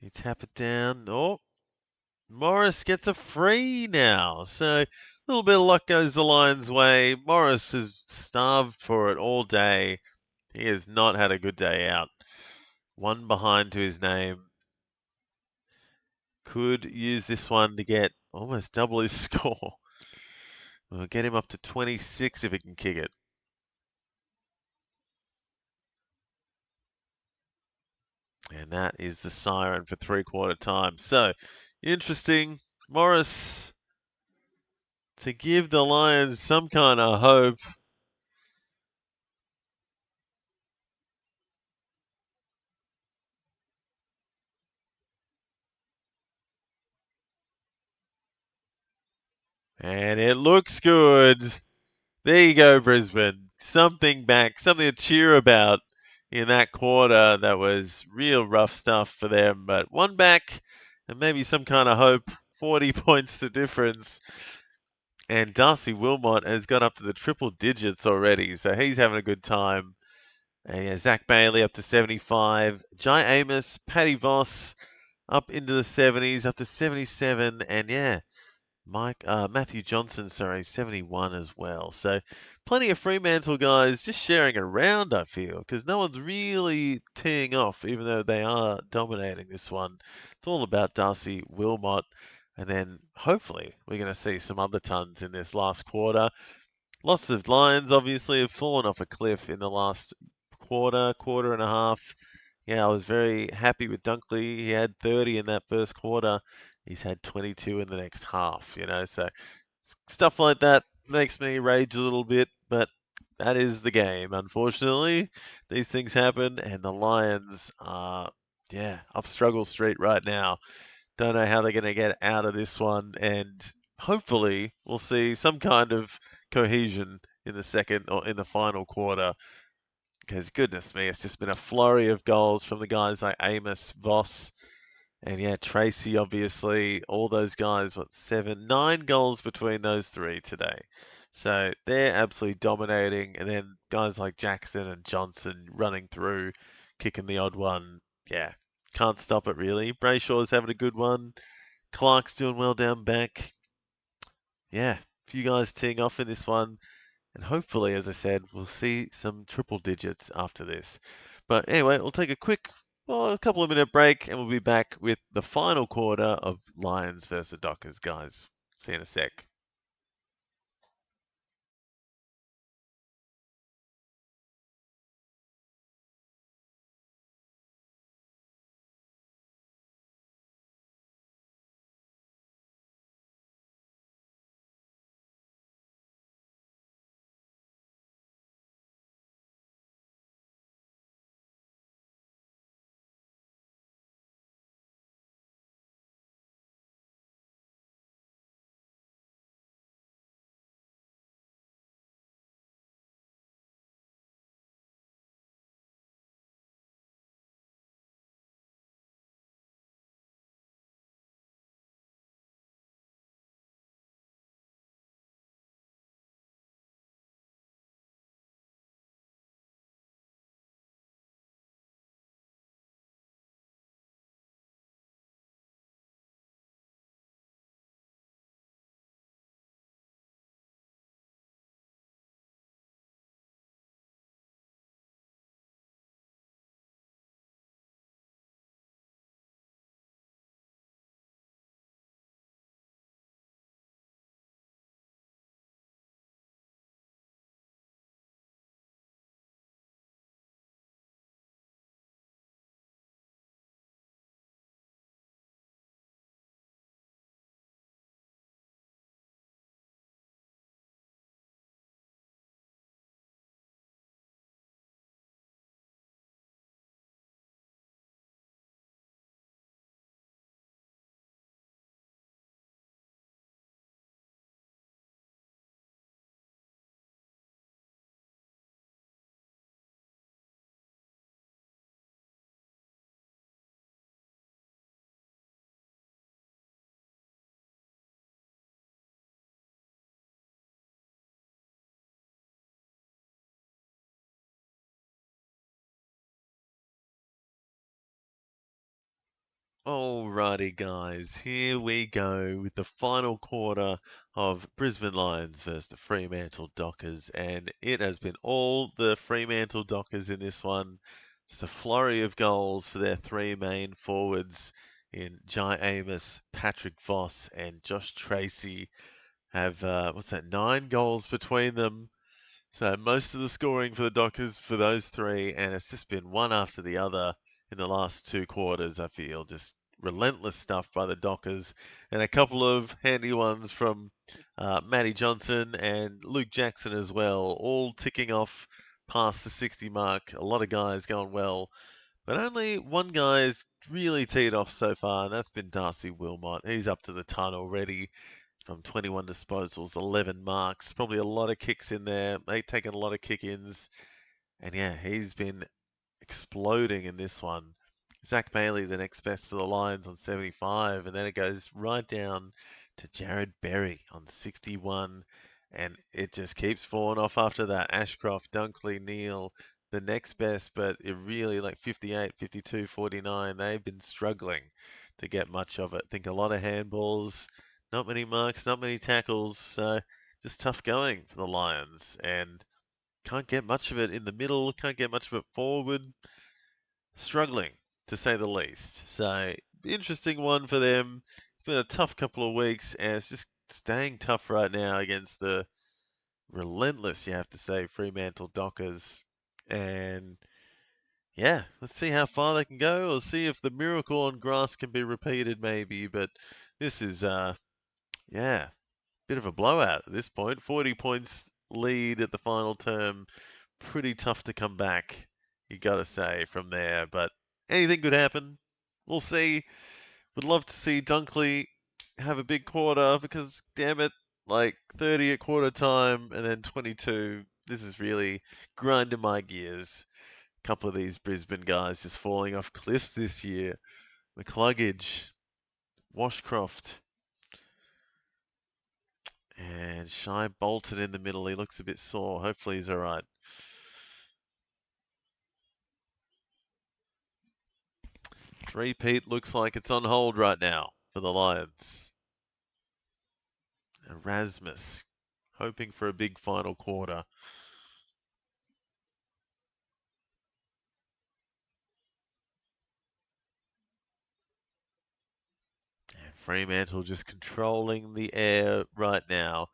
Speaker 1: You tap it down. Oh, Morris gets a free now. So a little bit of luck goes the Lions' way. Morris has starved for it all day. He has not had a good day out. One behind to his name. Could use this one to get almost double his score. We'll get him up to 26 if he can kick it. And that is the siren for three-quarter time. So, interesting. Morris to give the Lions some kind of hope. And it looks good. There you go, Brisbane. Something back, something to cheer about in that quarter. That was real rough stuff for them. But one back and maybe some kind of hope. 40 points to difference. And Darcy Wilmot has got up to the triple digits already. So he's having a good time. And yeah, Zach Bailey up to 75. Jai Amos, Paddy Voss up into the 70s, up to 77. And yeah, Matthew Johnson, 71 as well. So plenty of Fremantle guys just sharing around, I feel, because no one's really teeing off, even though they are dominating this one. It's all about Darcy Wilmot. And then hopefully we're going to see some other tons in this last quarter. Lots of Lions obviously have fallen off a cliff in the last quarter and a half. Yeah, I was very happy with Dunkley. He had 30 in that first quarter. He's had 22 in the next half, so stuff like that makes me rage a little bit, but that is the game. Unfortunately, these things happen, and the Lions are, up struggle street right now. Don't know how they're going to get out of this one, and hopefully we'll see some kind of cohesion in the second or in the final quarter. Because goodness me, it's just been a flurry of goals from the guys like Amos, Voss, and yeah, Tracy, obviously, all those guys, what, 9 goals between those three today. So they're absolutely dominating. And then guys like Jackson and Johnson running through, kicking the odd one. Yeah, can't stop it really. Brayshaw's having a good one. Clark's doing well down back. Yeah, a few guys teeing off in this one. And hopefully, as I said, we'll see some triple digits after this. But anyway, we'll take a quick, well, a couple of minute break, and we'll be back with the final quarter of Lions versus Dockers, guys. See you in a sec. Alrighty, guys, here we go with the final quarter of Brisbane Lions versus the Fremantle Dockers, and it has been all the Fremantle Dockers in this one. Just a flurry of goals for their three main forwards in Jai Amos, Patrick Voss, and Josh Tracy. Have what's that? 9 goals between them. So most of the scoring for the Dockers for those three, and it's just been one after the other in the last 2 quarters, I feel. Just relentless stuff by the Dockers, and a couple of handy ones from Matty Johnson and Luke Jackson as well, all ticking off past the 60 mark. A lot of guys going well, but only one guy's really teed off so far, and that's been Darcy Wilmot. He's up to the ton already from 21 disposals, 11 marks, probably a lot of kicks in there, taking a lot of kick-ins. And yeah, he's been exploding in this one. Zach Bailey, the next best for the Lions on 75, and then it goes right down to Jared Berry on 61, and it just keeps falling off after that. Ashcroft, Dunkley, Neal, the next best, but it really like 58, 52, 49, they've been struggling to get much of it. I think a lot of handballs, not many marks, not many tackles, so just tough going for the Lions, and can't get much of it in the middle, can't get much of it forward. Struggling, to say the least. So, interesting one for them. It's been a tough couple of weeks, and it's just staying tough right now against the relentless, you have to say, Fremantle Dockers. And yeah, let's see how far they can go. We'll see if the miracle on grass can be repeated, maybe. But this is, yeah, bit of a blowout at this point. 40 points lead at the final term. Pretty tough to come back, you got to say, from there. But anything could happen. We'll see. Would love to see Dunkley have a big quarter because, damn it, like 30 at quarter time and then 22. This is really grinding my gears. A couple of these Brisbane guys just falling off cliffs this year. McCluggage, Washcroft, and Shy Bolton in the middle. He looks a bit sore. Hopefully he's all right. Repeat looks like it's on hold right now for the Lions. Erasmus, hoping for a big final quarter. And Fremantle just controlling the air right now.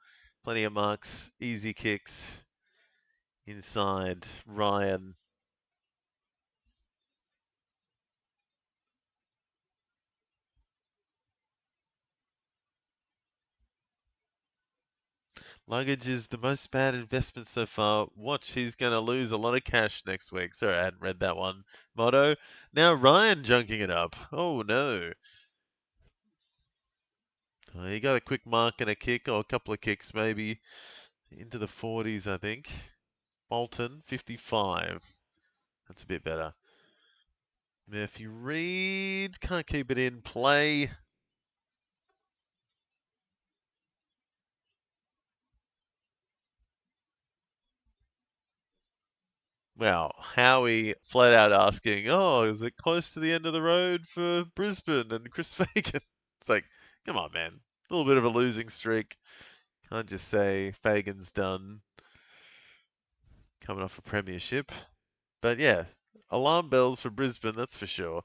Speaker 1: Plenty of marks, easy kicks. Inside, Ryan. Luggage is the most bad investment so far. Watch, he's going to lose a lot of cash next week. Sorry, I hadn't read that one. Motto. Now Ryan junking it up. Oh, no. He got a quick mark and a kick, or a couple of kicks maybe. Into the 40s, I think. Bolton, 55. That's a bit better. Murphy Reed, can't keep it in play. Well, Howie flat out asking, oh, is it close to the end of the road for Brisbane and Chris Fagan? It's like, come on, man. A little bit of a losing streak. Can't just say Fagan's done coming off a premiership. But yeah, alarm bells for Brisbane, that's for sure.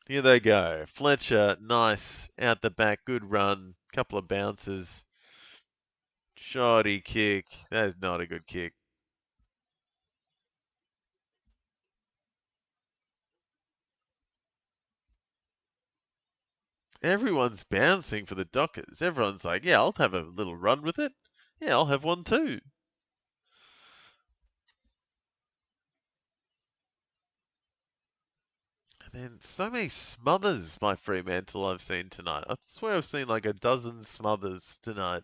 Speaker 1: Here they go. Fletcher, nice. Out the back, good run. Couple of bounces. Shoddy kick. That is not a good kick. Everyone's bouncing for the Dockers. Everyone's like, yeah, I'll have a little run with it. Yeah, I'll have one too. And then so many smothers by Fremantle I've seen tonight. I swear I've seen like a dozen smothers tonight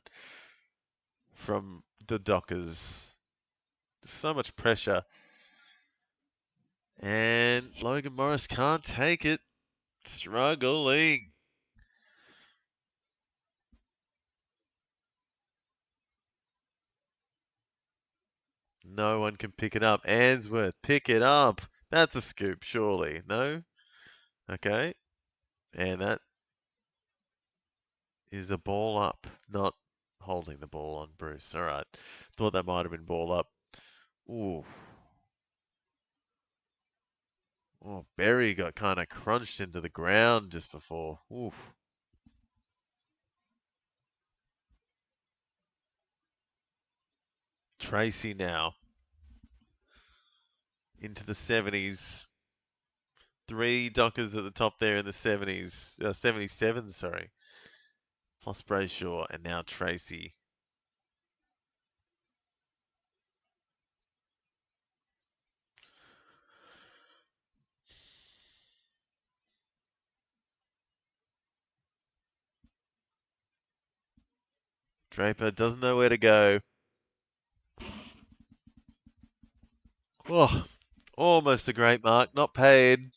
Speaker 1: from the Dockers. So much pressure. And Logan Morris can't take it. Struggling. No one can pick it up. Answorth, pick it up. That's a scoop, surely. No? Okay. And that is a ball up, not holding the ball on Bruce. All right. Thought that might have been ball up. Ooh. Oh, Berry got kind of crunched into the ground just before. Oof. Tracy now. Into the 70s. 3 Dockers at the top there in the 70s. 77, sorry. Plus Brayshaw and now Tracy. Draper doesn't know where to go. Oh, almost a great mark. Not paid.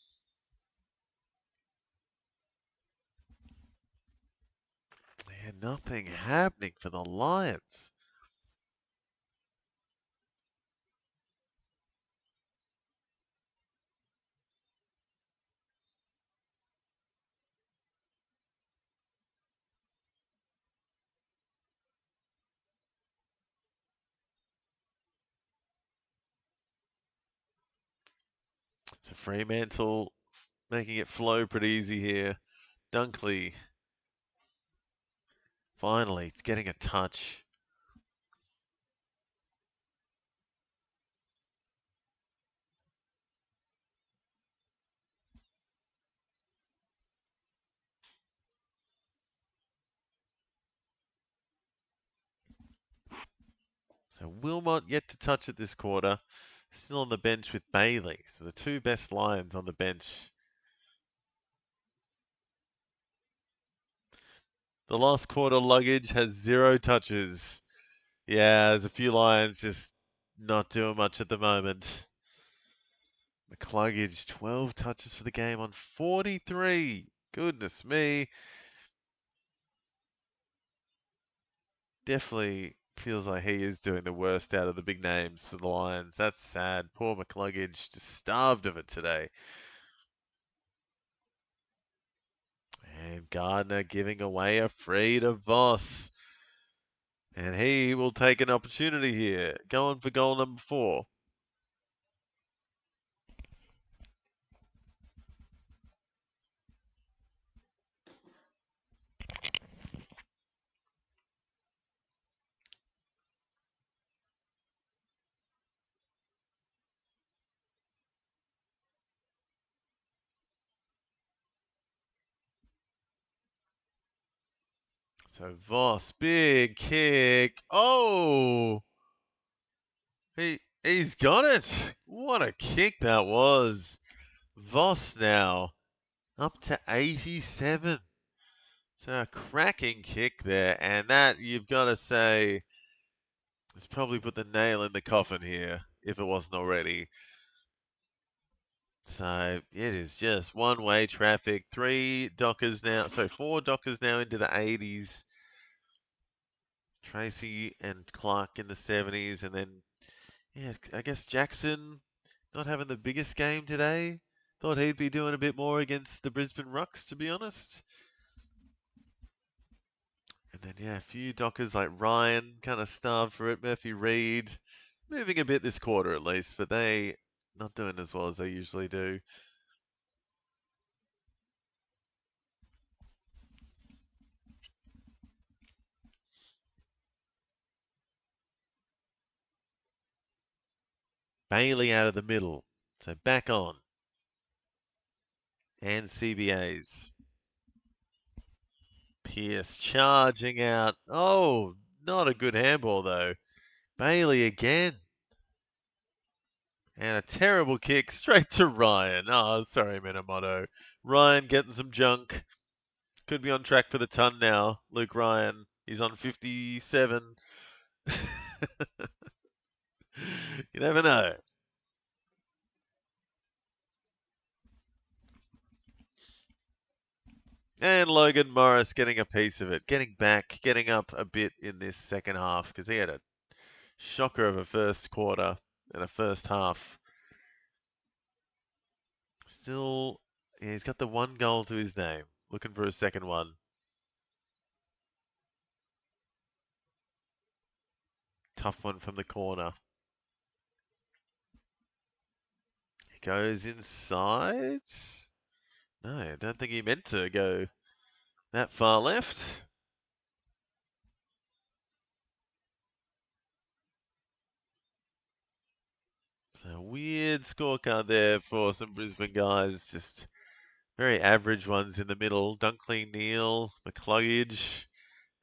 Speaker 1: Yeah, nothing happening for the Lions. So Fremantle making it flow pretty easy here. Dunkley finally getting a touch. So Wilmot yet to touch it this quarter. Still on the bench with Bailey. So the 2 best Lions on the bench. The last quarter luggage has 0 touches. Yeah, there's a few Lions just not doing much at the moment. McCluggage, 12 touches for the game on 43. Goodness me. Definitely feels like he is doing the worst out of the big names for the Lions. That's sad. Poor McCluggage just starved of it today. And Gardner giving away a free to Voss. And he will take an opportunity here. Going for goal number 4. So Voss, big kick. Oh! He's got it. What a kick that was. Voss now up to 87. So a cracking kick there, and that you've got to say has probably put the nail in the coffin here, if it wasn't already. So it is just one-way traffic. 4 Dockers now into the 80s. Tracy and Clark in the 70s, and then, yeah, I guess Jackson not having the biggest game today. Thought he'd be doing a bit more against the Brisbane Rucks, to be honest. And then, yeah, a few Dockers like Ryan kind of starved for it. Murphy Reed moving a bit this quarter at least, but they not doing as well as they usually do. Bailey out of the middle. So back on. And CBAs. Pierce charging out. Oh, not a good handball though. Bailey again. And a terrible kick straight to Ryan. Oh, sorry, Minamoto. Ryan getting some junk. Could be on track for the ton now. Luke Ryan. He's on 57. You never know. And Logan Morris getting a piece of it. Getting back, getting up a bit in this second half because he had a shocker of a first quarter and a first half. Still, yeah, he's got the 1 goal to his name. Looking for a second one. Tough one from the corner. He goes inside. No, I don't think he meant to go that far left. So weird scorecard there for some Brisbane guys. Just very average ones in the middle. Dunkley, Neal, McCluggage,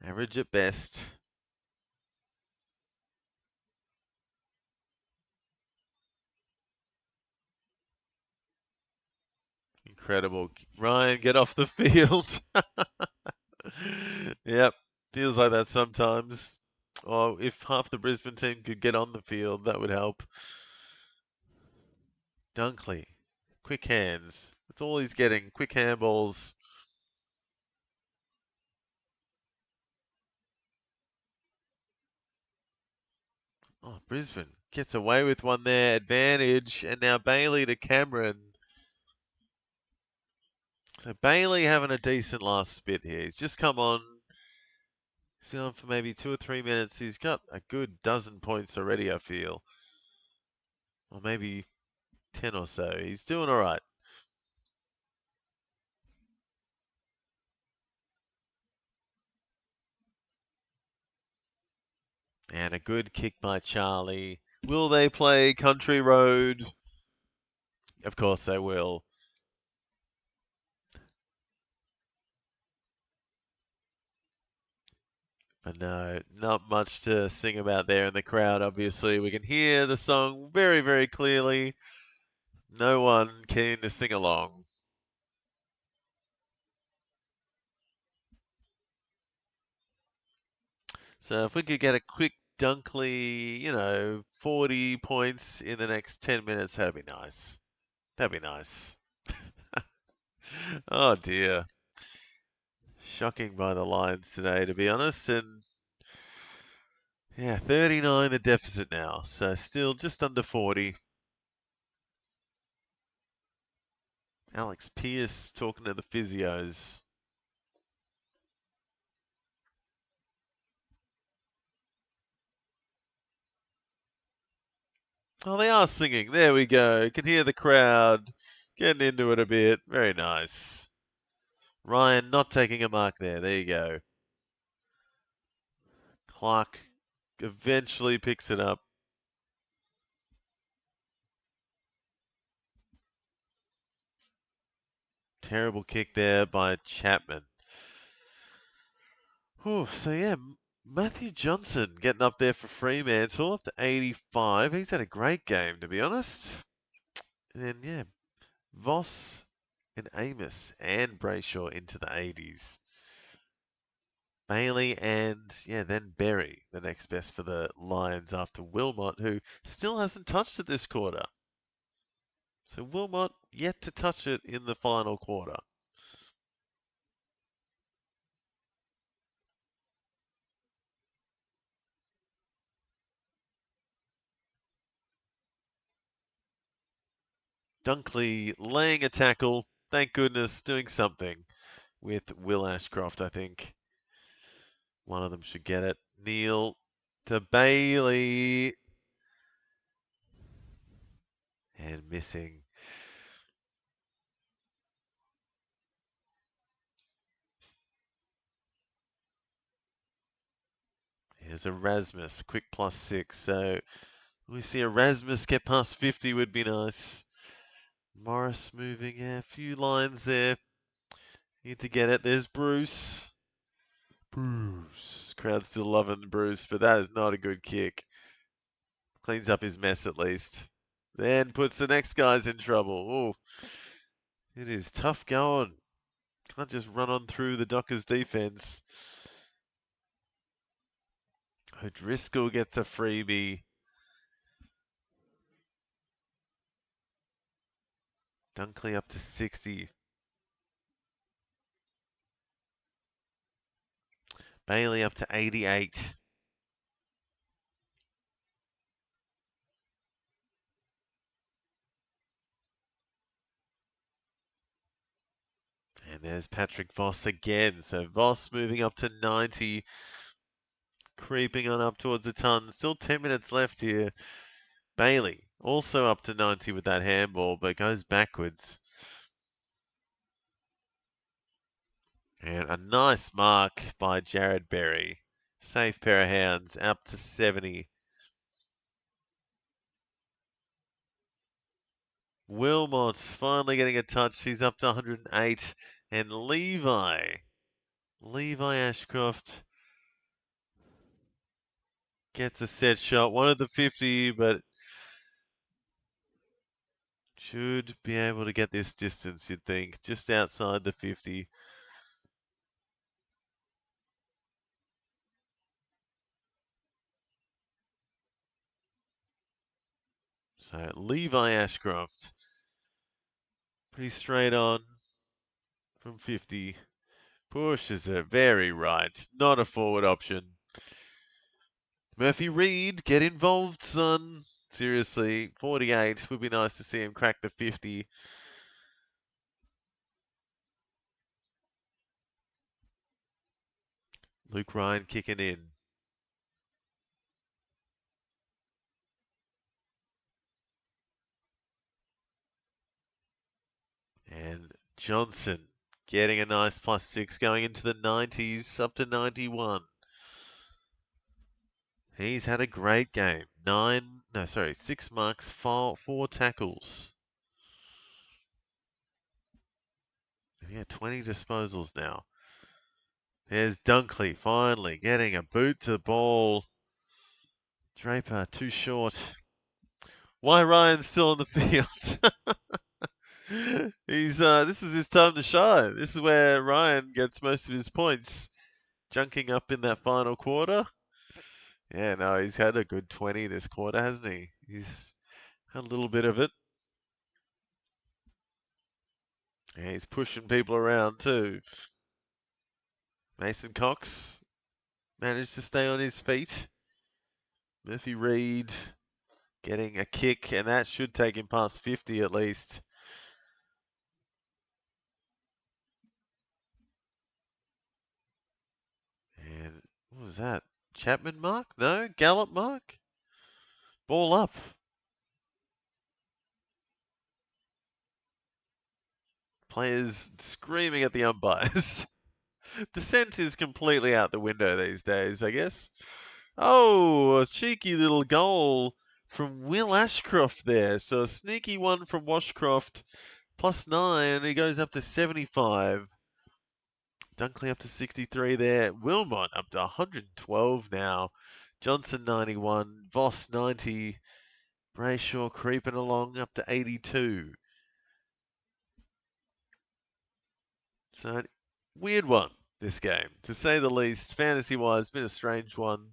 Speaker 1: average at best. Incredible. Ryan, get off the field. Yep, feels like that sometimes. Oh, if half the Brisbane team could get on the field, that would help. Dunkley, quick hands. That's all he's getting. Quick handballs. Oh, Brisbane gets away with one there. Advantage. And now Bailey to Cameron. So Bailey having a decent last bit here. He's just come on. He's been on for maybe 2 or 3 minutes. He's got a good dozen points already, I feel. Or maybe 10 or so. He's doing all right. And a good kick by Charlie. Will they play Country Road? Of course they will. But no, not much to sing about there in the crowd, obviously. We can hear the song very, very clearly. No one keen to sing along. So if we could get a quick Dunkley, 40 points in the next 10 minutes, that'd be nice. That'd be nice. Oh dear. Shocking by the Lions today, to be honest. And yeah, 39 the deficit now. So still just under 40. Alex Pearce talking to the physios. Oh, they are singing. There we go. Can hear the crowd getting into it a bit. Very nice. Ryan not taking a mark there. There you go. Clark eventually picks it up. Terrible kick there by Chapman. Whew, so yeah, Matthew Johnson getting up there for Fremantle up to 85. He's had a great game, to be honest. And then, yeah, Voss and Amos and Brayshaw into the 80s. Bailey and, yeah, then Berry, the next best for the Lions after Wilmot, who still hasn't touched it this quarter. So Wilmot yet to touch it in the final quarter. Dunkley laying a tackle, thank goodness, doing something with Will Ashcroft, I think. One of them should get it. Neil to Bailey. And missing. Here's Erasmus, quick +6. So we see Erasmus get past 50 would be nice. Morris moving, yeah, a few lines there. Need to get it. There's Bruce. Bruce. Crowd's still loving Bruce, but that is not a good kick. Cleans up his mess at least. Then puts the next guys in trouble. Oh, it is tough going. Can't just run on through the Dockers defense. O'Driscoll gets a freebie. Dunkley up to 60. Bailey up to 88. And there's Patrick Voss again. So Voss moving up to 90. Creeping on up towards the ton. Still 10 minutes left here. Bailey also up to 90 with that handball, but goes backwards. And a nice mark by Jared Berry. Safe pair of hands, up to 70. Wilmot finally getting a touch. He's up to 108. And Levi Ashcroft gets a set shot. One of the 50, but should be able to get this distance, you'd think. Just outside the 50. So Levi Ashcroft, pretty straight on from 50. Pushes it very right. Not a forward option. Murphy Reed, get involved, son. Seriously, 48. Would be nice to see him crack the 50. Luke Ryan kicking in. And Johnson getting a nice +6 going into the 90s, up to 91. He's had a great game. 6 marks, four tackles. Yeah, 20 disposals now. There's Dunkley finally getting a boot to the ball. Draper too short. Why Ryan's still on the field? This is his time to shine. This is where Ryan gets most of his points. Junking up in that final quarter. Yeah, no, he's had a good 20 this quarter, hasn't he? He's had a little bit of it. Yeah, he's pushing people around too. Mason Cox managed to stay on his feet. Murphy Reed getting a kick, and that should take him past 50 at least. And what was that? Chapman mark? No? Gallup mark? Ball up. Players screaming at the umpires. Dissent is completely out the window these days, I guess. Oh, a cheeky little goal from Will Ashcroft there. So a sneaky one from Washcroft. +9. He goes up to 75. Dunkley up to 63 there. Wilmot up to 112 now. Johnson 91. Voss 90. Brayshaw creeping along up to 82. So, weird one, this game, to say the least. Fantasy-wise, been a strange one.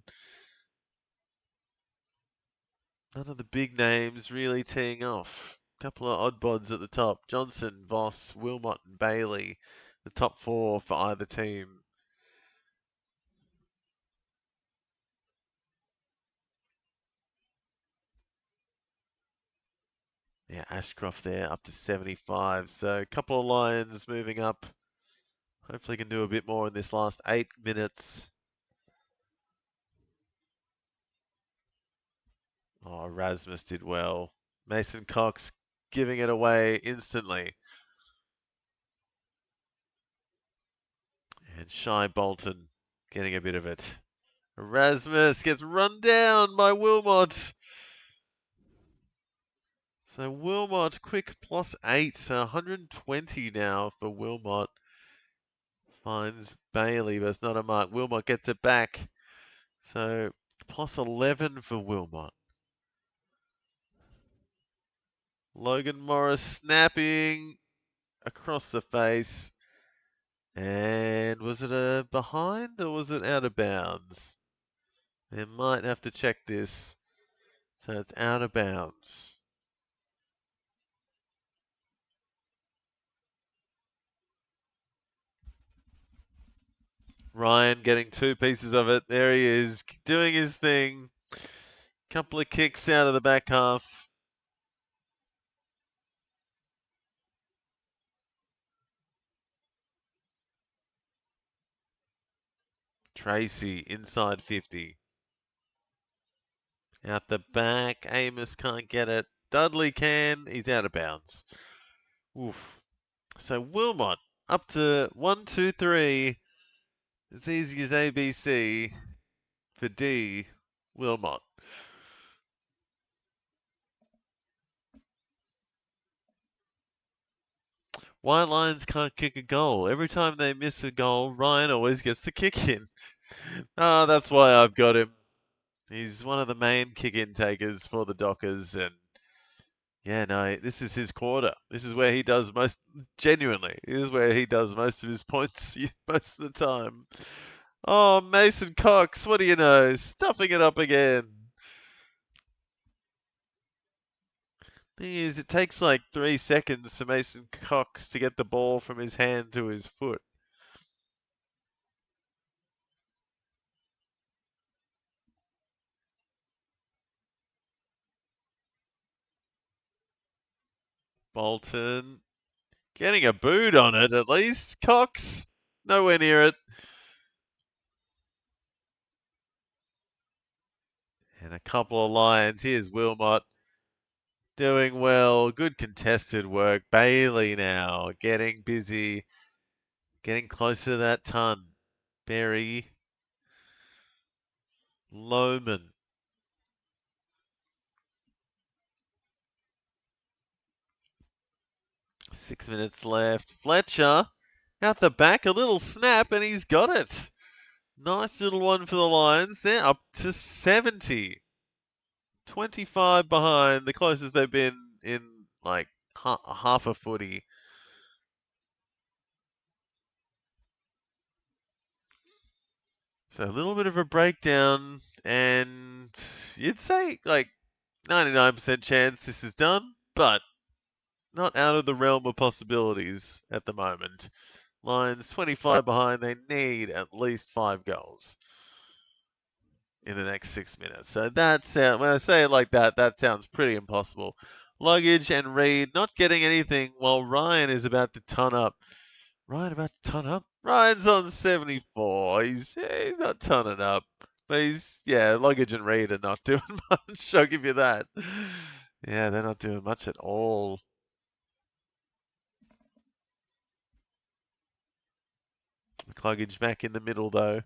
Speaker 1: None of the big names really teeing off. Couple of odd bods at the top. Johnson, Voss, Wilmot, and Bailey. The top four for either team. Yeah, Ashcroft there up to 75. So a couple of Lions moving up. Hopefully can do a bit more in this last 8 minutes. Oh, Erasmus did well. Mason Cox giving it away instantly. And Shy Bolton getting a bit of it. Erasmus gets run down by Wilmot. So Wilmot, quick +8, so 120 now for Wilmot. Finds Bailey, but it's not a mark. Wilmot gets it back. So +11 for Wilmot. Logan Morris snapping across the face. And was it a behind or was it out of bounds? They might have to check this. So it's out of bounds. Ryan getting 2 pieces of it. There he is, doing his thing. Couple of kicks out of the back half. Tracy inside 50. Out the back. Amos can't get it. Dudley can. He's out of bounds. Oof. So Wilmot up to 1, 2, 3. As easy as ABC for D. Wilmot. White Lions can't kick a goal. Every time they miss a goal, Ryan always gets the kick in. Oh, that's why I've got him. He's one of the main kick-in takers for the Dockers, and yeah, no, this is his quarter. This is where he does most, genuinely, this is where he does most of his points most of the time. Oh, Mason Cox, what do you know? Stuffing it up again. Thing is, it takes like 3 seconds for Mason Cox to get the ball from his hand to his foot. Bolton getting a boot on it at least. Cox, nowhere near it. And a couple of Lions. Here's Wilmot doing well. Good contested work. Bailey now getting busy. Getting closer to that ton. Berry. Lohman. Six minutes left. Fletcher out the back. A little snap and he's got it. Nice little one for the Lions. They're up to 70. 25 behind. The closest they've been in like half a footy. So a little bit of a breakdown, and you'd say like 99% chance this is done, but not out of the realm of possibilities at the moment. Lions 25 behind, they need at least 5 goals in the next 6 minutes. So that sound, when I say it like that, that sounds pretty impossible. Luggage and Reed not getting anything while Ryan is about to ton up. Ryan about to ton up? Ryan's on 74. He's not tonning up. But Luggage and Reed are not doing much. I'll give you that. Yeah, they're not doing much at all. Luggage back in the middle, though.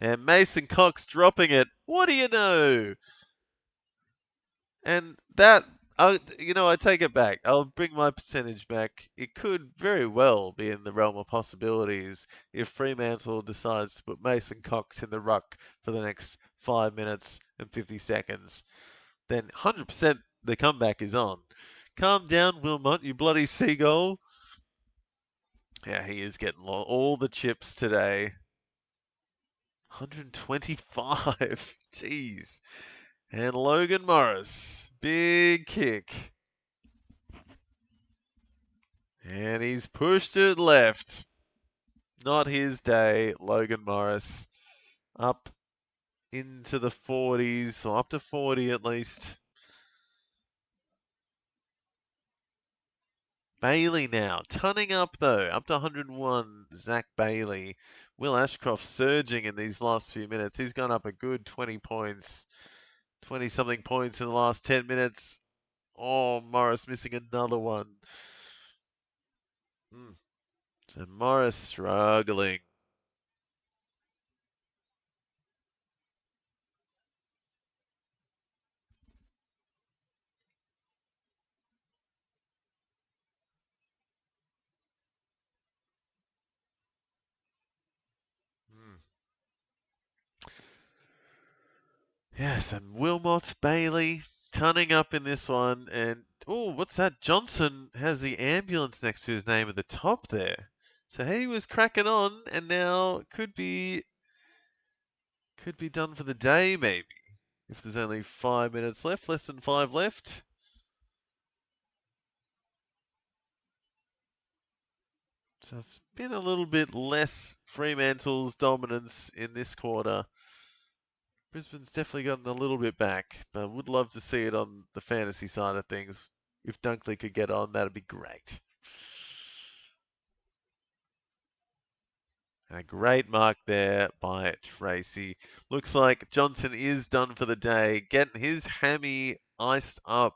Speaker 1: And Mason Cox dropping it. What do you know? And that, I take it back. I'll bring my percentage back. It could very well be in the realm of possibilities if Fremantle decides to put Mason Cox in the ruck for the next 5 minutes and 50 seconds. Then 100% the comeback is on. Calm down, Wilmot, you bloody seagull. Yeah, he is getting all the chips today. 125. Jeez. And Logan Morris. Big kick. And he's pushed it left. Not his day, Logan Morris. Up into the 40s, or up to 40 at least. Bailey now, tunning up though, up to 101, Zach Bailey. Will Ashcroft surging in these last few minutes. He's gone up a good 20 points, 20-something points in the last 10 minutes. Oh, Morris missing another one. So Morris struggling. Yes, and Wilmot, Bailey, tunning up in this one. And, oh, what's that? Johnson has the ambulance next to his name at the top there. So he was cracking on, and now could be done for the day, maybe. If there's only 5 minutes left, less than 5 left. So it's been a little bit less Fremantle's dominance in this quarter. Brisbane's definitely gotten a little bit back, but I would love to see it on the fantasy side of things. If Dunkley could get on, that'd be great. A great mark there by Tracy. Looks like Johnson is done for the day, getting his hammy iced up.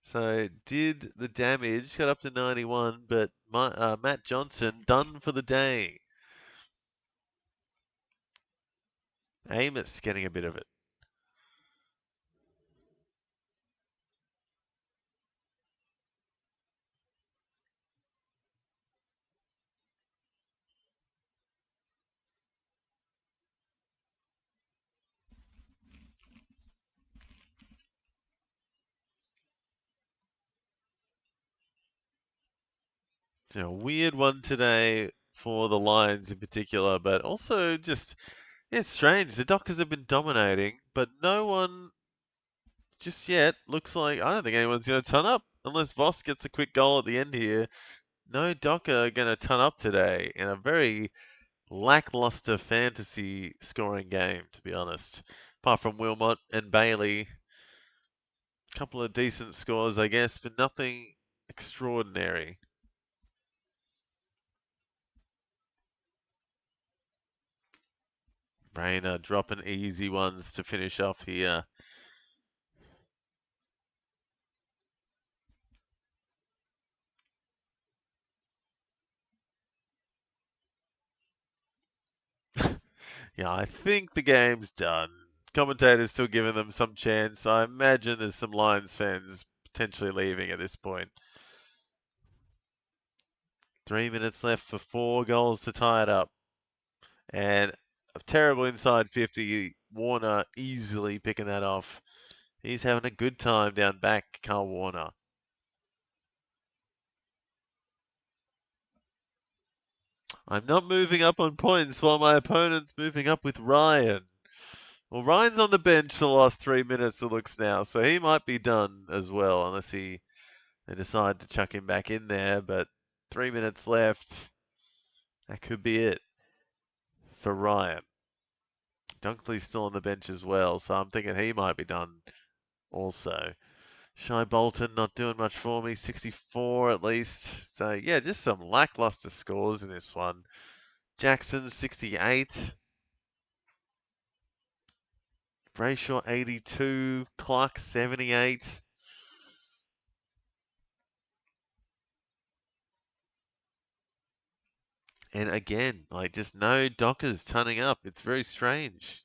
Speaker 1: So did the damage, got up to 91, but Matt Johnson done for the day. Amos getting a bit of it. So a weird one today for the Lions in particular, but also just, it's strange. The Dockers have been dominating, but no one just yet looks like, I don't think anyone's going to turn up unless Voss gets a quick goal at the end here. No Docker going to turn up today in a very lackluster fantasy scoring game, to be honest. Apart from Wilmot and Bailey, a couple of decent scores, I guess, but nothing extraordinary. Rayner dropping easy ones to finish off here. Yeah, I think the game's done. Commentators still giving them some chance. I imagine there's some Lions fans potentially leaving at this point. 3 minutes left for 4 goals to tie it up. And a terrible inside 50. Warner easily picking that off. He's having a good time down back, Carl Warner. I'm not moving up on points while my opponent's moving up with Ryan. Well, Ryan's on the bench for the last 3 minutes, it looks now, so he might be done as well, unless they decide to chuck him back in there. But 3 minutes left. That could be it for Ryan. Dunkley's still on the bench as well, so I'm thinking he might be done also. Shy Bolton not doing much for me, 64 at least. So yeah, just some lackluster scores in this one. Jackson 68. Brayshaw 82. Clark 78. And again, like just no Dockers turning up. It's very strange.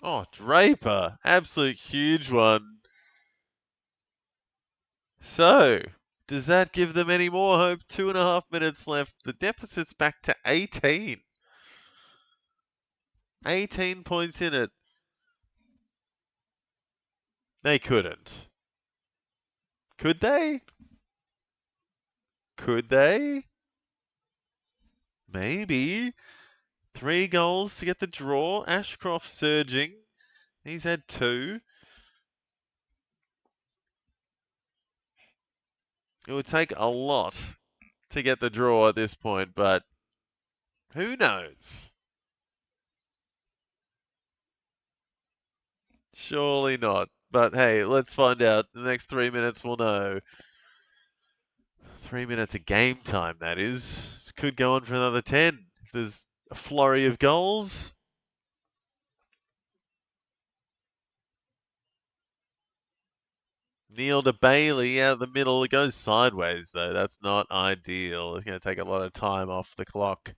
Speaker 1: Oh, Draper. Absolute huge one. So, does that give them any more hope? 2.5 minutes left. The deficit's back to 18. 18 points in it. They couldn't. Could they? Could they? Maybe. 3 goals to get the draw. Ashcroft surging. He's had 2. It would take a lot to get the draw at this point, but who knows? Surely not. But hey, let's find out. The next 3 minutes we'll know. 3 minutes of game time, that is. This could go on for another 10. If there's a flurry of goals. Neil to Bailey out of the middle. It goes sideways, though. That's not ideal. It's going to take a lot of time off the clock.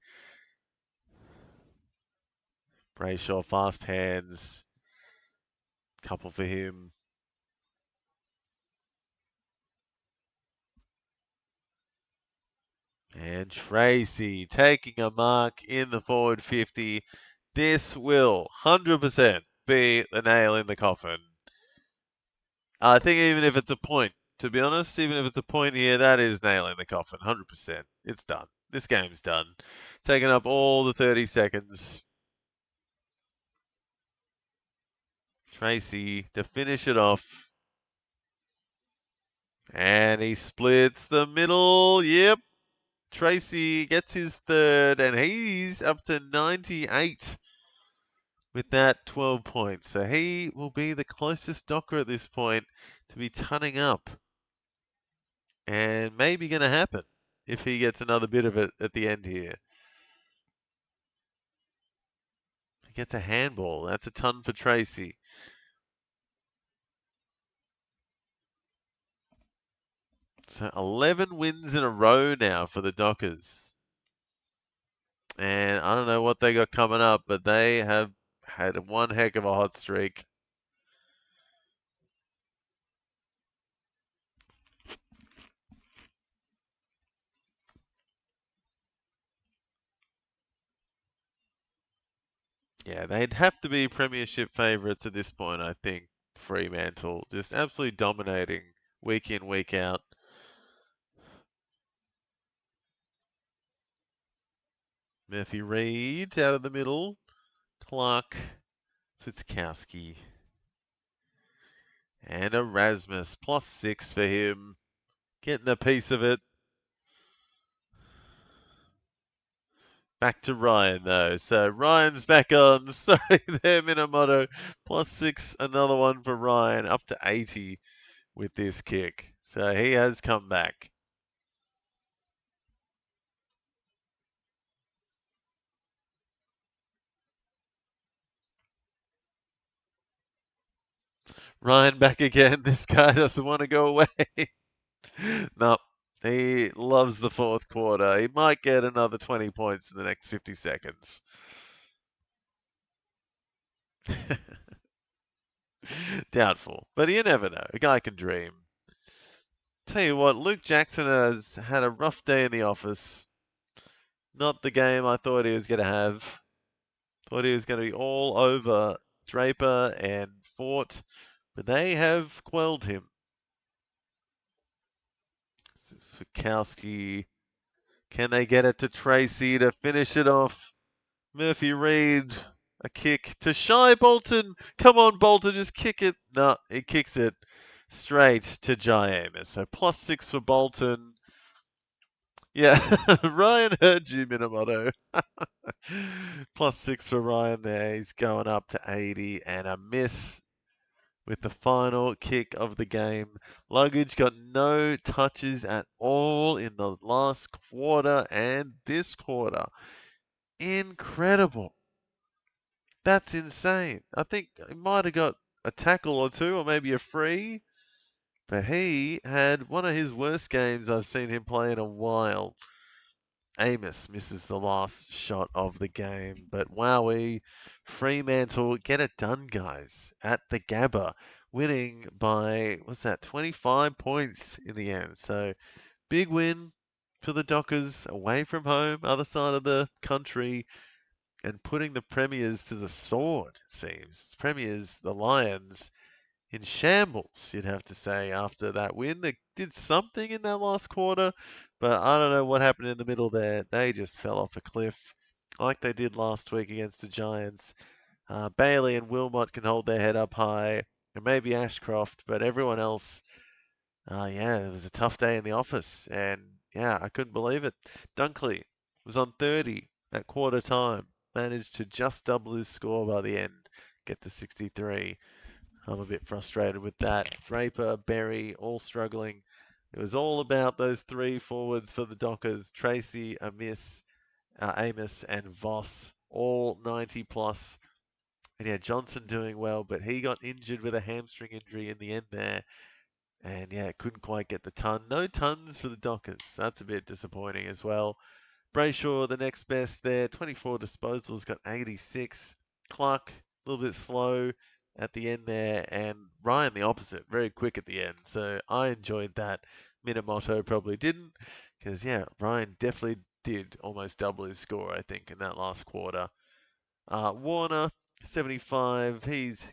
Speaker 1: Brayshaw, fast hands. Couple for him. And Tracy taking a mark in the forward 50. This will 100% be the nail in the coffin. I think even if it's a point, to be honest, even if it's a point here, that is nail in the coffin, 100%. It's done. This game's done. Taking up all the 30 seconds. Tracy to finish it off. And he splits the middle. Yep. Tracy gets his third, and he's up to 98 with that 12 points. So he will be the closest Docker at this point to be tunning up. And maybe going to happen if he gets another bit of it at the end here. He gets a handball. That's a ton for Tracy. So 11 wins in a row now for the Dockers. And I don't know what they got coming up, but they have had one heck of a hot streak. Yeah, they'd have to be premiership favourites at this point, I think. Fremantle, just absolutely dominating week in, week out. Murphy Reed out of the middle. Clark, Switkowski. And Erasmus, +6 for him. Getting a piece of it. Back to Ryan, though. So Ryan's back on. Sorry there, Minamoto. +6, another one for Ryan. Up to 80 with this kick. So he has come back. Ryan back again. This guy doesn't want to go away. Nope. He loves the fourth quarter. He might get another 20 points in the next 50 seconds. Doubtful. But you never know. A guy can dream. Tell you what, Luke Jackson has had a rough day in the office. Not the game I thought he was going to have. Thought he was going to be all over Draper and Fort. but they have quelled him. Svikowski, can they get it to Tracy to finish it off? Murphy Reed, a kick to Shy Bolton. Come on, Bolton, just kick it. No, he kicks it straight to Jai Amos. So +6 for Bolton. Yeah, Ryan heard you, Minamoto. +6 for Ryan there. He's going up to 80 and a miss with the final kick of the game. Luggage got no touches at all in the last quarter and this quarter. Incredible. That's insane. I think he might have got a tackle or two or maybe a free, but he had one of his worst games I've seen him play in a while. Amos misses the last shot of the game, but wowee, Fremantle get it done, guys, at the Gabba, winning by, what's that, 25 points in the end. So big win for the Dockers away from home, other side of the country, and putting the Premiers to the sword, it seems. Premiers, the Lions, in shambles, you'd have to say, after that win. They did something in that last quarter, but I don't know what happened in the middle there. They just fell off a cliff like they did last week against the Giants. Bailey and Wilmot can hold their head up high, and maybe Ashcroft, but everyone else, yeah, it was a tough day in the office, and yeah, I couldn't believe it. Dunkley was on 30 at quarter time, managed to just double his score by the end, get to 63. I'm a bit frustrated with that. Draper, Berry, all struggling. It was all about those three forwards for the Dockers. Tracy, Amos, and Voss, all 90 plus. And yeah, Johnson doing well, but he got injured with a hamstring injury in the end there. And yeah, couldn't quite get the ton. No tons for the Dockers. That's a bit disappointing as well. Brayshaw, the next best there. 24 disposals, got 86. Clark, a little bit slow at the end there. And Ryan, the opposite, very quick at the end. So I enjoyed that. Minamoto probably didn't. Because, yeah, Ryan definitely did almost double his score, I think, in that last quarter. Warner, 75. He's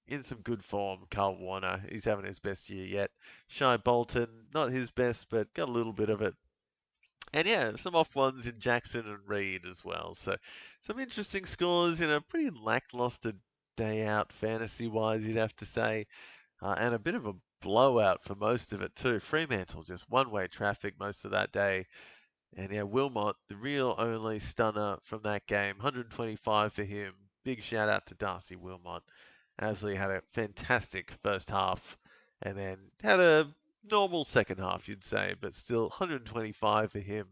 Speaker 1: in some good form, Carl Warner. He's having his best year yet. Shy Bolton, not his best, but got a little bit of it. And yeah, some off ones in Jackson and Reed as well. So some interesting scores in a pretty lackluster day out fantasy-wise, you'd have to say. And a bit of a blowout for most of it too. Fremantle, just one-way traffic most of that day. And yeah, Wilmot, the real only stunner from that game, 125 for him. Big shout out to Darcy Wilmot. Absolutely had a fantastic first half and then had a normal second half, you'd say, but still 125 for him.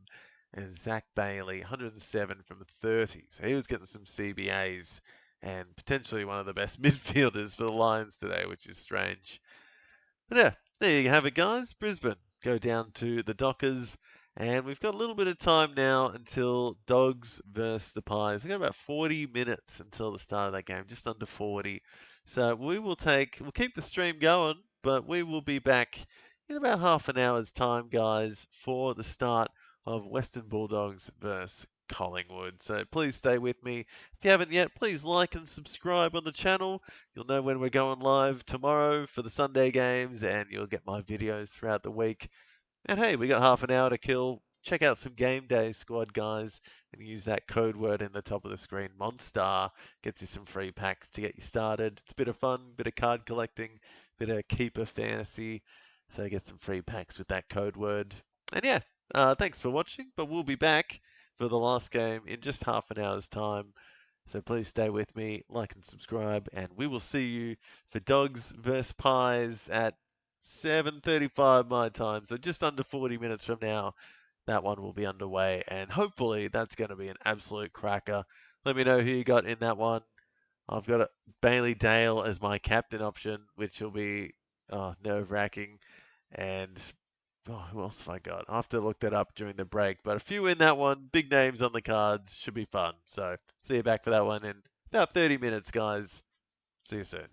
Speaker 1: And Zach Bailey, 107 from 30. So he was getting some CBAs and potentially one of the best midfielders for the Lions today, which is strange. But yeah, there you have it, guys. Brisbane go down to the Dockers. And we've got a little bit of time now until Dogs versus the Pies. We've got about 40 minutes until the start of that game, just under 40. So we'll keep the stream going, but we will be back in about half an hour's time, guys, for the start of Western Bulldogs versus Collingwood. So please stay with me. If you haven't yet, please like and subscribe on the channel. You'll know when we're going live tomorrow for the Sunday games, and you'll get my videos throughout the week. And hey, we got half an hour to kill. Check out some game day squad, guys, and use that code word in the top of the screen. MONSTAR gets you some free packs to get you started. It's a bit of fun, bit of card collecting, bit of keeper fantasy. So get some free packs with that code word. And yeah, thanks for watching, but we'll be back for the last game in just half an hour's time. So please stay with me, like and subscribe, and we will see you for Dogs vs Pies at 7:35 my time. So just under 40 minutes from now, that one will be underway, and hopefully that's going to be an absolute cracker. Let me know who you got in that one. I've got Bailey Dale as my captain option, which will be nerve-wracking. And who else have I got? I have to look that up during the break. But a few in that one, big names on the cards, should be fun. So see you back for that one in about 30 minutes, guys. See you soon.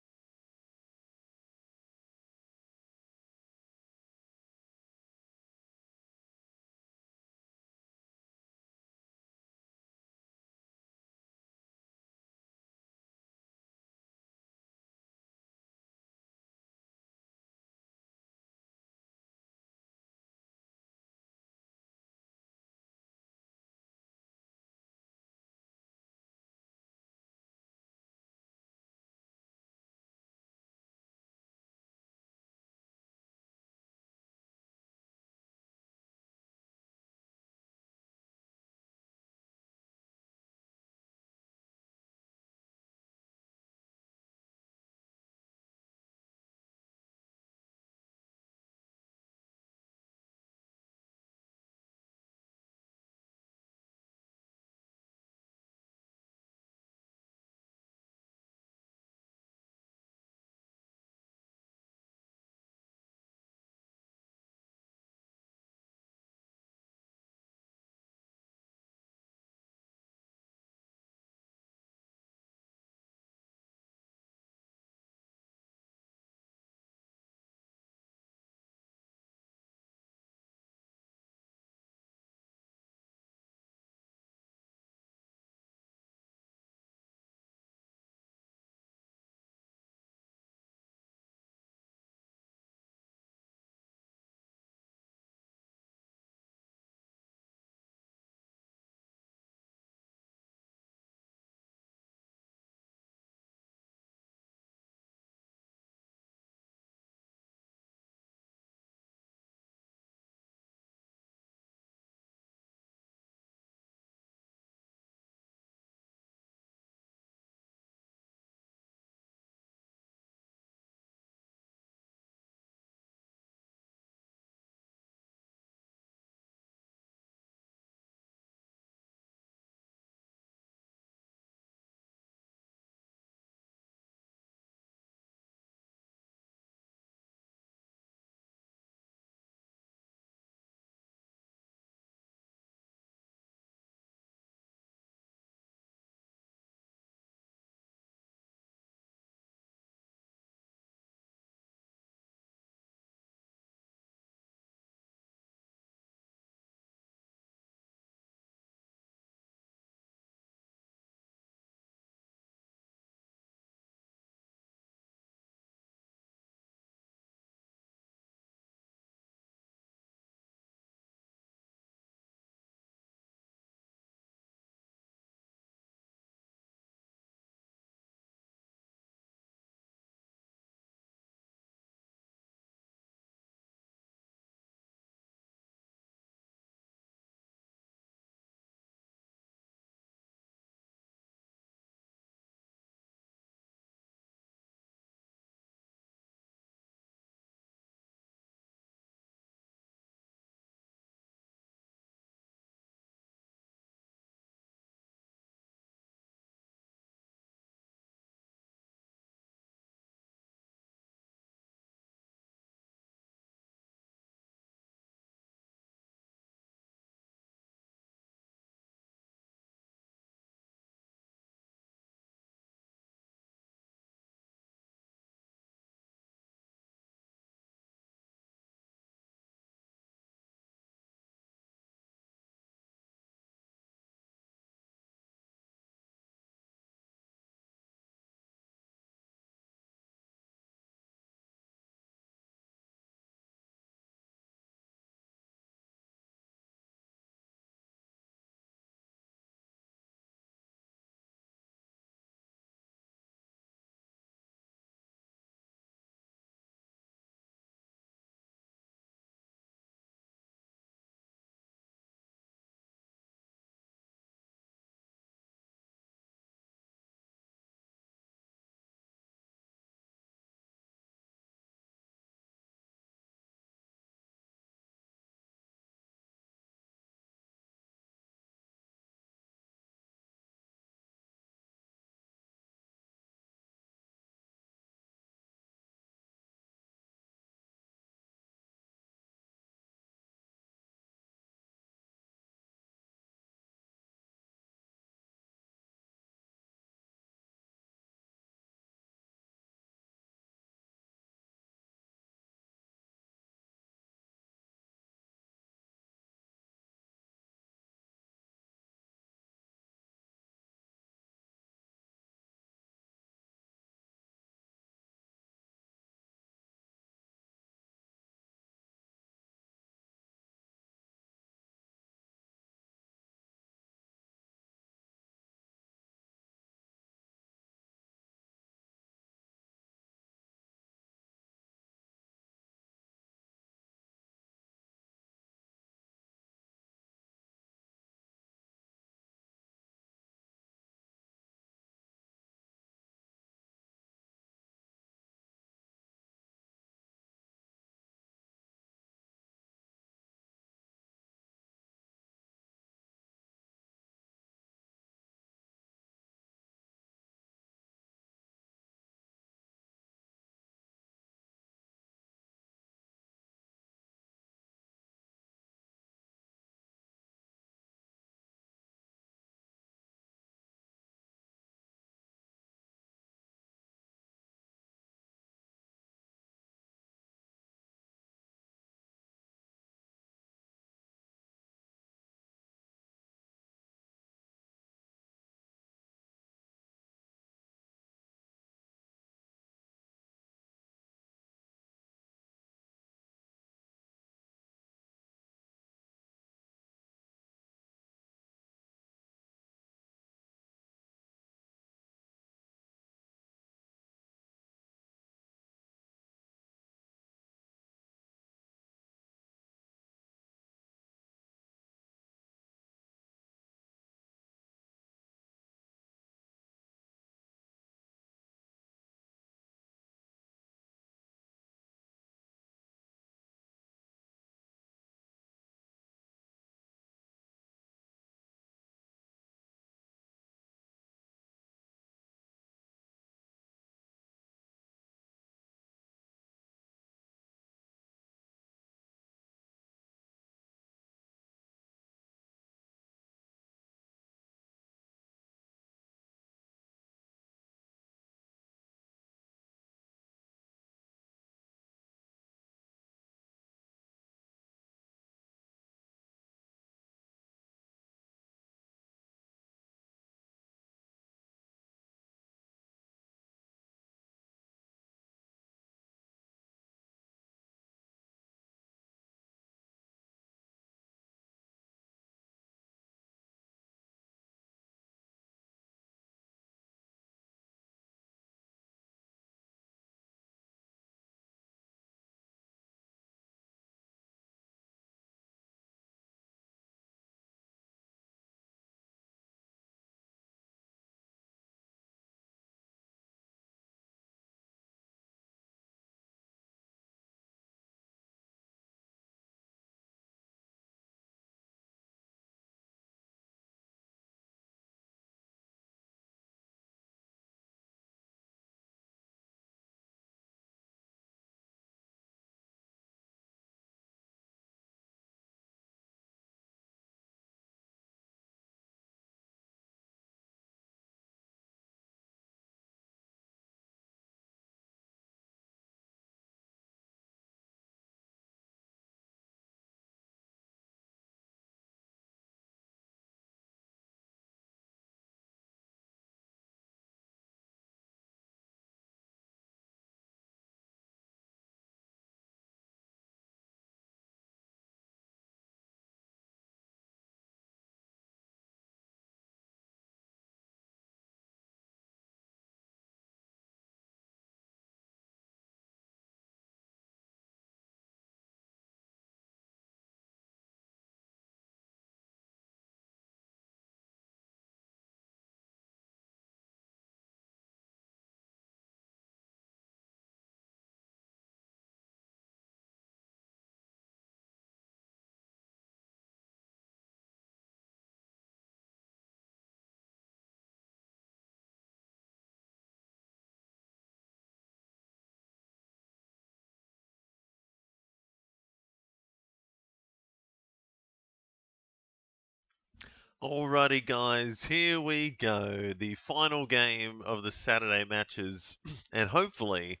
Speaker 1: Alrighty, guys, here we go. The final game of the Saturday matches, and hopefully,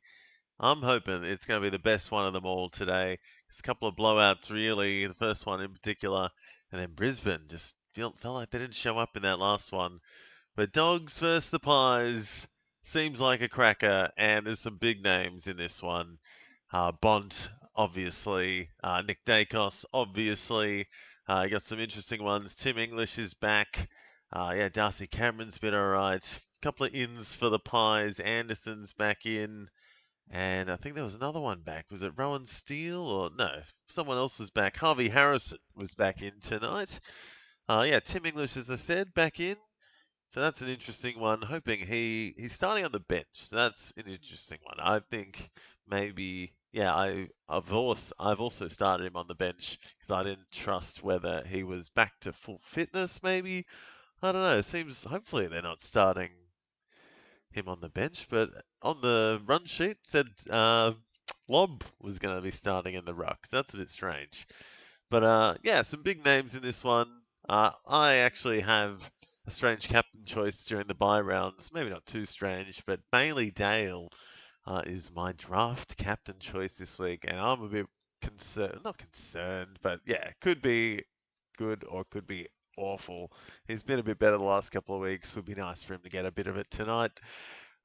Speaker 1: I'm hoping it's going to be the best one of them all today. It's a couple of blowouts, really. The first one in particular, and then Brisbane just felt like they didn't show up in that last one. But Dogs versus the Pies seems like a cracker, and there's some big names in this one. Bont, obviously. Nick Dacos, obviously. You got some interesting ones. Tim English is back. Yeah, Darcy Cameron's been alright. Couple of ins for the Pies. Anderson's back in. And I think there was another one back. Was it Rowan Steele? Or no, someone else was back. Harvey Harrison was back in tonight. Yeah, Tim English, as I said, back in. So that's an interesting one. Hoping he's starting on the bench. So that's an interesting one. I think maybe yeah. I've also started him on the bench because I didn't trust whether he was back to full fitness. Maybe I don't know. It seems hopefully they're not starting him on the bench, but on the run sheet said Lobb was going to be starting in the ruck. So that's a bit strange. But yeah, some big names in this one. I actually have a strange captain choice during the bye rounds. Maybe not too strange, but Bailey Dale is my draft captain choice this week, and I'm a bit concerned. Not concerned, but yeah, could be good or could be awful. He's been a bit better the last couple of weeks. Would be nice for him to get a bit of it tonight.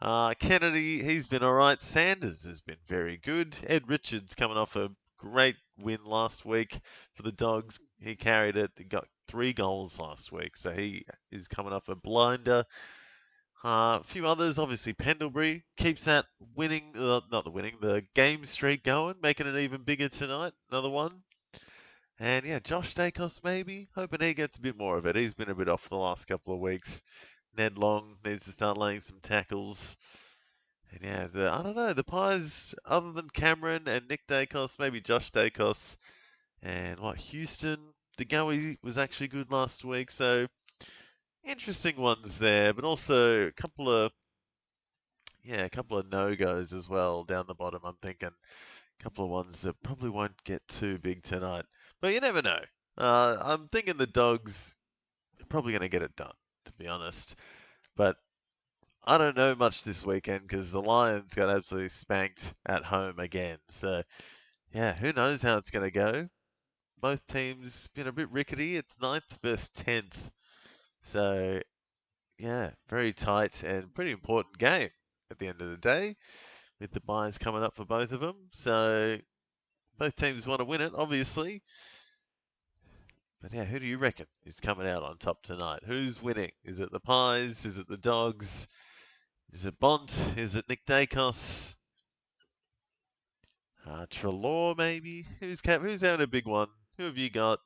Speaker 1: Kennedy, he's been all right. Sanders has been very good. Ed Richards coming off a great win last week for the Dogs. He carried it. He got 3 goals last week, so he is coming off a blinder. A few others, obviously Pendlebury keeps that winning, not the winning, the game streak going, making it even bigger tonight. Another one. And yeah, Josh Dacos maybe, hoping he gets a bit more of it. He's been a bit off the last couple of weeks. Ned Long needs to start laying some tackles. And yeah, I don't know, the Pies, other than Cameron and Nick Dacos, maybe Josh Dacos, and Houston, DeGoey was actually good last week, so interesting ones there, but also a couple of no-goes as well down the bottom, I'm thinking. A couple of ones that probably won't get too big tonight. But you never know. I'm thinking the Dogs are probably going to get it done, to be honest. But I don't know much this weekend because the Lions got absolutely spanked at home again. So, yeah, who knows how it's going to go. Both teams been a bit rickety. It's 9th versus 10th. So, yeah, very tight and pretty important game at the end of the day with the buys coming up for both of them. So, both teams want to win it, obviously. But yeah, who do you reckon is coming out on top tonight? Who's winning? Is it the Pies? Is it the Dogs? Is it Bont? Is it Nick Dacos? Trelaw maybe? Who's having a big one? Who have you got?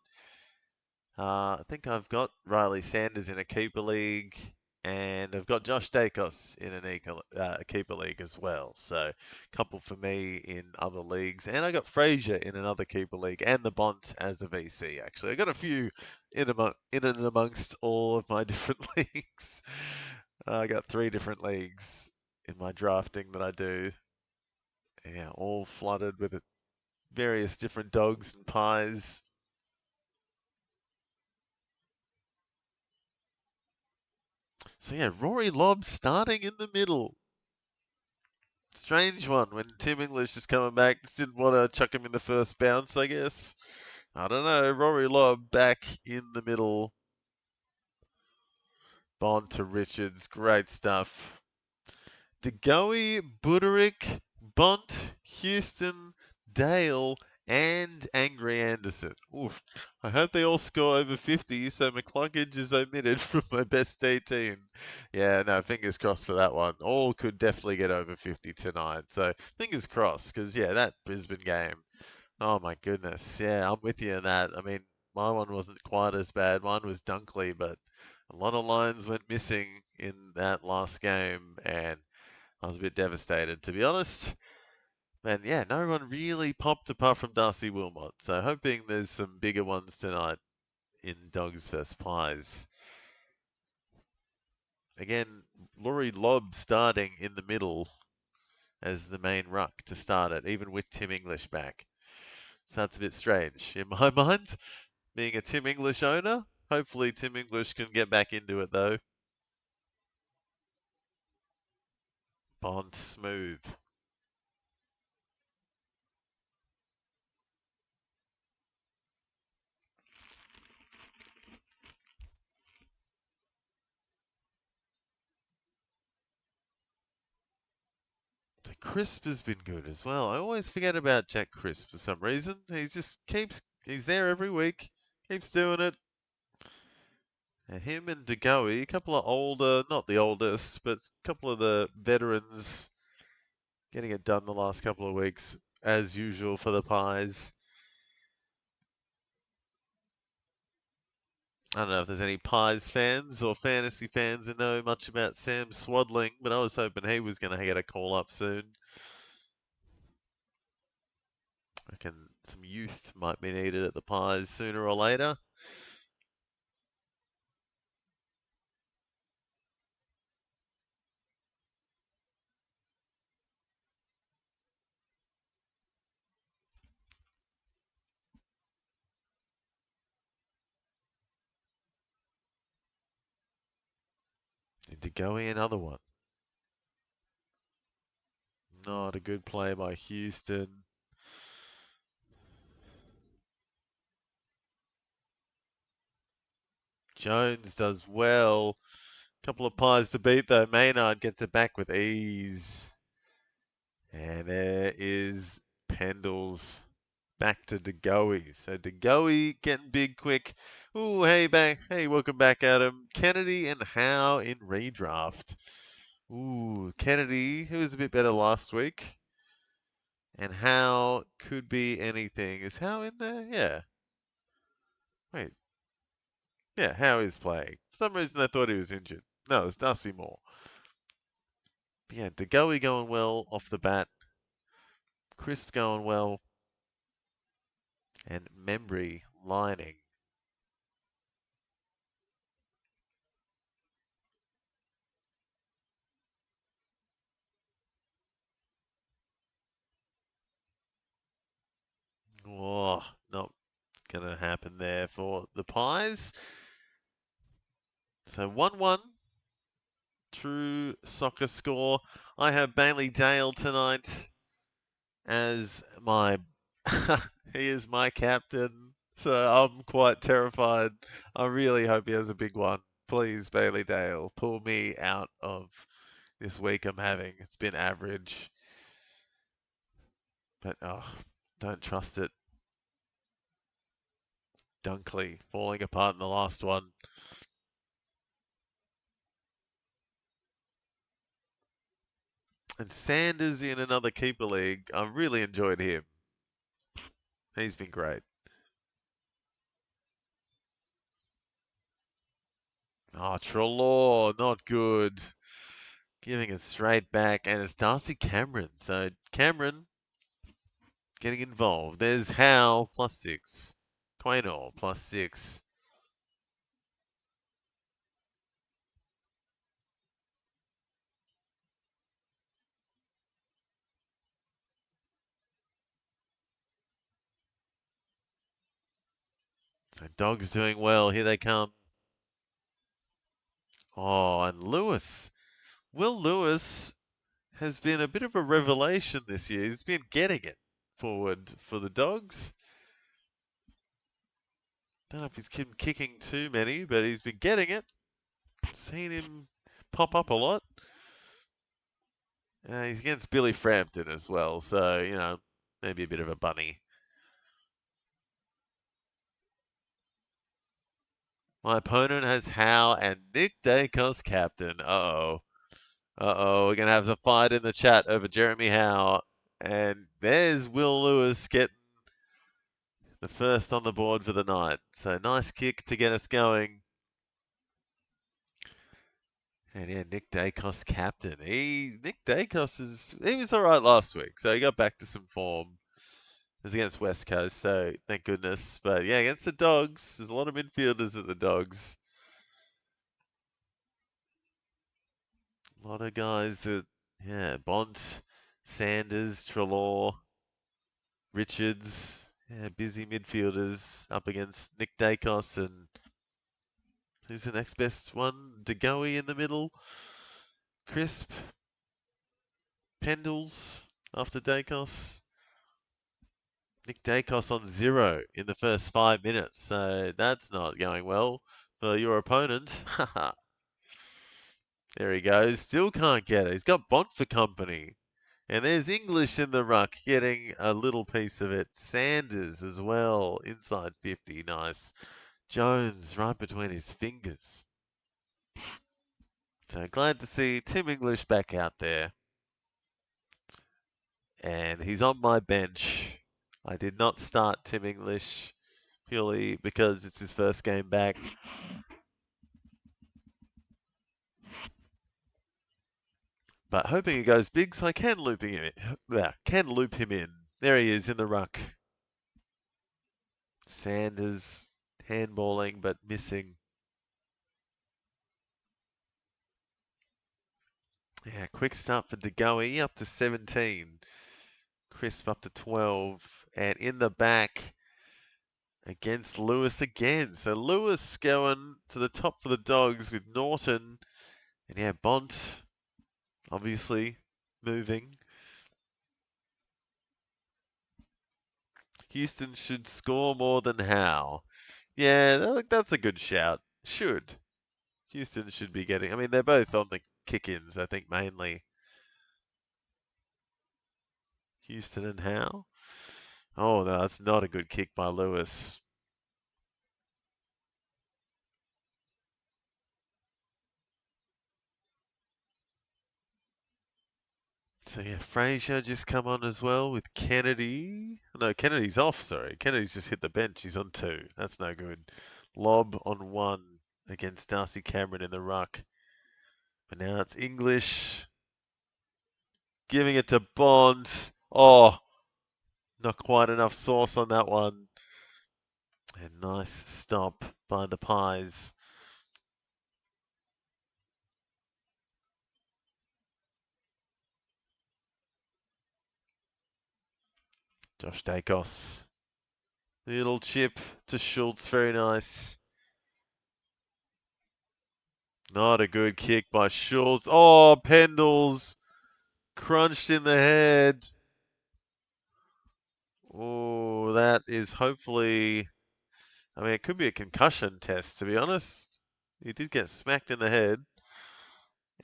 Speaker 1: I think I've got Riley Sanders in a keeper league, and I've got Josh Dacos in a keeper league as well. So, a couple for me in other leagues, and I got Frazier in another keeper league, and the Bont as a VC. Actually, I got a few in and amongst all of my different leagues. I got 3 different leagues in my drafting that I do. Yeah, all flooded with various different Dogs and Pies. So yeah, Rory Lobb starting in the middle. Strange one when Tim English is coming back. Just didn't want to chuck him in the first bounce, I guess. I don't know. Rory Lobb back in the middle. Bond to Richards. Great stuff. DeGoey, Buderick, Bont, Houston, Dale, and Angry Anderson. Oof. I hope they all score over 50, so McCluggage is omitted from my best 18. Yeah, no, fingers crossed for that one. All could definitely get over 50 tonight, so fingers crossed, because, yeah, that Brisbane game, oh my goodness. Yeah, I'm with you on that. I mean, my one wasn't quite as bad. Mine was Dunkley, but a lot of lines went missing in that last game, and I was a bit devastated, to be honest. And yeah, no one really popped apart from Darcy Wilmot. So hoping there's some bigger ones tonight in Dogs vs Pies. Again, Laurie Lobb starting in the middle as the main ruck to start it, even with Tim English back. So that's a bit strange in my mind, being a Tim English owner. Hopefully Tim English can get back into it, though. Bond smooth. Crisp has been good as well. I always forget about Jack Crisp for some reason. He's there every week, keeps doing it. And him and DeGoey, a couple of older, not the oldest, but a couple of the veterans getting it done the last couple of weeks, as usual for the Pies. I don't know if there's any Pies fans or fantasy fans that know much about Sam Swadling, but I was hoping he was going to get a call up soon. I reckon some youth might be needed at the Pies sooner or later. Need to go in another one. Not a good play by Houston. Jones does well. Couple of Pies to beat though. Maynard gets it back with ease. And there is Pendles back to DeGoey. So DeGoey getting big quick. Ooh, hey, welcome back, Adam. Kennedy and Howe in redraft. Ooh, Kennedy, who was a bit better last week. And Howe could be anything. Is Howe in there? Yeah. Wait. Yeah, Howe is playing. For some reason I thought he was injured. No, it's Darcy Moore. But yeah, DeGoey going well off the bat. Crisp going well. And Membry lining. Oh, not going to happen there for the Pies. So 1-1. True soccer score. I have Bailey Dale tonight as my... he is my captain. So I'm quite terrified. I really hope he has a big one. Please, Bailey Dale, pull me out of this week I'm having. It's been average. But, don't trust it. Dunkley falling apart in the last one. And Sanders in another keeper league. I've really enjoyed him. He's been great. Oh, Trelaw, not good. Giving it straight back, and it's Darcy Cameron. So Cameron getting involved. There's Howe +6. Quaynor +6. So Dogs doing well. Here they come. Oh, and Lewis. Will Lewis has been a bit of a revelation this year. He's been getting it forward for the Dogs. Don't know if he's been kicking too many, but he's been getting it. Seen him pop up a lot. He's against Billy Frampton as well, so, maybe a bit of a bunny. My opponent has Howe and Nick Dacos captain. Uh-oh. Uh-oh, we're going to have a fight in the chat over Jeremy Howe. And there's Will Lewis getting the first on the board for the night. So nice kick to get us going. And yeah, Nick Dacos captain. Nick Dacos he was all right last week, so he got back to some form. It was against West Coast, so thank goodness. But yeah, against the Dogs, there's a lot of midfielders at the Dogs. A lot of guys that, Bont, Sanders, Trelaw, Richards, busy midfielders up against Nick Dacos and Who's the next best one? DeGoey in the middle. Crisp. Pendles after Dacos. Nick Dacos on 0 in the first 5 minutes. So that's not going well for your opponent. There he goes. Still can't get it. He's got Bont for company. And there's English in the ruck getting a little piece of it. Sanders as well. Inside 50. Nice. Jones right between his fingers. So glad to see Tim English back out there. And he's on my bench. I did not start Tim English purely because it's his first game back. But hoping he goes big so I can loop him in. There he is in the ruck. Sanders handballing but missing. Yeah, quick start for DeGoey up to 17. Crisp up to 12. And in the back against Lewis again. So Lewis going to the top for the Dogs with Norton. And yeah, Bont obviously moving. Houston should score more than Howe. Yeah, that's a good shout. Should. Houston should be getting. I mean, they're both on the kick-ins, I think, mainly. Houston and Howe. Oh, no, that's not a good kick by Lewis. So, yeah, Frazier just come on as well with Kennedy. No, Kennedy's off, sorry. Kennedy's just hit the bench. He's on 2. That's no good. Lob on 1 against Darcy Cameron in the ruck. But now it's English. Giving it to Bond. Oh, not quite enough sauce on that one. And nice stop by the Pies. Josh Dacos. Little chip to Schultz, very nice. Not a good kick by Schultz. Oh, Pendles crunched in the head. Oh, that is hopefully, I mean, it could be a concussion test, to be honest. He did get smacked in the head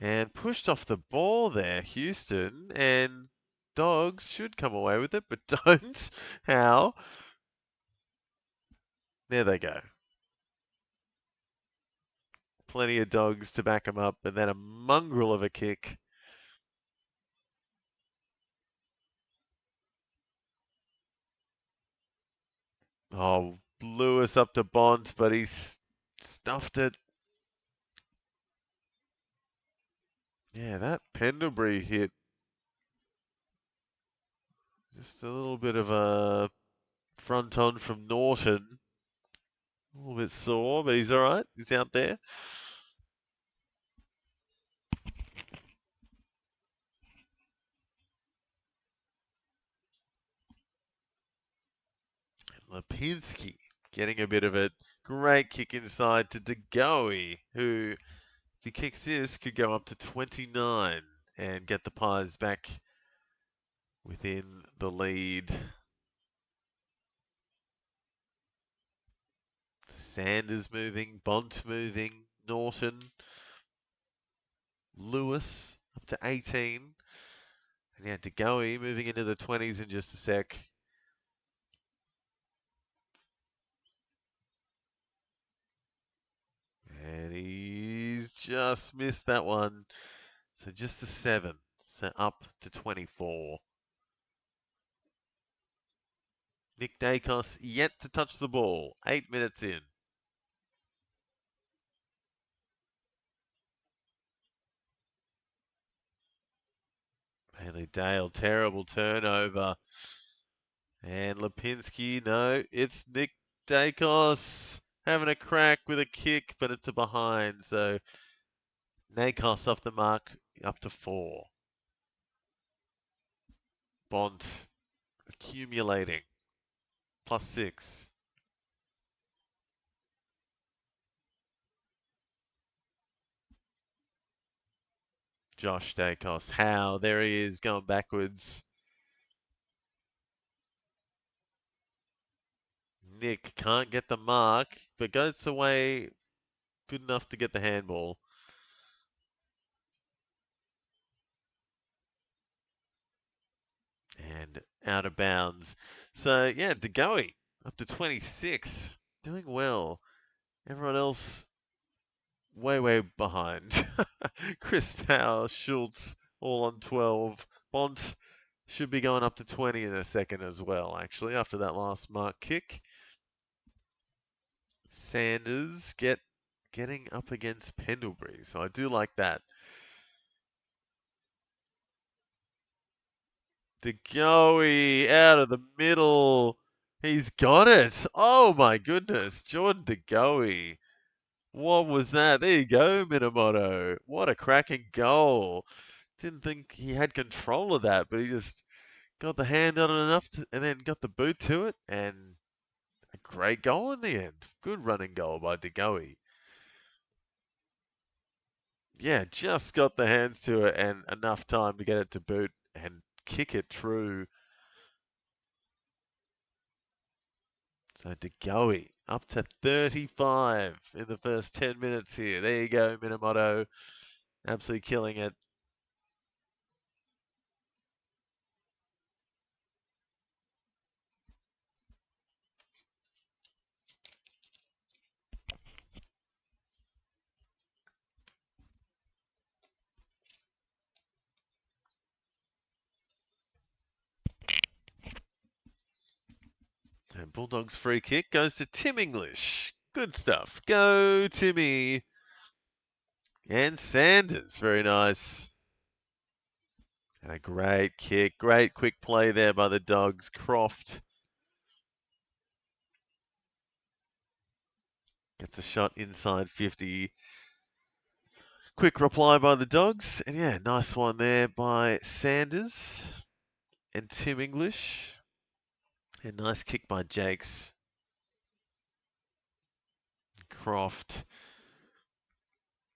Speaker 1: and pushed off the ball there, Houston, and Dogs should come away with it, but don't. How? There they go. Plenty of Dogs to back him up, and then a mongrel of a kick. Oh, Lewis up to Bont, but he's stuffed it. Yeah, that Pendlebury hit. Just a little bit of a front on from Norton. A little bit sore, but he's all right. He's out there. Lipinski getting a bit of a great kick inside to DeGoey, who, if he kicks this, could go up to 29 and get the Pies back within the lead. Sanders moving, Bont moving, Norton, Lewis up to 18. And yeah, DeGoey moving into the 20s in just a sec. And he's just missed that one. So just the 7. So up to 24. Nick Dacos yet to touch the ball. 8 minutes in. Haley Dale, terrible turnover. And Lipinski, no, it's Nick Dacos having a crack with a kick, but it's a behind. So Dacos off the mark, up to 4. Bont accumulating. +6. Josh Dacos. How? There he is, going backwards. Nick can't get the mark, but goes away good enough to get the handball. And out of bounds. So, yeah, DeGoey up to 26. Doing well. Everyone else way, way behind. Chris Powell, Schultz, all on 12. Bont should be going up to 20 in a second as well, actually, after that last mark kick. Sanders getting up against Pendlebury, so I do like that. DeGoey out of the middle. He's got it. Oh my goodness. Jordan DeGoey. What was that? There you go, Minamoto. What a cracking goal. Didn't think he had control of that, but he just got the hand on it enough and then got the boot to it, and a great goal in the end. Good running goal by DeGoey. Yeah, just got the hands to it and enough time to get it to boot and kick it true. So DeGoey up to 35 in the first 10 minutes here. There you go, Minamoto. Absolutely killing it. And Bulldogs free kick goes to Tim English. Good stuff. Go, Timmy. And Sanders. Very nice. And a great kick. Great quick play there by the Dogs. Croft gets a shot inside 50. Quick reply by the Dogs. And yeah, nice one there by Sanders and Tim English. And nice kick by Jakes. Croft.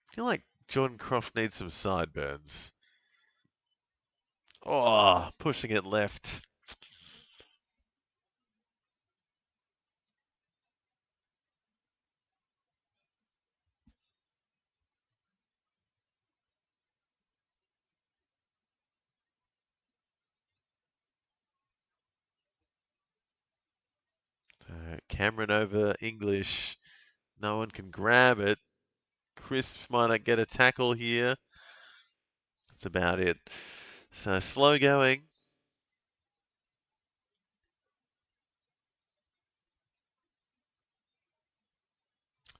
Speaker 1: I feel like Jordan Croft needs some sideburns. Oh, pushing it left. So Cameron over English. No one can grab it. Crisp might not get a tackle here. That's about it. So slow going.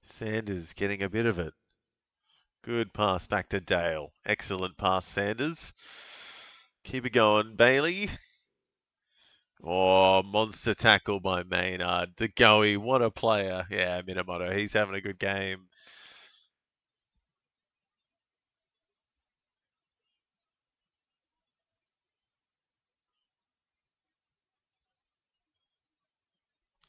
Speaker 1: Sanders getting a bit of it. Good pass back to Dale. Excellent pass, Sanders. Keep it going, Bailey. Oh, monster tackle by Maynard. DeGoey, what a player. Yeah, Minamoto, he's having a good game.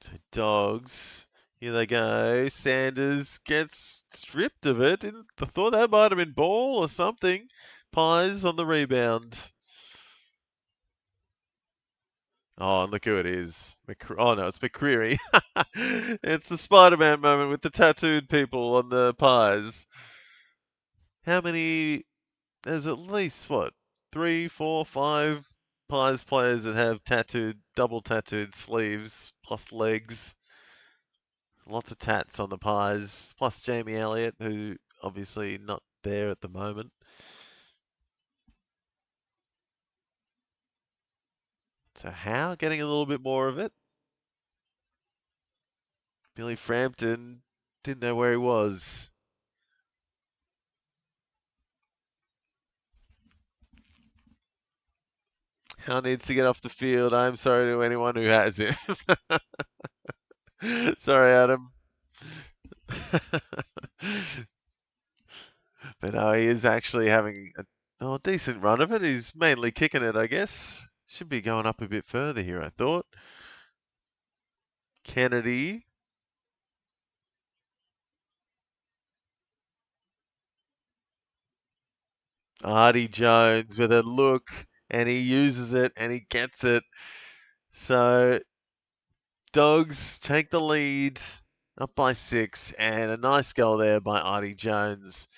Speaker 1: So Dogs, here they go. Sanders gets stripped of it. I thought that might have been ball or something. Pies on the rebound. Oh, and look who it is. Oh no, it's McCreary. It's the Spider-Man moment with the tattooed people on the pies. How many? There's at least what? 3, 4, 5 pies players that have double tattooed sleeves plus legs. Lots of tats on the pies. Plus Jamie Elliott, who obviously not there at the moment. So Howe getting a little bit more of it. Billy Frampton didn't know where he was. Howe needs to get off the field. I'm sorry to anyone who has him. Sorry, Adam. But no, he is actually having a decent run of it. He's mainly kicking it, I guess. Should be going up a bit further here, I thought. Kennedy. Artie Jones with a look, and he uses it, and he gets it. So Dogs take the lead up by 6, and a nice goal there by Artie Jones.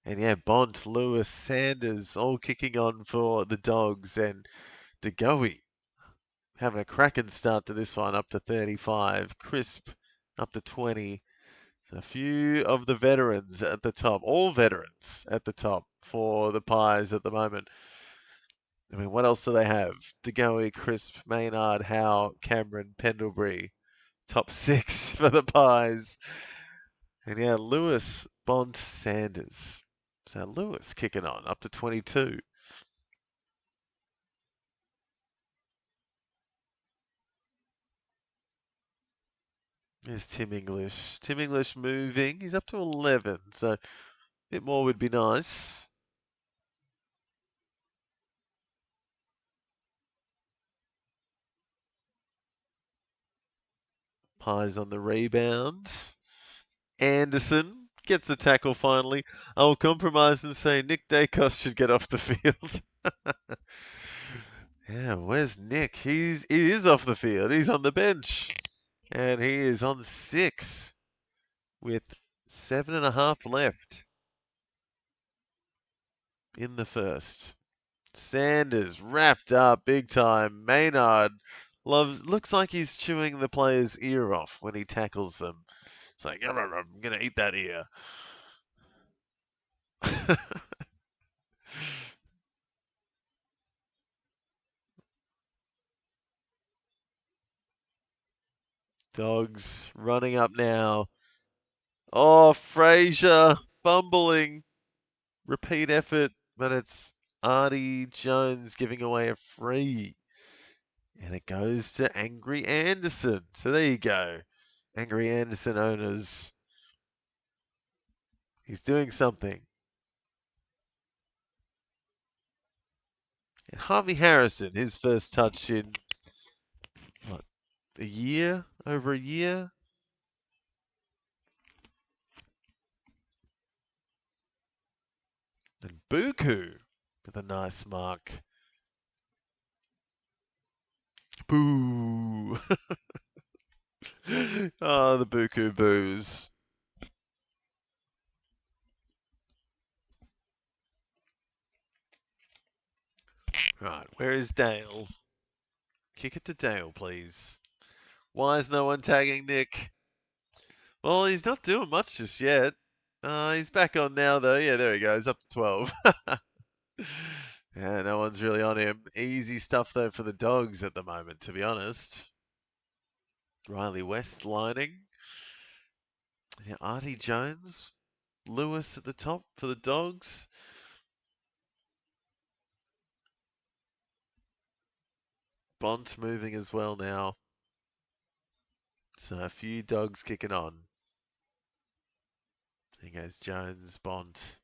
Speaker 1: And yeah, Bont, Lewis, Sanders all kicking on for the Dogs, and DeGoey having a cracking start to this one, up to 35. Crisp up to 20. So a few of the veterans at the top, all veterans at the top for the Pies at the moment. I mean, what else do they have? DeGoey, Crisp, Maynard, Howe, Cameron, Pendlebury. Top 6 for the Pies. And yeah, Lewis, Bont, Sanders. So Lewis kicking on, up to 22. There's Tim English. Tim English moving. He's up to 11, so a bit more would be nice. Pies on the rebound. Anderson gets the tackle finally. I'll compromise and say Nick Dacos should get off the field. Yeah, where's Nick? He is off the field. He's on the bench. And he is on 6 with 7.5 left in the first. Sanders wrapped up big time. Maynard looks like he's chewing the player's ear off when he tackles them. It's like, I'm going to eat that ear. Dogs running up now. Oh, Fraser fumbling. Repeat effort, but it's Artie Jones giving away a free. And it goes to Angry Anderson. So there you go. Angry Anderson owners. He's doing something. And Harvey Harrison, his first touch in, what, a year? Over a year? And Buku with a nice mark. Boo! Oh, the Buku boos. Right, where is Dale? Kick it to Dale, please. Why is no one tagging Nick? Well, he's not doing much just yet. He's back on now, though. Yeah, there he goes, up to 12. Yeah, no one's really on him. Easy stuff, though, for the Dogs at the moment, to be honest. Riley West lining. Yeah, Artie Jones. Lewis at the top for the Dogs. Bont moving as well now. So a few Dogs kicking on. There goes Jones, Bont.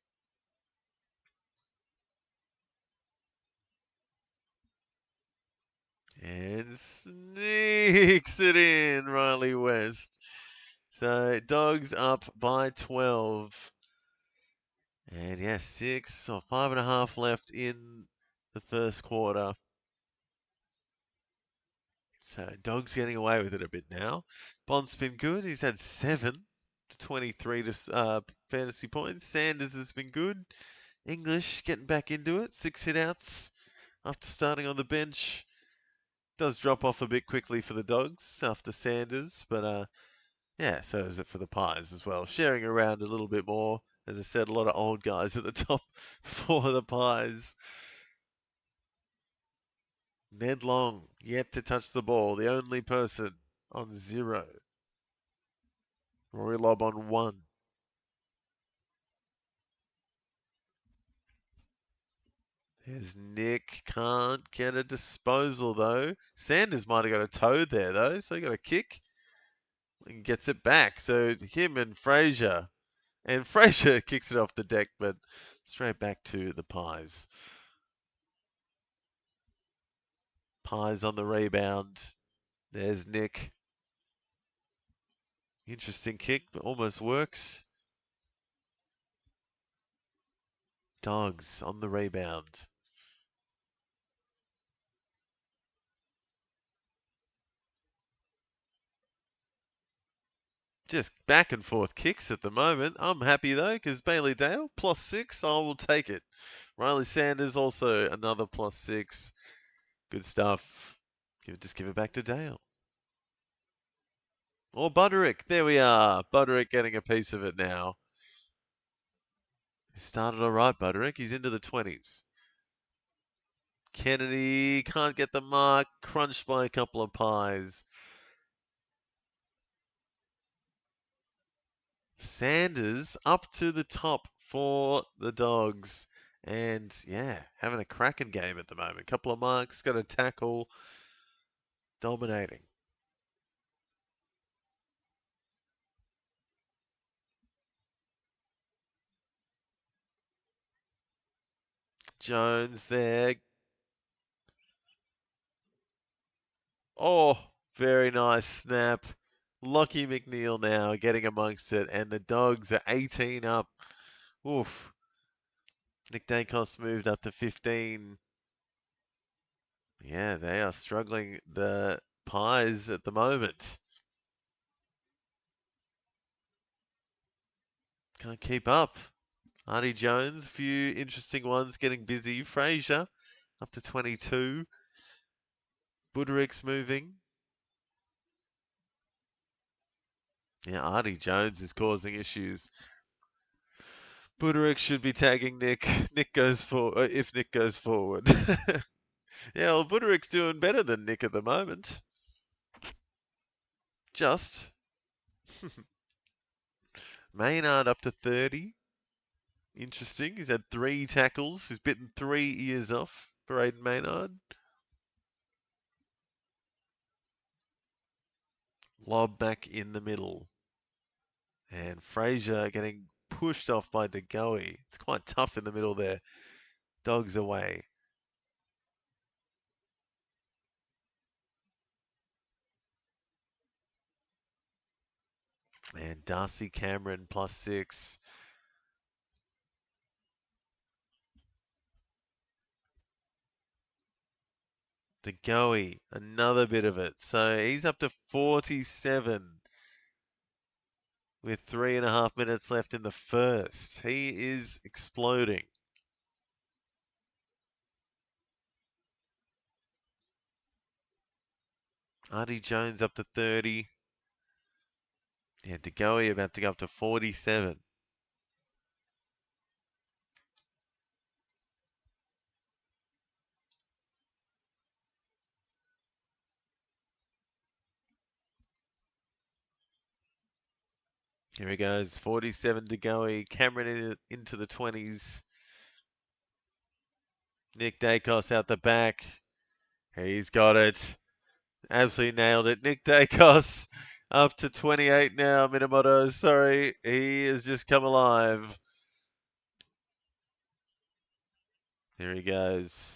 Speaker 1: And sneaks it in, Riley West. So Dogs up by 12. And yeah, 6 or 5.5 left in the first quarter. So Dogs getting away with it a bit now. Bond's been good. He's had 7 to 23 to fantasy points. Sanders has been good. English getting back into it. 6 hit-outs after starting on the bench. Does drop off a bit quickly for the Dogs after Sanders, but yeah, so is it for the Pies as well. Sharing around a little bit more. As I said, a lot of old guys at the top for the Pies. Ned Long yet to touch the ball. The only person on 0. Rory Lobb on 1. There's Nick. Can't get a disposal though. Sanders might have got a toe there though, so he got a kick and gets it back. So him and Fraser. And Fraser kicks it off the deck, but straight back to the Pies. Pies on the rebound. There's Nick. Interesting kick, but almost works. Dogs on the rebound. Just back and forth kicks at the moment. I'm happy though, because Bailey Dale, +6, I will take it. Riley Sanders, also another +6. Good stuff. Just give it back to Dale. Or Butterick. There we are. Butterick getting a piece of it now. He started all right, Butterick. He's into the 20s. Kennedy can't get the mark. Crunched by a couple of pies. Sanders up to the top for the Dogs. And yeah, having a cracking game at the moment. Couple of marks, got a tackle, dominating. Jones there. Oh, very nice snap. Lockie McNeil now getting amongst it, and the Dogs are 18 up. Oof. Nick Dacos moved up to 15. Yeah, they are struggling, the Pies, at the moment. Can't keep up. Artie Jones, a few interesting ones getting busy. Fraser up to 22. Buderick's moving. Yeah, Artie Jones is causing issues. Buderick should be tagging Nick. Nick goes for if Nick goes forward. Yeah, well, Buderick's doing better than Nick at the moment. Just. Maynard up to 30. Interesting. He's had 3 tackles. He's bitten 3 ears off for Aiden Maynard. Lob back in the middle. And Fraser getting pushed off by DeGoey. It's quite tough in the middle there. Dogs away. And Darcy Cameron +6. DeGoey, another bit of it. So he's up to 47 with 3.5 minutes left in the first. He is exploding. Artie Jones up to 30. Yeah, DeGoey about to go up to 47. Here he goes, 47 DeGoey. Cameron into the 20s. Nick Dacos out the back. He's got it. Absolutely nailed it. Nick Dacos up to 28 now. Minamoto, sorry. He has just come alive. Here he goes.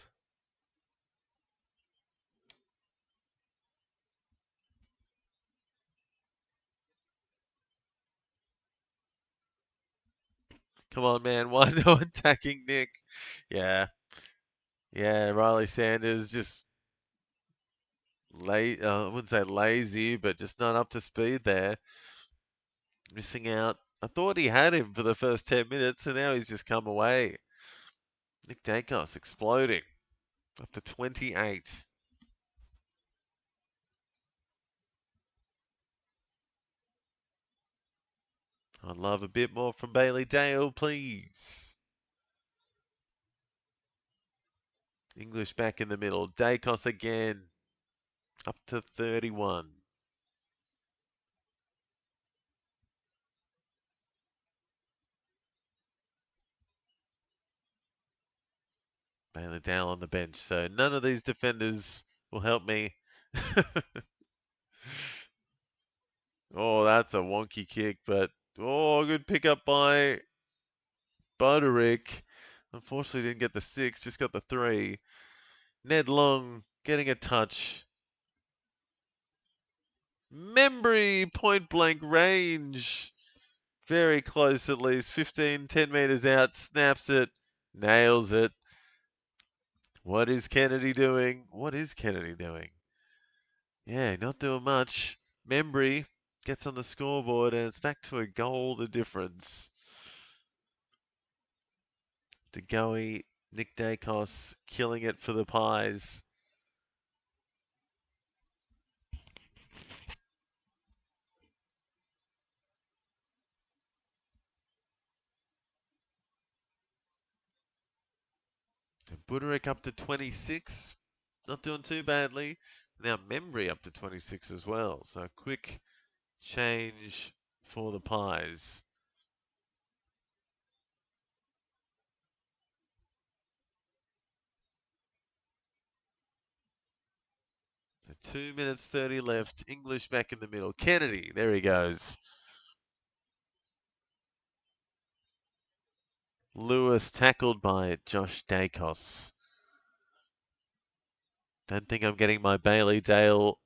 Speaker 1: Come on, man. Why no attacking Nick? Yeah. Yeah, Riley Sanders just I wouldn't say lazy, but just not up to speed there. Missing out. I thought he had him for the first 10 minutes, and now he's just come away. Nick Dacos exploding. Up to 28. I'd love a bit more from Bailey Dale, please. English back in the middle. Dacos again. Up to 31. Bailey Dale on the bench. So none of these defenders will help me. Oh, that's a wonky kick, but oh, good pickup by Butterick. Unfortunately, didn't get the 6, just got the 3. Ned Long getting a touch. Membry point blank range. Very close at least. 15, 10 meters out. Snaps it. Nails it. What is Kennedy doing? What is Kennedy doing? Yeah, not doing much. Membry gets on the scoreboard and it's back to a goal the difference. DeGoey, Nick Dacos killing it for the Pies. Buderick up to 26. Not doing too badly. Now Membry up to 26 as well. So quick change for the Pies. So 2 minutes 30 left. English back in the middle. Kennedy, there he goes. Lewis tackled by Josh Dacos. Don't think I'm getting my Bailey Dale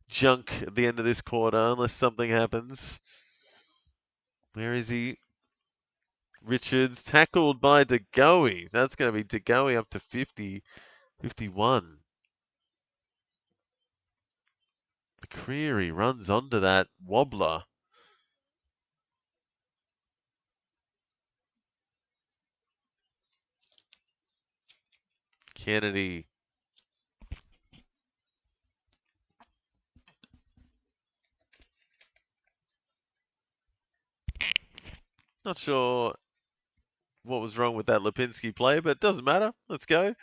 Speaker 1: junk at the end of this quarter unless something happens. Where is he? Richards tackled by DeGoey. That's going to be DeGoey up to 50, 51. McCreary runs onto that wobbler. Kennedy. Not sure what was wrong with that Lipinski play, but it doesn't matter. Let's go.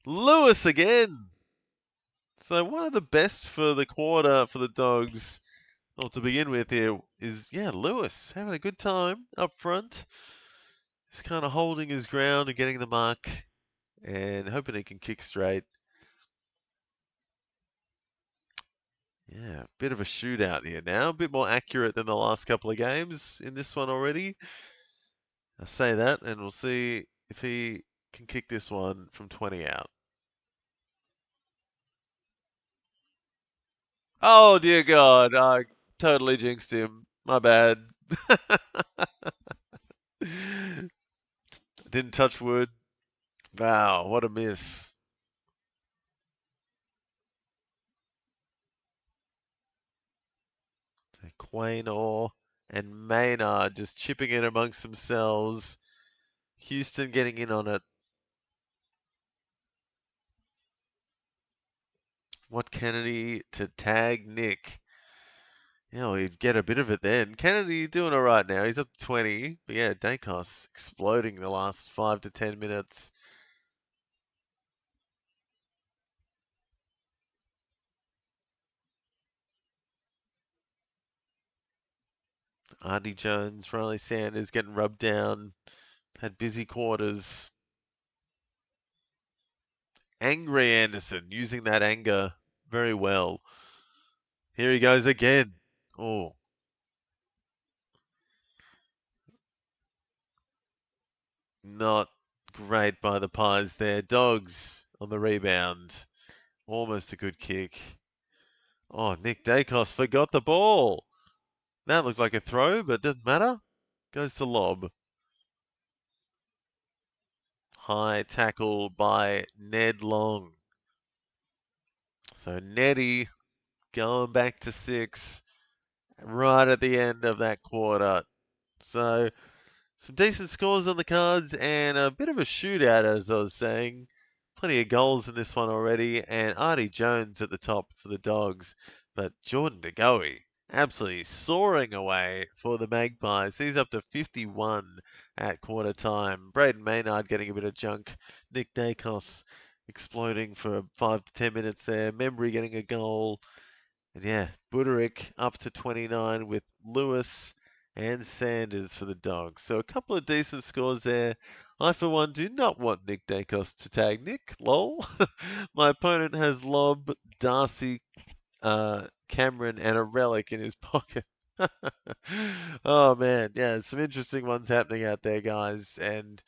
Speaker 1: Lewis again. So one of the best for the quarter for the Dogs, well, to begin with here, is, yeah, Lewis having a good time up front. Just kind of holding his ground and getting the mark and hoping he can kick straight. Yeah, bit of a shootout here now. A bit more accurate than the last couple of games in this one already. I'll say that, and we'll see if he can kick this one from 20 out. Oh, dear God. I totally jinxed him. My bad. Didn't touch wood. Wow, what a miss. Quaynor and Maynard just chipping in amongst themselves. Houston getting in on it. What Kennedy to tag Nick. Yeah, well, he'd get a bit of it then. Kennedy doing all right now. He's up to 20. But yeah, Dacos exploding the last 5 to 10 minutes. Artie Jones, Riley Sanders getting rubbed down. Had busy quarters. Angry Anderson using that anger very well. Here he goes again. Oh. Not great by the Pies there. Dogs on the rebound. Almost a good kick. Oh, Nick Dacos forgot the ball. That looked like a throw, but doesn't matter. Goes to lob. High tackle by Ned Long. So Neddy going back to 6 right at the end of that quarter. So some decent scores on the cards and a bit of a shootout, as I was saying. Plenty of goals in this one already, and Artie Jones at the top for the Dogs. But Jordan DeGoey absolutely soaring away for the Magpies. He's up to 51 at quarter time. Braden Maynard getting a bit of junk. Nick Dacos exploding for 5 to 10 minutes there. Membry getting a goal. And yeah, Buderick up to 29 with Lewis and Sanders for the Dogs. So a couple of decent scores there. I, for one, do not want Nick Dacos to tag Nick. Lol. My opponent has Lob, Darcy, Cameron, and a relic in his pocket. Oh, man. Yeah, some interesting ones happening out there, guys. And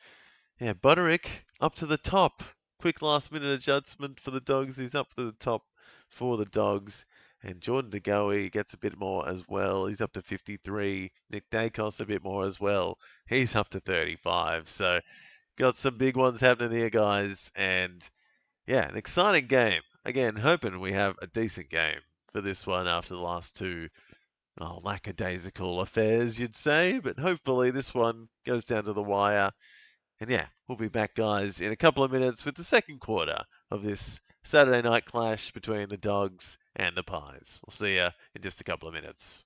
Speaker 1: yeah, Buderick up to the top. Quick last minute adjustment for the Dogs. He's up to the top for the Dogs. And Jordan DeGoey gets a bit more as well. He's up to 53. Nick Dacos a bit more as well. He's up to 35. So Got some big ones happening here, guys. And yeah, an exciting game. Again, hoping we have a decent game for this one after the last two lackadaisical affairs, you'd say. But hopefully this one goes down to the wire. And yeah, we'll be back, guys, in a couple of minutes with the second quarter of this Saturday night clash between the Dogs and the Pies. We'll see you in just a couple of minutes.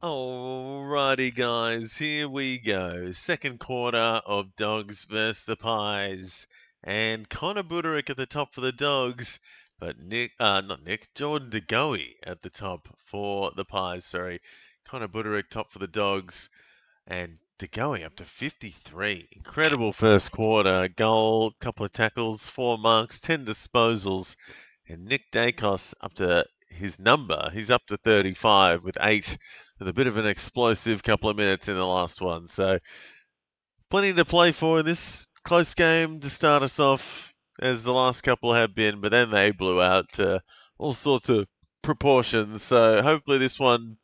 Speaker 1: Alrighty, guys, here we go. Second quarter of Dogs versus the Pies. And Connor Buderick at the top for the Dogs, but not Nick, Jordan De Goey at the top for the Pies, sorry. Connor Buderick top for the Dogs, and De Goey up to 53. Incredible first quarter. Goal, couple of tackles, 4 marks, 10 disposals. And Nick Dacos up to his number. He's up to 35 with 8, with a bit of an explosive couple of minutes in the last one. So plenty to play for in this close game to start us off, as the last couple have been, but then they blew out to all sorts of proportions. So hopefully this one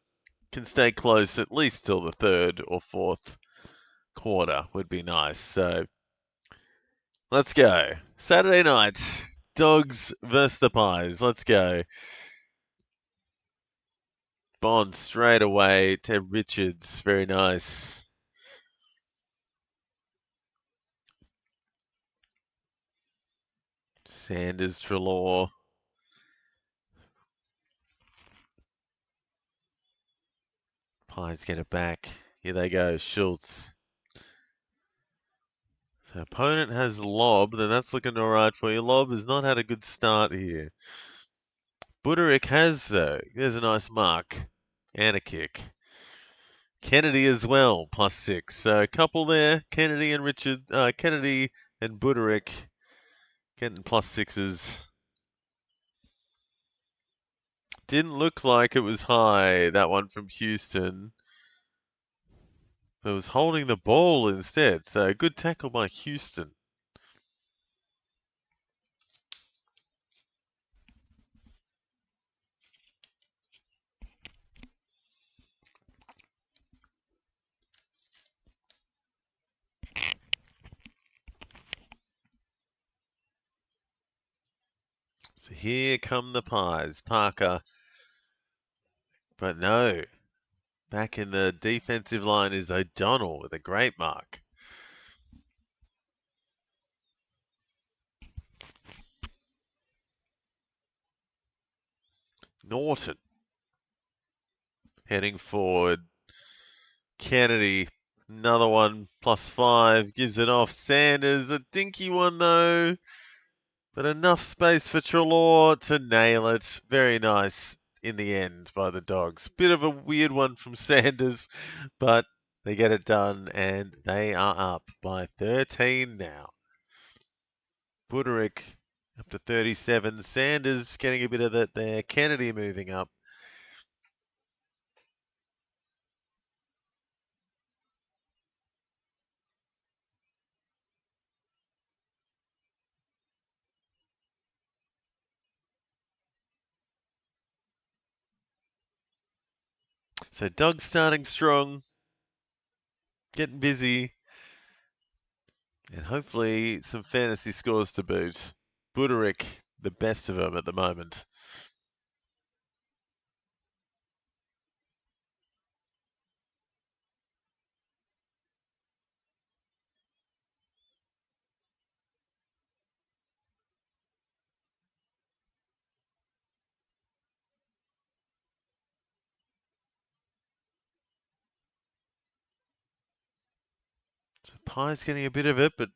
Speaker 1: can stay close at least till the third or fourth quarter would be nice. So let's go. Saturday night, Dogs versus the Pies. Let's go. Bond straight away to Richards. Very nice. Sanders, Treloar. Pies get it back. Here they go. Schultz. So opponent has Lob, then that's looking alright for you. Lob has not had a good start here. Buderick has, though. There's a nice mark. And a kick. Kennedy as well, +6. So a couple there. Kennedy and Kennedy and Buderick getting +6s. Didn't look like it was high, that one from Houston. It was holding the ball instead. So good tackle by Houston. So here come the Pies. Parker. But no. Back in the defensive line is O'Donnell with a great mark. Norton. Heading forward. Kennedy. Another one, +5. Gives it off. Sanders. A dinky one though. But enough space for Treloar to nail it. Very nice in the end by the Dogs. Bit of a weird one from Sanders, but they get it done and they are up by 13 now. Buderick up to 37. Sanders getting a bit of it there. Kennedy moving up. So Dogs starting strong, getting busy, and hopefully some fantasy scores to boot. Buderick, the best of them at the moment. So Pie's getting a bit of it, but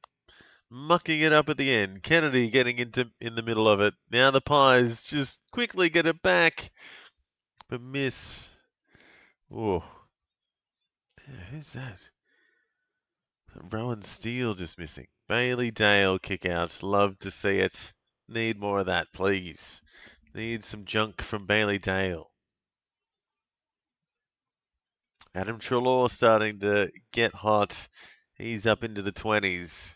Speaker 1: mucking it up at the end. Kennedy getting in the middle of it. Now the Pies just quickly get it back, but miss. Oh, yeah, who's that? Rowan Steele just missing. Bailey Dale kick out. Love to see it. Need more of that, please. Need some junk from Bailey Dale. Adam Treloar starting to get hot. He's up into the 20s.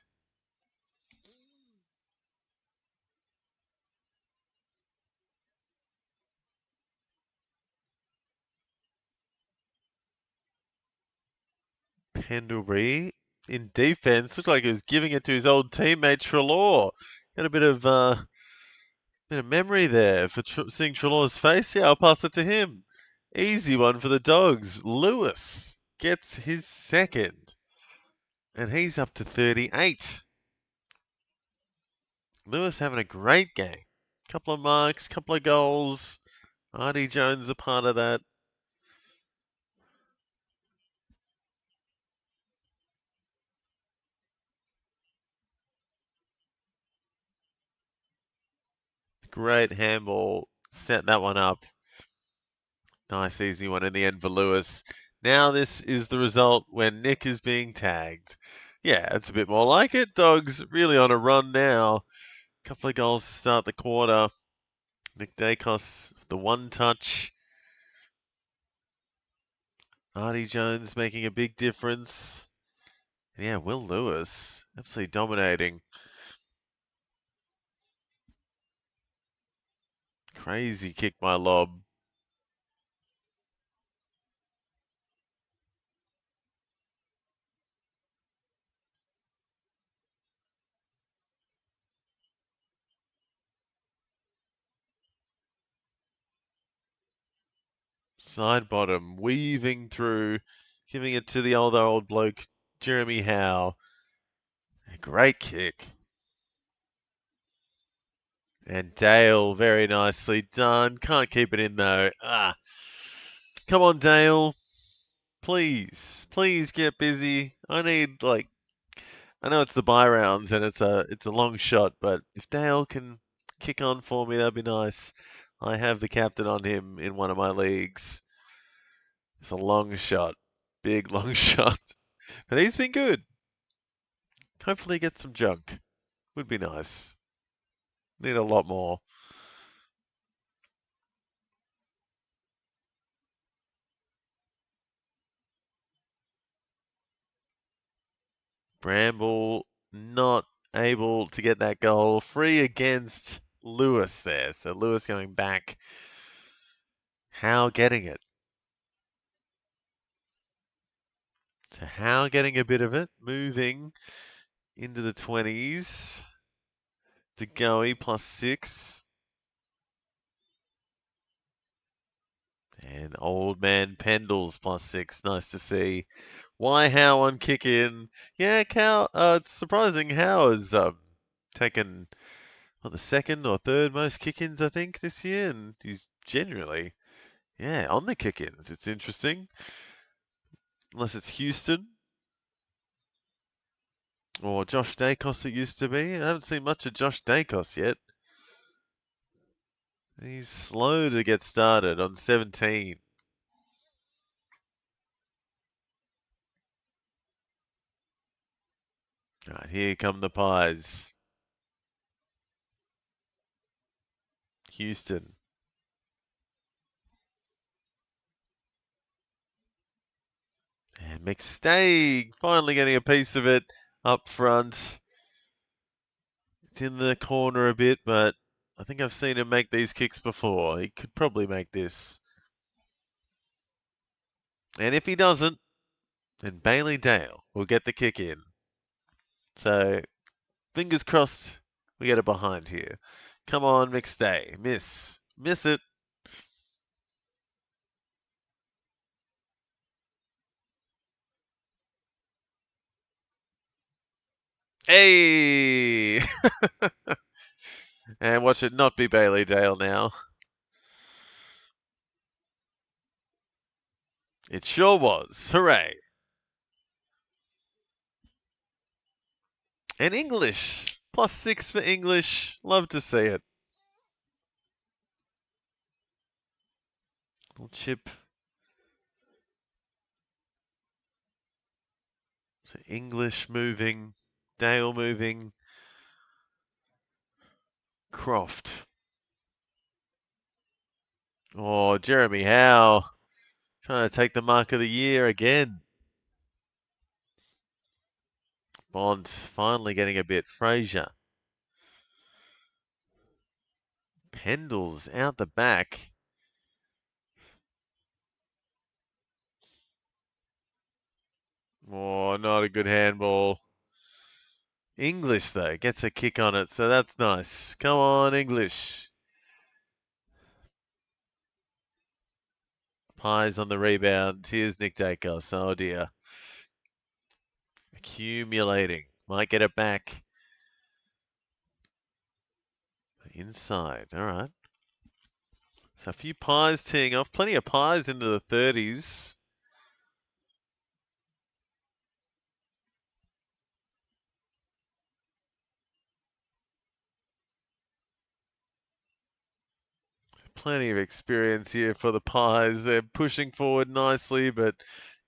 Speaker 1: Pendlebury in defense looked like he was giving it to his old teammate Treloar. Got a bit of memory there for seeing Treloar's face. Yeah, I'll pass it to him. Easy one for the Dogs. Lewis gets his second, and he's up to 38. Lewis having a great game. Couple of marks, couple of goals. Artie Jones a part of that. Great handball. Set that one up. Nice easy one in the end for Lewis. Now this is the result when Nick is being tagged. Yeah, it's a bit more like it. Dogs really on a run now. Couple of goals to start the quarter. Nick Dacos, the one touch. Artie Jones making a big difference. And yeah, Will Lewis, absolutely dominating. Crazy kick by Lob. Side bottom, weaving through, giving it to the old bloke, Jeremy Howe. A great kick. And Dale, very nicely done. Can't keep it in though. Ah, come on, Dale. Please, please get busy. I need I know it's the bye rounds and it's a long shot, but if Dale can kick on for me, that'd be nice. I have the captain on him in one of my leagues. It's a long shot, big long shot, but he's been good. Hopefully, he gets some junk. Would be nice. Need a lot more. Bramble not able to get that goal. Free against Lewis there. So Lewis going back. Howe getting it. So Howe getting a bit of it. Moving into the 20s. To Goey +6. And old man Pendles +6. Nice to see. Why Howe on kick in? Yeah, Cal. It's surprising Howe has taken the second or third most kick-ins I think this year, and he's genuinely on the kick-ins. It's interesting, unless it's Houston or Josh Dacos. It used to be. I haven't seen much of Josh Dacos yet. He's slow to get started on 17. All right, here come the Pies. Houston. And McStay finally getting a piece of it up front. It's in the corner a bit, but I think I've seen him make these kicks before. He could probably make this. And if he doesn't, then Bailey Dale will get the kick in. So, fingers crossed we get it behind here. Come on, McStay. Miss. Miss it. Hey! And watch it not be Bailey Dale now. It sure was. Hooray. And English. +6 for English. Love to see it. Little chip. So English moving. Dale moving. Croft. Oh, Jeremy Howe. Trying to take the mark of the year again. Bond finally getting a bit. Fraser. Pendles out the back. Oh, not a good handball. English, though, gets a kick on it, so that's nice. Come on, English. Pies on the rebound. Here's Nick Dacos. Oh, dear. Accumulating. Might get it back. Inside. All right. So a few Pies teeing off. Plenty of Pies into the 30s. Plenty of experience here for the Pies. They're pushing forward nicely, but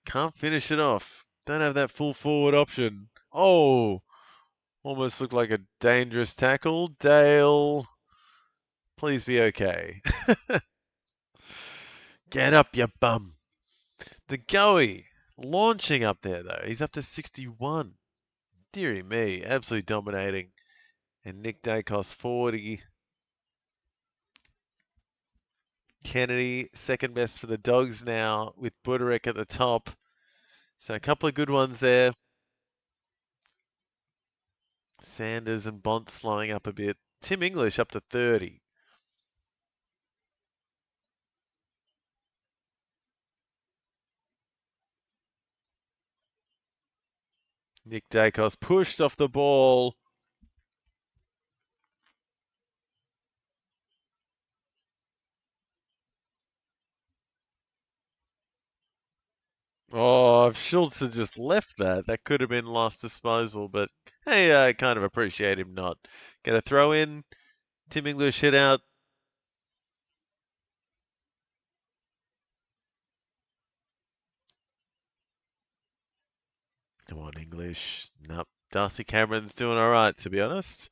Speaker 1: can't finish it off. Don't have that full forward option. Oh, almost looked like a dangerous tackle. Dale Please be okay. Get up, you bum. The Goey launching up there, though. He's up to 61. Deary me, absolutely dominating. And Nick Dacos, 40. Kennedy, second best for the Dogs now, with Buderick at the top. So a couple of good ones there. Sanders and Bont slowing up a bit. Tim English up to 30. Nick Dacos pushed off the ball. Oh, if Schultz had just left that, that could have been last disposal. But hey, I kind of appreciate him not. Get a throw in. Tim English hit out. Come on, English. Nope. Darcy Cameron's doing all right, to be honest.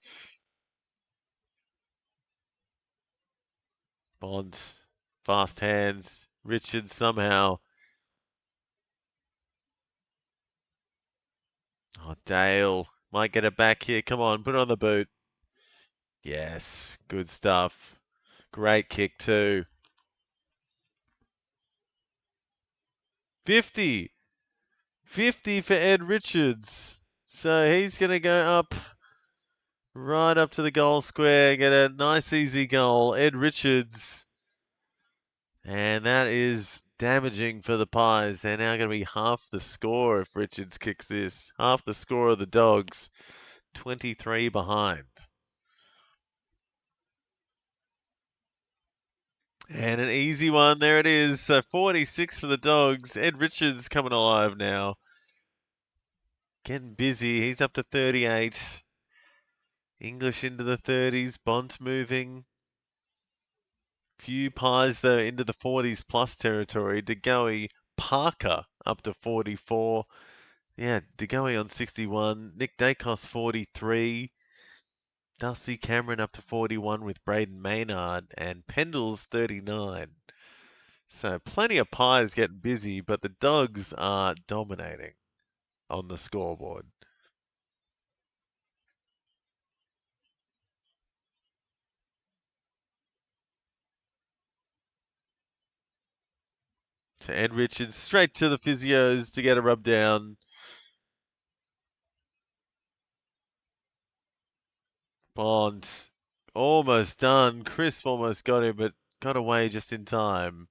Speaker 1: Bond, fast hands. Richards somehow. Oh, Dale might get it back here. Come on, put it on the boot. Yes, good stuff. Great kick too. 50. 50 for Ed Richards. So he's going to go up, right up to the goal square, get a nice easy goal. Ed Richards. And that is damaging for the Pies. They're now going to be half the score if Richards kicks this. Half the score of the Dogs. 23 behind. And an easy one. There it is. So 46 for the Dogs. Ed Richards coming alive now. Getting busy. He's up to 38. English into the 30s. Bont moving. Few Pies, though, into the 40s plus territory. DeGoey, Parker up to 44. Yeah, DeGoey on 61. Nick Dacos, 43. Darcy Cameron up to 41 with Braden Maynard. And Pendle's 39. So plenty of Pies getting busy, but the Dogs are dominating on the scoreboard. To Ed Richards, straight to the physios to get a rub down. Bond, almost done. Crisp almost got him, but got away just in time.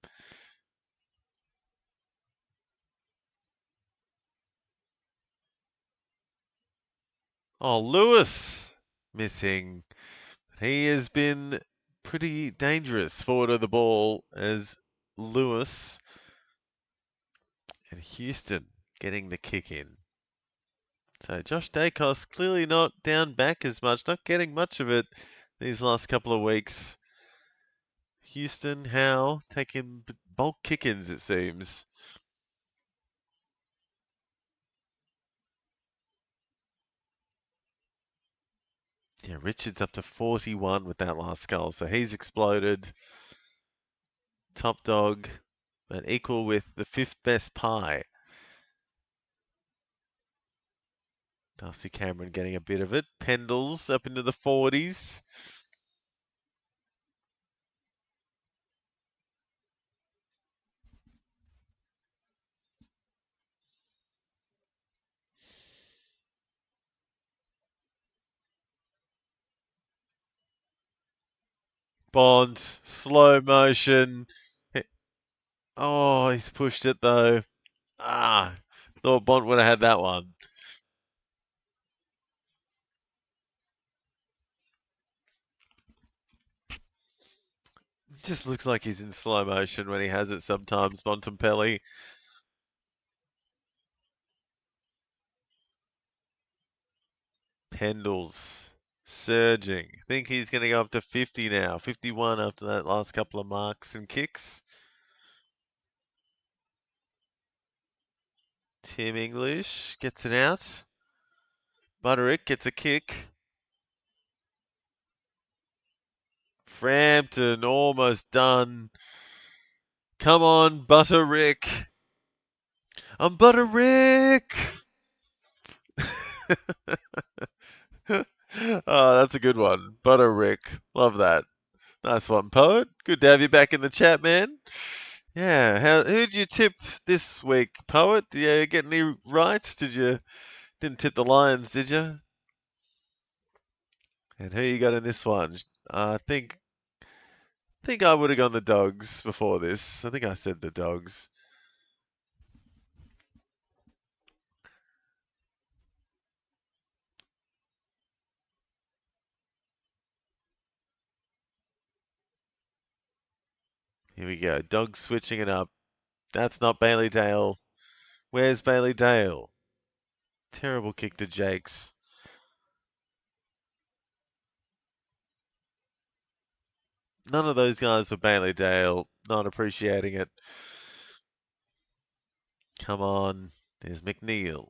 Speaker 1: Oh, Lewis missing. He has been pretty dangerous forward of the ball as Lewis and Houston getting the kick in. So Josh Dacos clearly not down back as much, not getting much of it these last couple of weeks. Houston, Howe taking bulk kick-ins, it seems. Yeah, Richards up to 41 with that last goal, so he's exploded. Top dog, but equal with the fifth best Pie. Darcy Cameron getting a bit of it. Pendles up into the 40s. Bond, slow motion. Oh, he's pushed it though. Ah, thought Bond would have had that one. Just looks like he's in slow motion when he has it sometimes, Bontempelli. Pendles surging. I think he's going to go up to 50 now. 51 after that last couple of marks and kicks. Tim English gets it out. Buderick gets a kick. Frampton almost done. Come on, Butterick. I'm Butterick. Oh, that's a good one. Butterick. Love that. Nice one, Poet. Good to have you back in the chat, man. Yeah, who'd you tip this week, Poet? Did you get any rights? Didn't tip the Lions, did you? And who you got in this one? I think I would have gone the Dogs before this. I think I said the Dogs. Here we go. Dogs switching it up. That's not Bailey Dale. Where's Bailey Dale? Terrible kick to Jakes. None of those guys were Bailey Dale. Not appreciating it. Come on. There's McNeil.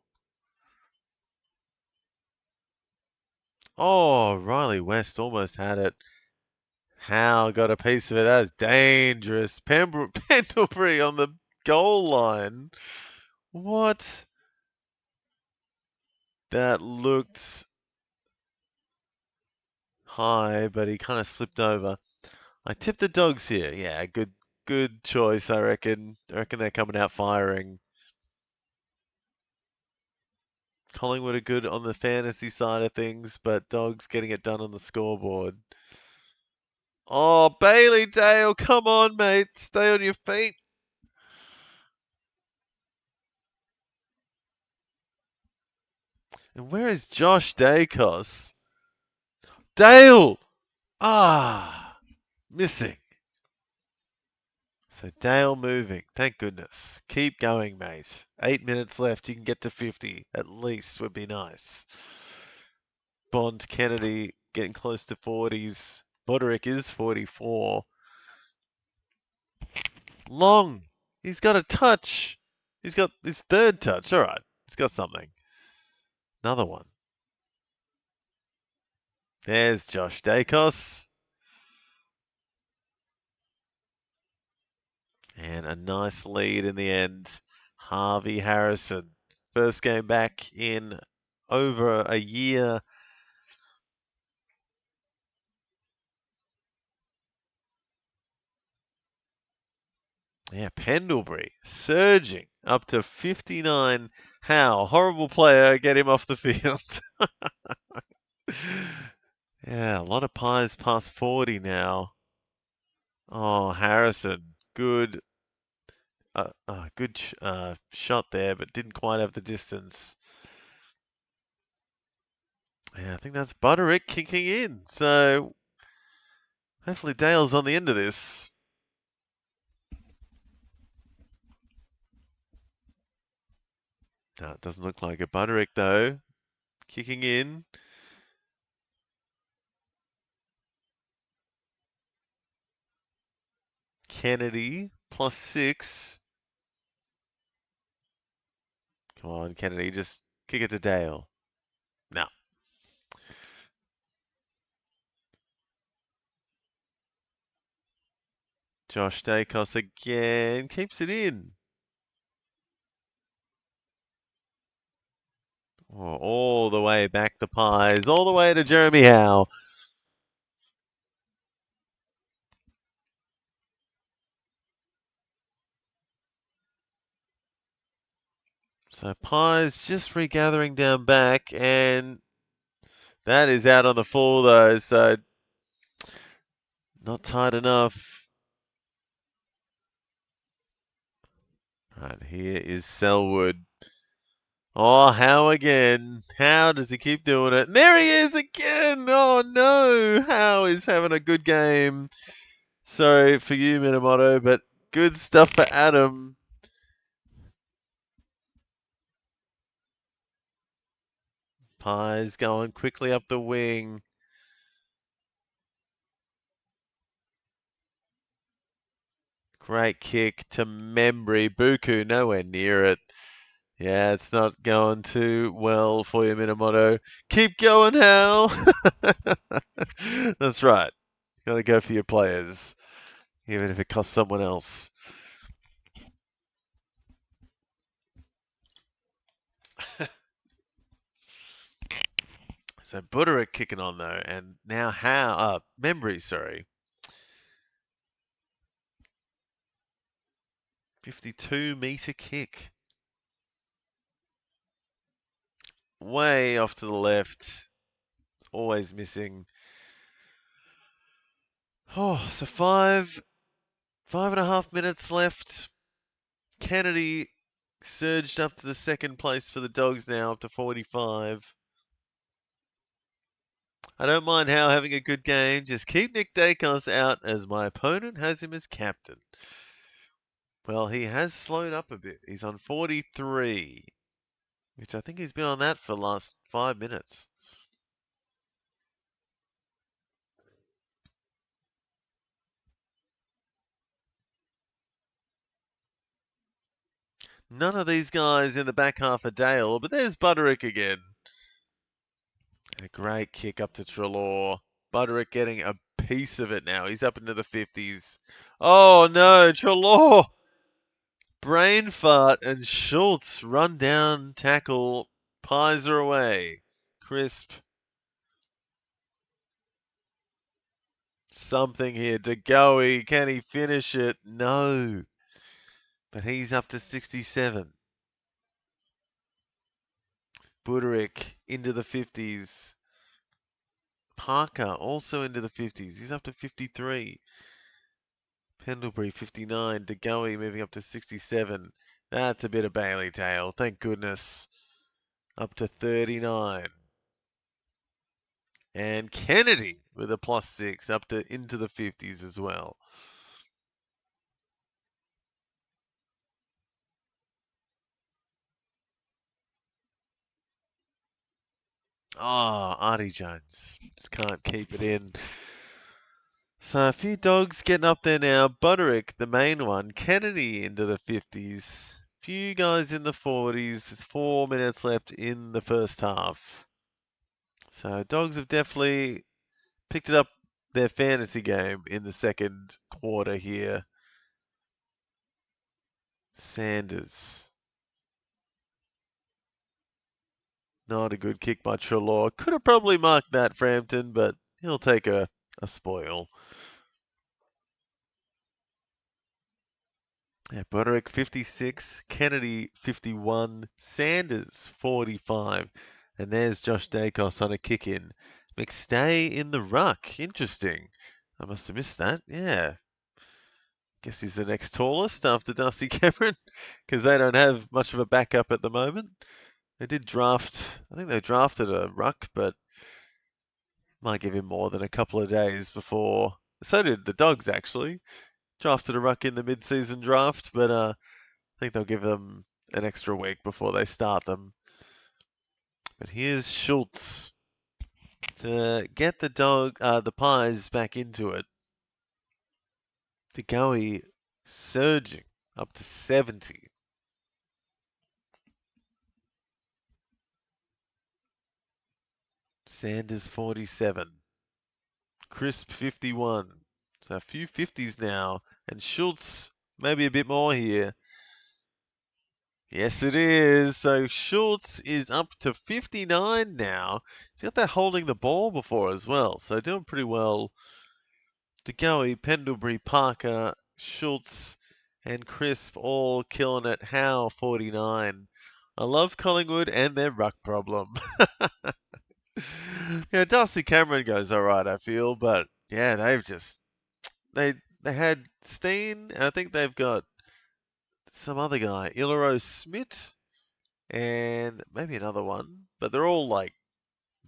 Speaker 1: Oh, Riley West almost had it. Howe got a piece of it. That was dangerous. Pendlebury on the goal line. What? That looked high, but he kind of slipped over. I tipped the Dogs here. Yeah, good choice, I reckon. I reckon they're coming out firing. Collingwood are good on the fantasy side of things, but Dogs getting it done on the scoreboard. Oh, Bailey Dale, come on, mate. Stay on your feet. And where is Josh Dacos? Dale! Ah, missing. So Dale moving. Thank goodness. Keep going, mate. 8 minutes left. You can get to 50. At least would be nice. Bond Kennedy getting close to 40s. Boderick is 44. Long. He's got a touch. He's got his third touch. All right. He's got something. Another one. There's Josh Dacos. And a nice lead in the end. Harvey Harrison. First game back in over a year. Yeah, Pendlebury surging up to 59. How? Horrible player. Get him off the field. Yeah, a lot of pies past 40 now. Oh, Harrison. Good. Good shot there, but didn't quite have the distance. Yeah, I think that's Butterick kicking in. So hopefully Dale's on the end of this. No, it doesn't look like it. Butterick, though, kicking in. Kennedy, +6. Come on, Kennedy, just kick it to Dale. No. Josh Dacos again, keeps it in. Oh, all the way back the pies, all the way to Jeremy Howe. So pies just regathering down back, and that is out on the full though, so not tight enough. Right, here is Selwood. Oh, Howe again. How does he keep doing it? And there he is again. Oh no, Howe is having a good game. Sorry for you, Minamoto, but good stuff for Adam. Pies going quickly up the wing. Great kick to Membry. Buku nowhere near it. Yeah, it's not going too well for you, Minamoto. Keep going, Hal. That's right. Got to go for your players, even if it costs someone else. So Buderick kicking on though, and now Membry, sorry. 52-meter kick. Way off to the left. Always missing. Oh, so 5.5 minutes left. Kennedy surged up to the second place for the Dogs now, up to 45. I don't mind Howe having a good game. Just keep Nick Dacos out as my opponent has him as captain. Well, he has slowed up a bit. He's on 43, which I think he's been on that for the last 5 minutes. None of these guys in the back half are Dale, but there's Buderick again. A great kick up to Treloar. Buderick getting a piece of it now. He's up into the 50s. Oh no, Treloar! Brain fart and Schultz run down, tackle, pies are away. Crisp. Something here. DeGoey, can he finish it? No. But he's up to 67. Buderick into the 50s. Parker also into the 50s. He's up to 53. Pendlebury 59. DeGoey moving up to 67. That's a bit of Bailey tail. Thank goodness. Up to 39. And Kennedy with a +6 up to into the 50s as well. Oh, Artie Jones. Just can't keep it in. So a few Dogs getting up there now. Buderick, the main one. Kennedy into the 50s. Few guys in the 40s with 4 minutes left in the first half. So Dogs have definitely picked it up their fantasy game in the second quarter here. Sanders. Not a good kick by Treloar. Could have probably marked that, Frampton, but he'll take a spoil. Yeah, Broderick 56, Kennedy 51, Sanders 45, and there's Josh Dacos on a kick in. McStay in the ruck. Interesting. I must have missed that. Yeah. Guess he's the next tallest after Darcy Cameron because they don't have much of a backup at the moment. They did draft, I think they drafted a ruck, but might give him more than a couple of days before. So did the Dogs, actually. Drafted a ruck in the mid-season draft, but I think they'll give them an extra week before they start them. But here's Schultz to get the Pies back into it. DeGoey surging up to 70. Sanders 47. Crisp 51. So a few 50s now. And Schultz maybe a bit more here. Yes, it is. So Schultz is up to 59 now. He's got that holding the ball before as well. So doing pretty well. DeGoey, Pendlebury, Parker, Schultz, and Crisp all killing it. Howe 49. I love Collingwood and their ruck problem. Yeah, Darcy Cameron goes all right, I feel, but yeah, they had Steen, and I think they've got some other guy, Ilaro Smith, and maybe another one, but they're all like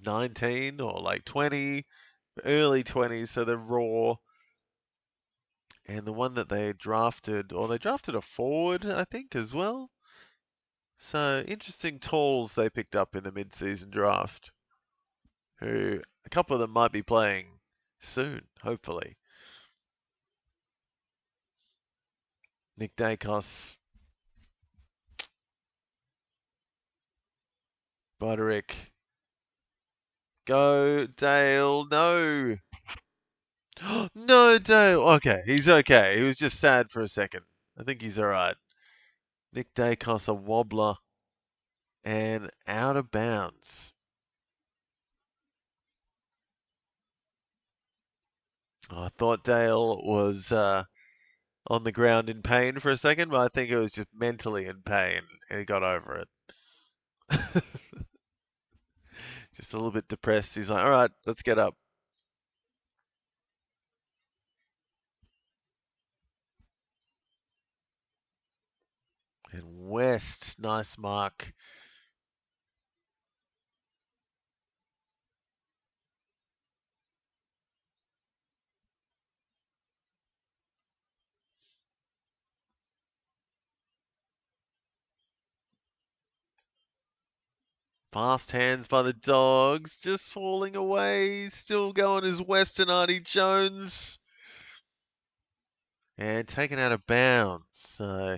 Speaker 1: 19 or like 20, early 20s, so they're raw. And the one that they drafted a forward, I think, as well. So interesting talls they picked up in the mid-season draft. Who a couple of them might be playing soon, hopefully. Nick Dacos, Buderick. Go, Dale, no! No, Dale. Okay, he's okay. He was just sad for a second. I think he's alright. Nick Dacos, a wobbler. And out of bounds. I thought Dale was on the ground in pain for a second, but I think it was just mentally in pain and he got over it. Just a little bit depressed. He's like, alright, let's get up. And West, nice mark. Fast hands by the Dogs, just falling away. Still going as West and Artie Jones. And taken out of bounds. So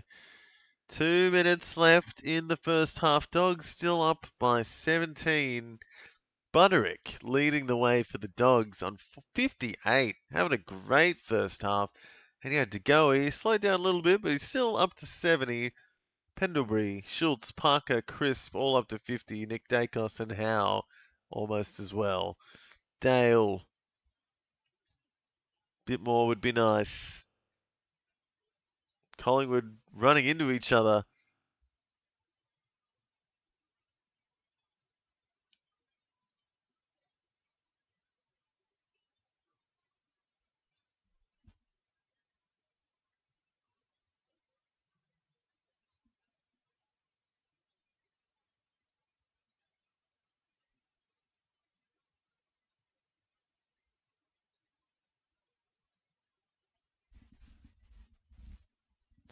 Speaker 1: 2 minutes left in the first half. Dogs still up by 17. Butterick leading the way for the Dogs on 58. Having a great first half. And he had to go. He slowed down a little bit, but he's still up to 70. Pendlebury, Schultz, Parker, Crisp, all up to 50. Nick Dacos and Howe almost as well. Dale, bit more would be nice. Collingwood running into each other.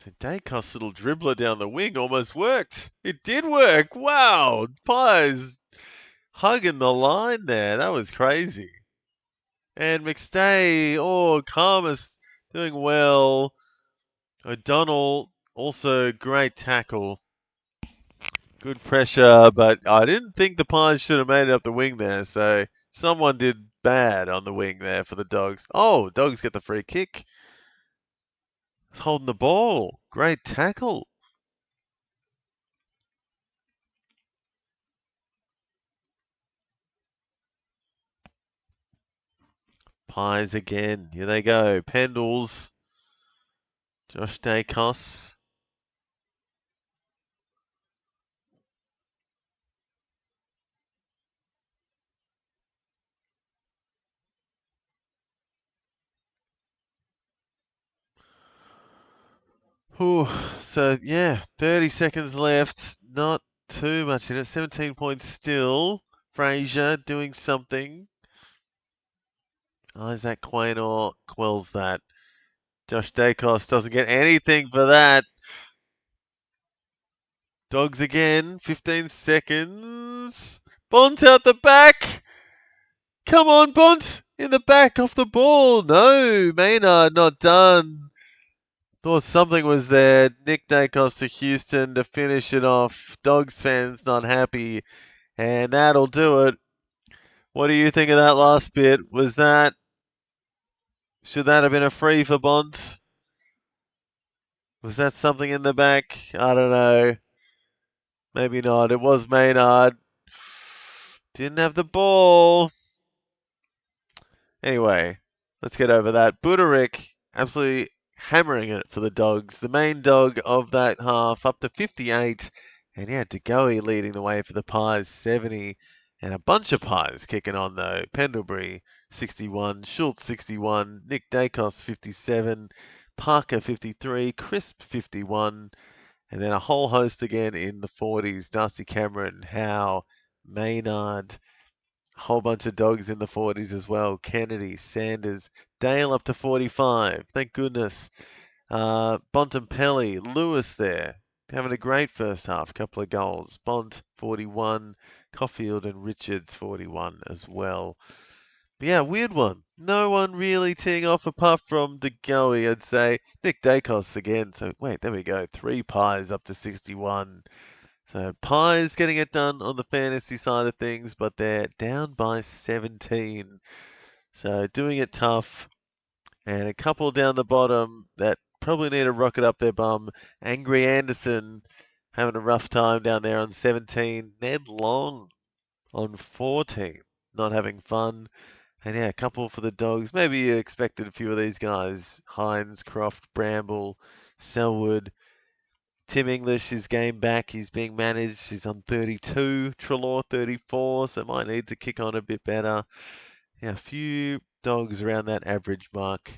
Speaker 1: So Dacos' little dribbler down the wing almost worked. It did work. Wow. Pies hugging the line there. That was crazy. And McStay, Karmas doing well. O'Donnell, also great tackle. Good pressure, but I didn't think the Pies should have made it up the wing there, so someone did bad on the wing there for the Dogs. Oh, Dogs get the free kick. Holding the ball. Great tackle. Pies again. Here they go. Pendles. Josh Dacos. Whew. So, yeah, 30 seconds left. Not too much in it. 17 points still. Fraser doing something. Isaac Quaynor quells that. Josh Dacos doesn't get anything for that. Dogs again. 15 seconds. Bont out the back. Come on, Bont. In the back off the ball. No, Maynard not done. Thought something was there. Nick Dacos to Houston to finish it off. Dogs fans not happy. And that'll do it. What do you think of that last bit? Should that have been a free for Bont? Was that something in the back? I don't know. Maybe not. It was Maynard. Didn't have the ball. Anyway, let's get over that. Buderick absolutely hammering it for the Dogs. The main dog of that half up to 58. And yeah, DeGoey leading the way for the Pies, 70. And a bunch of Pies kicking on though. Pendlebury, 61. Schultz, 61. Nick Dacos, 57. Parker, 53. Crisp, 51. And then a whole host again in the 40s. Darcy Cameron, Howe, Maynard. A whole bunch of Dogs in the 40s as well. Kennedy, Sanders, Dale up to 45. Thank goodness. Bontempelli, Lewis there. Having a great first half. Couple of goals. Bont, 41. Caulfield and Richards, 41 as well. But yeah, weird one. No one really teeing off apart from DeGoey, I'd say. Nick Dacos again. So, wait, there we go. 3 Pies up to 61. So, Pies getting it done on the fantasy side of things, but they're down by 17. So, doing it tough And a couple down the bottom that probably need to rocket up their bum. Angry Anderson having a rough time down there on 17. Ned Long on 14. Not having fun. And yeah, a couple for the Dogs. Maybe you expected a few of these guys. Hines, Croft, Bramble, Selwood. Tim English, his game back. He's being managed. He's on 32. Trelaw, 34. So might need to kick on a bit better. Yeah, a few Dogs around that average mark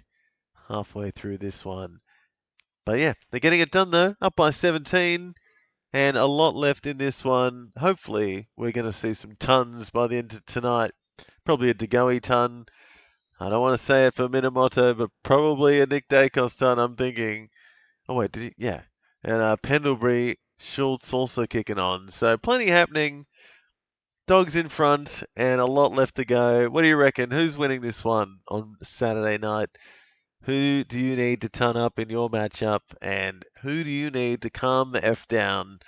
Speaker 1: halfway through this one. But yeah, they're getting it done though. Up by 17. And a lot left in this one. Hopefully, we're going to see some tons by the end of tonight. Probably a DeGoey ton. I don't want to say it for Minamoto, but probably a Nick Dacos ton, I'm thinking. Oh, wait, did he? Yeah. And Pendlebury, Schultz also kicking on. So plenty happening. Dogs in front and a lot left to go. What do you reckon? Who's winning this one on Saturday night? Who do you need to ton up in your matchup? And who do you need to calm the F down?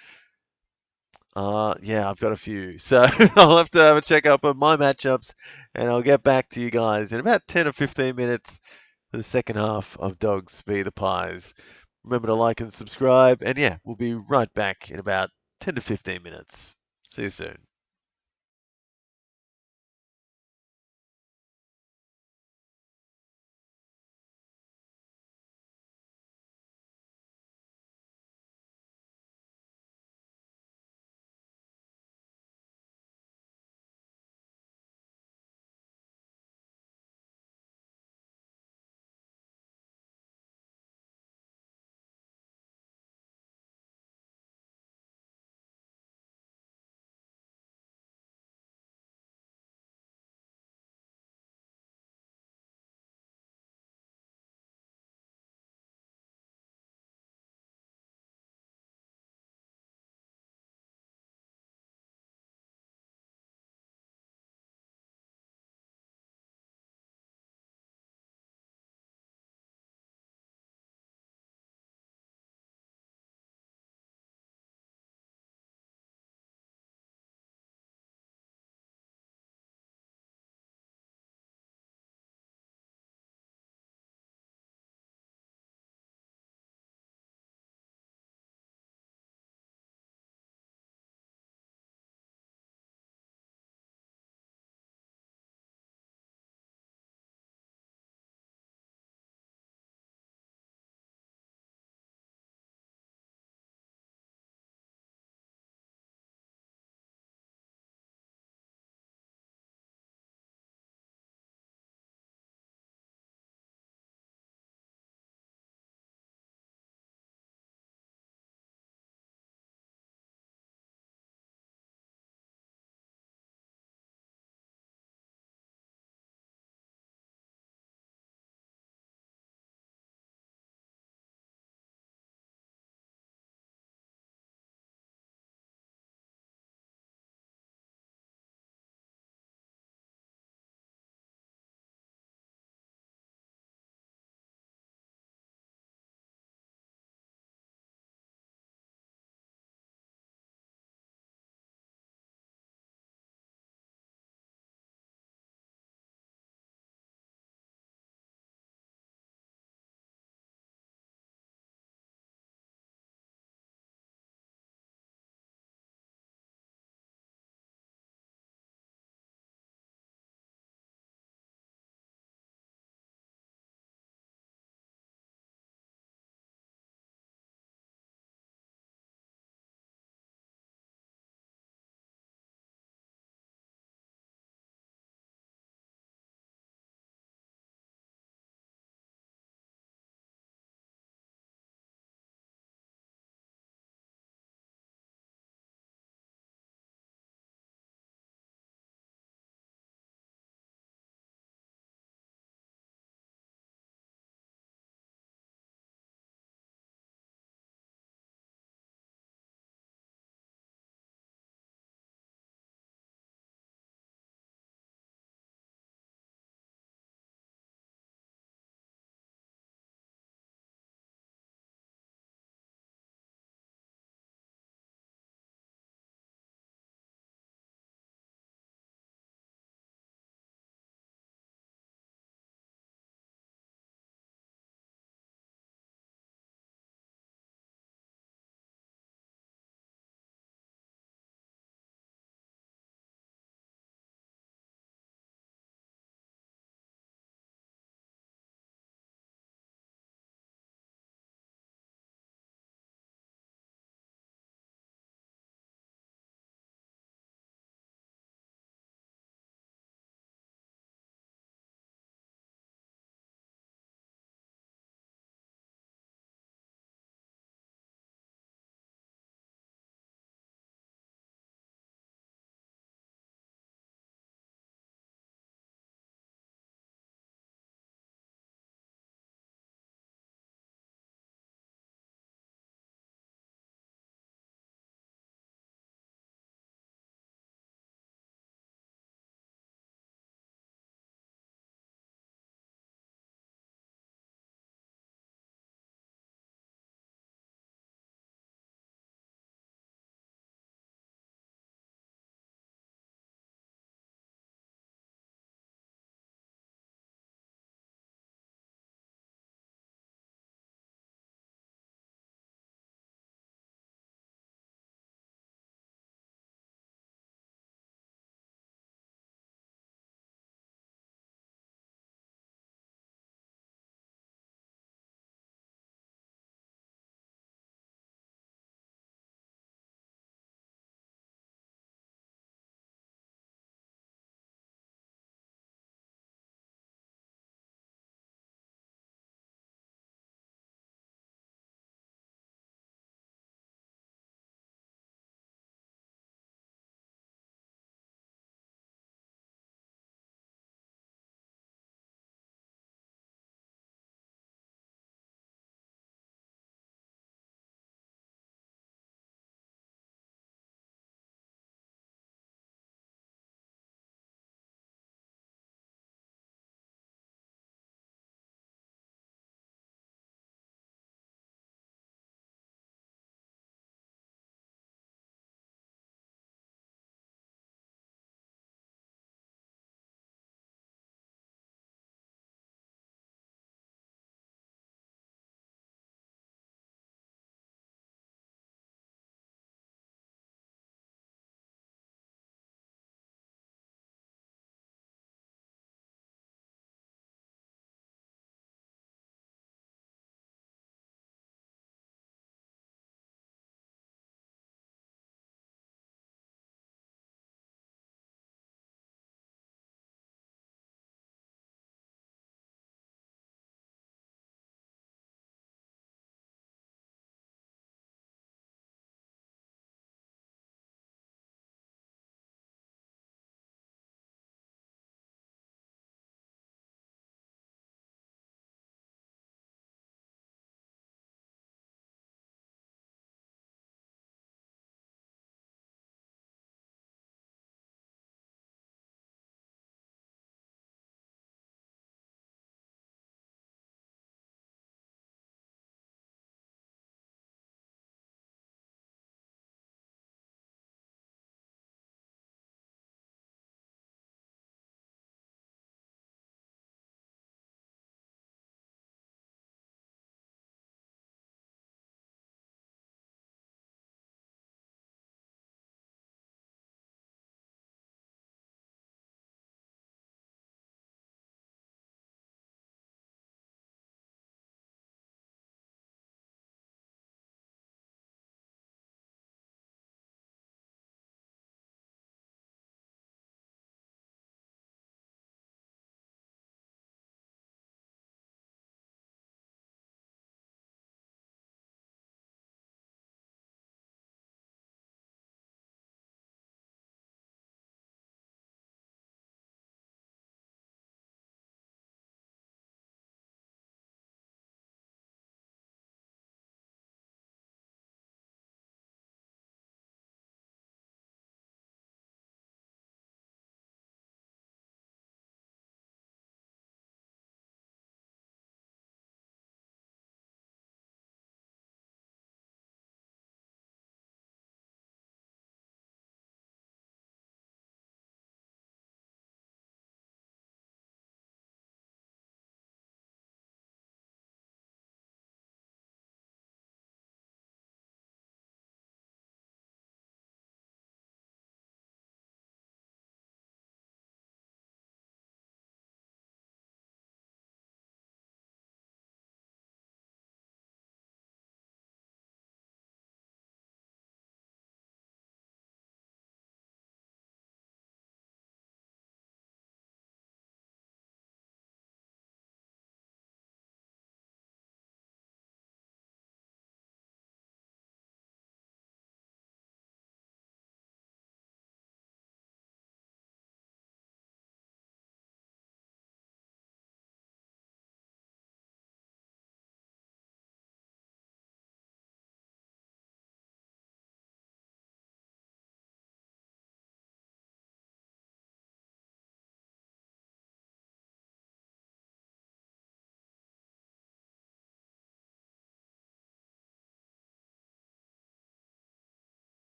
Speaker 1: Yeah, I've got a few. So I'll have to have a check up of my matchups and I'll get back to you guys in about 10 or 15 minutes for the second half of Dogs v the Pies. Remember to like and subscribe. And yeah, we'll be right back in about 10 to 15 minutes. See you soon.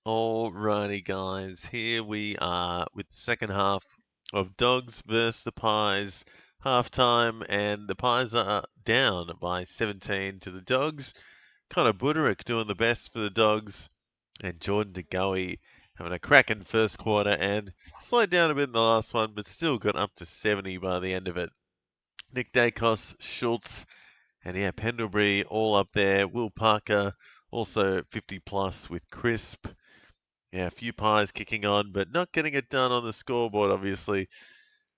Speaker 1: Alrighty, guys, here we are with the second half of Dogs versus the Pies. Halftime, and the Pies are down by 17 to the Dogs. Connor Buderick doing the best for the Dogs, and Jordan De Goey having a cracking first quarter and slowed down a bit in the last one, but still got up to 70 by the end of it. Nick Dacos, Schultz, and yeah, Pendlebury all up there. Will Parker also 50 plus with Crisp. Yeah, a few Pies kicking on, but not getting it done on the scoreboard, obviously.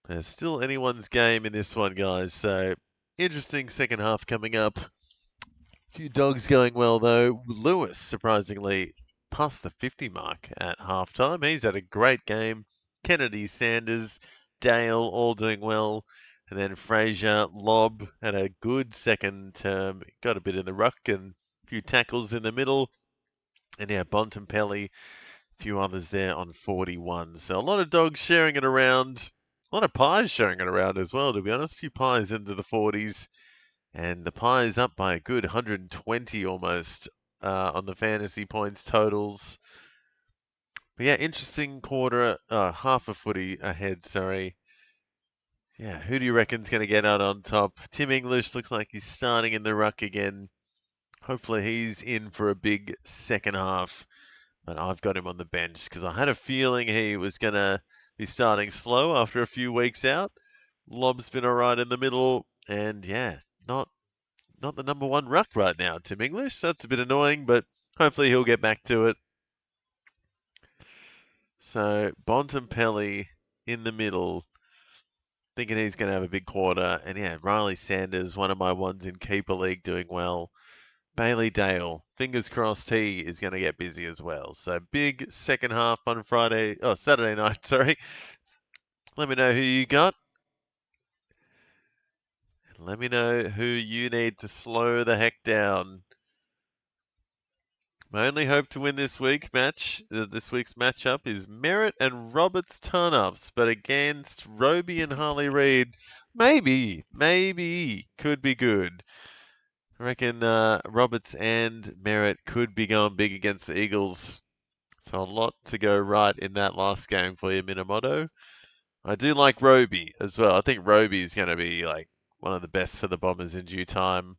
Speaker 1: There's still anyone's game in this one, guys. So, interesting second half coming up. A few Dogs going well, though. Lewis, surprisingly, past the 50 mark at halftime. He's had a great game. Kennedy, Sanders, Dale, all doing well. And then Fraser, Lobb had a good second term. Got a bit in the ruck and a few tackles in the middle. And yeah, Bontempelli, a few others there on 41. So a lot of Dogs sharing it around. A lot of Pies sharing it around as well, to be honest. A few Pies into the 40s. And the Pies up by a good 120 almost on the fantasy points totals. But yeah, interesting quarter, half a footy ahead, sorry. Yeah, who do you reckon's going to get out on top? Tim English looks like he's starting in the ruck again. Hopefully he's in for a big second half. But I've got him on the bench because I had a feeling he was going to be starting slow after a few weeks out. Lob's been all right in the middle. And yeah, not the number one ruck right now, Tim English. That's a bit annoying, but hopefully he'll get back to it. So Bontempelli in the middle, thinking he's going to have a big quarter. And yeah, Riley Sanders, one of my ones in Keeper League, doing well. Bailey Dale, fingers crossed he is going to get busy as well. So big second half on Saturday night, sorry. Let me know who you got. And let me know who you need to slow the heck down. My only hope to win this week's matchup is Merritt and Roberts turn-ups, but against Roby and Harley Reid, maybe, could be good. I reckon Roberts and Merritt could be going big against the Eagles. So a lot to go right in that last game for you, Minamoto. I do like Roby as well. I think Roby is going to be like one of the best for the Bombers in due time.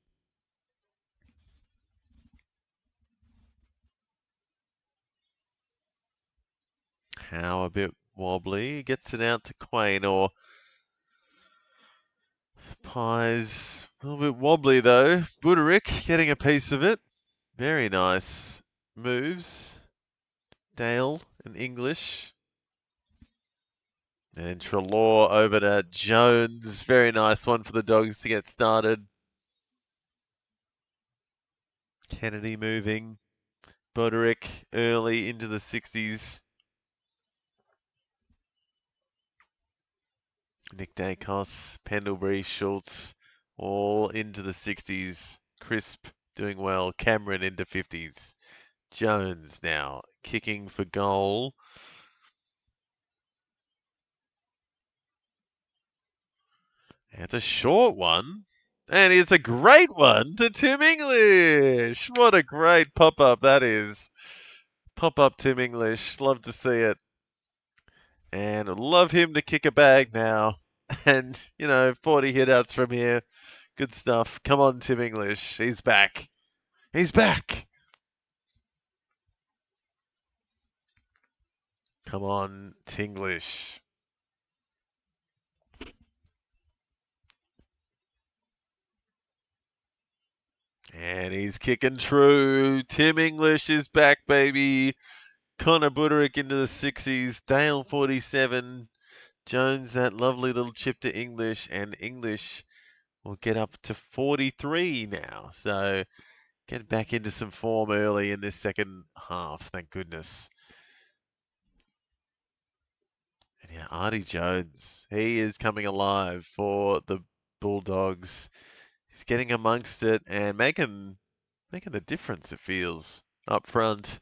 Speaker 1: How a bit wobbly. Gets it out to Quain or Pies. A little bit wobbly though. Buderick getting a piece of it. Very nice moves. Dale and English. And Treloar over to Jones. Very nice one for the Dogs to get started. Kennedy moving. Buderick early into the 60s. Nick Dacos, Pendlebury, Schultz, all into the 60s. Crisp doing well. Cameron into 50s. Jones now kicking for goal. It's a short one. And it's a great one to Tim English. What a great pop-up that is. Pop-up Tim English. Love to see it. And love him to kick a bag now. And, 40 hit-outs from here. Good stuff. Come on, Tim English. He's back. He's back. Come on, Tinglish. And he's kicking true. Tim English is back, baby. Connor Buderick into the 60s. Dale 47. Jones, that lovely little chip to English. And English will get up to 43 now. So get back into some form early in this second half. Thank goodness. And yeah, Artie Jones. He is coming alive for the Bulldogs. He's getting amongst it and making the difference, it feels, up front.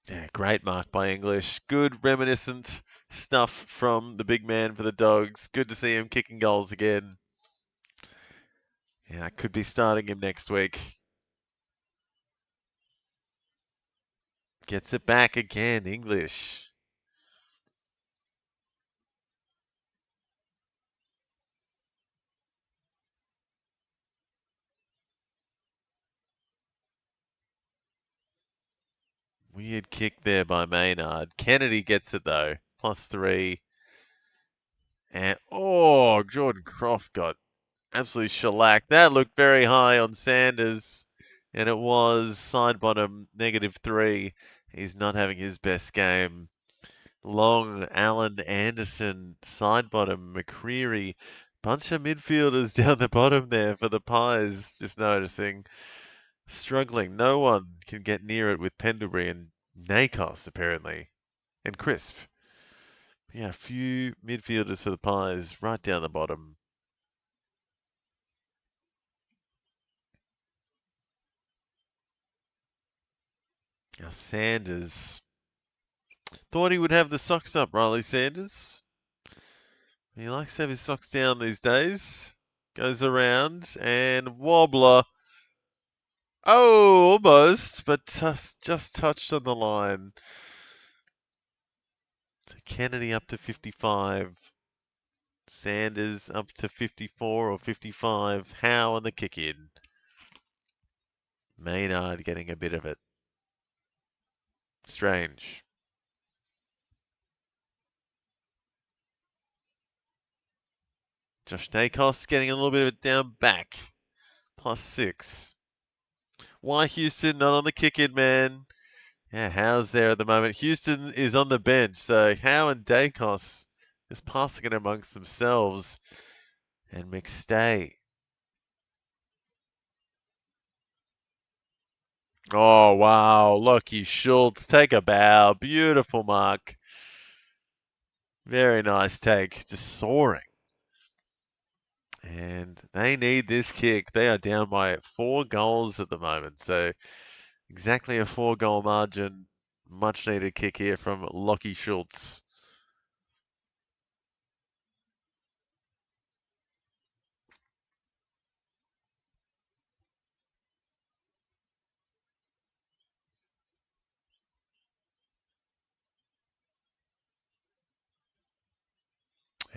Speaker 1: Yeah, great mark by English. Good reminiscent stuff from the big man for the Dogs. Good to see him kicking goals again. Yeah, I could be starting him next week. Gets it back again, English. Weird kick there by Maynard. Kennedy gets it though. +3. And oh, Jordan Croft got absolutely shellacked. That looked very high on Sanders. And it was side bottom -3. He's not having his best game. Long, Allen, Anderson, side bottom, McCreary. Bunch of midfielders down the bottom there for the Pies. Just noticing. Struggling. No one can get near it with Pendlebury and Nakos, apparently. And Crisp. Yeah, a few midfielders for the Pies right down the bottom. Now Sanders. Thought he would have the socks up, Riley Sanders. He likes to have his socks down these days. Goes around and wobbler. Oh, almost, but just touched on the line. Kennedy up to 55. Sanders up to 54 or 55. Howe on the kick in. Maynard getting a bit of it. Strange. Josh Dacos getting a little bit of it down back. +6. Why Houston not on the kick in, man? Yeah, Howe's there at the moment. Houston is on the bench, so Howe and Dacos just passing it amongst themselves. And McStay. Oh, wow. Lockie Schultz. Take a bow. Beautiful mark. Very nice take. Just soaring. And they need this kick. They are down by 4 goals at the moment. So exactly a 4-goal margin. Much needed kick here from Lockie Schultz.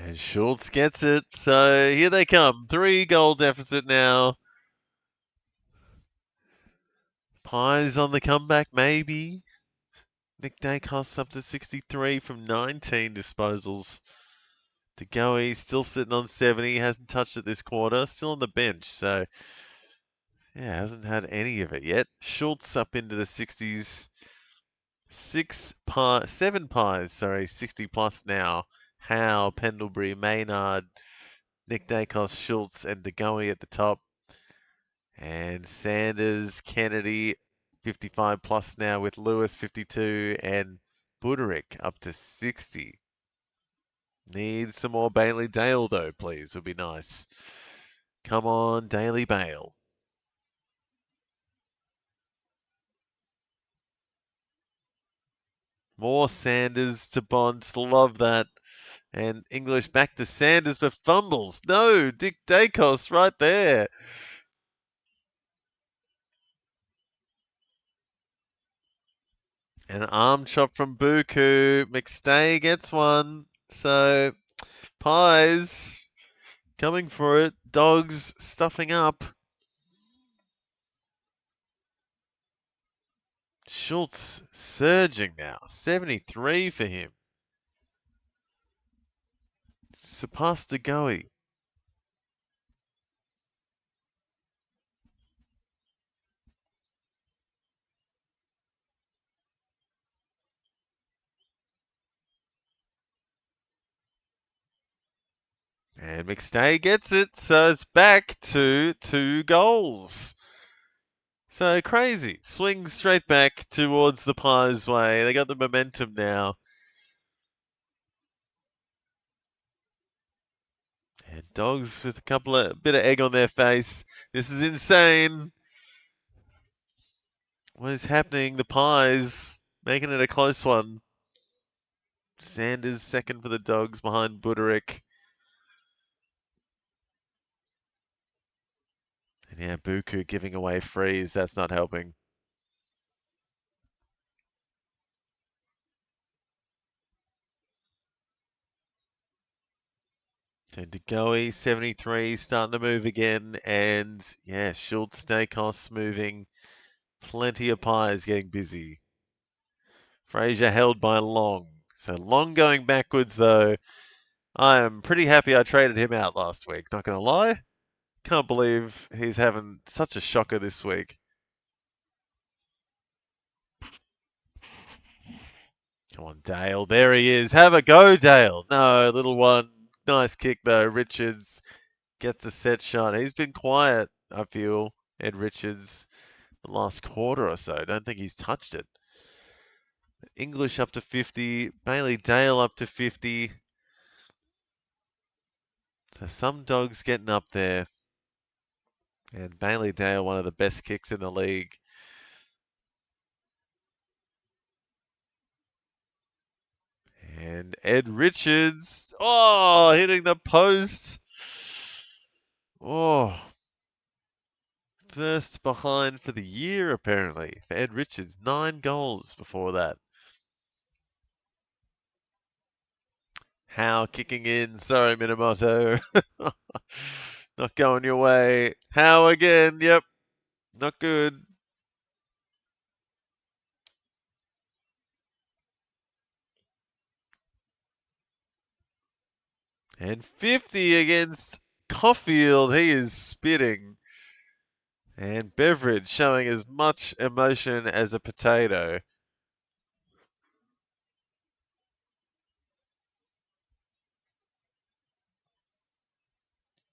Speaker 1: And Schultz gets it. So here they come. 3-goal deficit now. Pies on the comeback, maybe. Nick Dacos up to 63 from 19 disposals. DeGoey still sitting on 70. Hasn't touched it this quarter. Still on the bench. So, yeah, hasn't had any of it yet. Schultz up into the 60s. 7 Pies, 60 plus now. Howe, Pendlebury, Maynard, Nick Dacos, Schultz, and DeGoey at the top. And Sanders, Kennedy, 55 plus now with Lewis, 52, and Buderick up to 60. Need some more Bailey Dale, though, please. Would be nice. Come on, Daily Bale. More Sanders to Bonds. Love that. And English back to Sanders, but fumbles. No, Dick Dacos right there. An arm chop from Buku. McStay gets one. So, Pies coming for it. Dogs stuffing up. Schultz surging now. 73 for him. Surpassed DeGoey. And McStay gets it, so it's back to 2 goals. So crazy. Swings straight back towards the Pies' way. They got the momentum now. And Dogs with a bit of egg on their face. This is insane. What is happening? The Pies making it a close one. Sanders second for the Dogs behind Buderick. And yeah, Buku giving away frees. That's not helping. And DeGoey, 73, starting to move again. And yeah, Schultz, Stakos moving. Plenty of pies getting busy. Fraser held by Long. So Long going backwards though. I am pretty happy I traded him out last week. Not going to lie. Can't believe he's having such a shocker this week. Come on, Dale. There he is. Have a go, Dale. No, little one. Nice kick though. Richards gets a set shot. He's been quiet, I feel, Ed Richards, the last quarter or so. Don't think he's touched it. English up to 50. Bailey Dale up to 50. So some Dogs getting up there. And Bailey Dale, one of the best kicks in the league. And Ed Richards, oh, hitting the post. Oh, first behind for the year, apparently, for Ed Richards. 9 goals before that. Howe kicking in. Sorry, Minamoto. Not going your way. Howe again. Yep. Not good. And 50 against Caulfield. He is spitting. And Beveridge showing as much emotion as a potato.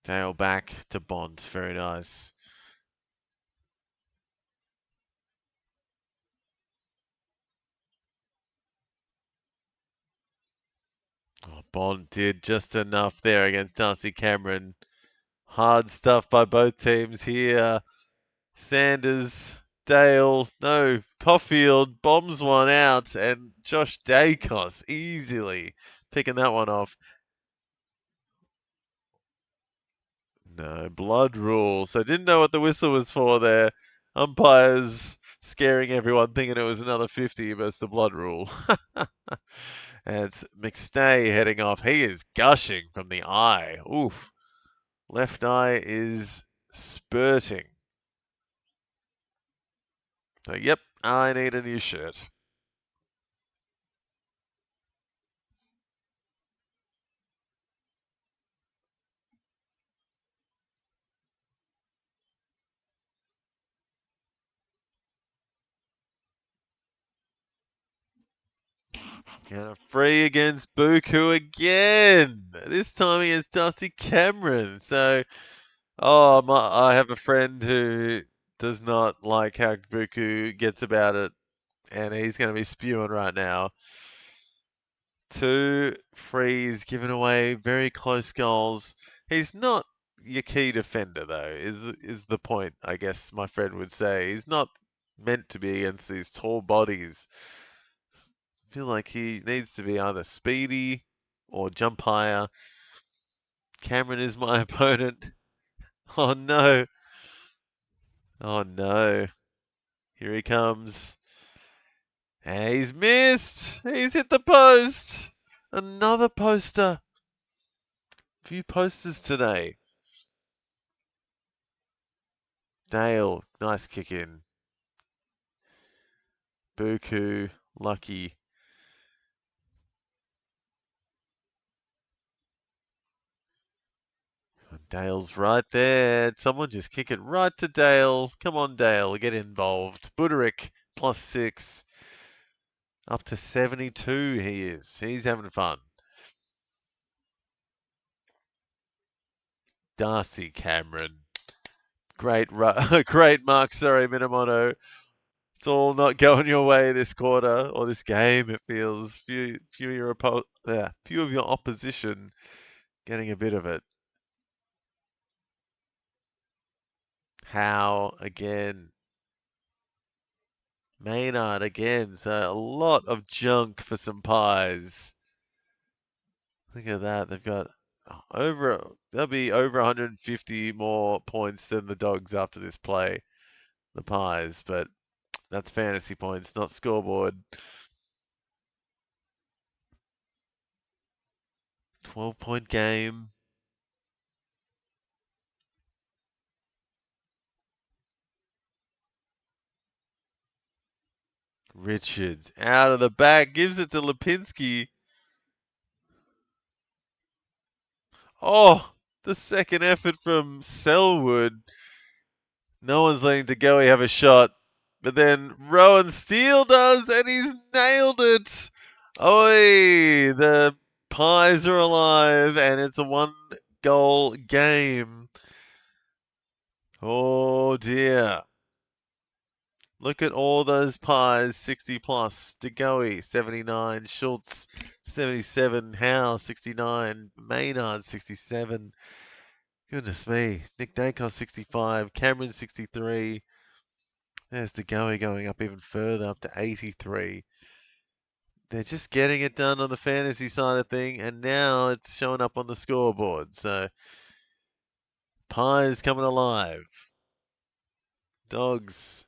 Speaker 1: Dale back to Bond. Very nice. Oh, Bond did just enough there against Darcy Cameron. Hard stuff by both teams here. Sanders, Dale, no, Caulfield bombs one out, and Josh Dacos easily picking that one off. No, blood rule. So didn't know what the whistle was for there. Umpires scaring everyone thinking it was another 50, but it's the blood rule. And it's McStay heading off. He is gushing from the eye. Oof. Left eye is spurting. So, yep, I need a new shirt. And a free against Buku again. This time against Dusty Cameron. So, I have a friend who does not like how Buku gets about it, and he's going to be spewing right now. 2 frees given away, very close goals. He's not your key defender, though, is the point, I guess my friend would say. He's not meant to be against these tall bodies. I feel like he needs to be either speedy or jump higher. Cameron is my opponent. Oh no. Oh no. Here he comes. And he's missed. He's hit the post. Another poster. Few posters today. Dale, nice kick in. Buku, lucky. Dale's right there. Someone just kick it right to Dale. Come on, Dale, get involved. Buderick, +6. Up to 72 he is. He's having fun. Darcy Cameron. Great great mark, sorry, Minamoto. It's all not going your way this quarter or this game, it feels. Few of your opposition getting a bit of it. How again? Maynard again. So a lot of junk for some pies. Look at that. They've got they'll be over 150 more points than the Dogs after this play, the Pies, but that's fantasy points, not scoreboard. 12-point game. Richards out of the back, gives it to Lipinski. Oh, the second effort from Selwood. No one's letting DeGoey have a shot. But then Rowan Steele does, and he's nailed it. Oi, the Pies are alive, and it's a one-goal game. Oh dear. Look at all those Pies, 60 plus. DeGoey, 79. Schultz, 77. Howe, 69. Maynard, 67. Goodness me. Nick Dacos, 65. Cameron, 63. There's DeGoey going up even further, up to 83. They're just getting it done on the fantasy side of thing, and now it's showing up on the scoreboard. So, Pies coming alive. Dogs,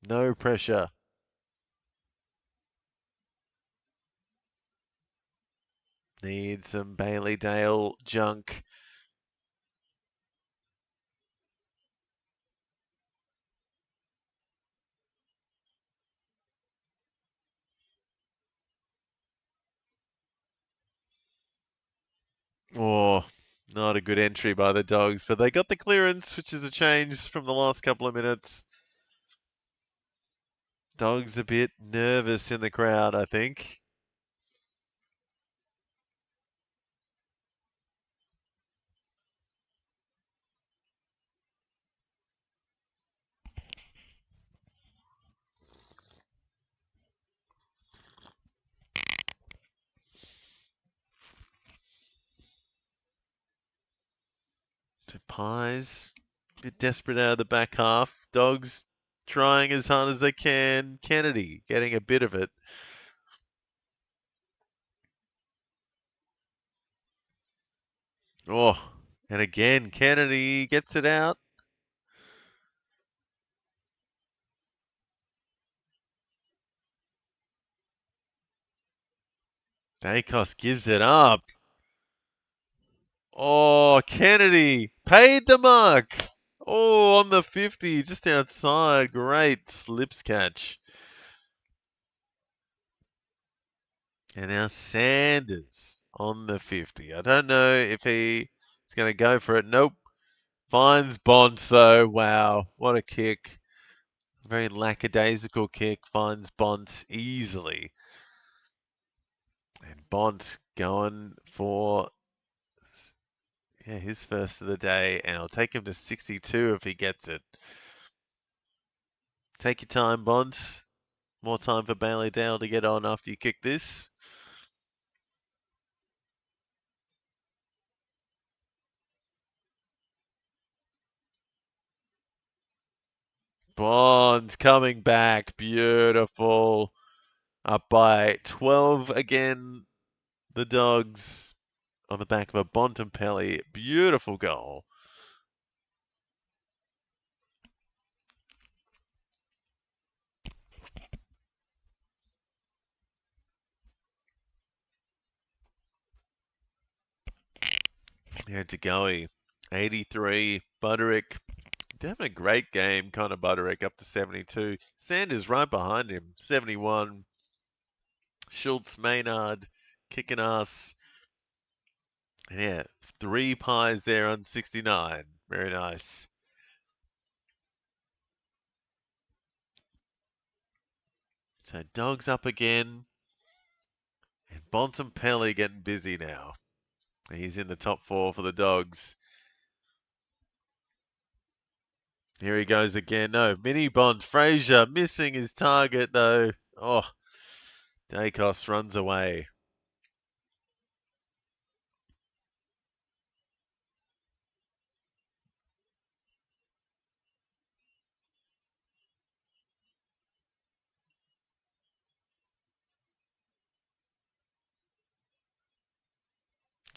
Speaker 1: no pressure. Need some Bailey Dale junk. Oh, not a good entry by the Dogs, but they got the clearance, which is a change from the last couple of minutes. Dogs a bit nervous in the crowd, I think. To Pies, a bit desperate out of the back half. Dogs trying as hard as they can. Kennedy getting a bit of it. Oh, and again, Kennedy gets it out. Dacos gives it up. Oh, Kennedy paid the mark. Oh, on the 50, just outside. Great slips catch. And now Sanders on the 50. I don't know if he's going to go for it. Nope. Finds Bont, though. Wow, what a kick. Very lackadaisical kick. Finds Bont easily. And Bont going for his first of the day, and I'll take him to 62 if he gets it. Take your time, Bont. More time for Bailey Dale to get on after you kick this. Bond coming back. Beautiful. Up by 12 again. The Dogs on the back of a Bontempelli. Beautiful goal. Yeah, DeGoey. 83. Butterick. Having a great game, Connor Butterick up to 72. Sanders right behind him, 71. Schultz, Maynard, kicking ass. Yeah, 3 Pies there on 69. Very nice. So Dogs up again. And Bontempelli getting busy now. He's in the top 4 for the Dogs. Here he goes again. No, Mini Bond. Fraser missing his target though. Oh, Dacos runs away.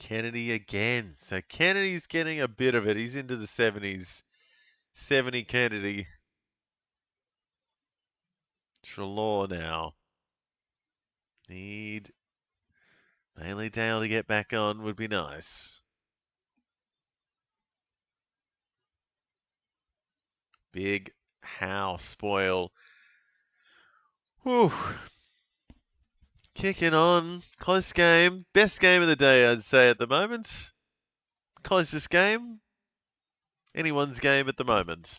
Speaker 1: Kennedy again. So Kennedy's getting a bit of it. He's into the 70s. 70 Kennedy. Trelaw now. Need Bailey Dale to get back on would be nice. Big Howe spoil. Whew. Kicking on. Close game. Best game of the day, I'd say, at the moment. Closest game. Anyone's game at the moment.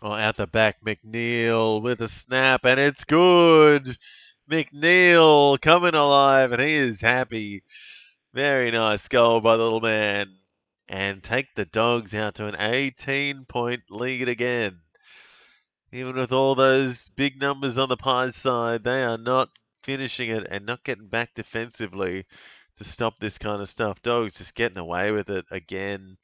Speaker 1: Oh, out the back, McNeil with a snap, and it's good. McNeil coming alive, and he is happy. Very nice goal by the little man. And take the Dogs out to an 18-point lead again. Even with all those big numbers on the Pies side, they are not finishing it and not getting back defensively to stop this kind of stuff. Dogs just getting away with it again.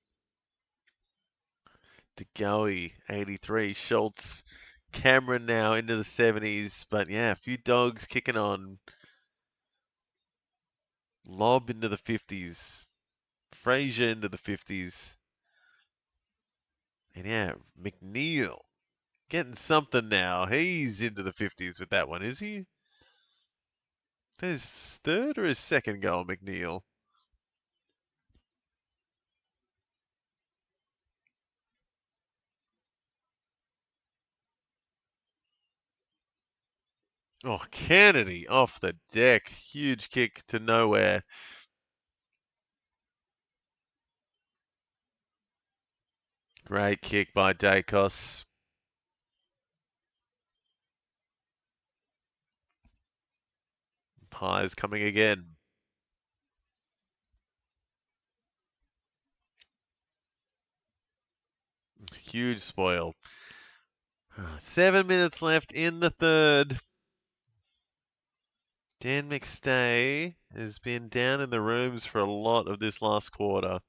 Speaker 1: DeGoey, 83. Schultz, Cameron now into the 70s. But yeah, a few Dogs kicking on. Lob into the 50s. Frazier into the 50s. And yeah, McNeil getting something now. He's into the 50s with that one, is he? His third or his second goal, McNeil? Oh, Kennedy off the deck. Huge kick to nowhere. Great kick by Dacos. Pies coming again. Huge spoil. 7 minutes left in the third. Dan McStay has been down in the rooms for a lot of this last quarter.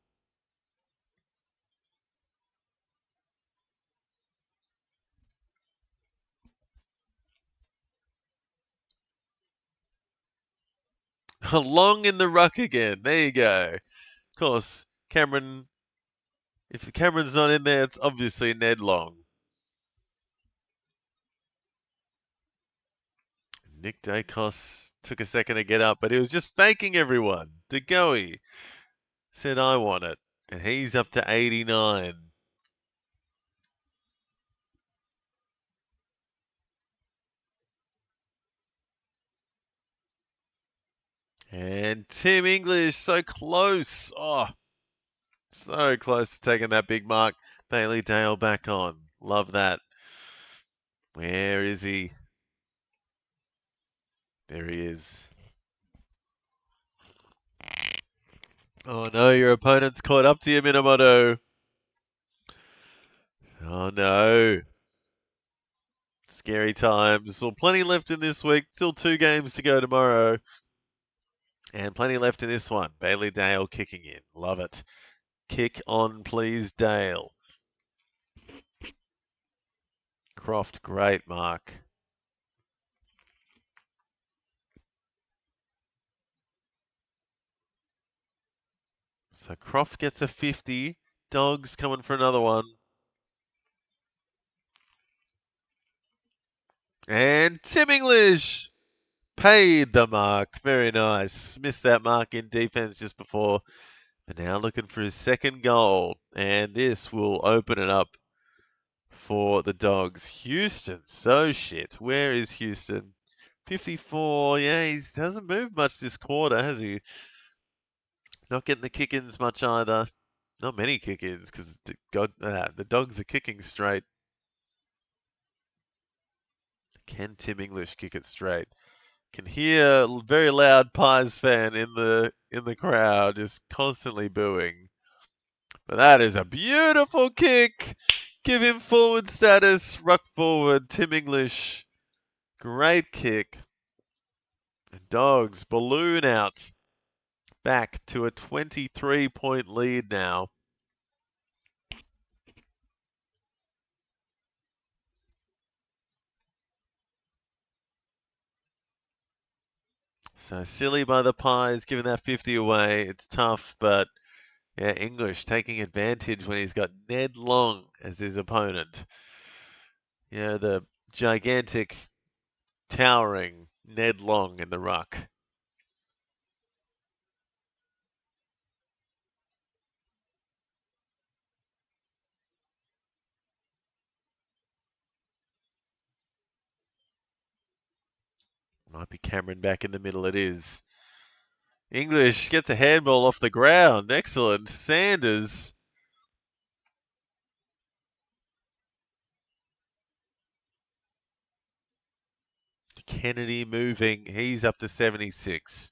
Speaker 1: Long in the ruck again. There you go. Of course, Cameron. If Cameron's not in there, it's obviously Ned Long. Nick Dacos took a second to get up, but he was just faking everyone. DeGoey said, I want it. And he's up to 89. And Tim English, so close. Oh, so close to taking that big mark. Bailey Dale back on. Love that. Where is he? There he is. Oh no, your opponent's caught up to you, Minamoto. Oh no. Scary times. Well, plenty left in this week. Still 2 games to go tomorrow. And plenty left in this one. Bailey Dale kicking in. Love it. Kick on, please, Dale. Croft, great mark. So Croft gets a 50. Dogs coming for another one. And Tim English paid the mark. Very nice. Missed that mark in defense just before. And now looking for his second goal. And this will open it up for the Dogs. Houston, so shit. Where is Houston? 54. Yeah, he hasn't moved much this quarter, has he? Not getting the kick-ins much either. Not many kick-ins because the Dogs are kicking straight. Can Tim English kick it straight? Can hear a very loud Pies fan in the crowd just constantly booing. But that is a beautiful kick. Give him forward status. Ruck forward. Tim English. Great kick. Dogs balloon out back to a 23-point lead now. So silly by the Pies giving that 50 away. It's tough, but yeah, English taking advantage when he's got Ned Long as his opponent. Yeah, the gigantic, towering Ned Long in the ruck. Might be Cameron back in the middle. It is. English gets a handball off the ground. Excellent. Sanders. Kennedy moving. He's up to 76.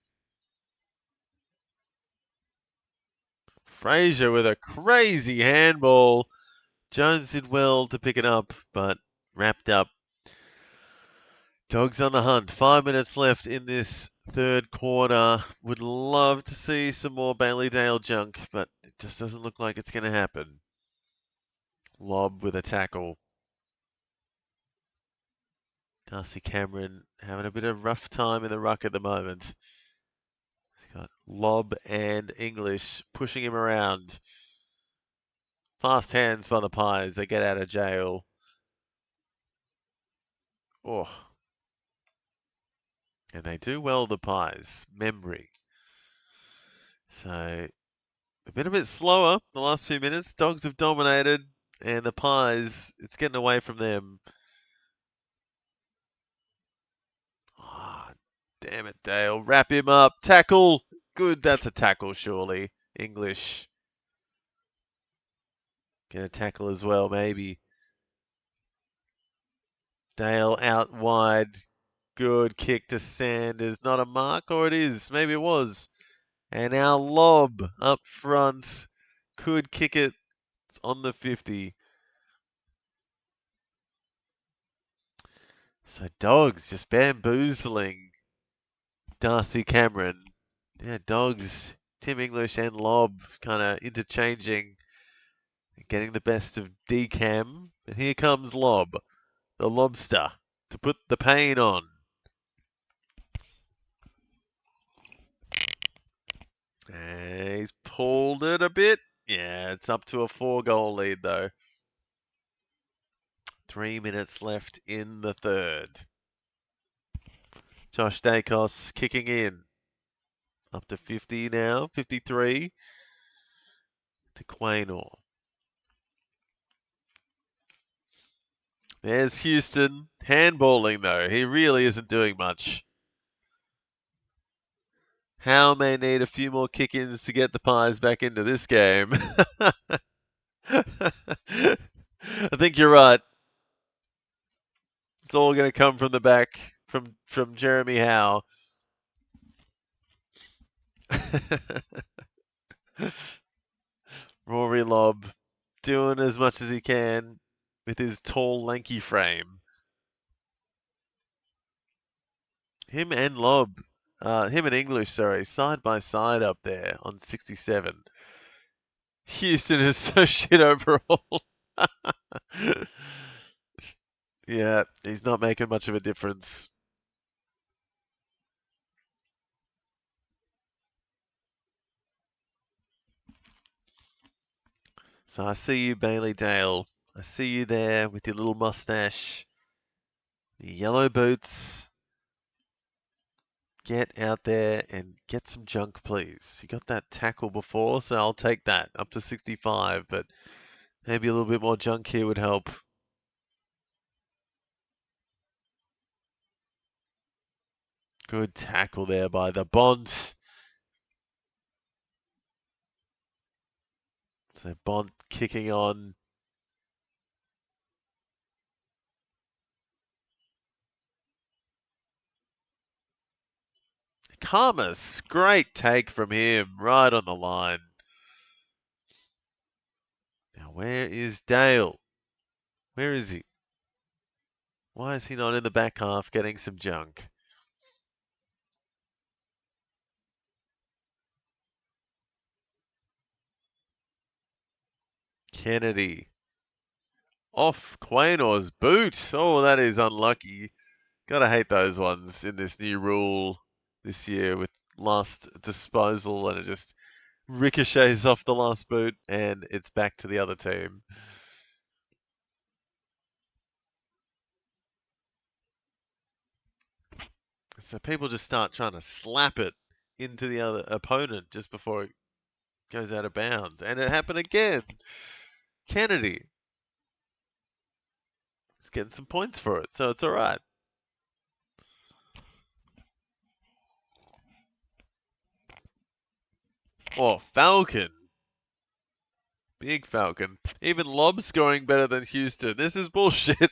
Speaker 1: Fraser with a crazy handball. Jones did well to pick it up, but wrapped up. Dogs on the hunt. 5 minutes left in this third quarter. Would love to see some more Bailey Dale junk, but it just doesn't look like it's going to happen. Lob with a tackle. Darcy Cameron having a bit of rough time in the ruck at the moment. He's got Lob and English pushing him around. Fast hands by the Pies. They get out of jail. Oh. And they do well, the Pies. Membry. So, been a bit slower the last few minutes. Dogs have dominated, and the Pies, it's getting away from them. Oh, damn it, Dale. Wrap him up. Tackle. Good, that's a tackle, surely. English. Get a tackle as well, maybe. Dale out wide. Good kick to Sanders. Not a mark, or it is. Maybe it was. And our Lob up front. Could kick it. It's on the 50. So Dogs just bamboozling Darcy Cameron. Yeah, Dogs, Tim English and Lob kind of interchanging, getting the best of D-Cam. And here comes Lob, the lobster, to put the pain on. And he's pulled it a bit. Yeah, it's up to a 4-goal lead though. 3 minutes left in the third. Josh Dacos kicking in. Up to 50 now, 53 to Quaynor. There's Houston, handballing though. He really isn't doing much. Howe may need a few more kick-ins to get the Pies back into this game. I think you're right. It's all going to come from the back, from Jeremy Howe. Rory Lobb doing as much as he can with his tall, lanky frame. Him and Lobb, him and English, sorry, side by side up there on 67. Houston is so shit overall. Yeah, he's not making much of a difference. So I see you, Bailey Dale. I see you there with your little mustache, your yellow boots. Get out there and get some junk, please. You got that tackle before, so I'll take that up to 65, but maybe a little bit more junk here would help. Good tackle there by the Bont. So Bont kicking on. Karmas, great take from him, right on the line. Now where is Dale? Where is he? Why is he not in the back half getting some junk? Kennedy. Off Quaynor's boot. Oh, that is unlucky. Gotta hate those ones in this new rule this year with last disposal, and it just ricochets off the last boot and it's back to the other team. So people just start trying to slap it into the other opponent just before it goes out of bounds. And it happened again. Kennedy. He's getting some points for it, so it's all right. Oh, Falcon. Big Falcon. Even Lob scoring better than Houston. This is bullshit.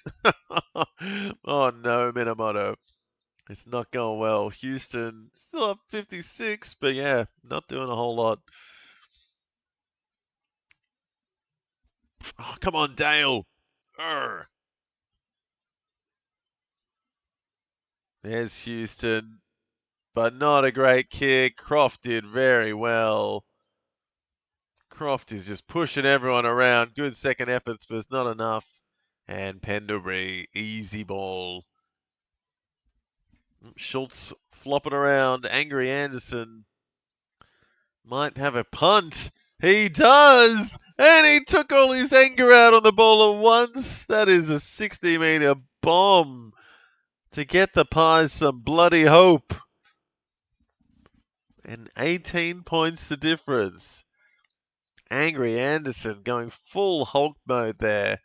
Speaker 1: Oh no, Minamoto. It's not going well. Houston still up 56, but yeah, not doing a whole lot. Oh, come on, Dale. Urgh. There's Houston, but not a great kick. Croft did very well. Croft is just pushing everyone around. Good second efforts, but it's not enough. And Pendlebury, easy ball. Schultz flopping around. Angry Anderson might have a punt. He does! And he took all his anger out on the ball at once. That is a 60-metre bomb to get the Pies some bloody hope. And 18 points the difference. Angry Anderson going full Hulk mode there.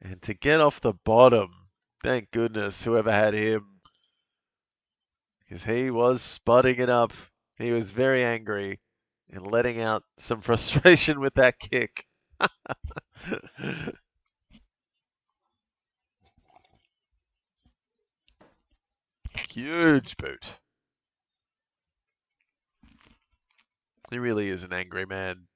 Speaker 1: And to get off the bottom, thank goodness whoever had him. Because he was spotting it up. He was very angry and letting out some frustration with that kick. Huge boot. He really is an angry man.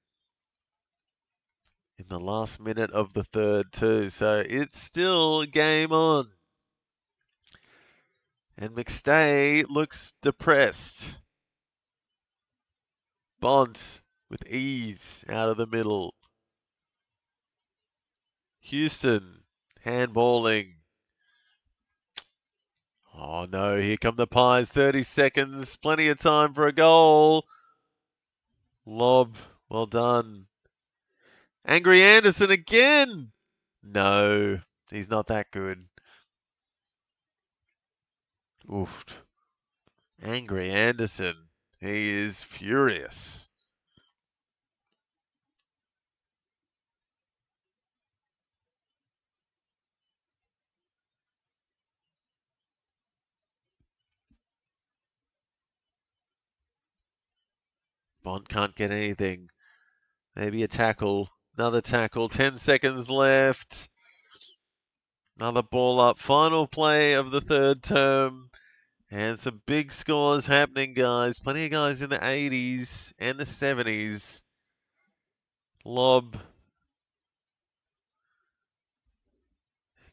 Speaker 1: In the last minute of the third too, so it's still game on. And McStay looks depressed. Bont with ease out of the middle. Houston handballing. Oh no, here come the Pies. 30 seconds, plenty of time for a goal. Lob, well done. Angry Anderson again. No, he's not that good. Oof. Angry Anderson. He is furious. Bond can't get anything. Maybe a tackle. Another tackle. 10 seconds left. Another ball up. Final play of the third term. And some big scores happening, guys. Plenty of guys in the 80s and the 70s. Lob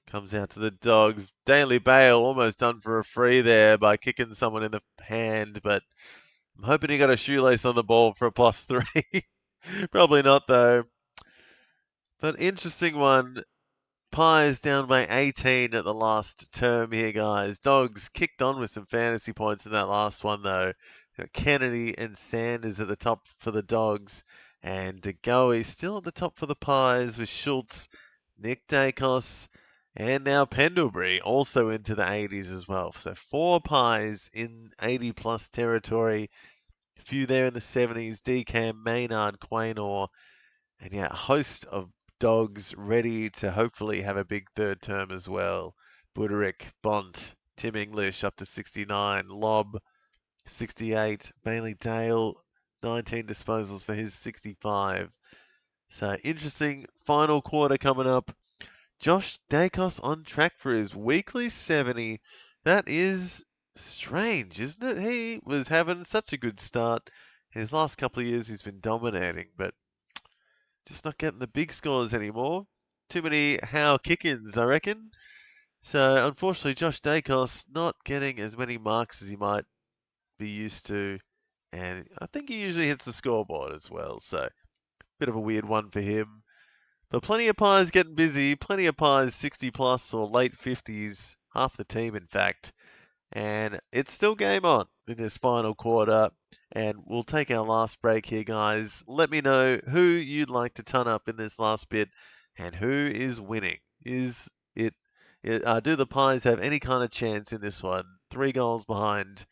Speaker 1: comes out to the Dogs. Daly Bale almost done for a free there by kicking someone in the hand, but I'm hoping he got a shoelace on the ball for a +3. Probably not, though. But interesting one. Pies down by 18 at the last term here, guys. Dogs kicked on with some fantasy points in that last one, though. Got Kennedy and Sanders at the top for the Dogs. And DeGoey still at the top for the Pies with Schultz, Nick Dacos, and now Pendlebury also into the 80s as well. So 4 Pies in 80-plus territory. A few there in the 70s. Decam, Maynard, Quaynor. And yeah, a host of Dogs ready to hopefully have a big third term as well. Buderick, Bont, Tim English up to 69, Lob 68, Bailey Dale 19 disposals for his 65. So interesting final quarter coming up. Josh Dacos on track for his weekly 70. That is strange, isn't it? He was having such a good start. His last couple of years he's been dominating, but just not getting the big scores anymore. Too many Howe kick-ins, I reckon. So, unfortunately, Josh Dacos not getting as many marks as he might be used to. And I think he usually hits the scoreboard as well. So, bit of a weird one for him. But plenty of Pies getting busy, plenty of Pies 60 plus or late 50s, half the team in fact. And it's still game on in this final quarter. And we'll take our last break here, guys. Let me know who you'd like to ton up in this last bit and who is winning. Is it, do the Pies have any kind of chance in this one? 3 goals behind,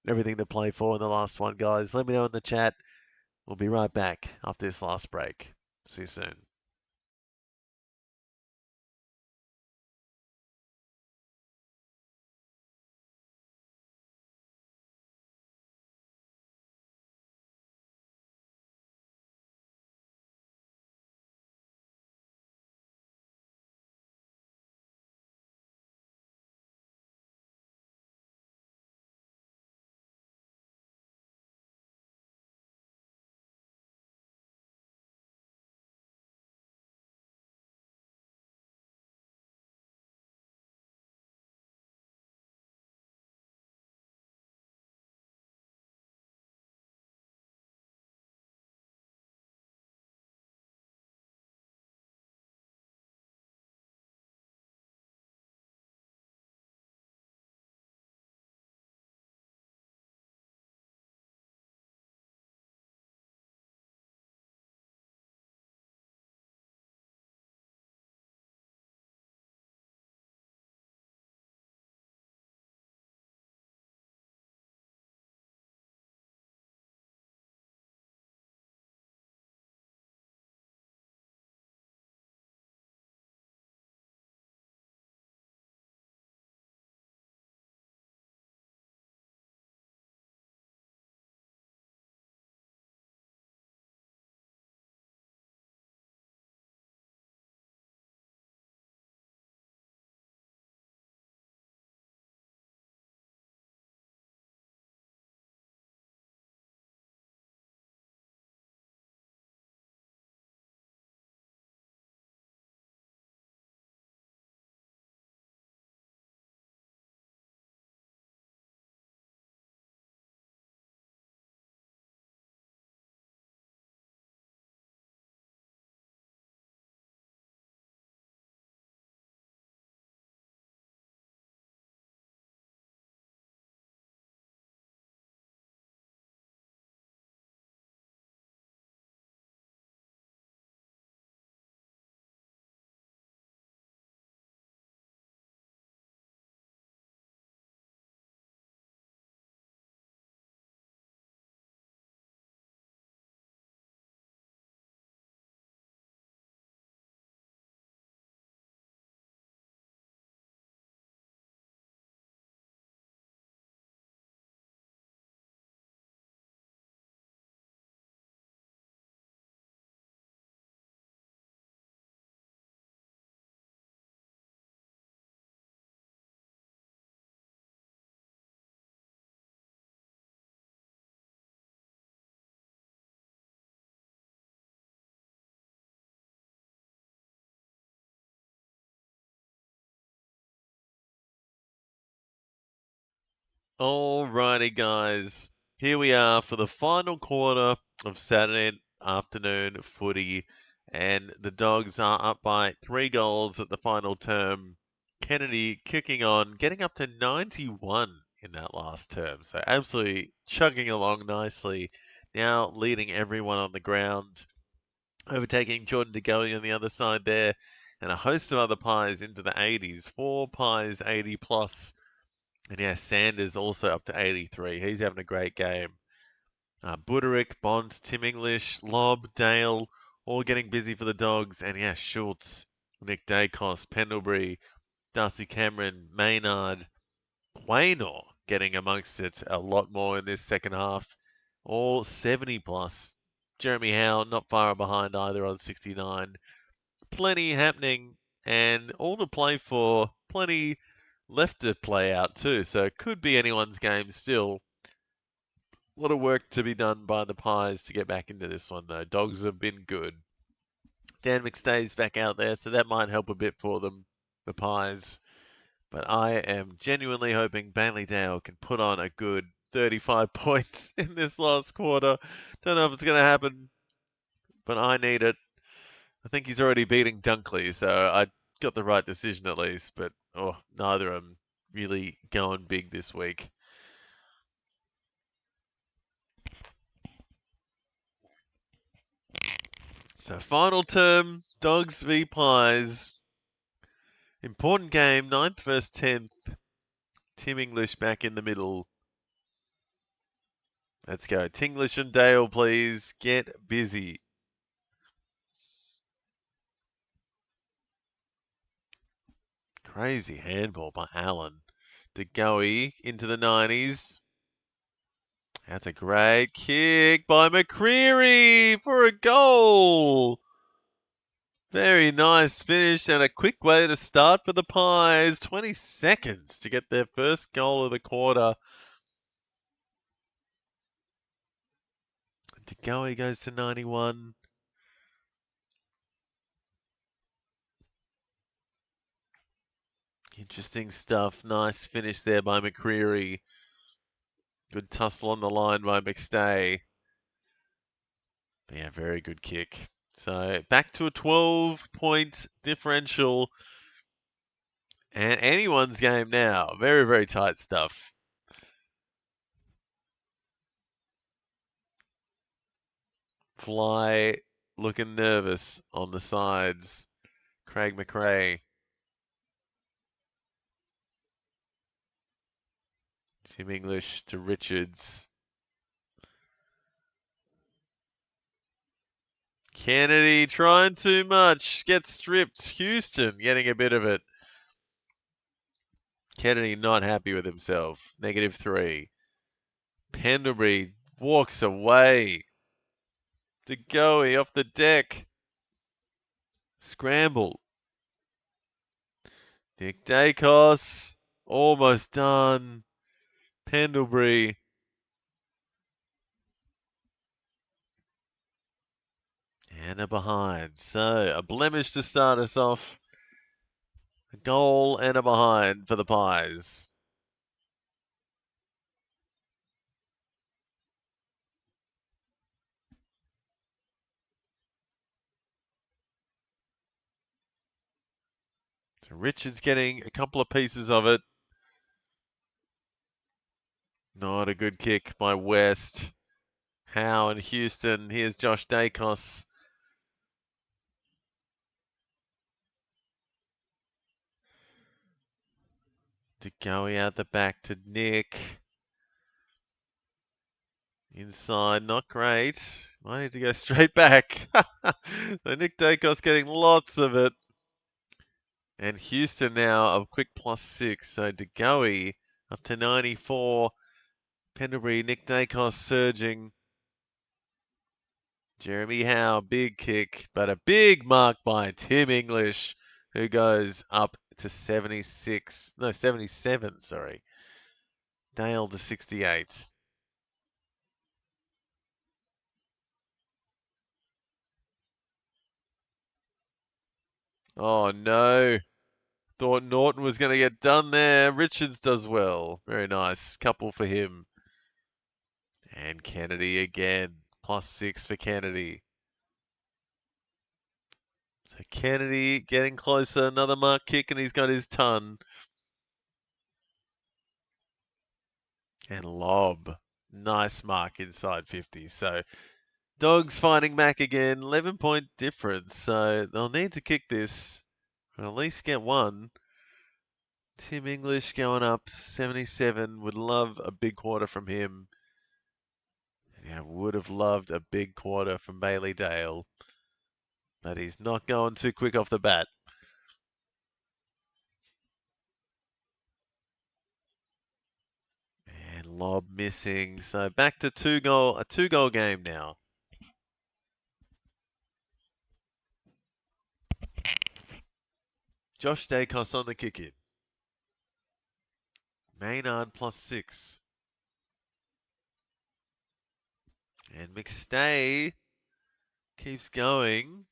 Speaker 1: everything to play for in the last one, guys. Let me know in the chat. We'll be right back after this last break. See you soon. Alrighty, guys. Here we are for the final quarter of Saturday afternoon footy, and the Dogs are up by 3 goals at the final term. Kennedy kicking on, getting up to 91 in that last term. So absolutely chugging along nicely. Now leading everyone on the ground, overtaking Jordan De Goey on the other side there, and a host of other Pies into the 80s. 4 Pies 80 plus. And yeah, Sanders also up to 83. He's having a great game. Buderick, Bonds, Tim English, Lobb, Dale, all getting busy for the Dogs. And yeah, Schultz, Nick Dacos, Pendlebury, Darcy Cameron, Maynard, Quaynor getting amongst it a lot more in this second half. All 70 plus. Jeremy Howe not far behind either on 69. Plenty happening and all to play for. Plenty left to play out too, so it could be anyone's game still. A lot of work to be done by the Pies to get back into this one though. Dogs have been good. Dan McStay's back out there, so that might help a bit for them, the Pies. But I am genuinely hoping Bailey Dale can put on a good 35 points in this last quarter. Don't know if it's going to happen, but I need it. I think he's already beating Dunkley, so I got the right decision at least. But neither of them really going big this week. So final term, Dogs v Pies. Important game, 9th versus 10th. Tim English back in the middle. Let's go. Tinglish and Dale, please. Get busy. Crazy handball by Allen. De Goey into the 90s. That's a great kick by McCreary for a goal. Very nice finish and a quick way to start for the Pies. 20 seconds to get their first goal of the quarter. De Goey goes to 91. Interesting stuff. Nice finish there by McCreary. Good tussle on the line by McStay. Yeah, very good kick. So back to a 12-point differential. And anyone's game now. Very, very tight stuff. Fly looking nervous on the sides. Craig McRae. Tim English to Richards. Kennedy trying too much. Gets stripped. Houston getting a bit of it. Kennedy not happy with himself. -3. Pendlebury walks away. De Goey off the deck. Scramble. Nick Dacos. Almost done. Pendlebury. And a behind. So a blemish to start us off. A goal and a behind for the Pies. So Richards getting a couple of pieces of it. Not a good kick by West. Howe and Houston. Here's Josh Dacos. De Goey out the back to Nick. Inside, not great. Might need to go straight back. So Nick Dacos getting lots of it. And Houston now a quick +6. So De Goey up to 94. Pendlebury, Nick Dacos surging. Jeremy Howe, big kick, but a big mark by Tim English, who goes up to 76. No, 77, sorry. Dale to 68. Oh no. Thought Norton was going to get done there. Richards does well. Very nice. Couple for him. And Kennedy again. +6 for Kennedy. So Kennedy getting closer. Another mark kick and he's got his ton. And lob. Nice mark inside 50. So Dogs fighting back again. 11-point difference. So they'll need to kick this. Or at least get one. Tim English going up 77. Would love a big quarter from him. Yeah, would have loved a big quarter from Bailey Dale. But he's not going too quick off the bat. And lob missing. So back to a two-goal game now. Josh Dacos on the kick in. Maynard +6. And McStay keeps going.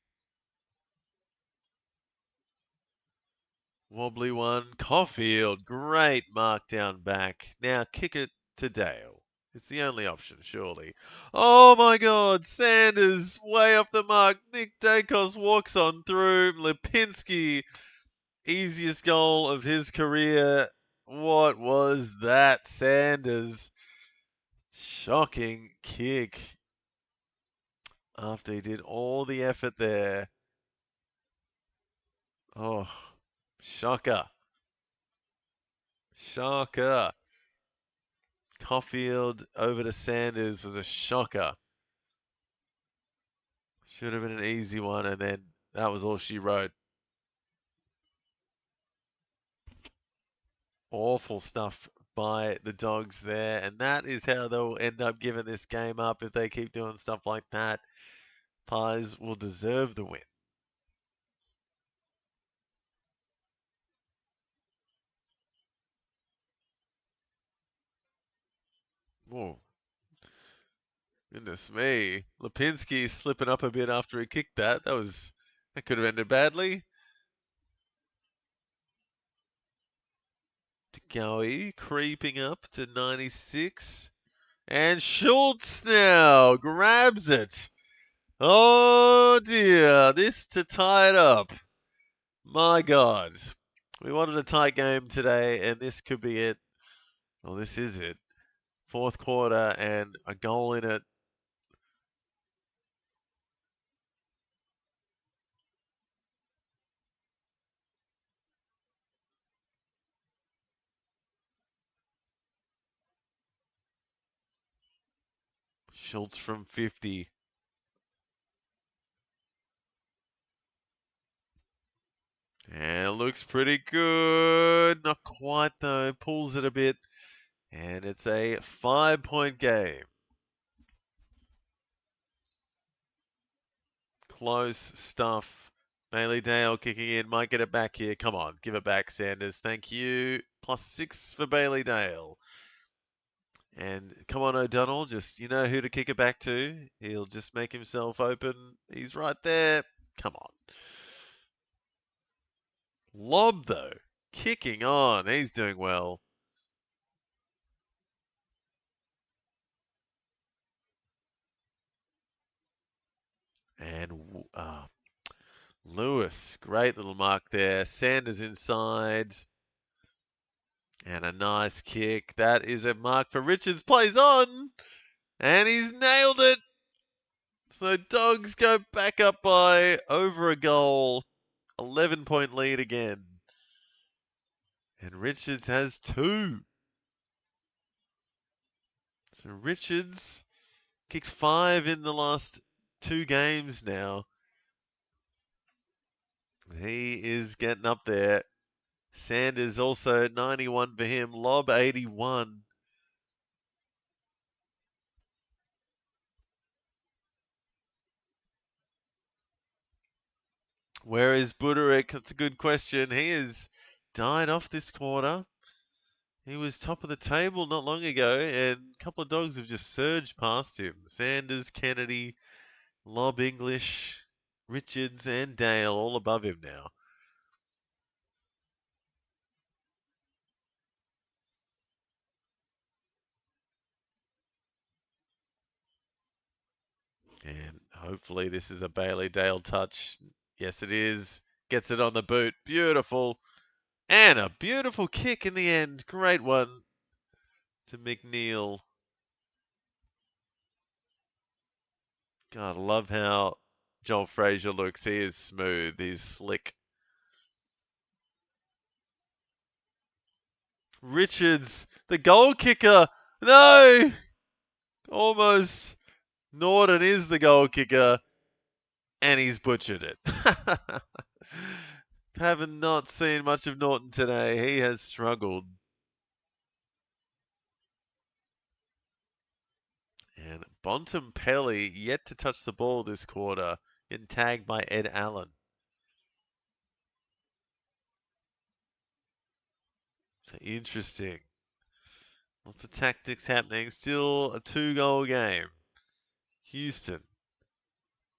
Speaker 1: Wobbly one. Caulfield, great mark down back. Now kick it to Dale. It's the only option, surely. Oh my God, Sanders way off the mark. Nick Dacos walks on through. Lipinski, easiest goal of his career. What was that, Sanders? Shocking kick after he did all the effort there. Oh, shocker. Shocker. Caulfield over to Sanders was a shocker. Should have been an easy one, and then that was all she wrote. Awful stuff by the Dogs there, and that is how they'll end up giving this game up if they keep doing stuff like that. Pies will deserve the win. Oh, goodness me. Lipinski slipping up a bit after he kicked that. That could have ended badly. Goey creeping up to 96. And Schultz now grabs it. Oh dear, this to tie it up. My God. We wanted a tight game today, and this could be it. Well, this is it. Fourth quarter and a goal in it. Schultz from 50. And it looks pretty good. Not quite though. Pulls it a bit. And it's a 5-point game. Close stuff. Bailey Dale kicking in. Might get it back here. Come on. Give it back, Sanders. Thank you. +6 for Bailey Dale. And come on, O'Donnell. Just, you know who to kick it back to. He'll just make himself open. He's right there. Come on. Lob, though. Kicking on. He's doing well. And Lewis, great little mark there. Sanders inside. And a nice kick. That is a mark for Richards. Plays on. And he's nailed it. So Dogs go back up by over a goal. 11-point lead again. And Richards has 2. So Richards kicked 5 in the last 2 games now. He is getting up there. Sanders also 91 for him. Lob 81. Where is Buderick? That's a good question. He has died off this quarter. He was top of the table not long ago, and a couple of Dogs have just surged past him. Sanders, Kennedy, Lob English, Richards, and Dale all above him now. And hopefully this is a Bailey Dale touch. Yes, it is. Gets it on the boot. Beautiful. And a beautiful kick in the end. Great one to McNeil. God, I love how Joel Frazier looks. He is smooth. He's slick. Richards, the goal kicker. No! Almost. Norton is the goal kicker. And he's butchered it. Haven't not seen much of Norton today. He has struggled. And Bontempelli yet to touch the ball this quarter. Getting tagged by Ed Allen. So interesting. Lots of tactics happening. Still a 2-goal game. Houston.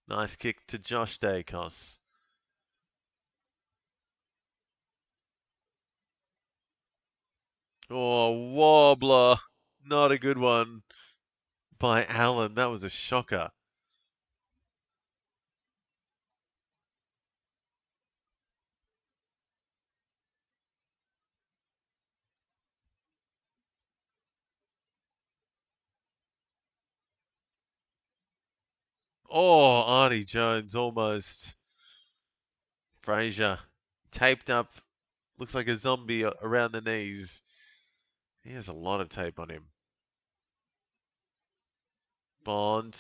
Speaker 1: Nice kick to Josh Dacos. Oh, wobbler. Not a good one by Allen. That was a shocker. Oh, Arnie Jones almost. Fraser taped up. Looks like a zombie around the knees. He has a lot of tape on him. Bond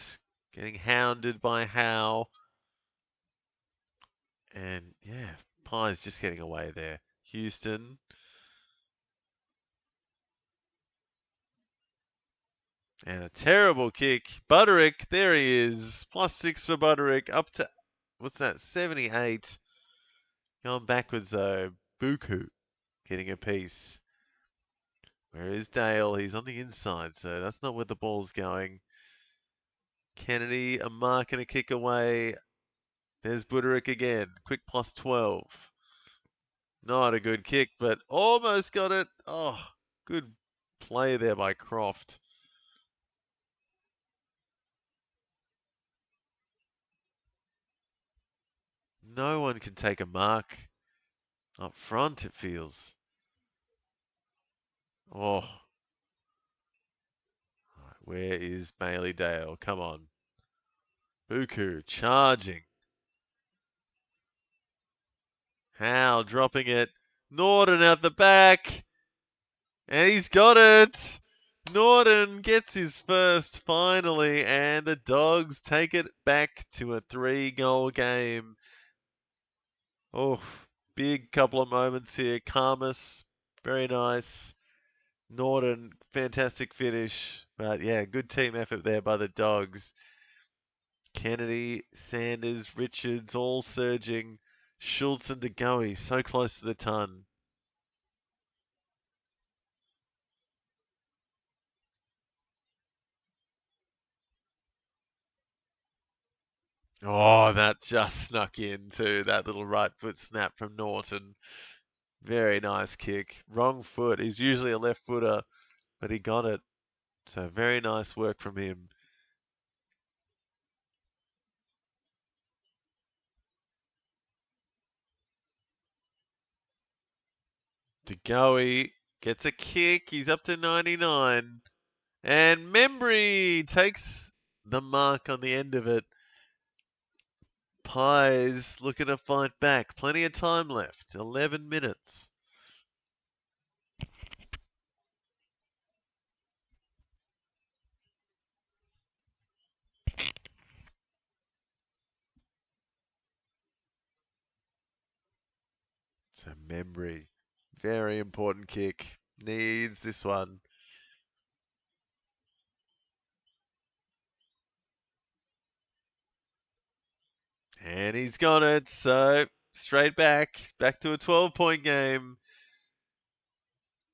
Speaker 1: getting hounded by Howe. And yeah, Pye's just getting away there. Houston. And a terrible kick. Butterick, there he is. +6 for Butterick. Up to, what's that, 78. Going backwards though. Buku getting a piece. Where is Dale? He's on the inside, so that's not where the ball's going. Kennedy, a mark and a kick away. There's Butterick again. Quick +12. Not a good kick, but almost got it. Oh, good play there by Croft. No one can take a mark up front, it feels. Oh. Where is Bailey Dale? Come on. Buku charging. Howe dropping it. Norton at the back. And he's got it. Norton gets his first finally, and the Dogs take it back to a 3-goal game. Oh, big couple of moments here. Karmas, very nice. Norton, fantastic finish. But yeah, good team effort there by the Dogs. Kennedy, Sanders, Richards, all surging. Schultz and DeGoey, so close to the ton. Oh, that just snuck in too. That little right foot snap from Norton. Very nice kick. Wrong foot. He's usually a left footer, but he got it. So very nice work from him. DeGoey gets a kick. He's up to 99. And Membry takes the mark on the end of it. Pies looking to fight back. Plenty of time left. 11 minutes. So Membry, very important kick. Needs this one. And he's got it. So straight back to a 12-point game.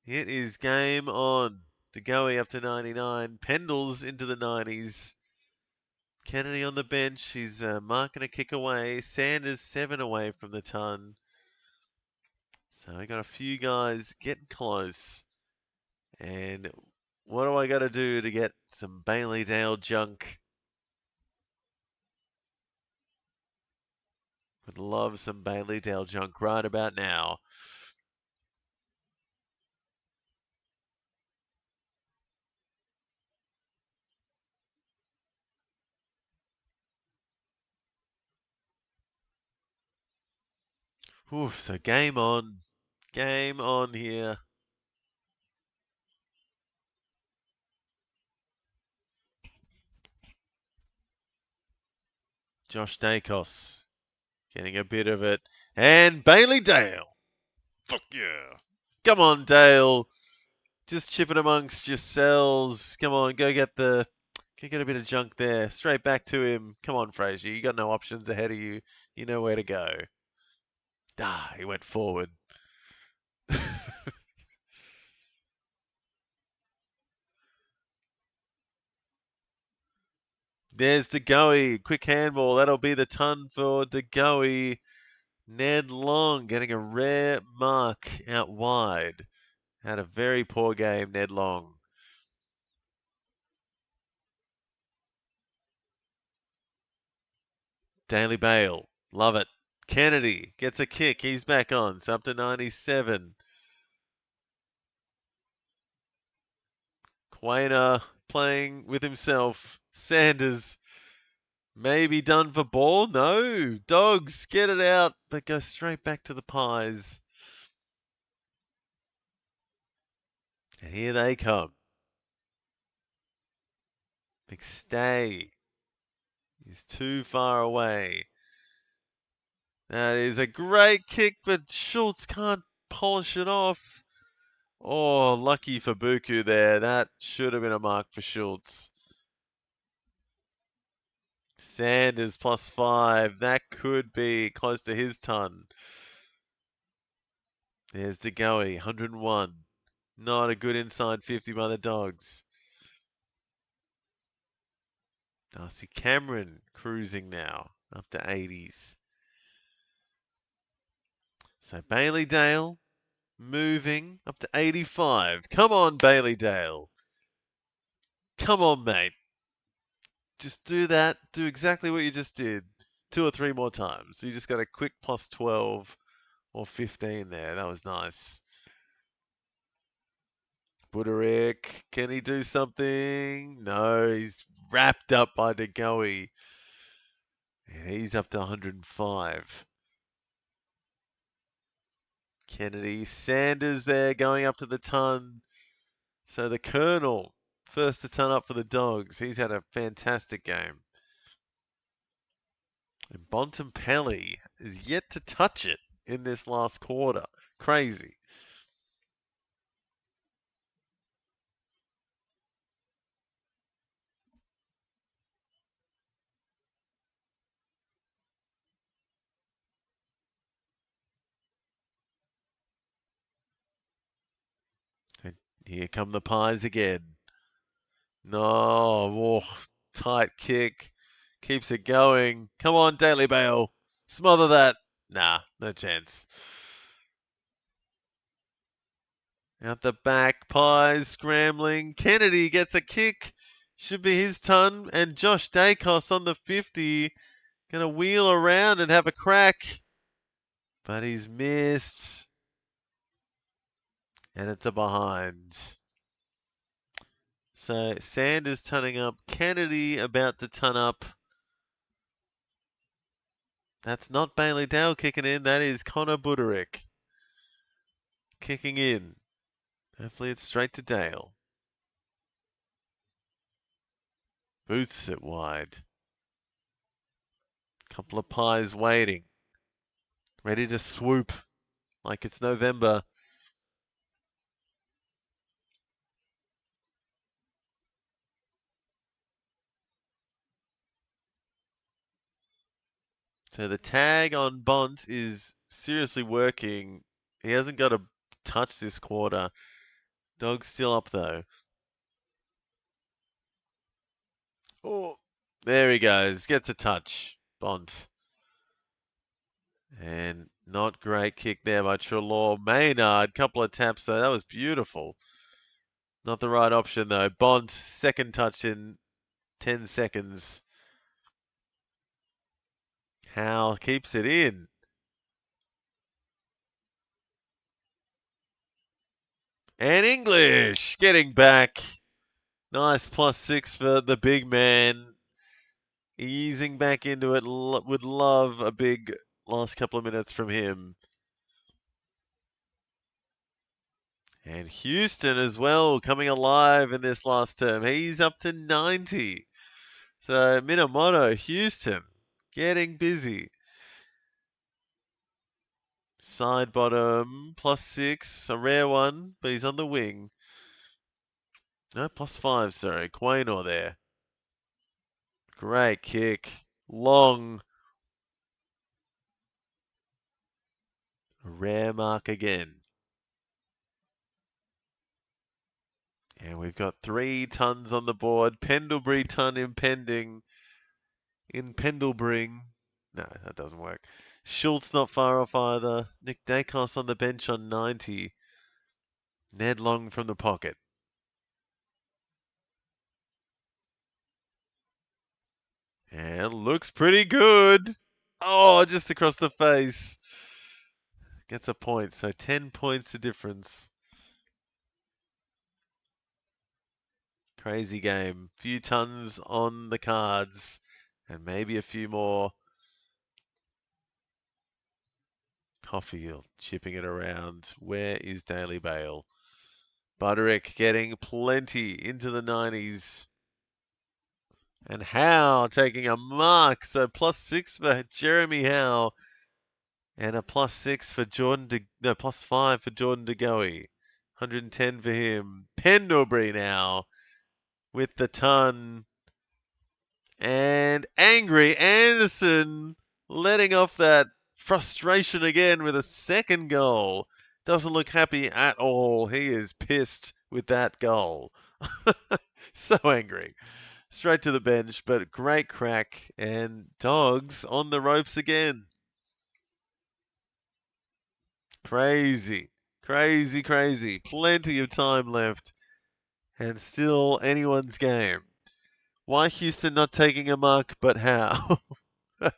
Speaker 1: It is game on. DeGoey up to 99. Pendles into the 90s. Kennedy on the bench. He's marking a kick away. Sanders 7 away from the ton. So I got a few guys getting close. And what do I got to do to get some Bailey Dale junk? Would love some Bailey Dale junk right about now. Oof, so game on. Game on here. Josh Dacos getting a bit of it. And Bailey Dale. Fuck yeah. Come on, Dale. Just chip it amongst yourselves. Come on, go get a bit of junk there. Straight back to him. Come on, Frazier. You got no options ahead of you. You know where to go. Ah, he went forward. There's DeGoey. Quick handball. That'll be the ton for DeGoey. Ned Long getting a rare mark out wide. Had a very poor game, Ned Long. Daily Bale. Love it. Kennedy gets a kick. He's back on. It's up to 97. Quainer playing with himself. Sanders maybe done for ball. No. Dogs get it out, but go straight back to the Pies. And here they come. McStay is too far away. That is a great kick, but Schultz can't polish it off. Oh, lucky for Buku there. That should have been a mark for Schultz. Sanders +5. That could be close to his ton. There's DeGoey, 101. Not a good inside 50 by the Dogs. Darcy Cameron cruising now, up to 80s. So Bailey Dale moving up to 85. Come on, Bailey Dale. Come on, mate. Just do that. Do exactly what you just did 2 or 3 more times. You just got a quick +12 or 15 there. That was nice. Buderick, can he do something? No, he's wrapped up by DeGoey. And he's up to 105. Kennedy, Sanders there going up to the ton. So the Colonel, first to ton up for the Dogs. He's had a fantastic game. And Bontempelli is yet to touch it in this last quarter. Crazy. And here come the Pies again. No, oh, tight kick. Keeps it going. Come on, Daily Bale. Smother that. Nah, no chance. Out the back, Pies scrambling. Kennedy gets a kick. Should be his ton. And Josh Dacos on the 50. Gonna wheel around and have a crack. But he's missed. And it's a behind. So Sanders tunning up. Kennedy about to ton up. That's not Bailey Dale kicking in. That is Connor Buderick kicking in. Hopefully it's straight to Dale. Booths it wide. Couple of Pies waiting. Ready to swoop like it's November. So the tag on Bont is seriously working. He hasn't got a touch this quarter. Dog's still up though. Oh, there he goes. Gets a touch. Bont. And not great kick there by Trelaw. Maynard, couple of taps though. That was beautiful. Not the right option though. Bont, second touch in 10 seconds. Howe keeps it in. And English getting back. Nice +6 for the big man. Easing back into it. Would love a big last couple of minutes from him. And Houston as well coming alive in this last term. He's up to 90. So Minamoto, Houston getting busy. Side bottom, +6, a rare one, but he's on the wing. No, +5, sorry. Quaynor there. Great kick. Long. A rare mark again. And we've got 3 tons on the board. Pendlebury ton impending. In Pendlebury. No, that doesn't work. Schultz not far off either. Nick Dacos on the bench on 90. Ned Long from the pocket. And looks pretty good. Oh, just across the face. Gets a point, so 10 points to difference. Crazy game. Few tons on the cards. And maybe a few more. Coffield chipping it around. Where is Daily Bale? Butterick getting plenty into the 90s. And Howe taking a mark. So +6 for Jeremy Howe. And a +6 for +5 for Jordan De Goey. 110 for him. Pendlebury now with the ton. And angry Anderson letting off that frustration again with a second goal. Doesn't look happy at all. He is pissed with that goal. So angry. Straight to the bench, but great crack. And Dogs on the ropes again. Crazy. Crazy, crazy. Plenty of time left. And still anyone's game. Why Houston not taking a mark, but how? Yeah,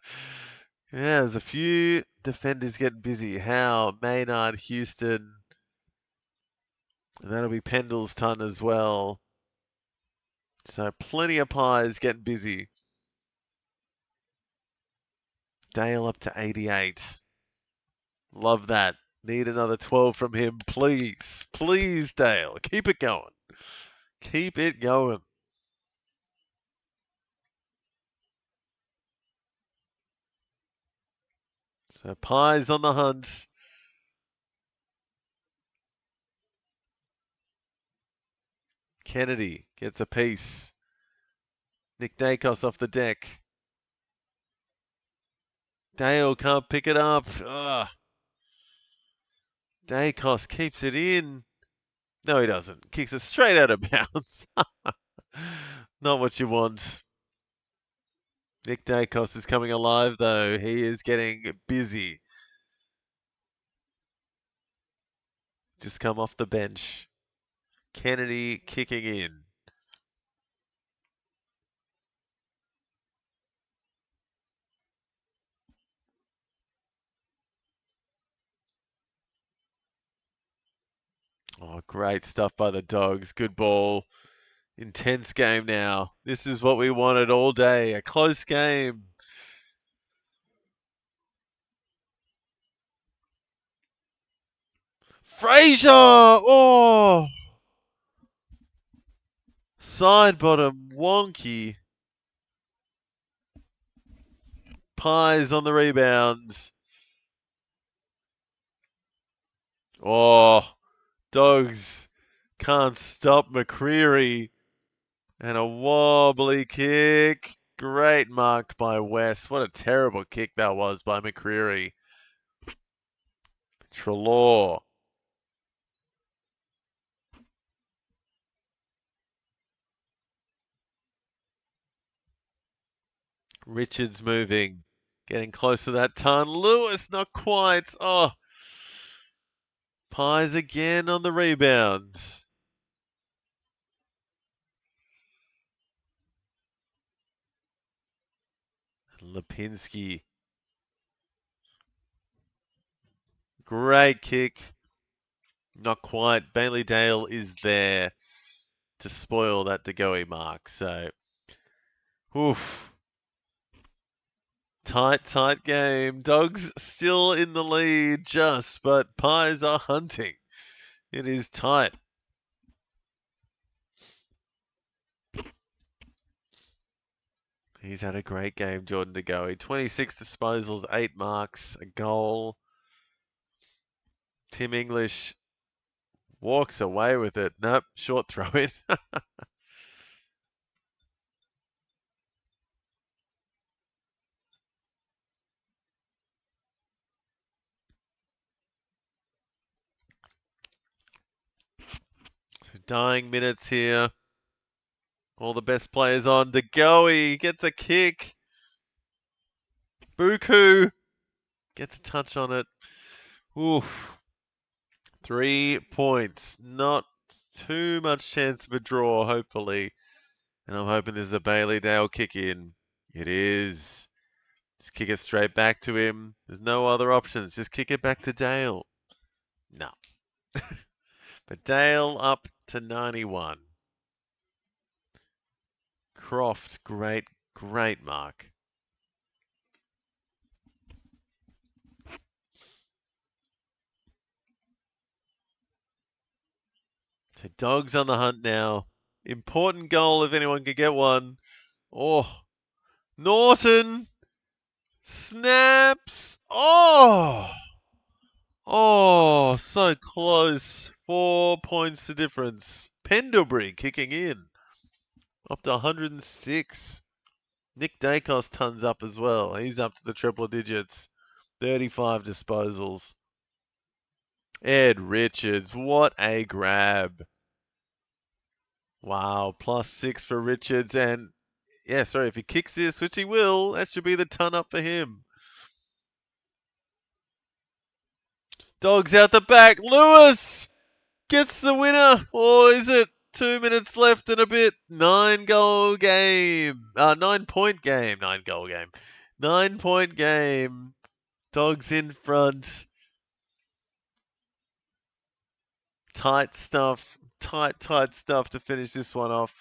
Speaker 1: there's a few defenders getting busy. Howe, Maynard, Houston. And that'll be Pendle's ton as well. So plenty of pies getting busy. Dale up to 88. Love that. Need another 12 from him, please. Please, Dale. Keep it going. Keep it going. So Pies on the hunt. Kennedy gets a piece. Nick Dacos off the deck. Dale can't pick it up. Ugh. Dacos keeps it in. No, he doesn't. Kicks it straight out of bounds. Not what you want. Nick Dacos is coming alive, though. He is getting busy. Just come off the bench. Kennedy kicking in. Oh, great stuff by the Dogs. Good ball. Intense game now. This is what we wanted all day. A close game. Fraser! Oh! Side bottom wonky. Pies on the rebounds. Oh, Dogs can't stop McCreary. And a wobbly kick. Great mark by West. What a terrible kick that was by McCreary. Trelaw. Richards moving. Getting close to that ton. Lewis, not quite. Oh. Pies again on the rebound. Lipinski. Great kick. Not quite. Bailey Dale is there to spoil that De Goey mark. So, oof. Tight game. Dogs still in the lead just, but Pies are hunting. It is tight. He's had a great game, Jordan De Goey. 26 disposals, 8 marks, a goal. Tim English walks away with it. Nope, short throw in. So dying minutes here. All the best players on. De Goey gets a kick. Buku gets a touch on it. Oof. 3 points. Not too much chance of a draw, hopefully. And I'm hoping there's a Bailey Dale kick in. It is. Just kick it straight back to him. There's no other options. Just kick it back to Dale. No. But Dale up to 91. Croft, great mark. So Dogs on the hunt now. Important goal if anyone could get one. Oh, Norton snaps. Oh, so close. 4 points to difference. Pendlebury kicking in. Up to 106. Nick Dacos tons up as well. He's up to the triple digits. 35 disposals. Ed Richards, what a grab. Wow, +6 for Richards. And, yeah, sorry, if he kicks this, which he will, that should be the ton up for him. Dogs out the back. Lewis gets the winner. Or is it 2 minutes left and a bit? 9-goal game. 9-point game. 9-goal game. 9-point game. Dogs in front. Tight stuff. Tight stuff to finish this one off.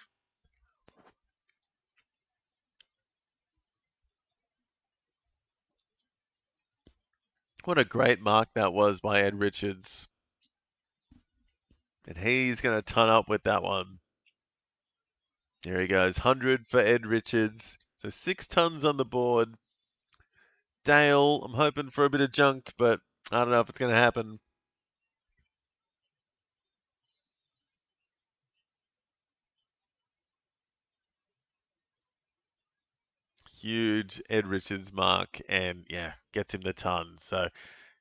Speaker 1: What a great mark that was by Ed Richards. And he's going to ton up with that one. There he goes. 100 for Ed Richards. So 6 tons on the board. Dale, I'm hoping for a bit of junk, but I don't know if it's going to happen. Huge Ed Richards mark, and yeah, gets him the ton. So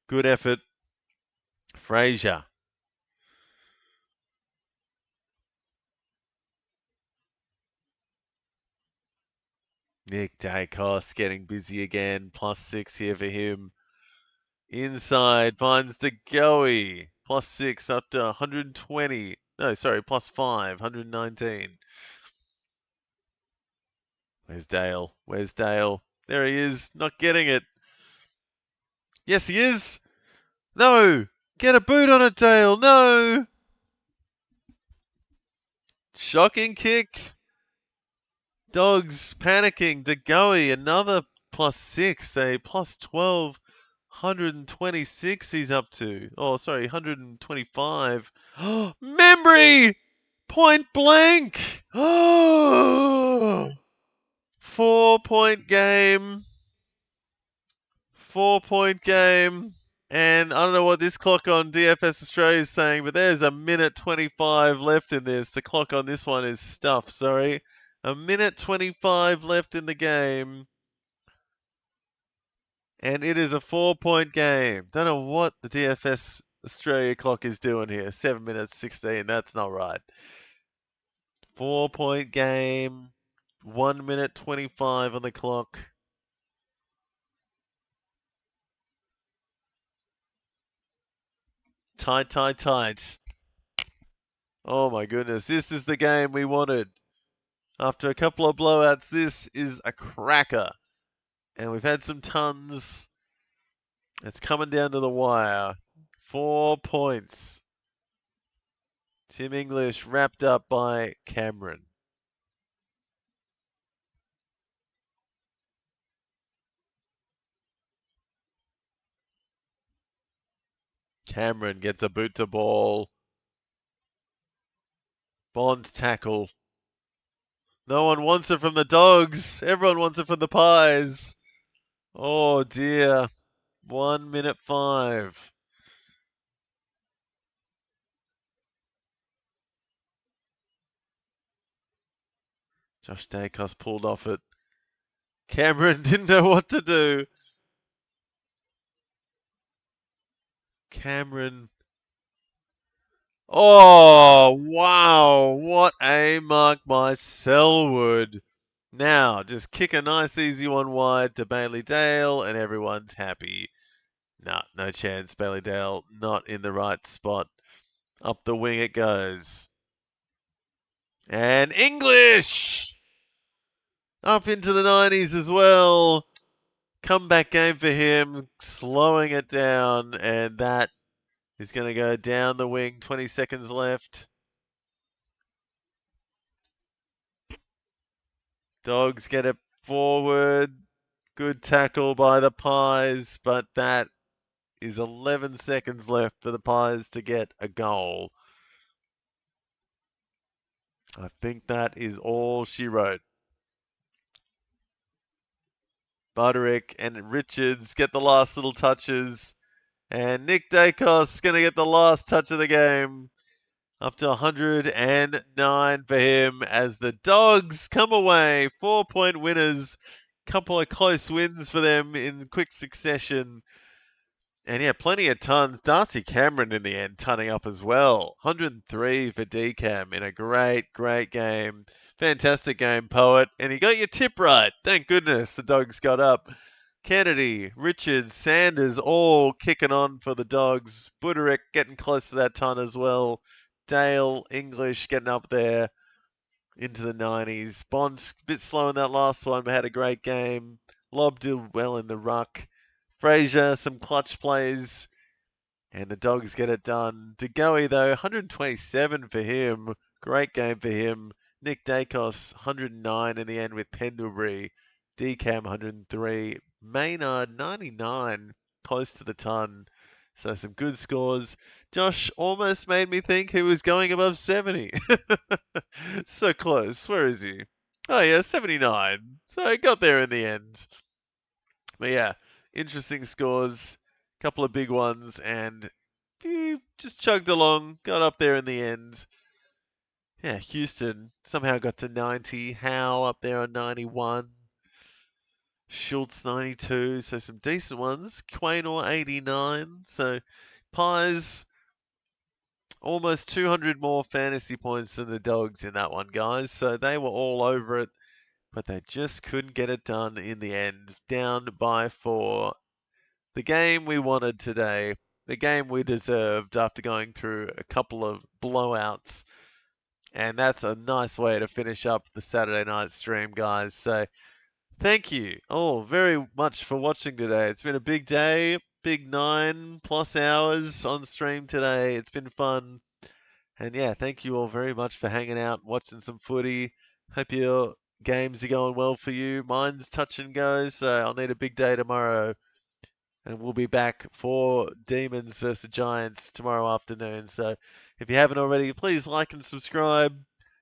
Speaker 1: good effort. Fraser. Nick Dacos getting busy again. +6 here for him. Inside finds De Goey. +6 up to 120. No, sorry, +5, 119. Where's Dale? Where's Dale? There he is, not getting it. Yes, he is. No! Get a boot on it, Dale. No! Shocking kick. Dogs panicking. De Goey, another +6. A +12. 126 he's up to. Oh, sorry, 125. Membry! Point blank! 4-point game. 4-point game. And I don't know what this clock on DFS Australia is saying, but there's a minute 25 left in this. The clock on this one is stuff, sorry. A minute 25 left in the game. And it is a 4-point game. Don't know what the DFS Australia clock is doing here. 7 minutes 16. That's not right. 4-point game. 1 minute 25 on the clock. Tight. Oh my goodness. This is the game we wanted. After a couple of blowouts, this is a cracker. And we've had some tons. It's coming down to the wire. 4 points. Tim English wrapped up by Cameron. Cameron gets a boot to ball. Bond tackle. No one wants it from the Dogs. Everyone wants it from the Pies. Oh dear. 1 minute 5. Josh Dacos pulled off it. Cameron didn't know what to do. Cameron. Oh, wow. What a mark by Selwood. Now, just kick a nice easy one wide to Bailey Dale and everyone's happy. No chance. Bailey Dale not in the right spot. Up the wing it goes. And English! up into the 90s as well. Comeback game for him, slowing it down, and that is going to go down the wing. 20 seconds left. Dogs get it forward. Good tackle by the Pies, but that is 11 seconds left for the Pies to get a goal. I think that is all she wrote. Butterick and Richards get the last little touches. And Nick Dacos going to get the last touch of the game. Up to 109 for him as the Dogs come away. 4-point winners. Couple of close wins for them in quick succession. And yeah, plenty of tons. Darcy Cameron in the end tunning up as well. 103 for DCam in a great, great game. Fantastic game, Poet. And you got your tip right. Thank goodness the Dogs got up. Kennedy, Richards, Sanders all kicking on for the Dogs. Buderick getting close to that ton as well. Dale, English getting up there into the 90s. Bond, a bit slow in that last one, but had a great game. Lob did well in the ruck. Fraser, some clutch plays. And the Dogs get it done. DeGoey, though, 127 for him. Great game for him. Nick Dacos, 109 in the end with Pendlebury. DCam, 103. Maynard, 99. Close to the ton. So some good scores. Josh almost made me think he was going above 70. So close. Where is he? Oh, yeah, 79. So he got there in the end. But yeah, interesting scores. Couple of big ones. And he just chugged along. Got up there in the end. Yeah, Houston somehow got to 90. Howe up there on 91. Schultz 92, so some decent ones. Quaynor 89, so Pies almost 200 more fantasy points than the Dogs in that one, guys. So they were all over it, but they just couldn't get it done in the end. Down by 4. The game we wanted today, the game we deserved after going through a couple of blowouts. And that's a nice way to finish up the Saturday night stream, guys. So thank you all very much for watching today. It's been a big day, big 9+ hours on stream today. It's been fun. And yeah, thank you all very much for hanging out, watching some footy. Hope your games are going well for you. Mine's touch and go, so I'll need a big day tomorrow. And we'll be back for Demons versus Giants tomorrow afternoon. So if you haven't already, please like and subscribe.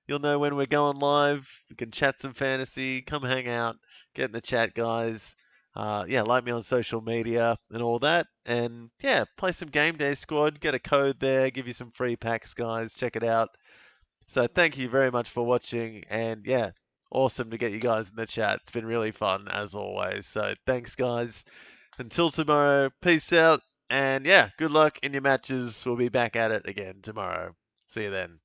Speaker 1: You'll know when we're going live. We can chat some fantasy. Come hang out. Get in the chat, guys. Yeah, like me on social media and all that. And yeah, play some Game Day Squad. Get a code there. Give you some free packs, guys. Check it out. So thank you very much for watching. And yeah, awesome to get you guys in the chat. It's been really fun as always. So thanks, guys. Until tomorrow, peace out. And yeah, good luck in your matches. We'll be back at it again tomorrow. See you then.